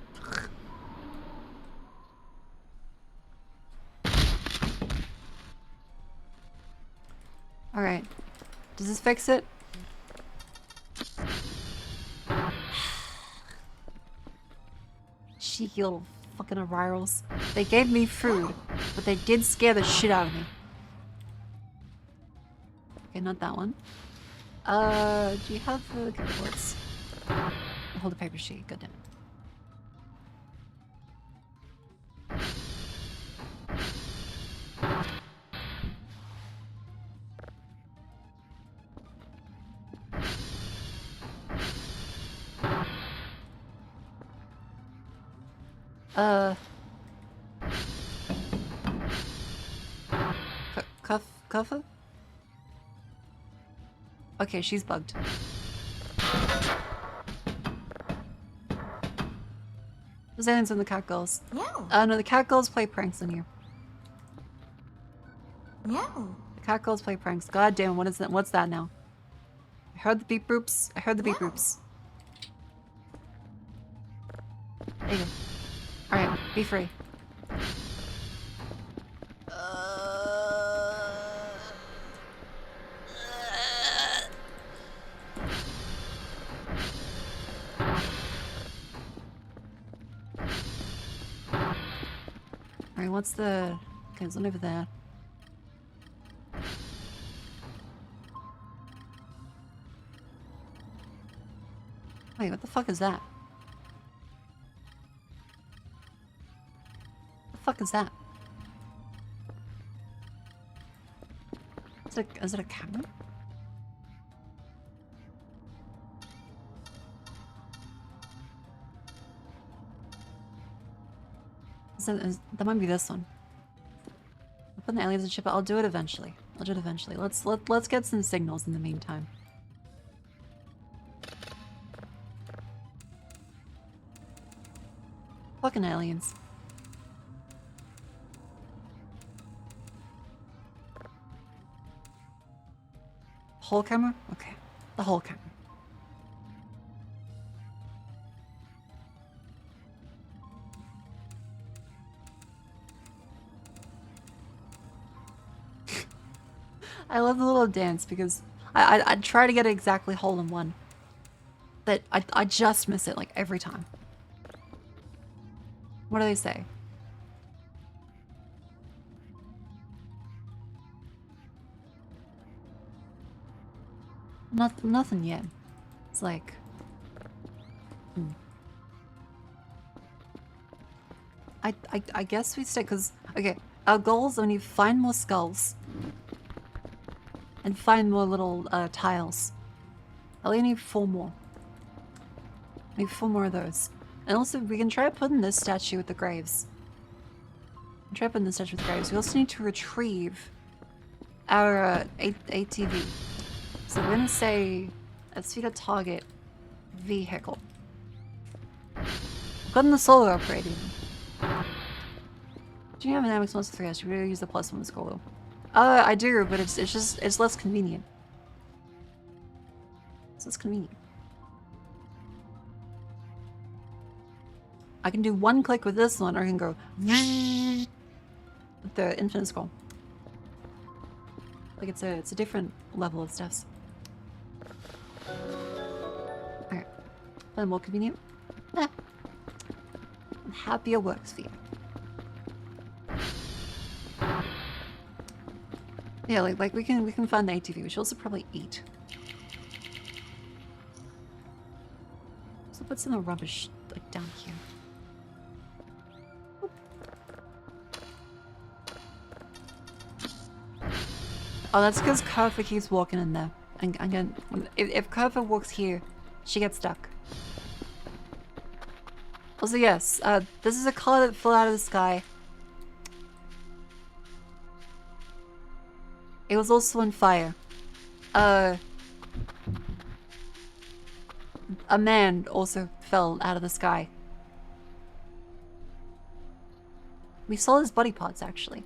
Alright. Does this fix it? Cheeky little fucking virals. They gave me food, but they did scare the shit out of me. Okay, not that one. Do you have the reports? Hold the paper sheet, goddamn it. Cuffer? Okay, she's bugged. There's aliens in the cat girls. No. No, the cat girls play pranks on you. No. The cat girls play pranks. God damn, what is that? What's that now? I heard the beep boops. I heard the beep boops. There you go. Alright, be free. Alright, what's the... Okay, there's one over there. Wait, what the fuck is that? What the fuck is that? Is it a camera? That might be this one. I'll put the aliens in ship, but I'll do it eventually. I'll do it eventually. Let's get some signals in the meantime. Fucking aliens. Whole camera? Okay. The whole camera. I love the little dance because I try to get it exactly hole in one. But I just miss it like every time. What do they say? Nothing yet. It's like... I guess we stick, because... Okay, our goal is when you find more skulls. And find more little tiles. I only need 4 more. I need 4 more of those. And also, we can try putting this statue with the graves. Try putting this statue with the graves. We also need to retrieve our ATV. So we're gonna say, let's feed a target vehicle. I've gotten the solar upgrade even. Do you have an Amex Monster 3? I should really use the plus 1 scroll. I do, but it's less convenient. It's less convenient. I can do 1 click with this one, or I can go with the infinite scroll. Like it's a different level of steps. Find more convenient. Eh. I'm happy it works for you. Yeah, like we can find the ATV. We should also probably eat. So put some of the rubbish like down here. Oh, that's because Kurfa keeps walking in there. And again, if Kurfa walks here, she gets stuck. Also, yes, this is a color that fell out of the sky. It was also on fire. A man also fell out of the sky. We saw his body parts, actually.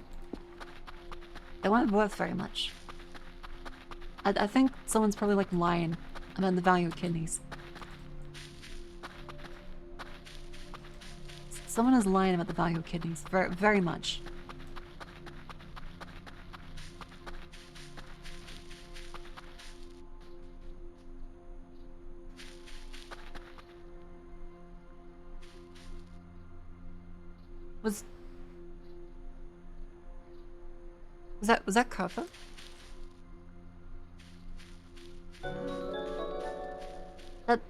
They weren't worth very much. I think someone's probably like lying about the value of kidneys. Someone is lying about the value of kidneys, very, very much. Was that Kurfa? That...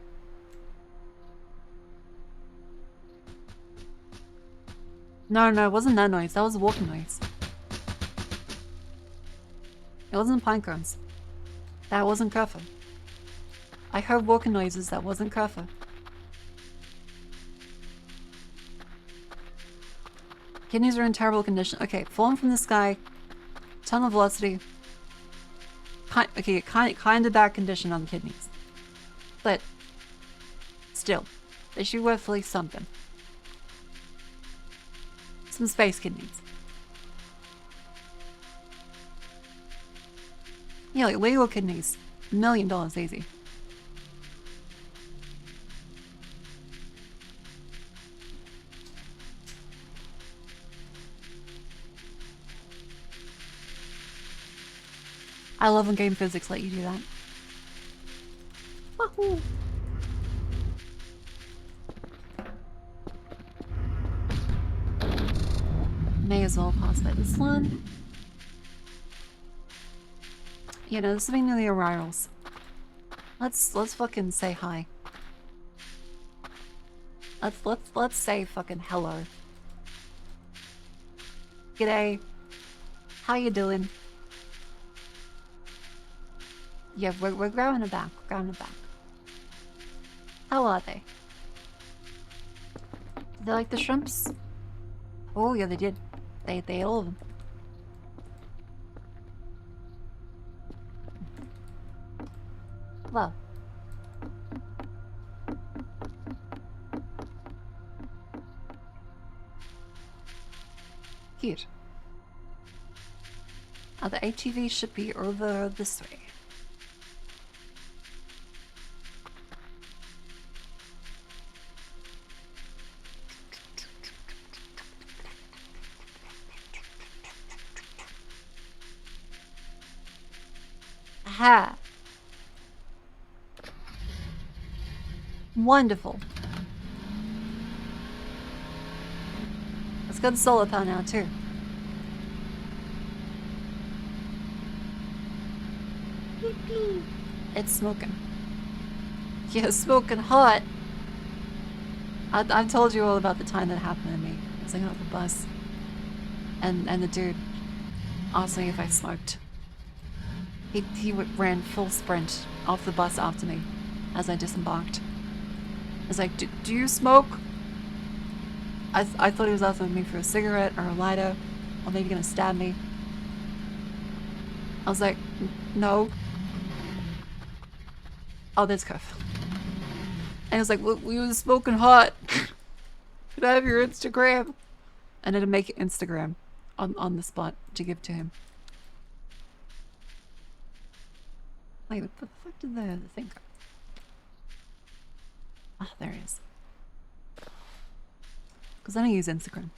No, it wasn't that noise. That was a walking noise. It wasn't pine cones. That wasn't Kurfa. I heard walking noises. That wasn't Kurfa. Kidneys are in terrible condition. Okay, falling from the sky. Tunnel velocity. Kind of bad condition on the kidneys. But still, they should be worth at least something. Some space kidneys. Yeah, like legal kidneys. $1 million easy. I love when game physics let you do that. Wahoo! May as well pass by this one. You know, this will be near the arrivals. Let's fucking say hi. Let's say fucking hello. G'day. How you doing? Yeah, we're grabbing it back. We're grabbing it back. How are they? Did they like the shrimps? Oh yeah, they did. They ate all of them. Well. Cute. The ATV should be over this way. Aha! Wonderful. Let's go to solar power now too. It's smoking. Yeah, smoking hot. I've told you all about the time that happened to me. I was like off the bus, and the dude asked me if I smoked. He ran full sprint off the bus after me as I disembarked. I was like, do you smoke? I thought he was asking me for a cigarette or a lighter, or maybe gonna stab me. I was like, no. Oh, there's Cuff. And he was like, well, we was smoking hot. Could I have your Instagram? And I'd make Instagram on the spot to give to him. Wait, what the fuck did the thing go? Ah, there it is. Because I don't use Instagram.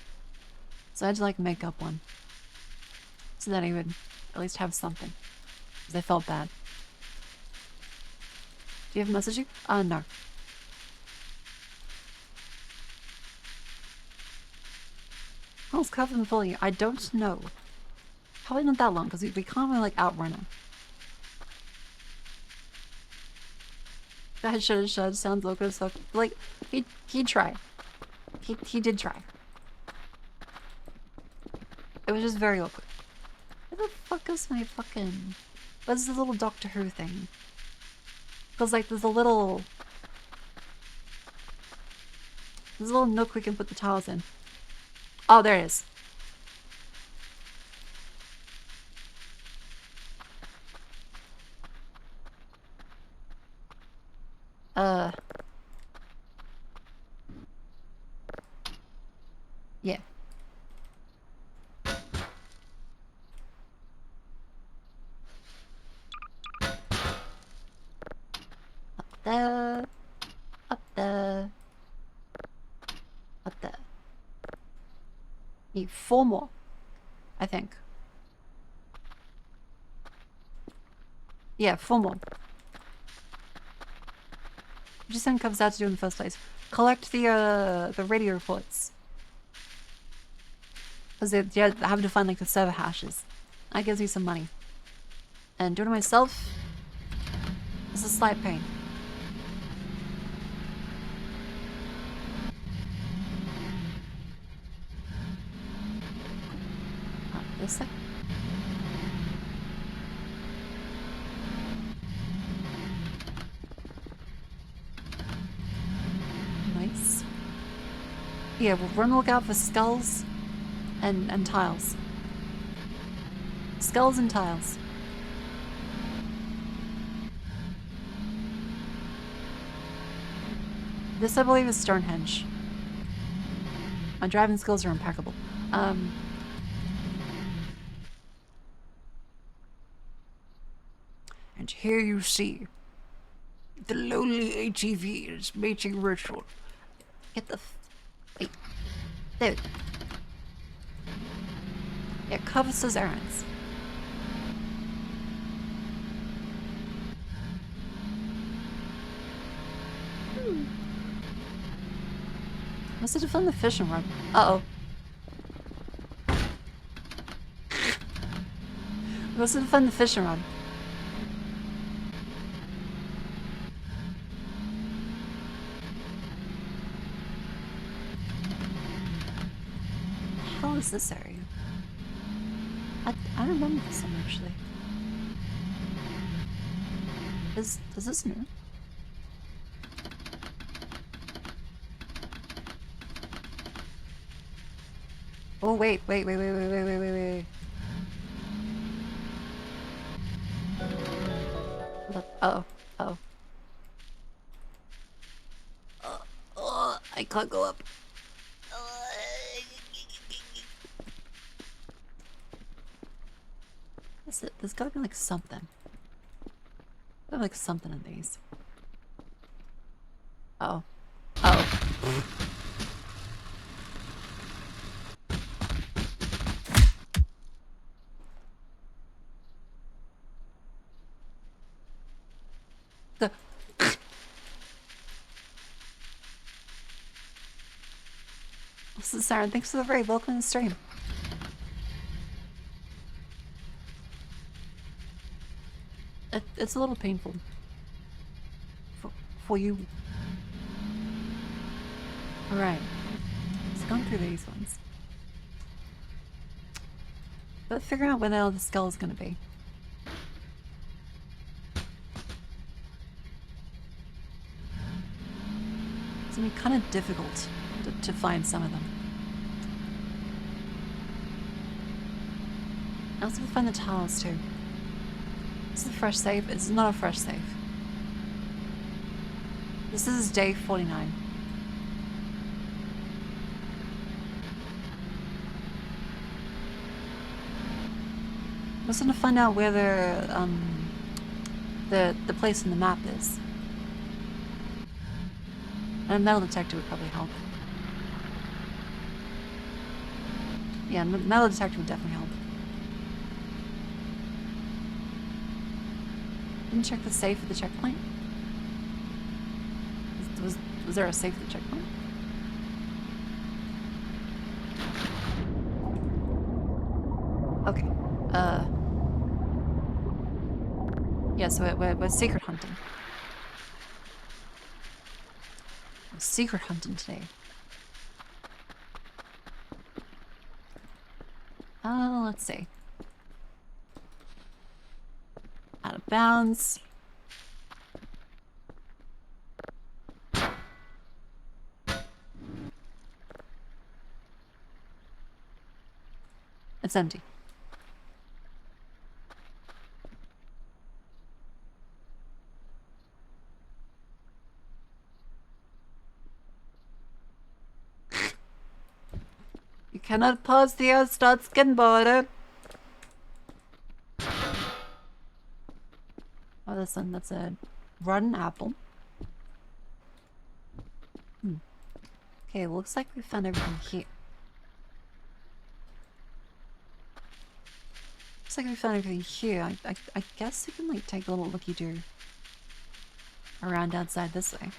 So I had to like make up one. So that he would at least have something. Because I felt bad. Do you have a message? No. How long's Cuff been following you? I don't know. Probably not that long, because we can't really, like, outrun him. That should sounds local as fuck. Like, he'd try. He did try. It was just very awkward. Where the fuck is my fucking... What's the little Doctor Who thing? Because, like, there's a little nook we can put the tiles in. Oh, there it is. Yeah. Up there. Need 4 more, I think. Yeah, 4 more. What just then comes out to do in the first place? Collect the radio reports. Because they have to find like the server hashes. That gives me some money. And doing it myself is a slight pain. This side. Nice. Yeah, we'll run look out for skulls and tiles. Skulls and tiles. This, I believe, is Stonehenge. My driving skills are impeccable. And here you see the lowly ATV's mating ritual. Get the wait. There. Yeah, covers those errands. Must have defend the fishing rod. Uh-oh. Must have defend the fishing rod. How is this area? I don't remember this one actually. Is this new? Oh wait. Oh. I can't go up. There's gotta be like something. Like something in these. Oh. This is Siren. Thanks for the raid. Welcome to the stream. It's a little painful. For you. Alright. Let's go through these ones. But figuring out where the hell the skull is going to be. It's going to be kind of difficult to find some of them. I also have to find the tiles too. This is a fresh save. It's not a fresh save. This is day 49. I'm just gonna find out where the place in the map is. And a metal detector would probably help. Yeah, metal detector would definitely help. Didn't check the safe at the checkpoint? Was there a safe at the checkpoint? so we're secret hunting. We're secret hunting today. Let's see. Out of bounds. It's empty. You cannot pause the earth starts getting bored. Oh, that's a rotten apple. Okay, looks like we found everything here. Looks like we found everything here. I guess we can like take a little looky-doo around outside this way.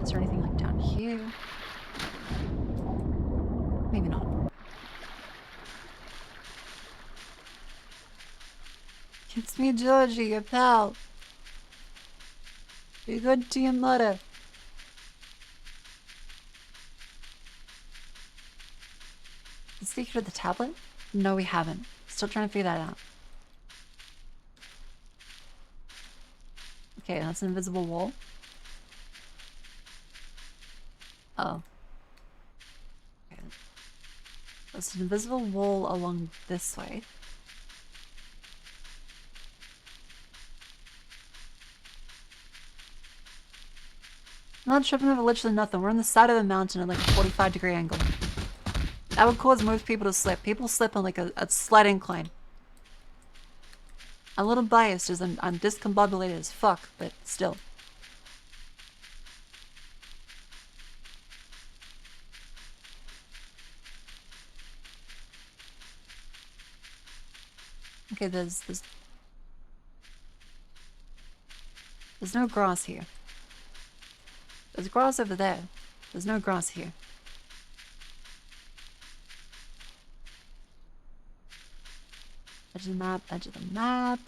Is there anything like down here? Maybe not. It's me, Georgie, your pal. Be good to your mother. The secret of the tablet? No, we haven't. Still trying to figure that out. Okay, that's an invisible wall. Oh. Okay. There's an invisible wall along this way. Not tripping over literally nothing. We're on the side of a mountain at like a 45-degree angle. That would cause most people to slip. People slip on like a slight incline. I'm a little biased as I'm discombobulated as fuck, but still. Okay, there's no grass here. There's grass over there. There's no grass here. Edge of the map, edge of the map.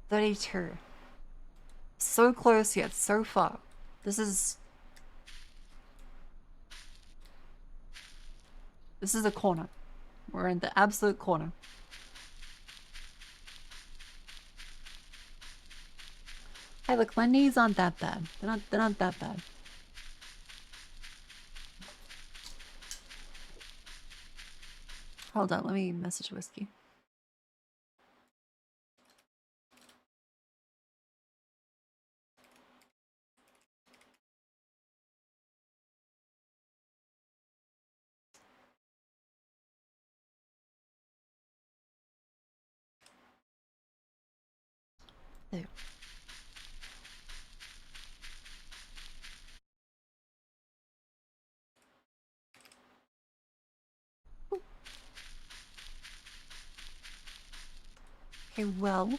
32. So close yet so far. This is a corner. We're in the absolute corner. Hey, look, my knees aren't that bad. They're not that bad. Hold on, let me message Whiskey. There. Okay, well,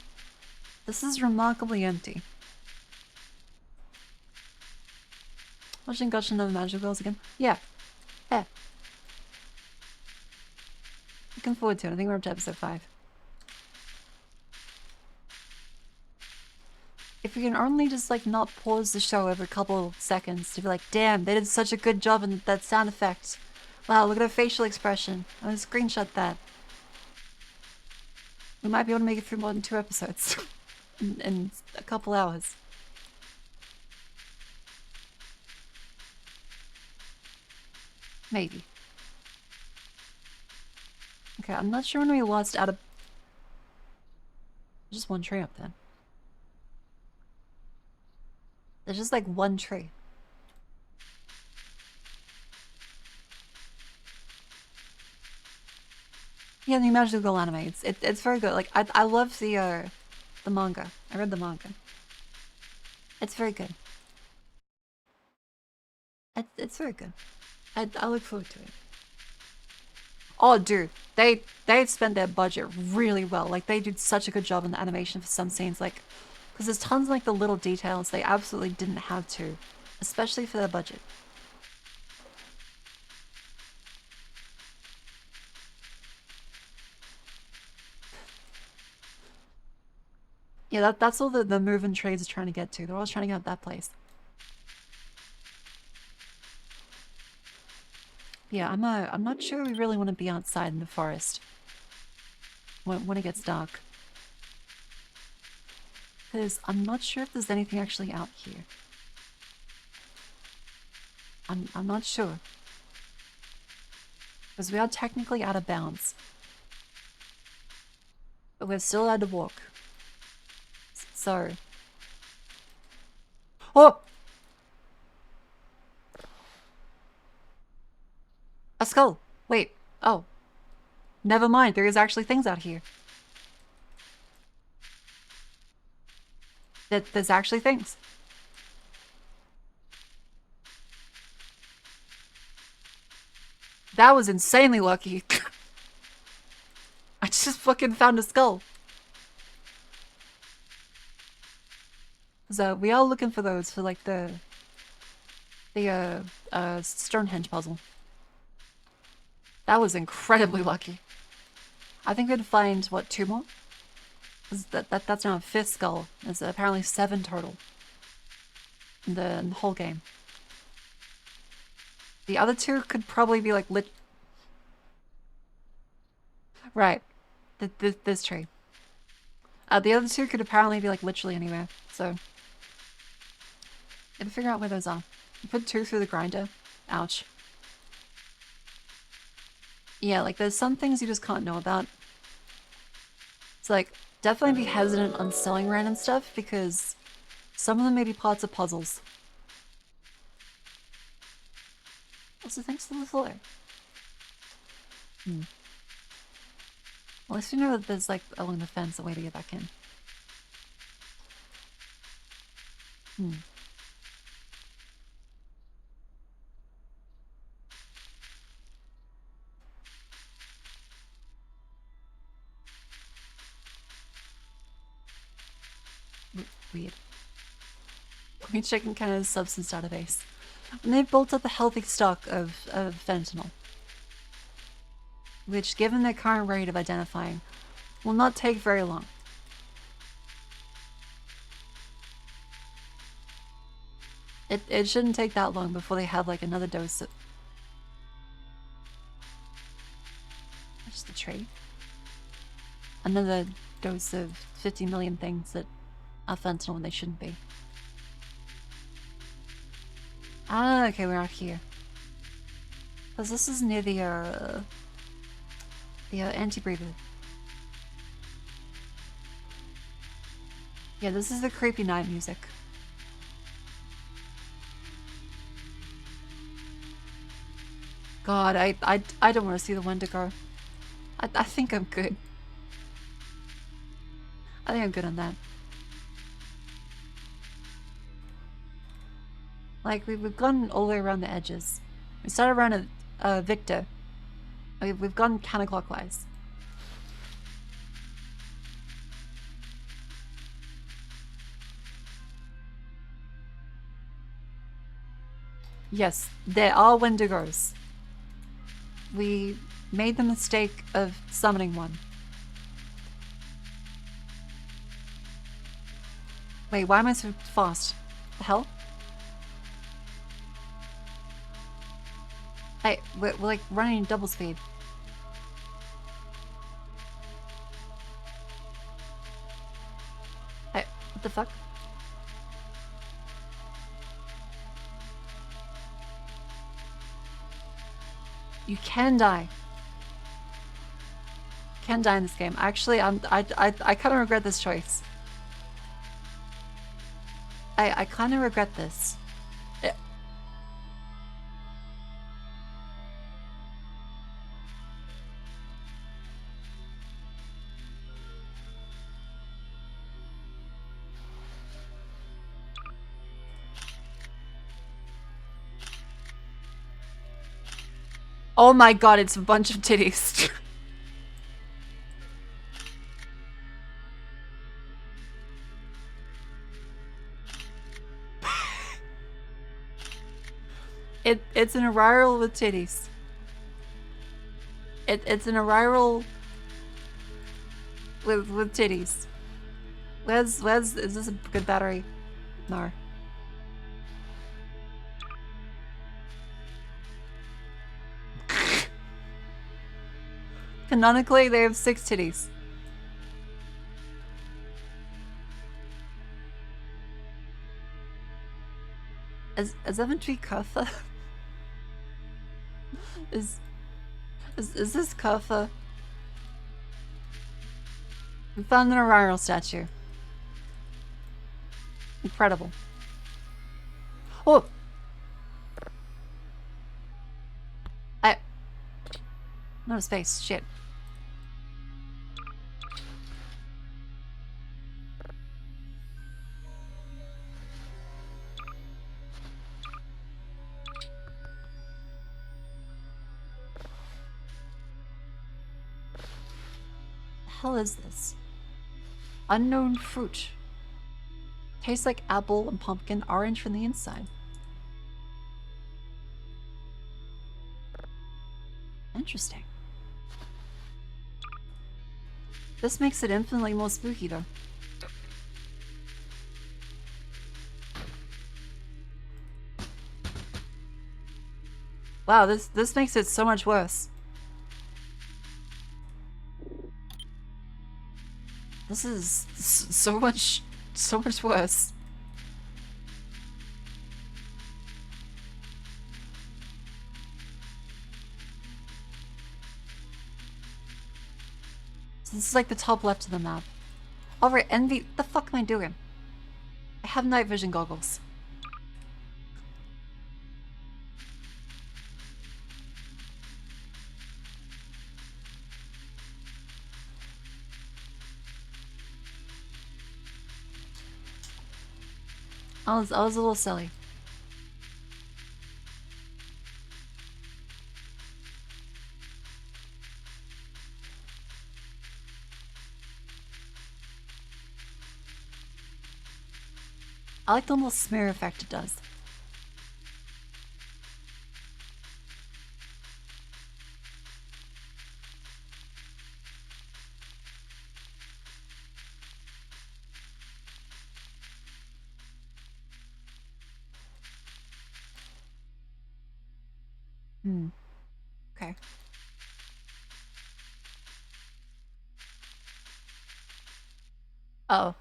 this is remarkably empty. Watching Gotcha Another Magic Girls again? Yeah. Yeah. Looking forward to it. I think we're up to episode 5. If we can only just like not pause the show every couple of seconds to be like, damn, they did such a good job in that sound effect. Wow, look at her facial expression. I'm gonna screenshot that. We might be able to make it through more than 2 episodes in a couple hours. Maybe. Okay, I'm not sure when we lost out of... Just one tree up then. There's just like one tree. Yeah, the Magical Girl anime. It's very good. Like I love the manga. I read the manga. It's very good. It's very good. I look forward to it. Oh, dude, they spent their budget really well. Like, they did such a good job in the animation for some scenes, like, because there's tons of, like, the little details they absolutely didn't have to, especially for their budget. Yeah, that's all the moving trades are trying to get to. They're always trying to get out that place. Yeah, I'm not sure we really want to be outside in the forest when it gets dark. Because I'm not sure if there's anything actually out here. I'm not sure. Because we are technically out of bounds. But we're still allowed to walk. So... Oh! A skull! Wait. Oh. Never mind, there is actually things out here. There's actually things. That was insanely lucky. I just fucking found a skull. So we are looking for those for like the Stonehenge puzzle. That was incredibly lucky. I think we'd find what, 2 more? That's now a 5th skull. There's apparently 7 total in the whole game. The other 2 could probably be like right. This tree. The other 2 could apparently be like literally anywhere. So gotta figure out where those are. You put 2 through the grinder. Ouch. Yeah, like there's some things you just can't know about. It's like, definitely be hesitant on selling random stuff because some of them may be parts of puzzles. Also, thanks to the floor. At least we know that there's like along the fence a way to get back in. Weird. Green Chicken kind of substance database. And they've built up a healthy stock of fentanyl. Which, given their current rate of identifying, will not take very long. It shouldn't take that long before they have like another dose of... Just the trade. Another dose of 50 million things that are fentanyl when they shouldn't be. Ah, okay, we're out here. Because this is near the anti-breather. Yeah, this is the creepy night music. God, I don't want to see the Wendigo. I think I'm good. I think I'm good on that. Like, we've gone all the way around the edges. We started around Victor. We've gone counterclockwise. Yes, there are Wendigos. We made the mistake of summoning one. Wait, why am I so fast? The hell? Hey, we're like running double speed. Hey, what the fuck? You can die. You can die in this game. Actually, I kind of regret this choice. I kind of regret this. Oh my god, it's a bunch of titties. It's an arrival with titties. It's an arrival with titties. Les, is this a good battery? No. Canonically, they have 6 titties. Is that meant to be Kutha? Is this Kutha? We found an Orion statue. Incredible. Oh! No space. Shit. The hell is this? Unknown fruit. Tastes like apple and pumpkin, orange from the inside. Interesting. This makes it infinitely more spooky though. Wow, this makes it so much worse. This is so much worse. So this is like the top left of the map. Alright, Envy, the fuck am I doing? I have night vision goggles. I was a little silly. I like the little smear effect it does. Okay. Oh.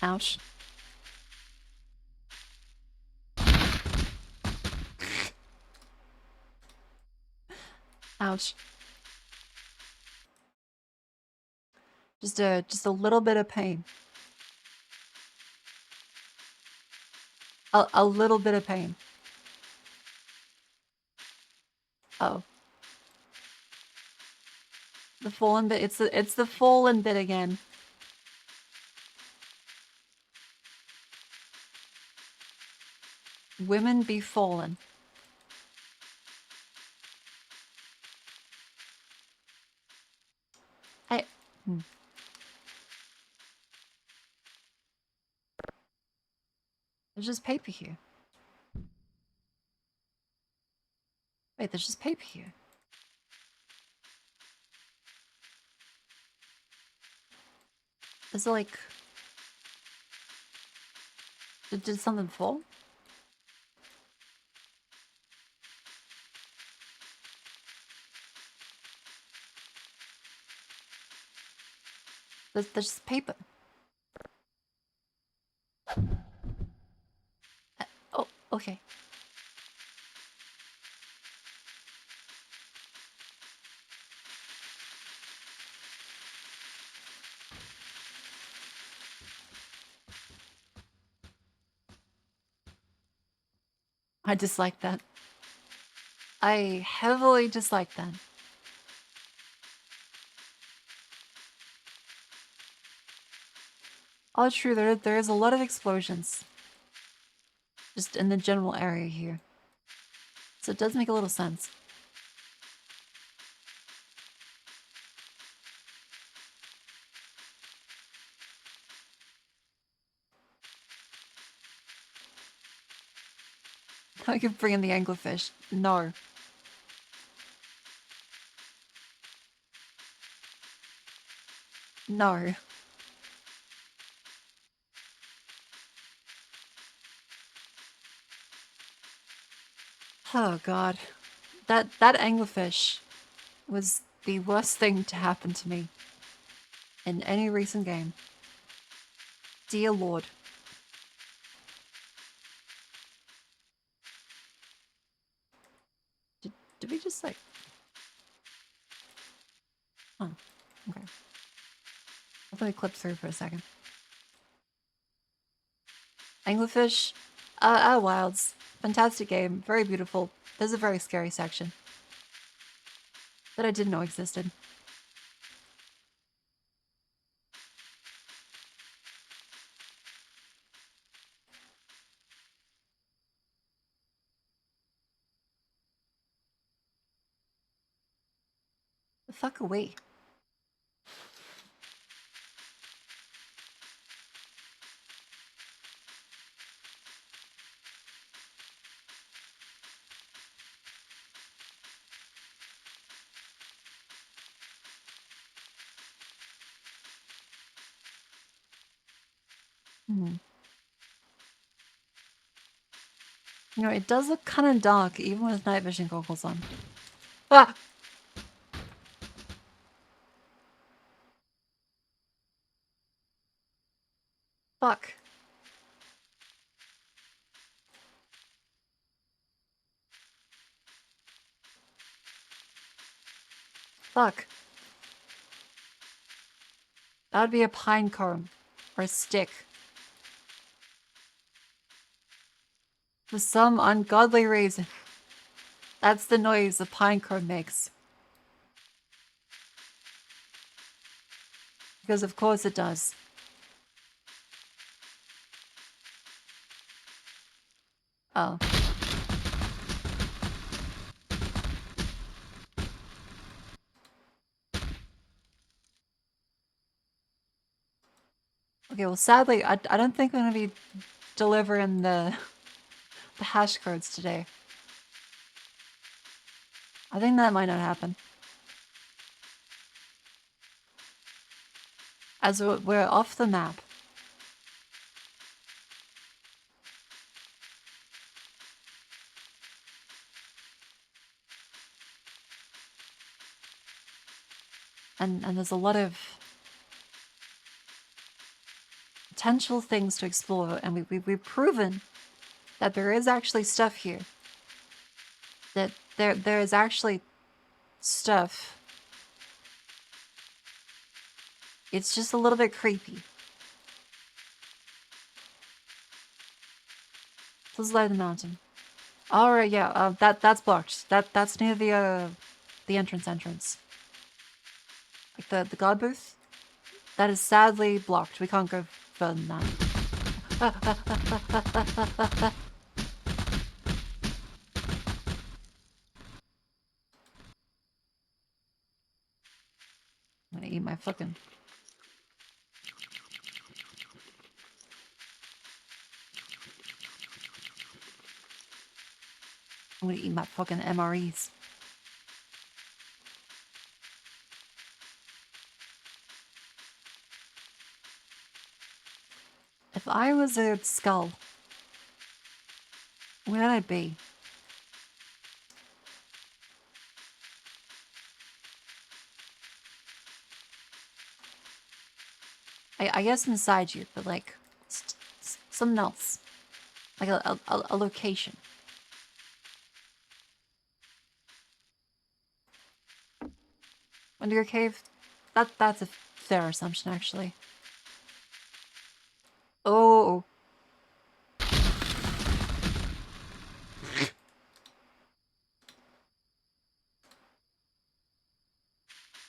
Ouch. Ouch. Just a little bit of pain. A little bit of pain. Oh. The fallen bit. It's the fallen bit again. Women be fallen. There's just paper here. Wait, there's just paper here. Is it like... Did something fall? There's just paper. Oh, okay. I dislike that. I heavily dislike that. Oh, true, there is a lot of explosions. Just in the general area here. So it does make a little sense. I could bring in the anglerfish. No. No. Oh god. That anglerfish was the worst thing to happen to me in any recent game. Dear Lord. Did we just like... Oh, okay. I thought we clipped through for a second. Anglerfish, Wilds. Fantastic game, very beautiful. There's a very scary section that I didn't know existed. The fuck away. Hmm. You know, it does look kind of dark even with night vision goggles on. Ah! Fuck. Fuck. That would be a pine cone. Or a stick. For some ungodly reason. That's the noise a pine cone makes. Because of course it does. Oh. Okay, well sadly, I don't think I'm gonna be delivering the hash cards today. I think that might not happen. As we're off the map. And there's a lot of potential things to explore, and we've proven that there is actually stuff here. That there is actually stuff. It's just a little bit creepy. This is light of the mountain. Alright, yeah, that's blocked. That's near the entrance. Like the god booth? That is sadly blocked. We can't go further than that. I'm gonna eat my fucking... I'm gonna eat my fucking MREs. If I was a skull, where would I be? I guess inside you, but like something else, like a location. Under your cave, that's a fair assumption actually. Oh.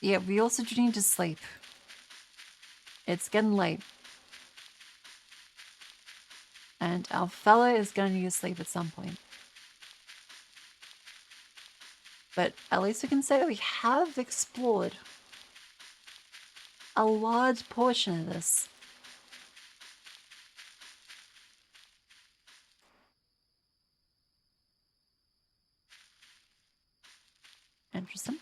Yeah, we also do need to sleep. It's getting late. And our fella is gonna need to sleep at some point. But at least we can say that we have explored a large portion of this. Interesting.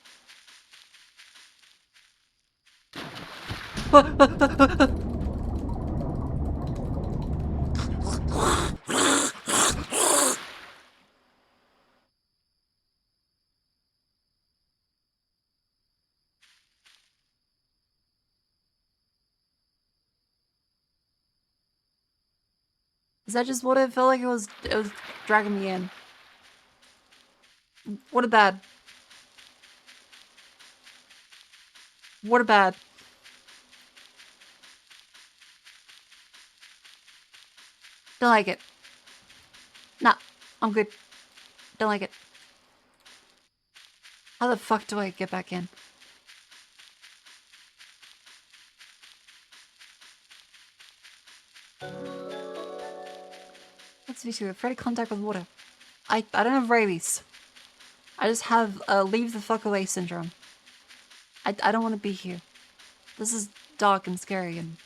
Is that just what it felt like? It was dragging me in. What a bad. What a bad. Don't like it. Nah, I'm good. Don't like it. How the fuck do I get back in? Let's be sure. Afraid of contact with water. I don't have rabies. I just have leave the fuck away syndrome. I don't want to be here. This is dark and scary and...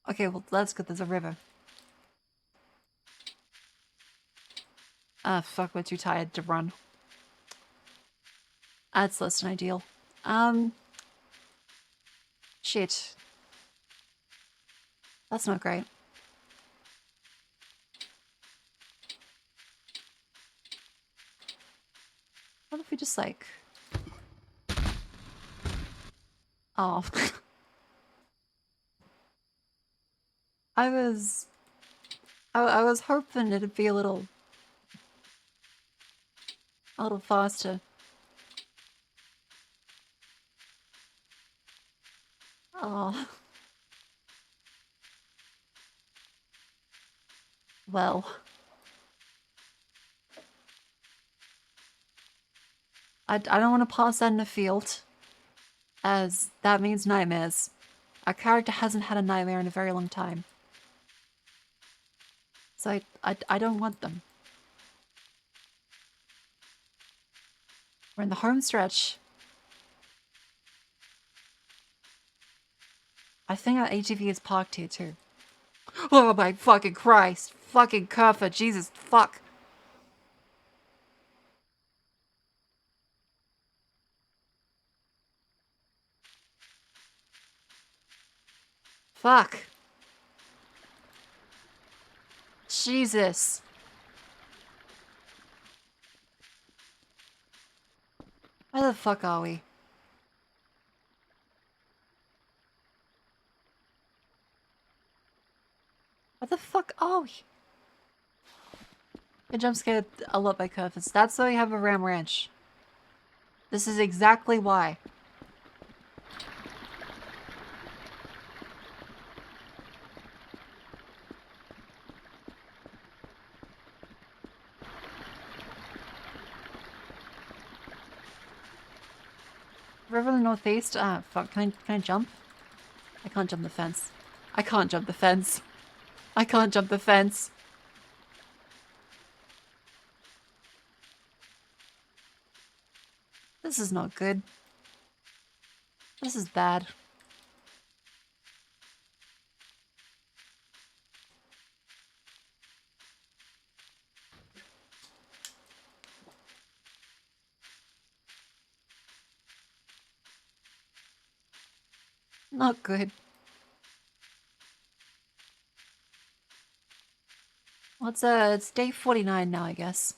Okay, well, that's good. There's a river. Ah, fuck, we're too tired to run. That's less than ideal. Shit. That's not great. What if we just, like... Oh. I was hoping it'd be a little faster. Oh. Well. I don't want to pass that in the field, as that means nightmares. Our character hasn't had a nightmare in a very long time. So I don't want them. We're in the home stretch. I think our ATV is parked here too. Oh my fucking Christ. Fucking Kerfa. Jesus fuck. Fuck. Jesus. Where the fuck are we? What the fuck are we? I jump scared a lot by Kerfus. That's why we have a Ram Ranch. This is exactly why. River in the northeast? Ah, fuck. Can I jump? I can't jump the fence. I can't jump the fence. I can't jump the fence. This is not good. This is bad. Not good. Well, it's day 49 now, I guess.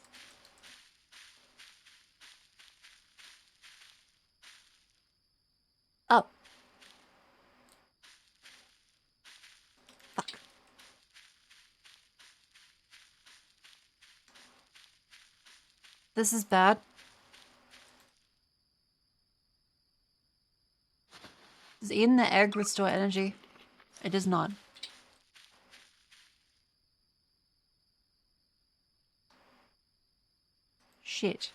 Oh. Fuck. This is bad. Does eating the egg restore energy? It does not. Shit.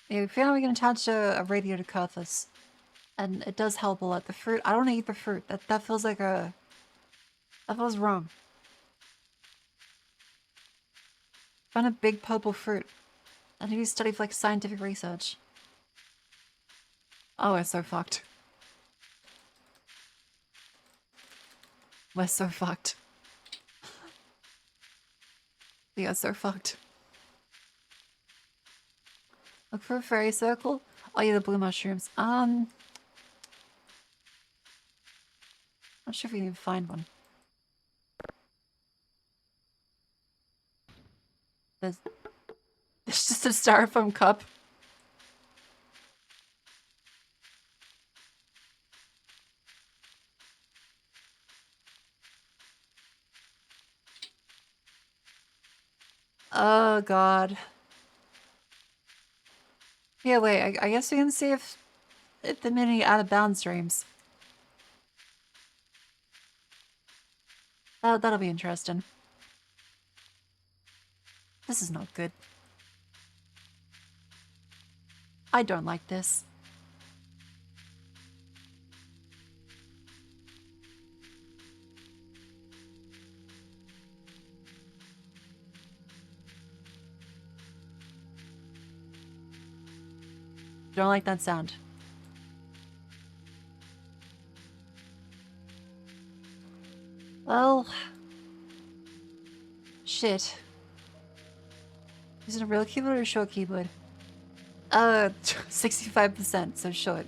Yeah, we found we can attach a radio to Kurthus. And it does help a lot. The fruit, I don't want to eat the fruit. That feels like a... That feels wrong. Found a big purple fruit. I need to study for like scientific research. Oh, we're so fucked. We're so fucked. Yeah, so fucked. Look for a fairy circle. Oh yeah, the blue mushrooms. Not sure if we can even find one. There's just a styrofoam cup. Oh god. Yeah, wait, I guess we can see if the mini out of bounds dreams. That'll be interesting. This is not good. I don't like this. Don't like that sound. Well... Shit. Is it a real keyboard or a short keyboard? 65%, so short.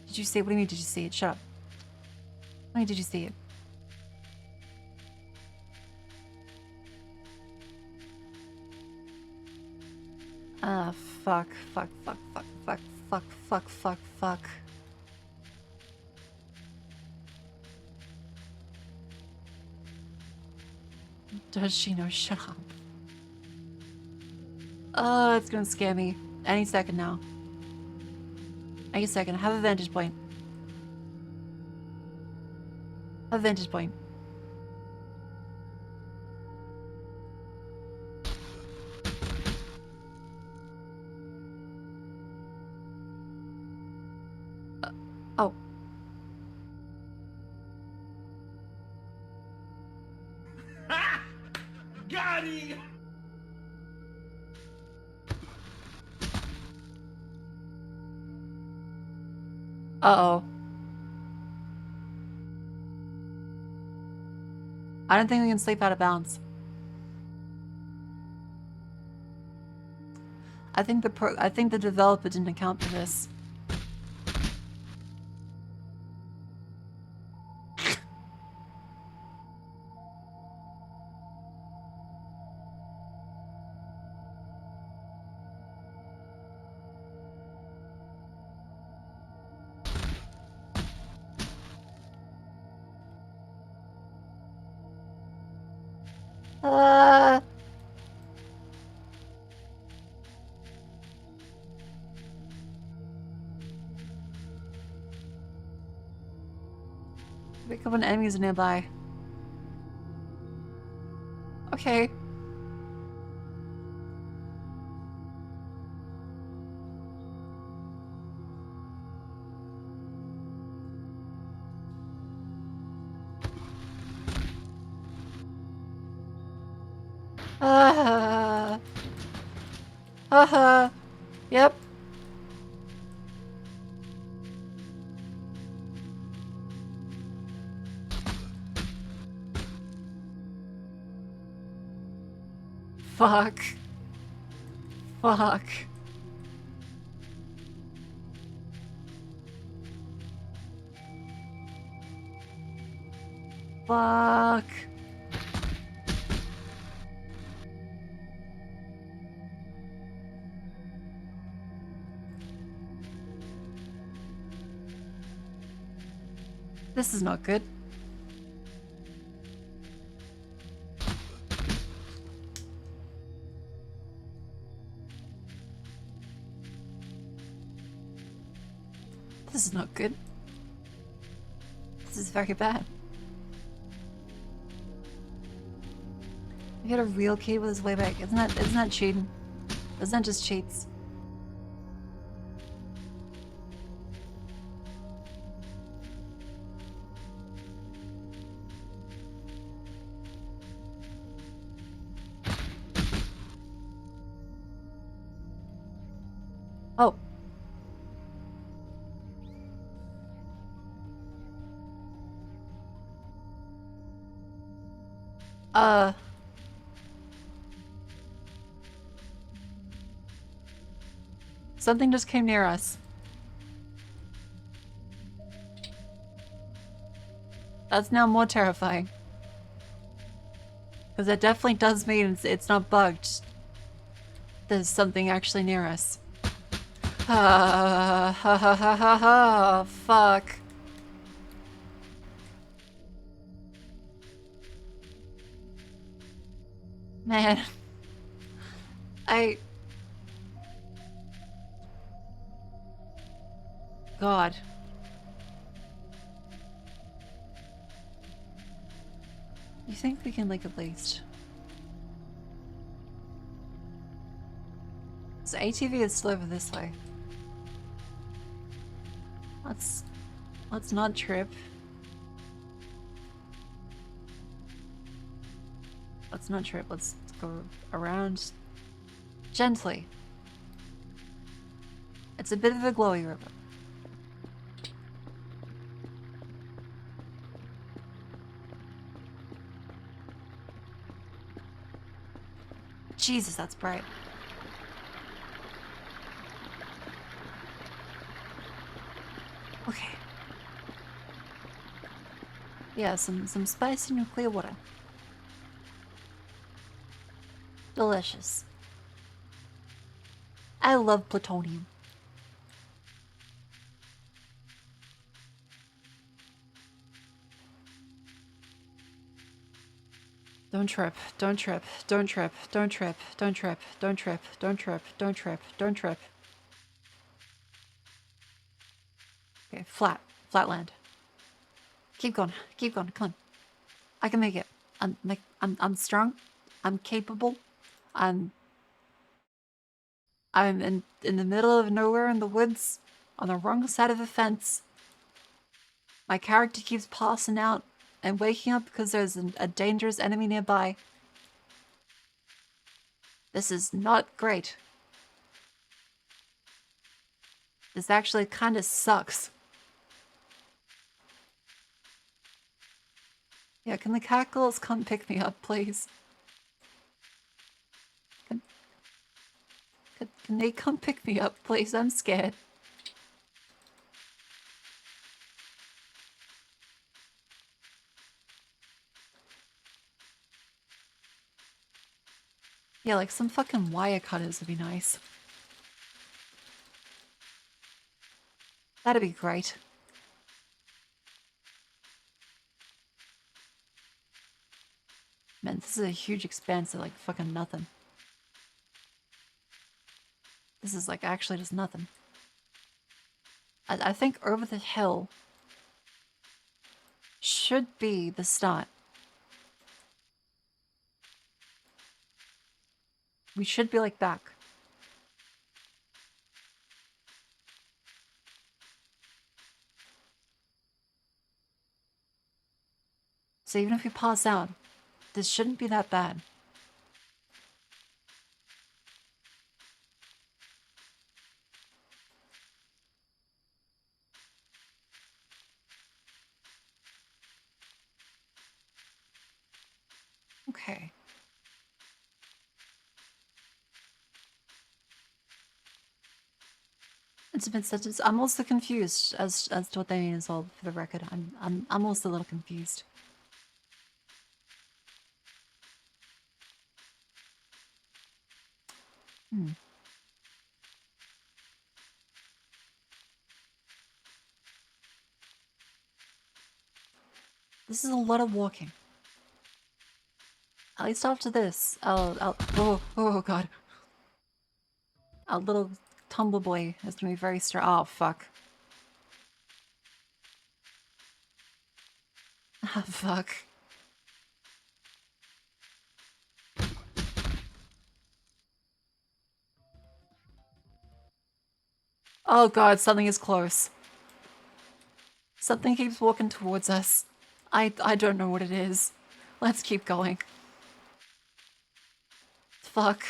Did you see it? What do you mean, did you see it? Shut up. What do you mean, did you see it? Ah, fuck, fuck, fuck, fuck, fuck, fuck, fuck, fuck, fuck. Does she know? Shut up. Oh, it's gonna scare me. Any second now. Any second. Have a vantage point. Have a vantage point. Oh. Got him! Uh-oh. I don't think we can sleep out of bounds. I think the developer didn't account for this. A couple of enemies nearby. Okay. Yep. Fuck. Fuck. Fuck. This is not good. This is not good. This is very bad. You got a real key with his way back. Isn't that cheating? Isn't that just cheats? Oh. Something just came near us. That's now more terrifying. Because that definitely does mean it's not bugged. There's something actually near us. Ha ha ha ha ha ha. Fuck. Man. God. You think we can, like, at least... So ATV is still over this way. Let's not trip. Let's not trip. Let's go around gently. It's a bit of a glowy river. Jesus, that's bright. Okay. Yeah, some spicy nuclear water. Delicious. I love plutonium. Don't trip, don't trip, don't trip, don't trip, don't trip, don't trip, don't trip, don't trip, don't trip. Okay, flatland. Keep going, come on. I can make it. I'm strong. I'm capable. I'm in the middle of nowhere in the woods, on the wrong side of a fence. My character keeps passing out and waking up because there's a dangerous enemy nearby. This is not great. This actually kind of sucks. Yeah, can the cackles come pick me up, please? Can they come pick me up, please? I'm scared. Yeah, like some fucking wire cutters would be nice. That'd be great. Man, this is a huge expanse of like fucking nothing. This is like actually just nothing. I think over the hill should be the start. We should be like back. So even if we pass out, this shouldn't be that bad. Okay. It's a bit such as I'm also confused as to what they mean as well, for the record. I'm also a little confused. This is a lot of walking. At least after this, oh god. A little tumble boy is gonna be very strong. Oh fuck. Ah fuck. Oh god, something is close. Something keeps walking towards us. I don't know what it is. Let's keep going. Fuck.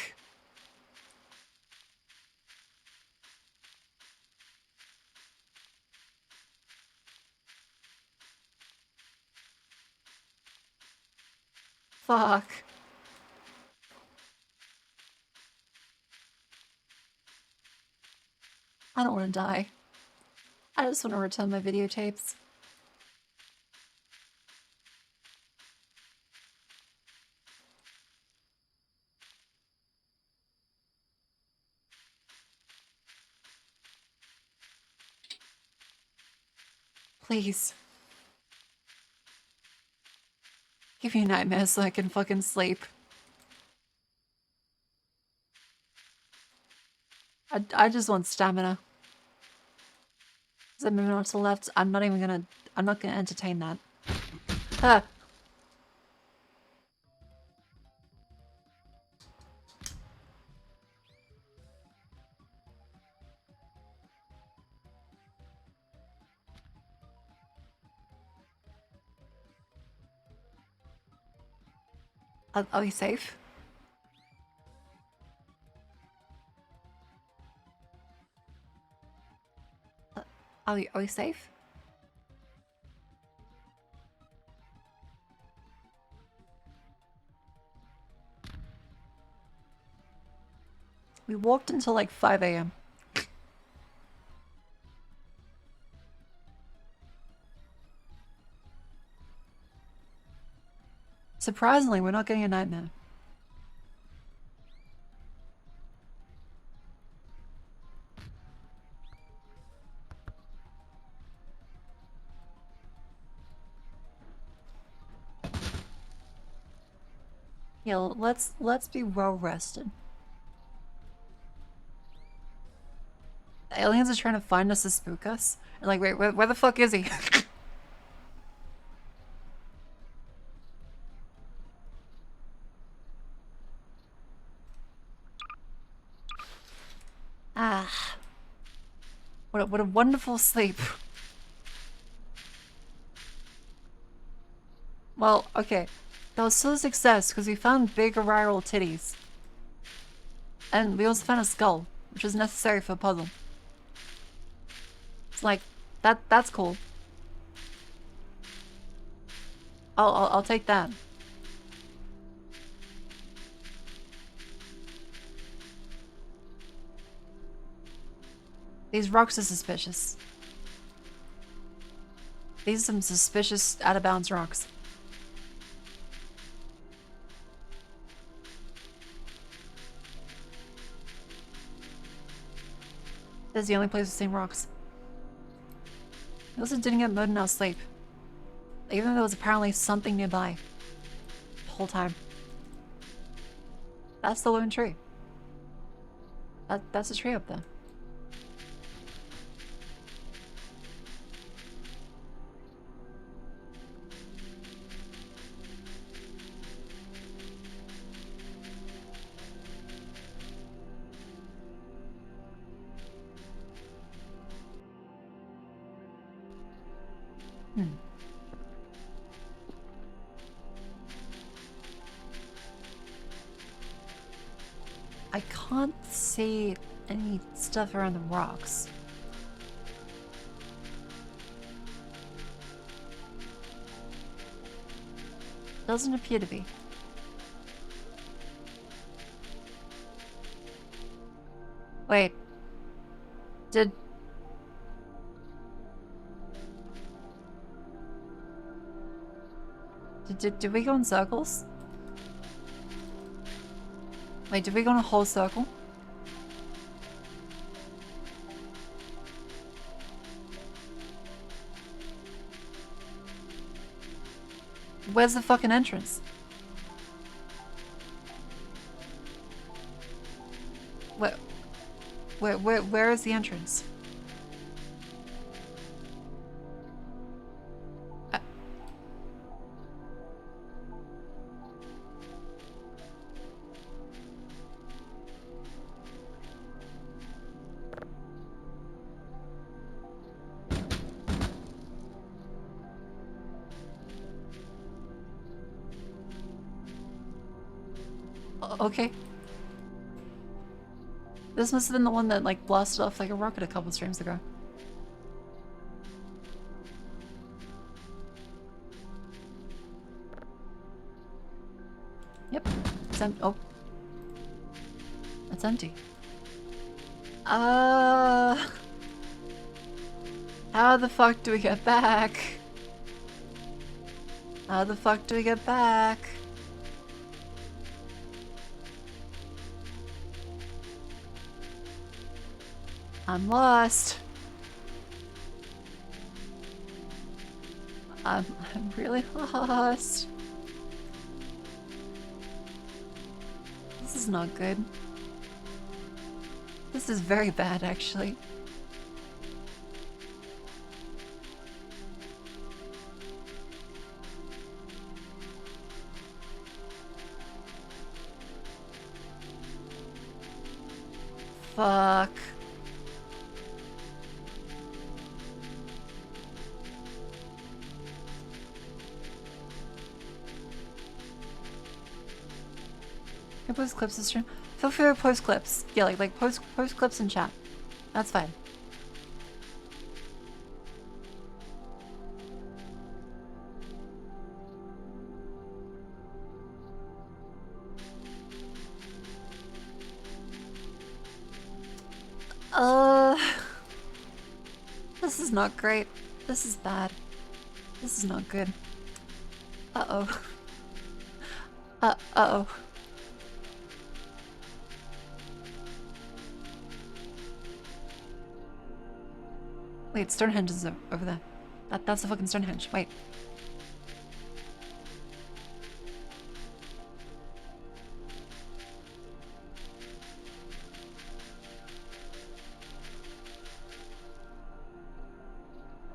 Fuck. I don't want to die. I just want to return my videotapes. Please. Give me nightmares so I can fucking sleep. I just want stamina. Is it moving on to the left? I'm not gonna entertain that. Ah. Are we safe? Are we safe? We walked until like 5 a.m. Surprisingly, we're not getting a nightmare. Yeah, let's be well rested. The aliens are trying to find us to spook us. And like, wait, where the fuck is he? Ah. What a wonderful sleep. Well, okay. That was still a success because we found big auroral titties. And we also found a skull, which was necessary for a puzzle. It's like, that's cool. I'll take that. These rocks are suspicious. These are some suspicious out-of-bounds rocks. This is the only place we've seen rocks. We also didn't get murdered in our sleep. Even though there was apparently something nearby. The whole time. That's the lone tree. That's a tree up there. I can't see any stuff around the rocks. Doesn't appear to be. Wait. Did we go in circles? Wait, did we go in a whole circle? Where's the fucking entrance? Where is the entrance? Okay. This must have been the one that like blasted off like a rocket a couple streams ago. Yep. It's oh. It's empty. How the fuck do we get back? How the fuck do we get back? I'm lost. I'm really lost. This is not good. This is very bad, actually. Fuck. Can I post clips this stream? Feel free to post clips. Yeah, like post clips in chat. That's fine. This is not great. This is bad. This is not good. Uh-oh. Uh-oh. Wait, Stonehenge is over there. That's the fucking Stonehenge. Wait.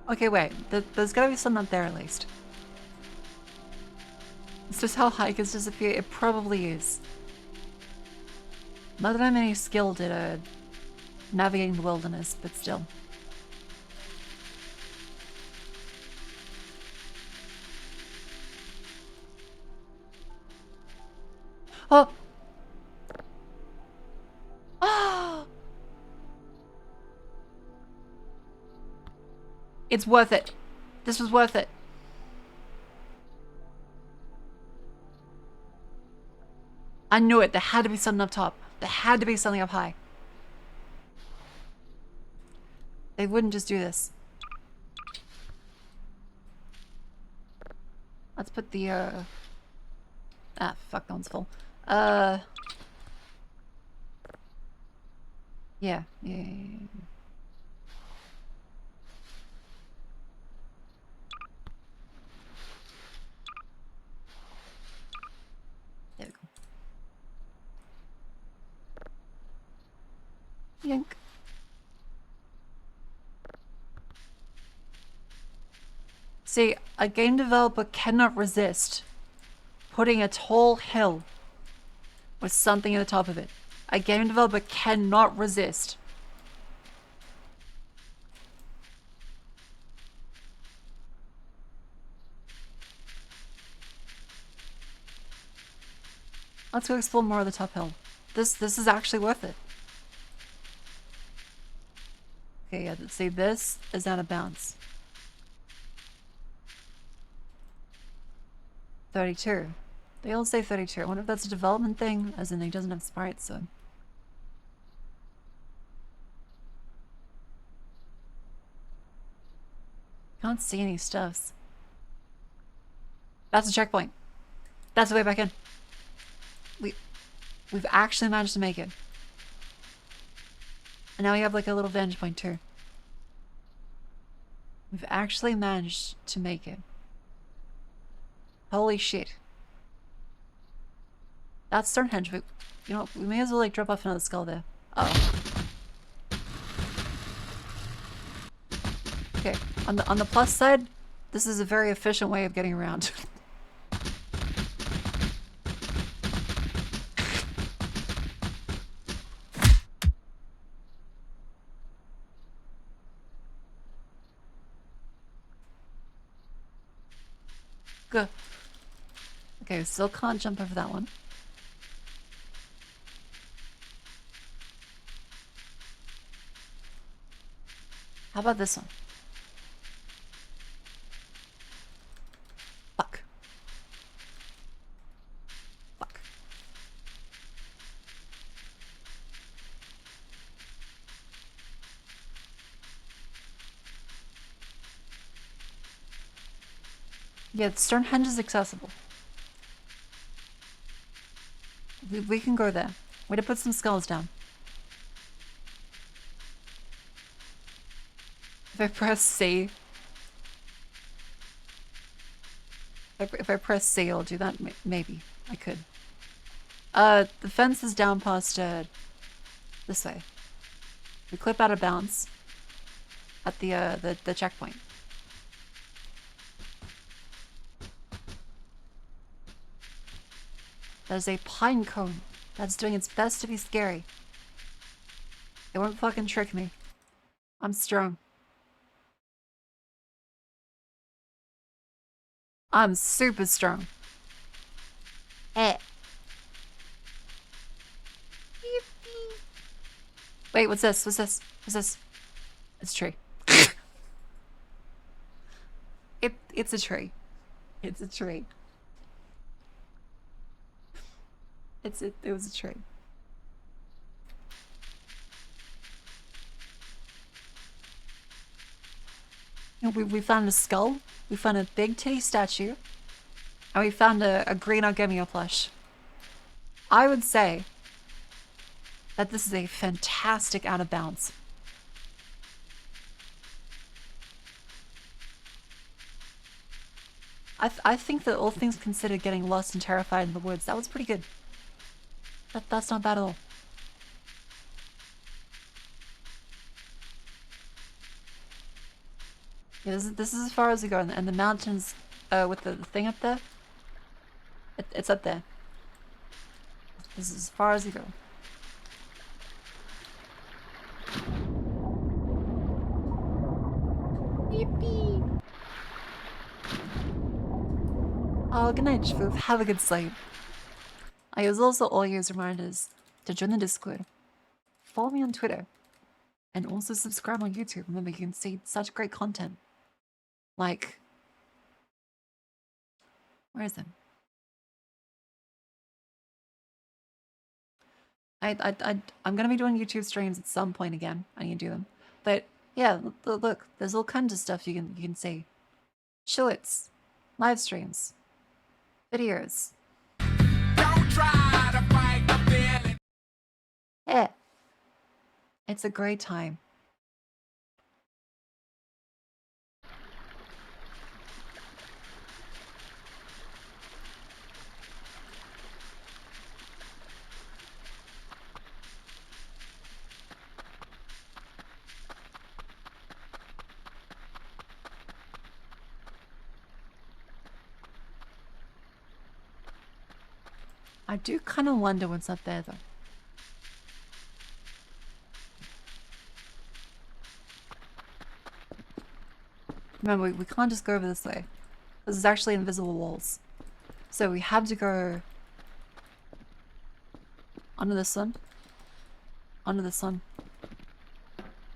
Okay, wait. There's gotta be something up there at least. Is this how hikers disappear? It probably is. Not that I'm any skilled at navigating the wilderness, but still. Oh! Oh! It's worth it. This was worth it. I knew it. There had to be something up top. There had to be something up high. They wouldn't just do this. Let's put the, ah, fuck, that one's full. Yeah. There we go. Yank. See, a game developer cannot resist putting a tall hill with something at the top of it. A game developer cannot resist. Let's go explore more of the top hill. This is actually worth it. Okay, yeah, see, this is out of bounds. 32. They all say 32. I wonder if that's a development thing, as in he doesn't have sprites, so... Can't see any stuffs. That's a checkpoint. That's the way back in. We've actually managed to make it. And now we have like a little vantage point too. We've actually managed to make it. Holy shit. That's Stonehenge, but you know, we may as well like drop off another skull there. Uh-oh. Okay, on the plus side, this is a very efficient way of getting around. Good. Okay, still can't jump over that one. How about this one? Fuck. Fuck. Yeah, Stonehenge is accessible. We can go there. Way to put some skulls down. If I press C... If I press C, I'll do that. Maybe. I could. The fence is down past, this way. We clip out of bounds. At the checkpoint. That is a pine cone. That's doing its best to be scary. It won't fucking trick me. I'm strong. I'm super strong. Eh. Wait, what's this? What's this? What's this? It's a tree. It's a tree. It's a tree. It was a tree. We found a skull. We found a big titty statue. And we found a green Argemia plush. I would say that this is a fantastic out of bounds. I think that all things considered, getting lost and terrified in the woods, that was pretty good. That's not bad at all. Yeah, this is as far as we go, and the mountains with the thing up there, it's up there. This is as far as we go. Yippee! Oh, good night, Shfoof. Have a good sleep. I use also all use reminders to join the Discord, follow me on Twitter, and also subscribe on YouTube. Remember, you can see such great content. Like, where is it? I'm gonna be doing YouTube streams at some point again. I need to do them, but yeah, look, there's all kinds of stuff you can see. Shorts, live streams, videos. Don't try to fight the feeling. Yeah, it's a great time. I do kind of wonder what's up there, though. Remember, we can't just go over this way. This is actually invisible walls. So we have to go under this one. Under this one.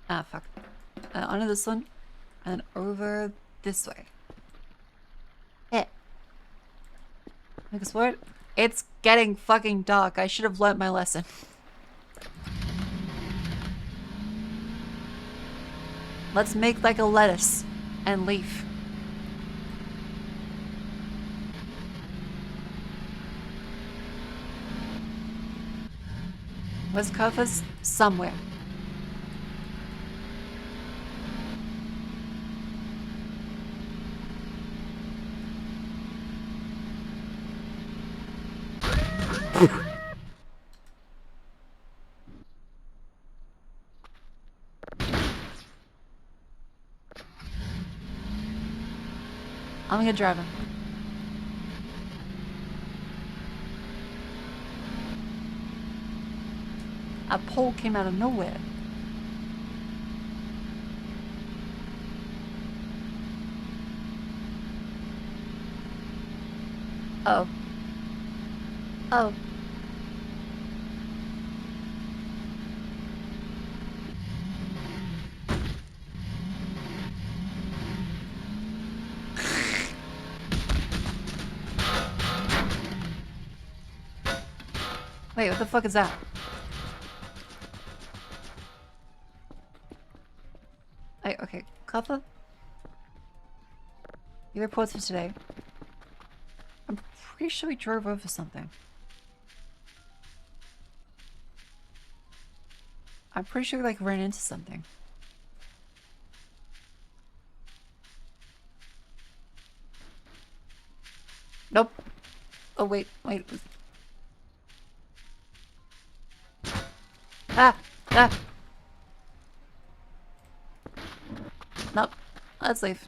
Ah, fuck. Under this one. And over this way. Yeah. Because what? It's getting fucking dark. I should have learnt my lesson. Let's make like a lettuce and leaf. Where's Kofas? Somewhere. I'm gonna drive him. A pole came out of nowhere. Oh. Oh. Wait, what the fuck is that? Okay, Kappa? Your reports for today. pretty sure we drove over something. I'm pretty sure we like ran into something. Nope. Oh wait. Ah! Nope. Let's leave.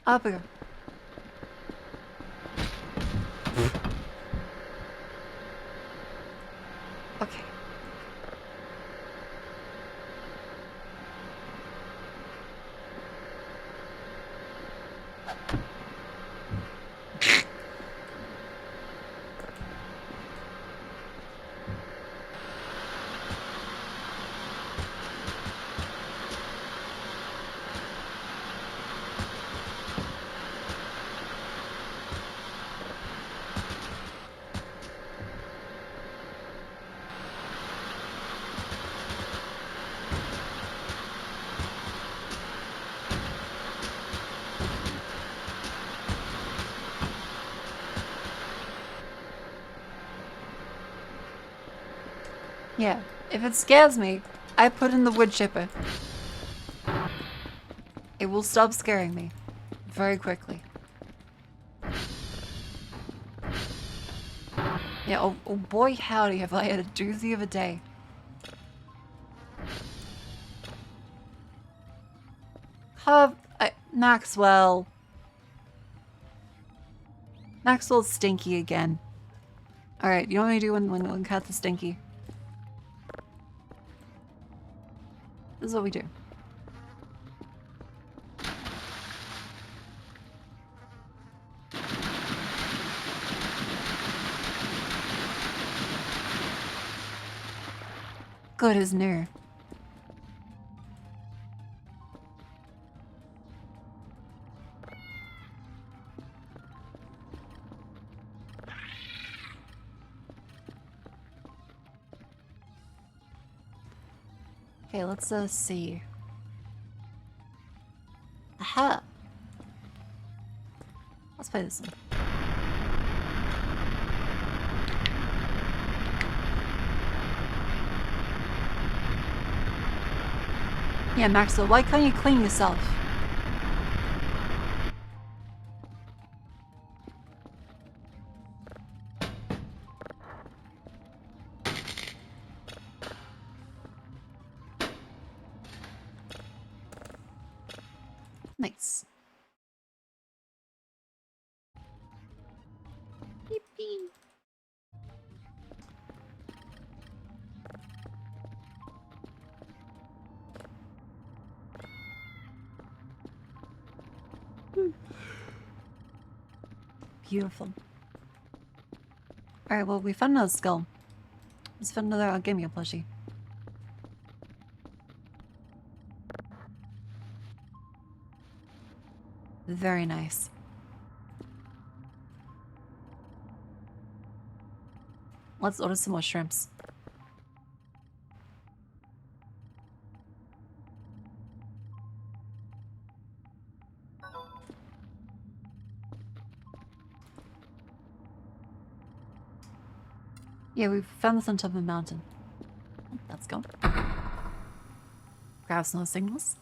Up we go. Okay. Yeah, if it scares me, I put in the wood chipper. It will stop scaring me very quickly. Yeah, oh boy howdy have I had a doozy of a day. Maxwell. Maxwell's stinky again. Alright, you know what I do when cats are stinky? This is what we do. Good as new. Okay, let's see. Aha! Let's play this one. Yeah, Maxwell, why can't you clean yourself? Nice. Beep beep. Beautiful. Alright, well, we found another skull. Let's find another Algemia plushie. Very nice. Let's order some more shrimps. Yeah, we found this on top of a mountain. Let's go. Grab some signals.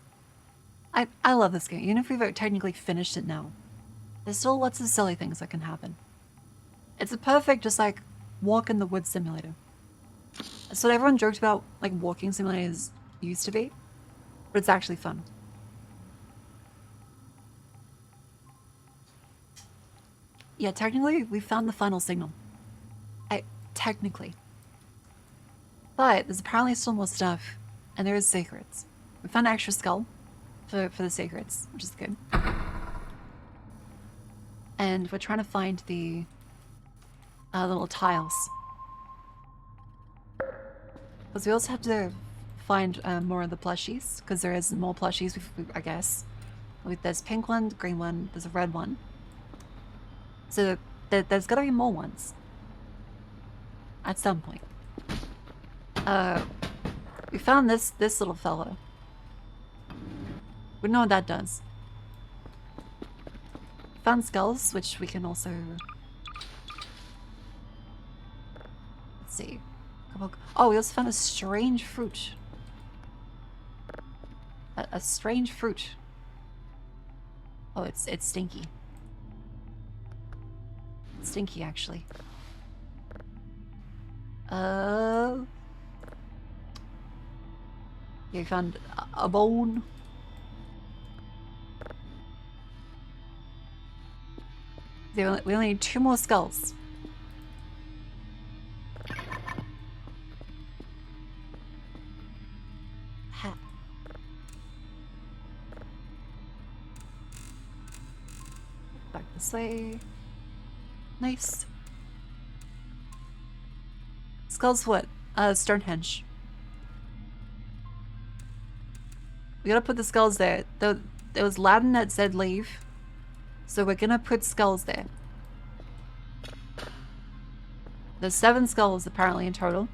I love this game. Even if we've technically finished it now, there's still lots of silly things that can happen. It's a perfect, just like, walk in the woods simulator. That's what everyone joked about, like, walking simulators used to be, but it's actually fun. Yeah, technically, we found the final signal. Technically. But there's apparently still more stuff, and there is secrets. We found an extra skull for the secrets, which is good. And we're trying to find the little tiles. Because we also have to find more of the plushies, because there is more plushies, I guess. There's pink one, green one, there's a red one. So there's gotta be more ones. At some point. We found this little fellow. We know what that does. Found skulls, which we can also... Let's see. Oh, we also found a strange fruit. A strange fruit. Oh, it's stinky. It's stinky, actually. Yeah, we found a bone. We only need 2 more skulls. Ha. Back this way. Nice. Skulls what? Stonehenge. We gotta put the skulls there. There was Latin that said leave. So we're gonna put skulls there. There's 7 skulls apparently in total.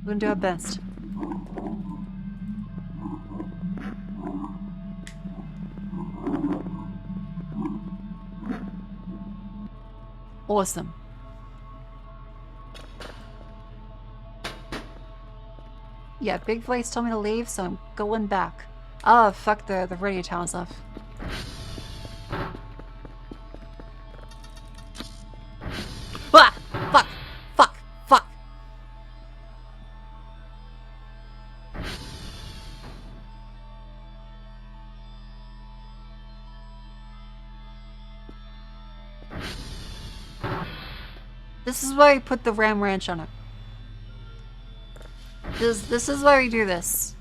We're gonna do our best. Awesome. Yeah, Big Voice told me to leave, so I'm going back. Oh, fuck, the radio tower's off. Ah! Fuck! Fuck! Fuck! This is why we put the Ram Ranch on it. This is why we do this.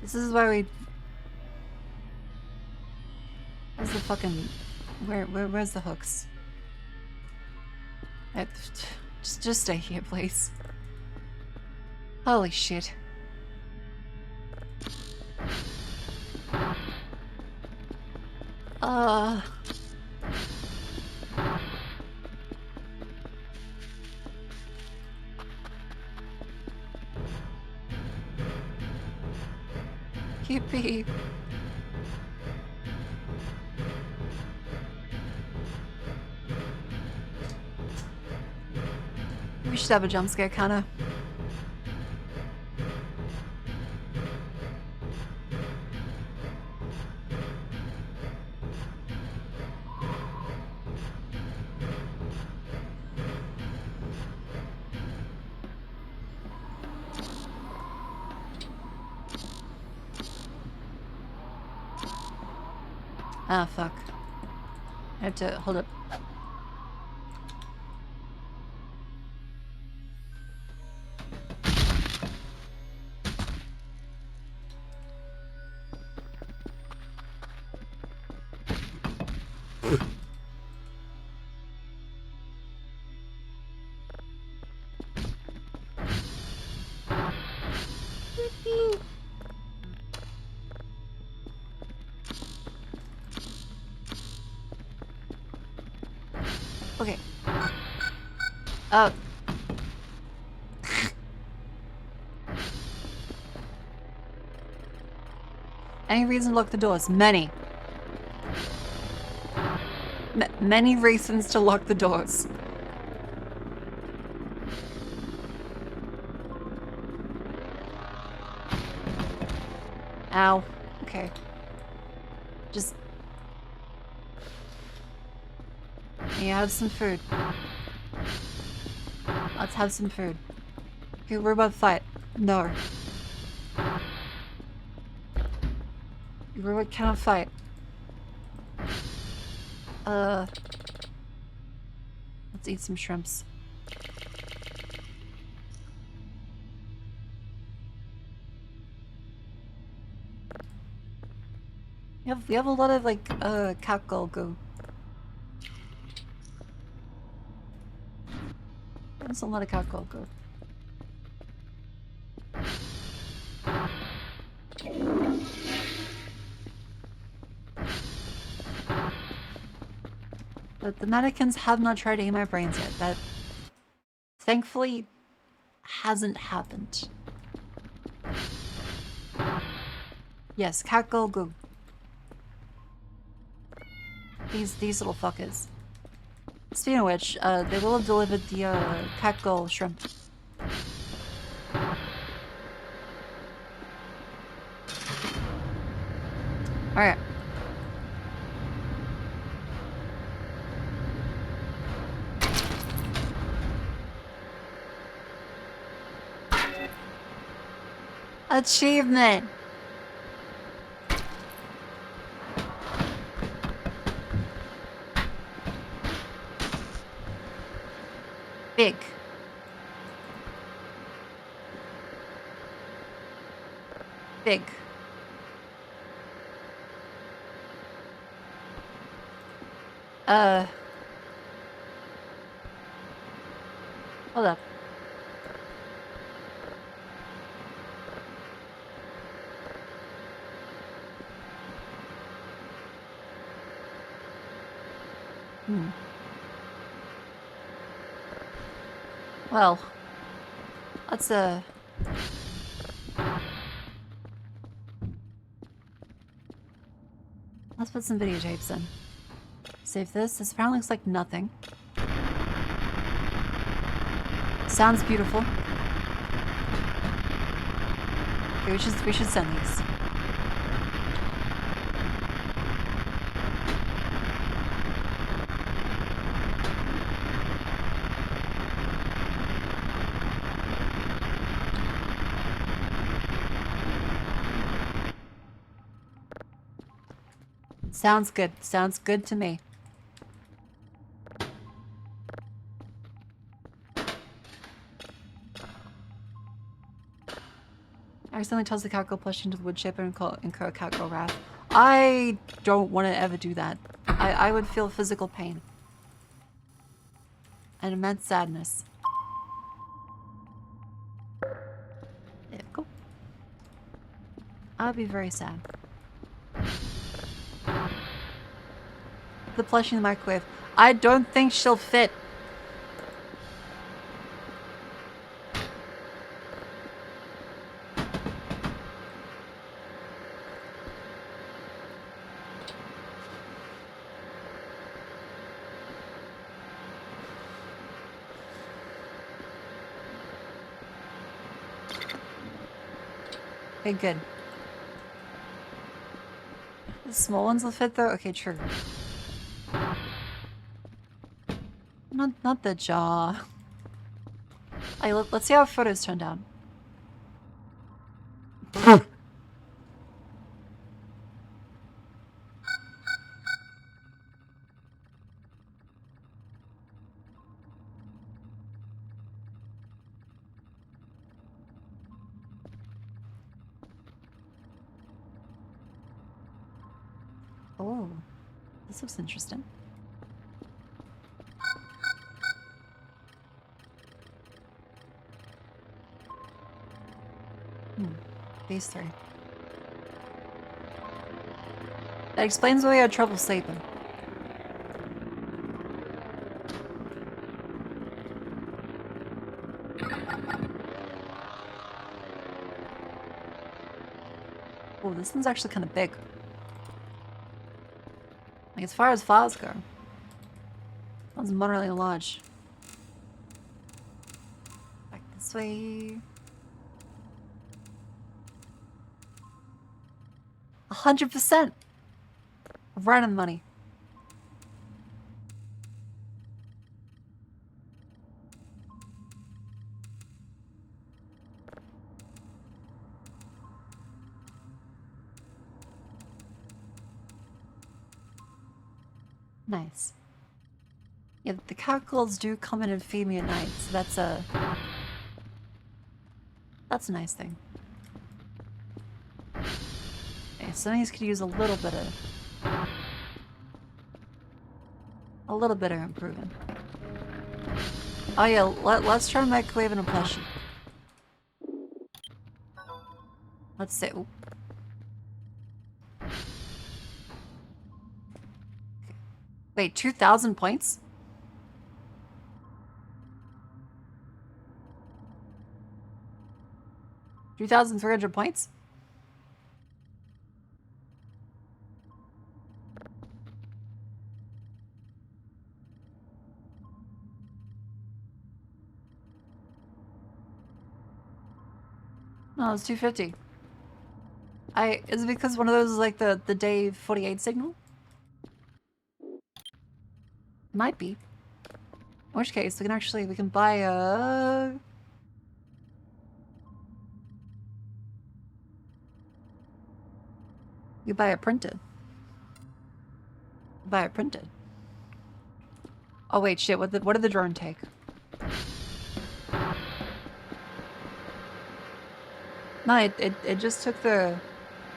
This is why we... Where's the fucking... Where's the hooks? Just stay here, please. Holy shit. Yippee. We should have a jump scare, kinda. Ah, fuck. I have to hold up. Okay. Any reason to lock the doors? Many. Many reasons to lock the doors. Ow. Okay. Just... Yeah, have some food. Let's have some food. Okay, we're about to fight. No. We cannot fight. Let's eat some shrimps. We have a lot of like cat goo. There's a lot of cat goo. But the mannequins have not tried to eat my brains yet. Thankfully, hasn't happened. Yes, cat go go. These little fuckers. Speaking of which, they will have delivered the cat go shrimp. Alright. Achievement! Big. Big. Hold up. Well, let's put some videotapes in. Save this. This apparently looks like nothing. Sounds beautiful. Okay, we should send these. Sounds good. Sounds good to me. Accidentally tells the cat girl push into the wood chipper and incur a cat girl wrath. I don't want to ever do that. I would feel physical pain. And immense sadness. There we go. I would be very sad. The plushie in the microwave. I don't think she'll fit. Okay, good. The small ones will fit though? Okay, true. Not the jaw. Hey, let's see how photos turned out. Oh, this looks interesting. Phase 3. That explains why I had trouble sleeping. Oh, this one's actually kind of big. Like, as far as files go. That one's moderately large. Back this way. 100%! Right on the money. Nice. Yeah, the cacklers do come in and feed me at night, so that's a nice thing. Okay, some of these could use a little bit of improving. Oh yeah, let's try microwaving a plushie. Let's see. Ooh. Wait, 2,000 points? 2,300 points? No, it's 250. Is it because one of those is like the day 48 signal? Might be. In which case, we can buy a... You buy it printed. Buy it printed. Oh wait, shit, what did the drone take? No, it just took the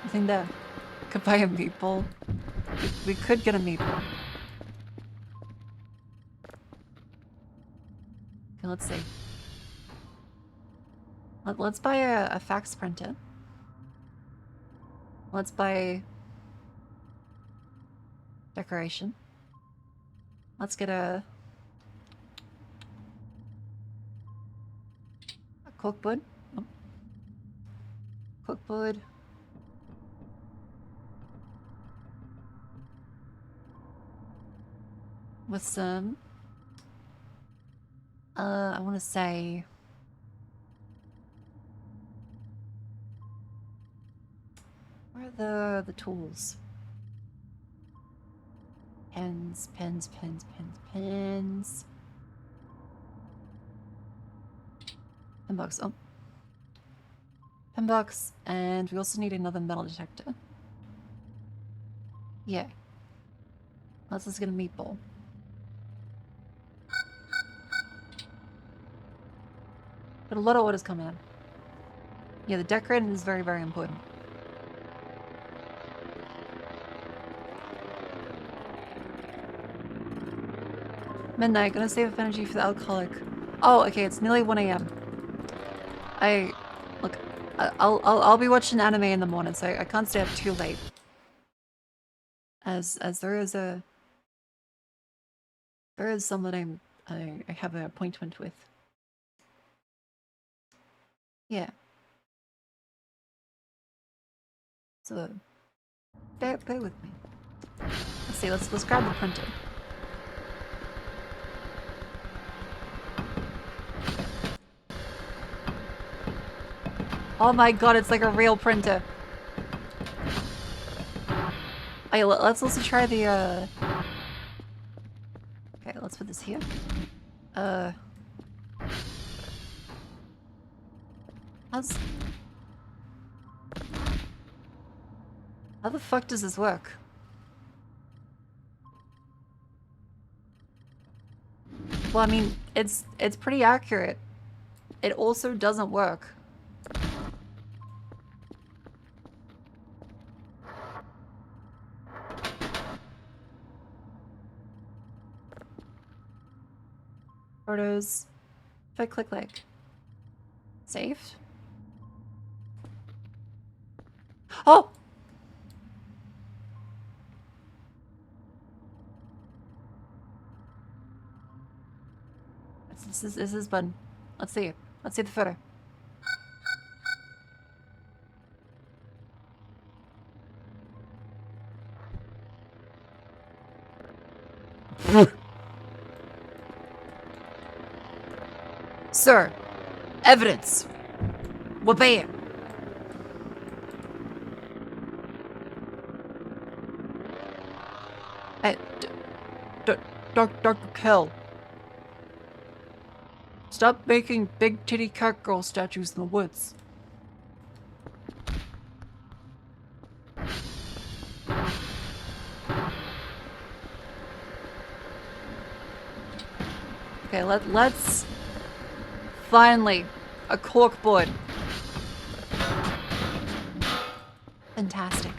thing there. Could buy a meatball. We could get a meatball. Okay, let's see. Let's buy a fax printer. Let's buy decoration. Let's get a corkboard. Oh. Corkboard. With some, I want to say, where are the tools? Pens. Pen box. Oh. Pen box, and we also need another metal detector. Yeah. Let's just get a meatball. But a lot of orders come in. Yeah, the decorating is very, very important. Midnight, gonna save up energy for the alcoholic. Oh, okay, it's nearly 1 AM. Look, I'll be watching anime in the morning, so I can't stay up too late. As there is someone I have an appointment with. Yeah. So bear with me. Let's see, let's grab the printer. Oh my god, it's like a real printer. Okay, let's also try the okay, let's put this here. How the fuck does this work? Well, I mean, it's pretty accurate. It also doesn't work. Photos. If I click like saved. Oh! This is button. Let's see it. Let's see the photo. Sir, evidence. Wabam. Hey, Dr. Kell. Stop making big titty cat girl statues in the woods. Okay, let's finally a corkboard. Fantastic.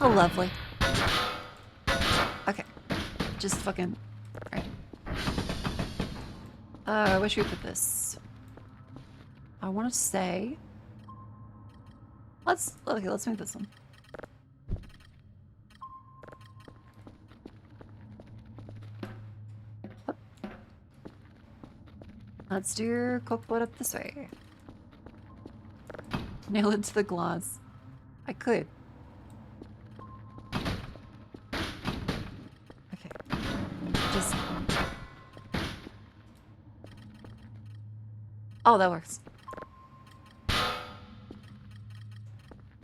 Oh, lovely. Okay, just fucking. Alright. Where should we put this? I want to say. Let's make this one. Let's do corkboard up this way. Nail it to the glass. I could. Okay. Just... Oh, that works.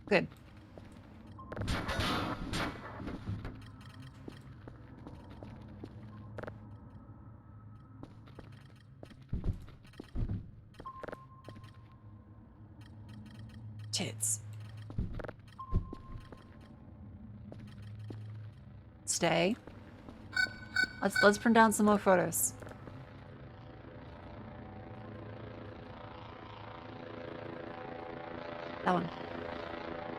Good. Tits. Stay. Let's print down some more photos. That one.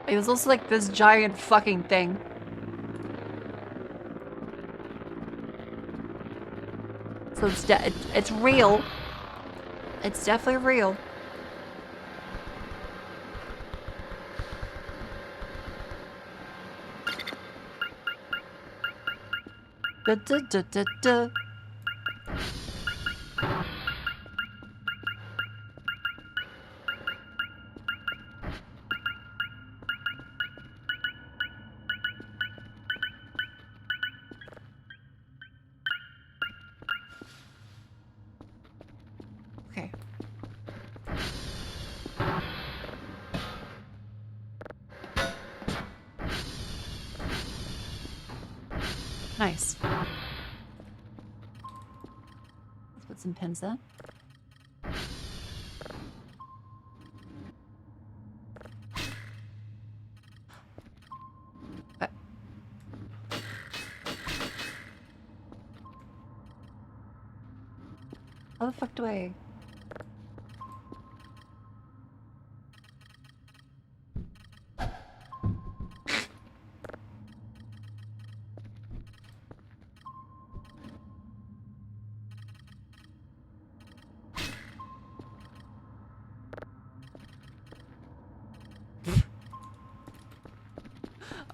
It was also like this giant fucking thing. So it's real. It's definitely real. Da, da, da, da, da. Okay. Nice. Let's put some pins there. How the fuck do I...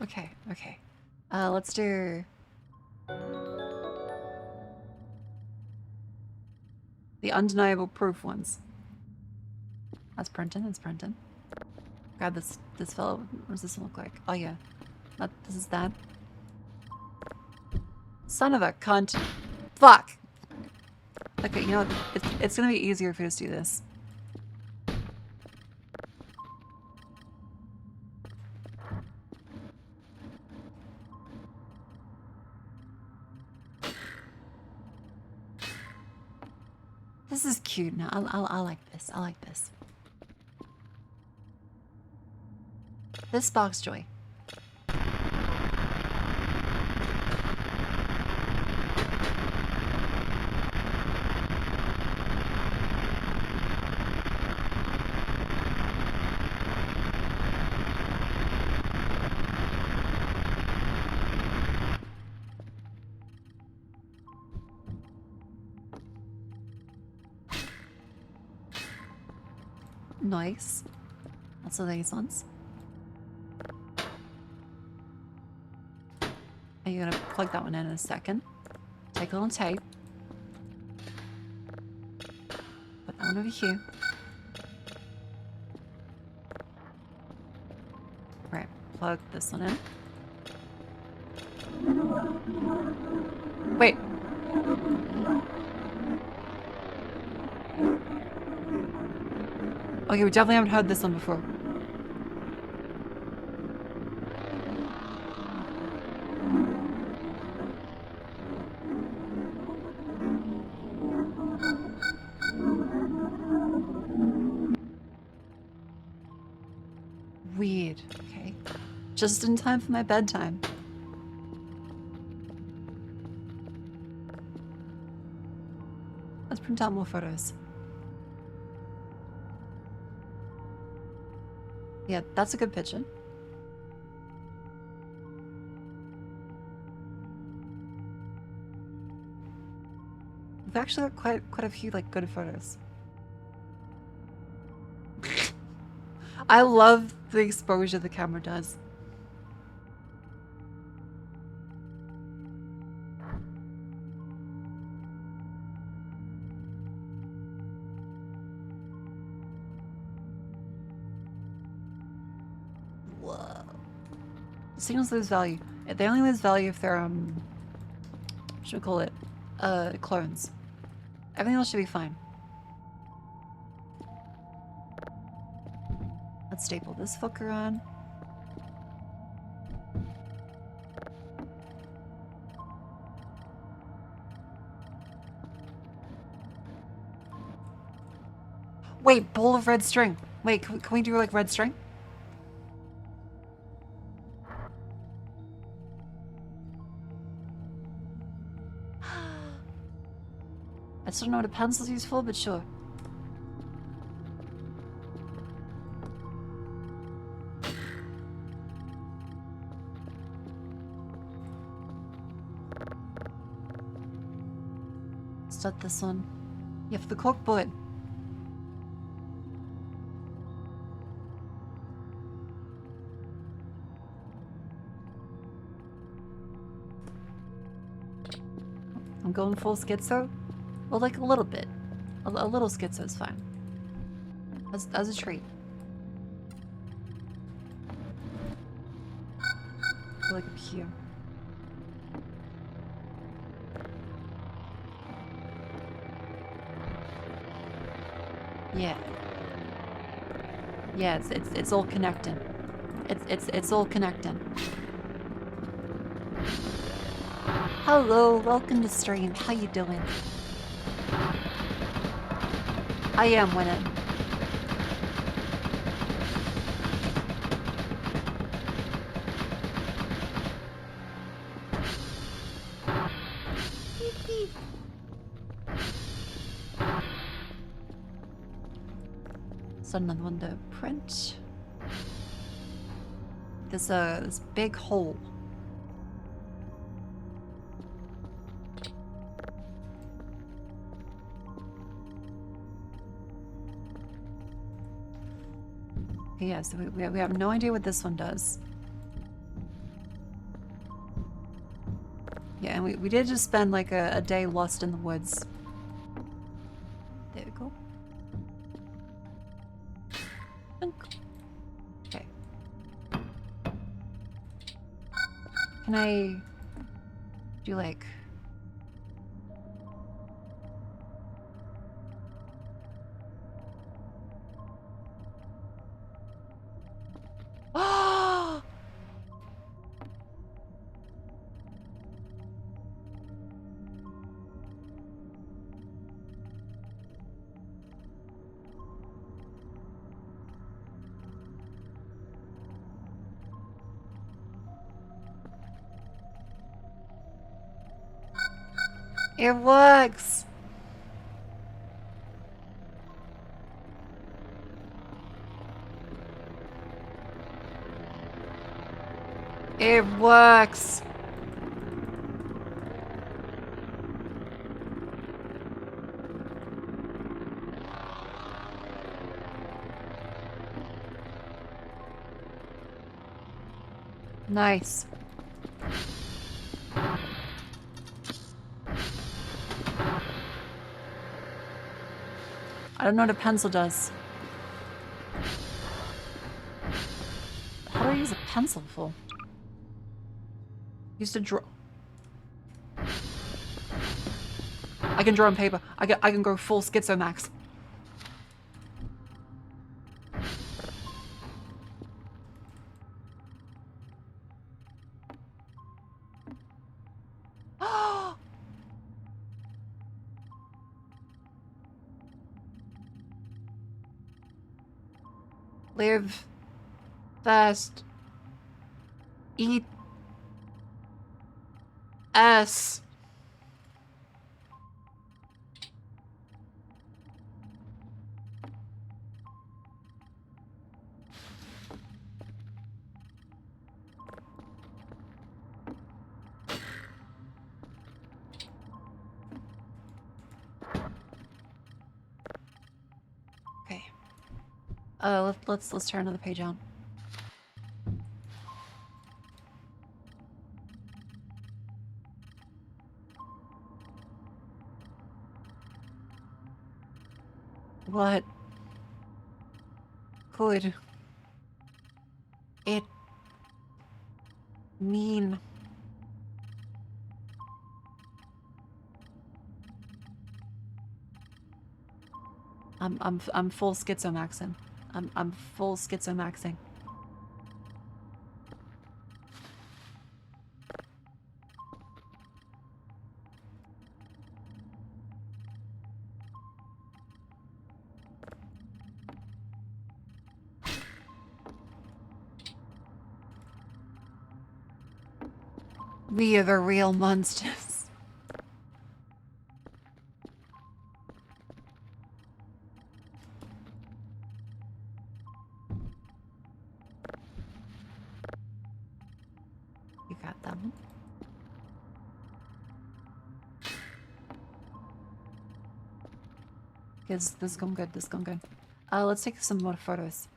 Okay, okay. Let's do... the undeniable proof ones. That's printing, that's printing. Grab this fellow. What does this one look like? Oh yeah. This is that. Son of a cunt. Fuck! Okay, you know what? It's gonna be easier if we just do this. This is cute now. I like this. I like this. This sparks joy. Nice. Also these ones. Are you gonna plug that one in a second? Take a little tape. Put that one over here. Right, plug this one in. Wait. Okay, we definitely haven't heard this one before. Weird. Okay. Just in time for my bedtime. Let's print out more photos. Yeah, that's a good picture. We've actually got quite a few like good photos. I love the exposure the camera does. Whoa. Signals lose value. They only lose value if they're, what should we call it? Clones. Everything else should be fine. Let's staple this fucker on. Wait, bowl of red string. Wait, can we do like red string? I still don't know what a pencil's used for, but sure. Start this one. Yeah, for the corkboard. I'm going full schizo? Well, like a little bit. A little schizo is fine. As a treat. Like up here. Yeah. Yeah, it's all connecting. It's all connecting. Hello, welcome to stream. How you doing? I am winning. So another one to print. There's this big hole. Yeah, so we have no idea what this one does. Yeah, and we did just spend like a day lost in the woods. There we go. Okay. Can I do like... It works! It works! Nice. I don't know what a pencil does. How do I use a pencil for? Used to draw. I can draw on paper. I can go full schizo max. Live fast. Eat S. Okay. Let's turn another page on. What could it mean? I'm full schizomaxing. I'm full schizomaxing. We are the real monsters. You got that one. Yes, this gone good, this gone good. Let's take some more photos.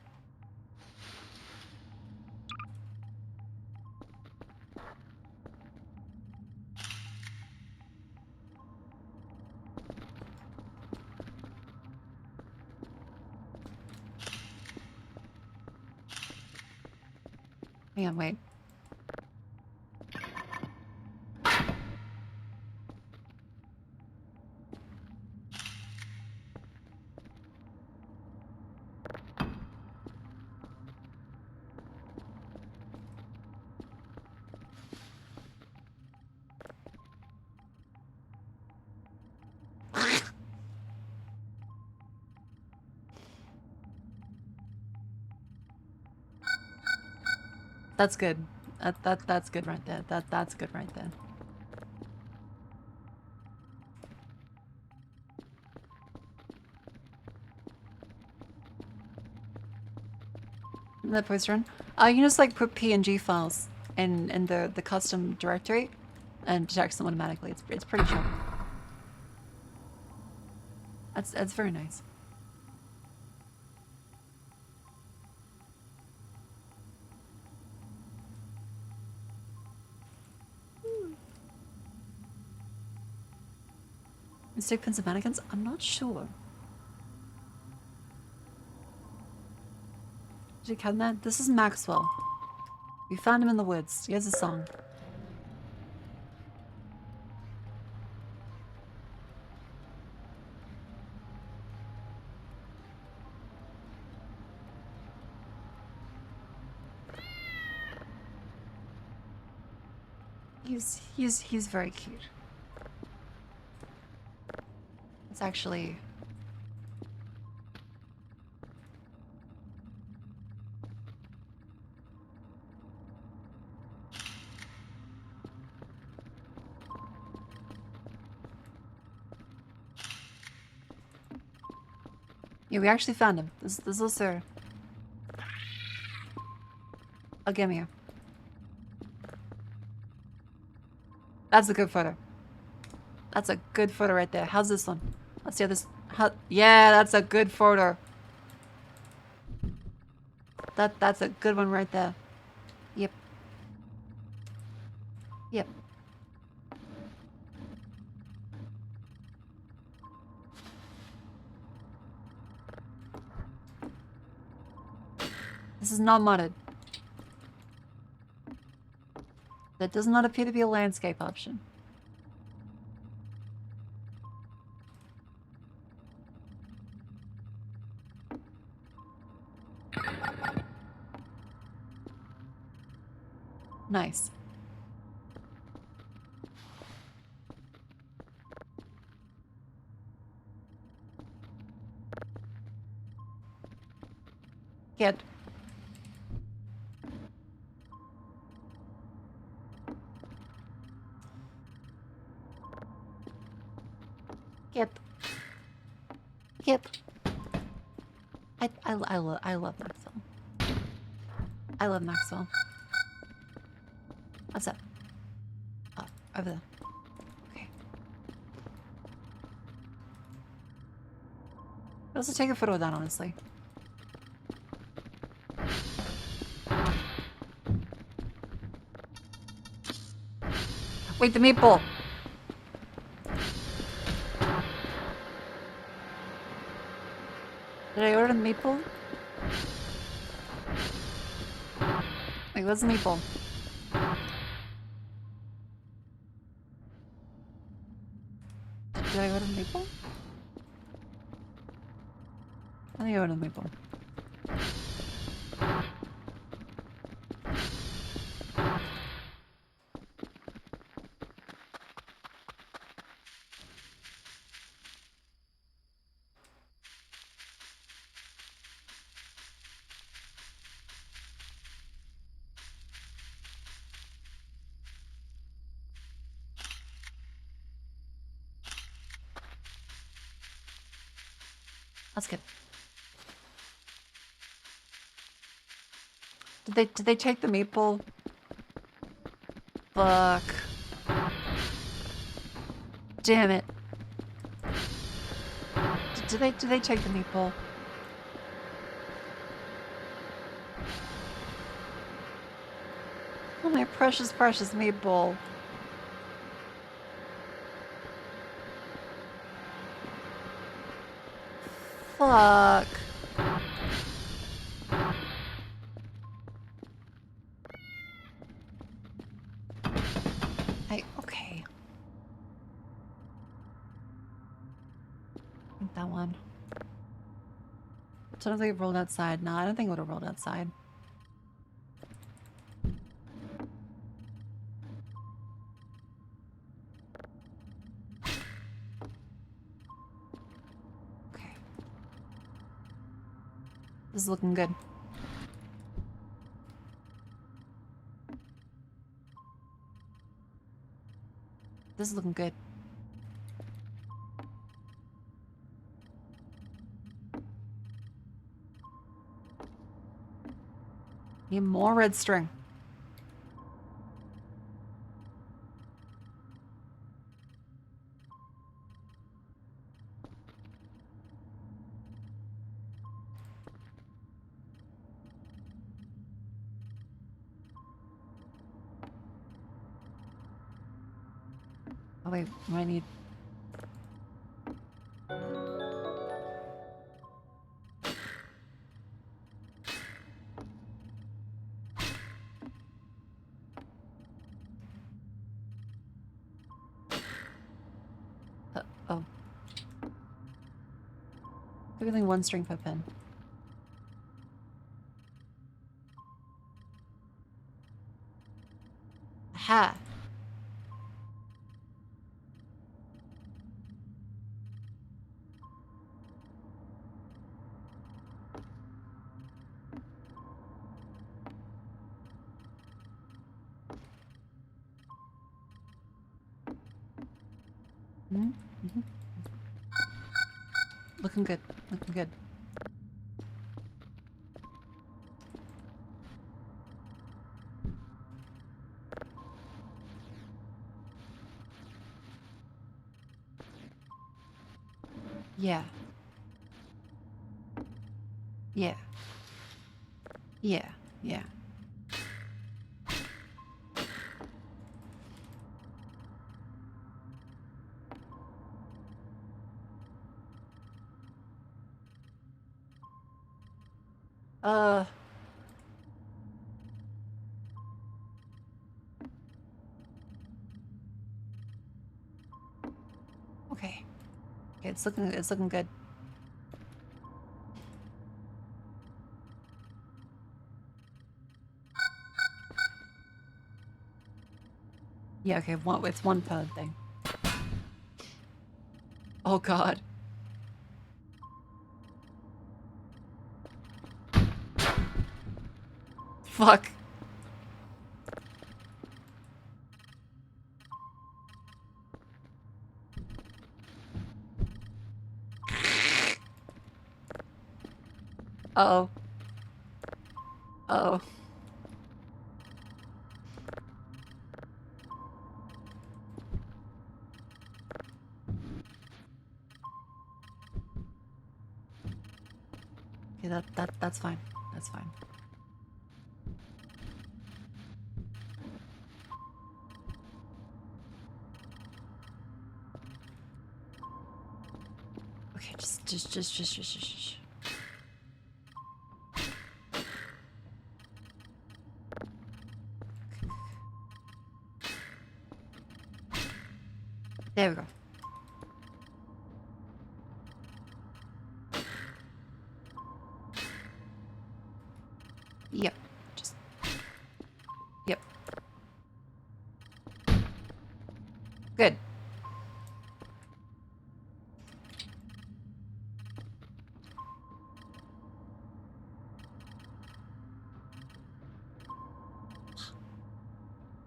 Hang on, wait. That's good. That's good right there. That's good right there. That poster run. You can just like put PNG files in the custom directory and detects them automatically. It's pretty chill. That's very nice. Mistake pins and mannequins? I'm not sure. Did you count that? This is Maxwell. We found him in the woods. He has a song. He's very cute. It's actually yeah, we actually found him. This is Sir. I'll give you. That's a good photo. That's a good photo right there. How's this one? Let's see how this. Yeah, that's a good photo. That's a good one right there. Yep. Yep. This is not modded. That does not appear to be a landscape option. Nice. Get. Get. I love Maxwell. I love Maxwell. What's up? Oh, over there. Okay. I'd also take a photo of that, honestly. Wait, the meatball! Did I order the meatball? Wait, what's the meatball? Did I go to the meatball? I think I went to the meatball. That's good. Did they take the meatball? Fuck. Damn it. Did they take the meatball? Oh, my precious, precious meatball. Fuck. Okay. I think that one. So I don't think it rolled outside. No, I don't think it would have rolled outside. Okay. This is looking good. This is looking good. Need more red string. Oh wait, what do I need? Oh. Everything one string per pin. Aha! Mm-hmm. Looking good. Looking good. Yeah. Yeah. Yeah. Yeah. Okay. Okay, it's looking good. Yeah, okay, it's one per thing. Oh god. Fuck. Uh-oh. Uh-oh. Okay, that's fine. That's fine. Okay, just. There we go. Yep. Just. Yep. Good.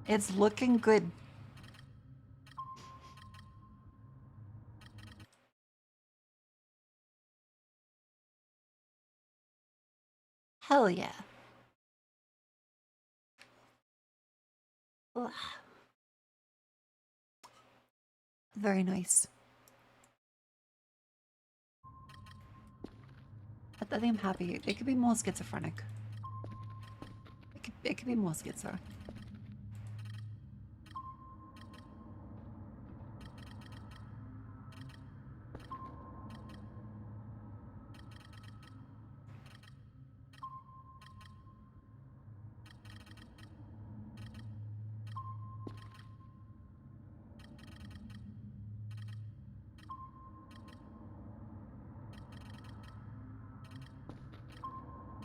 It's looking good. Hell yeah. Ugh. Very nice. I think I'm happy. It could be more schizophrenic. It could be more schizo.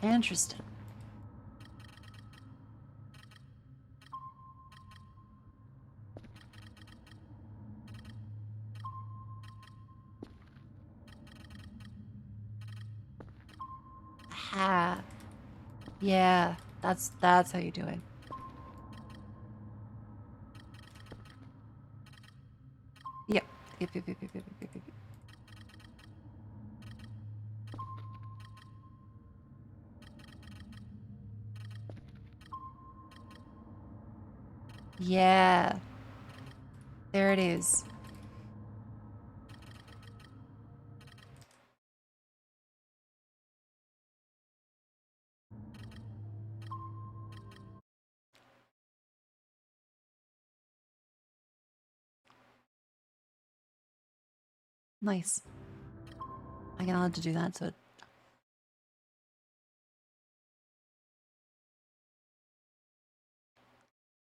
Interesting. Ha. Yeah, that's how you do it. Yep. Yep. Yeah. There it is. Nice. I can allowed to do that, so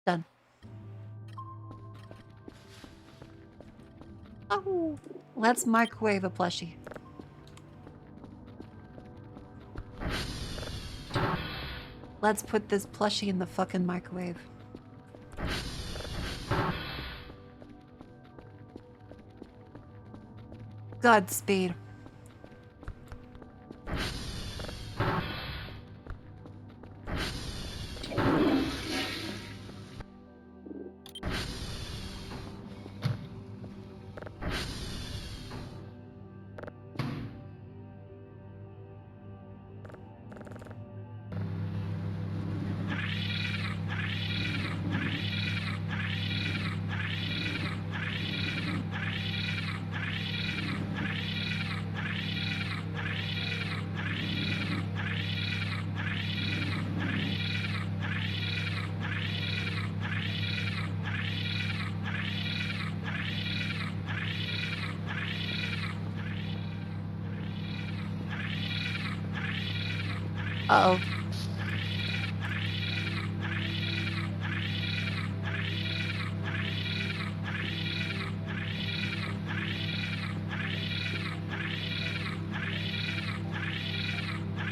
done. Oh, let's microwave a plushie. Let's put this plushie in the fucking microwave. Godspeed. Uh-oh.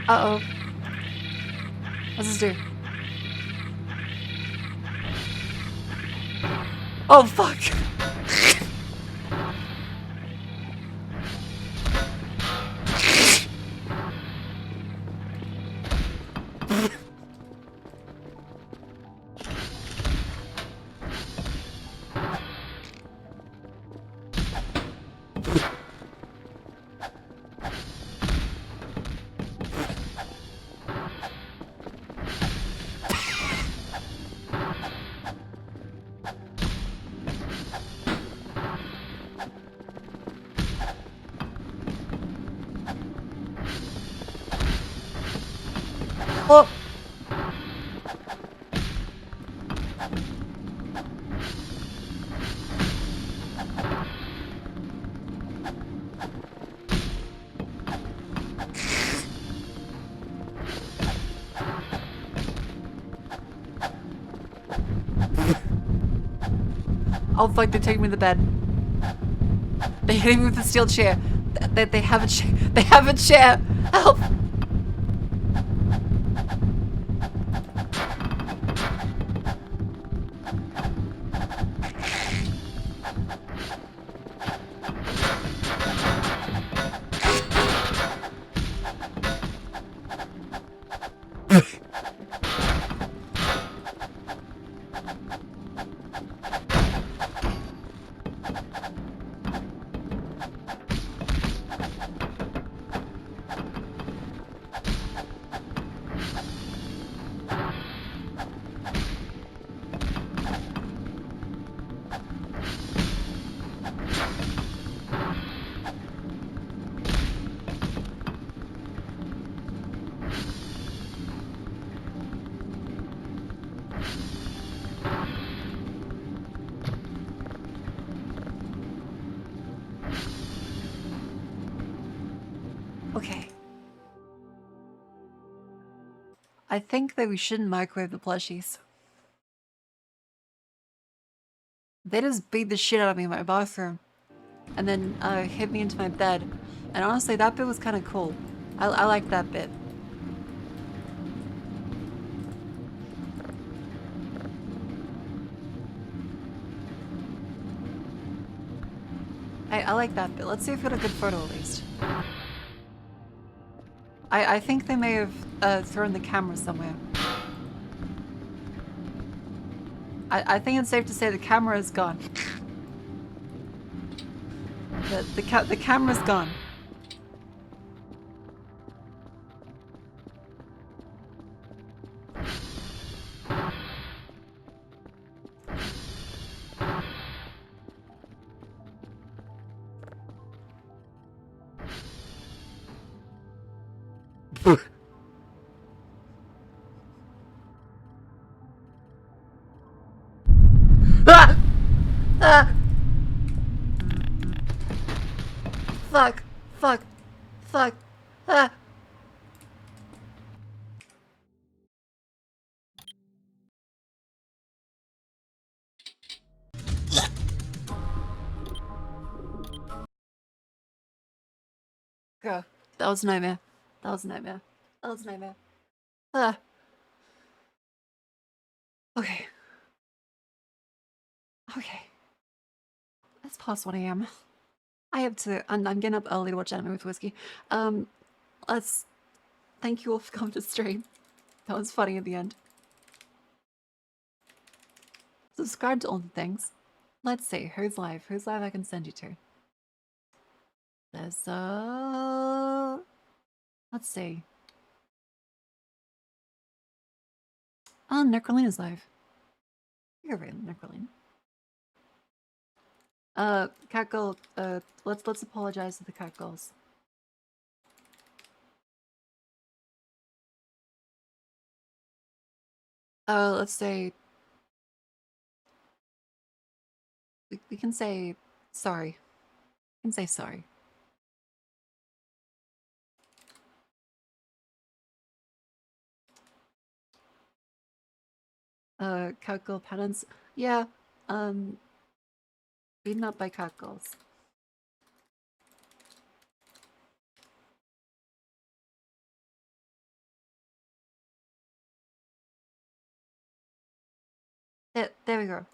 Uh-oh. What's this do? Oh, fuck. Oh. Oh fuck, they're taking me to bed. They hit me with the steel chair. They have a chair. They have a chair. Help! Okay. I think that we shouldn't microwave the plushies. They just beat the shit out of me in my bathroom. And then hit me into my bed. And honestly, that bit was kind of cool. I like that bit. I like that bit. Let's see if we got a good photo at least. I think they may have thrown the camera somewhere. I think it's safe to say the camera is gone. The camera's gone. Ah! Ah! Fuck. Fuck. Fuck. Ah! Girl, that was a nightmare. That was a nightmare. That was a nightmare. Ah. Okay. Okay. It's past 1 a.m. I have to. I'm getting up early to watch anime with whiskey. Let's. Thank you all for coming to stream. That was funny at the end. Subscribe to all the things. Let's see. Who's live? Who's live I can send you to? There's let's see. Oh, Necrolina's live. You're right, Necrolina. Catgirl, let's apologize to the catgirls. Let's say we can say sorry. We can say sorry. Catgirl penance. Yeah, beaten up by catgirls. There we go.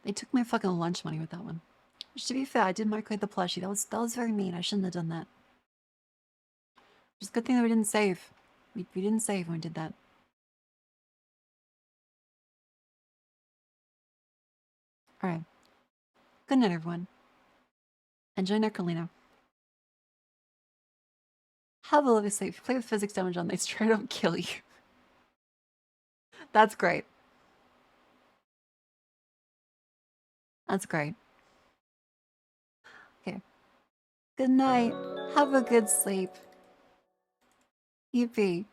They took my fucking lunch money with that one. Which, to be fair, I did microwave the plushie. That was very mean. I shouldn't have done that. Just a good thing that we didn't save. We didn't save when we did that. Alright. Good night, everyone. Enjoy Necrolina. Have a lovely sleep. If you play with physics damage on, they straight up kill you. That's great. That's great. Okay. Good night. Have a good sleep. Yippee.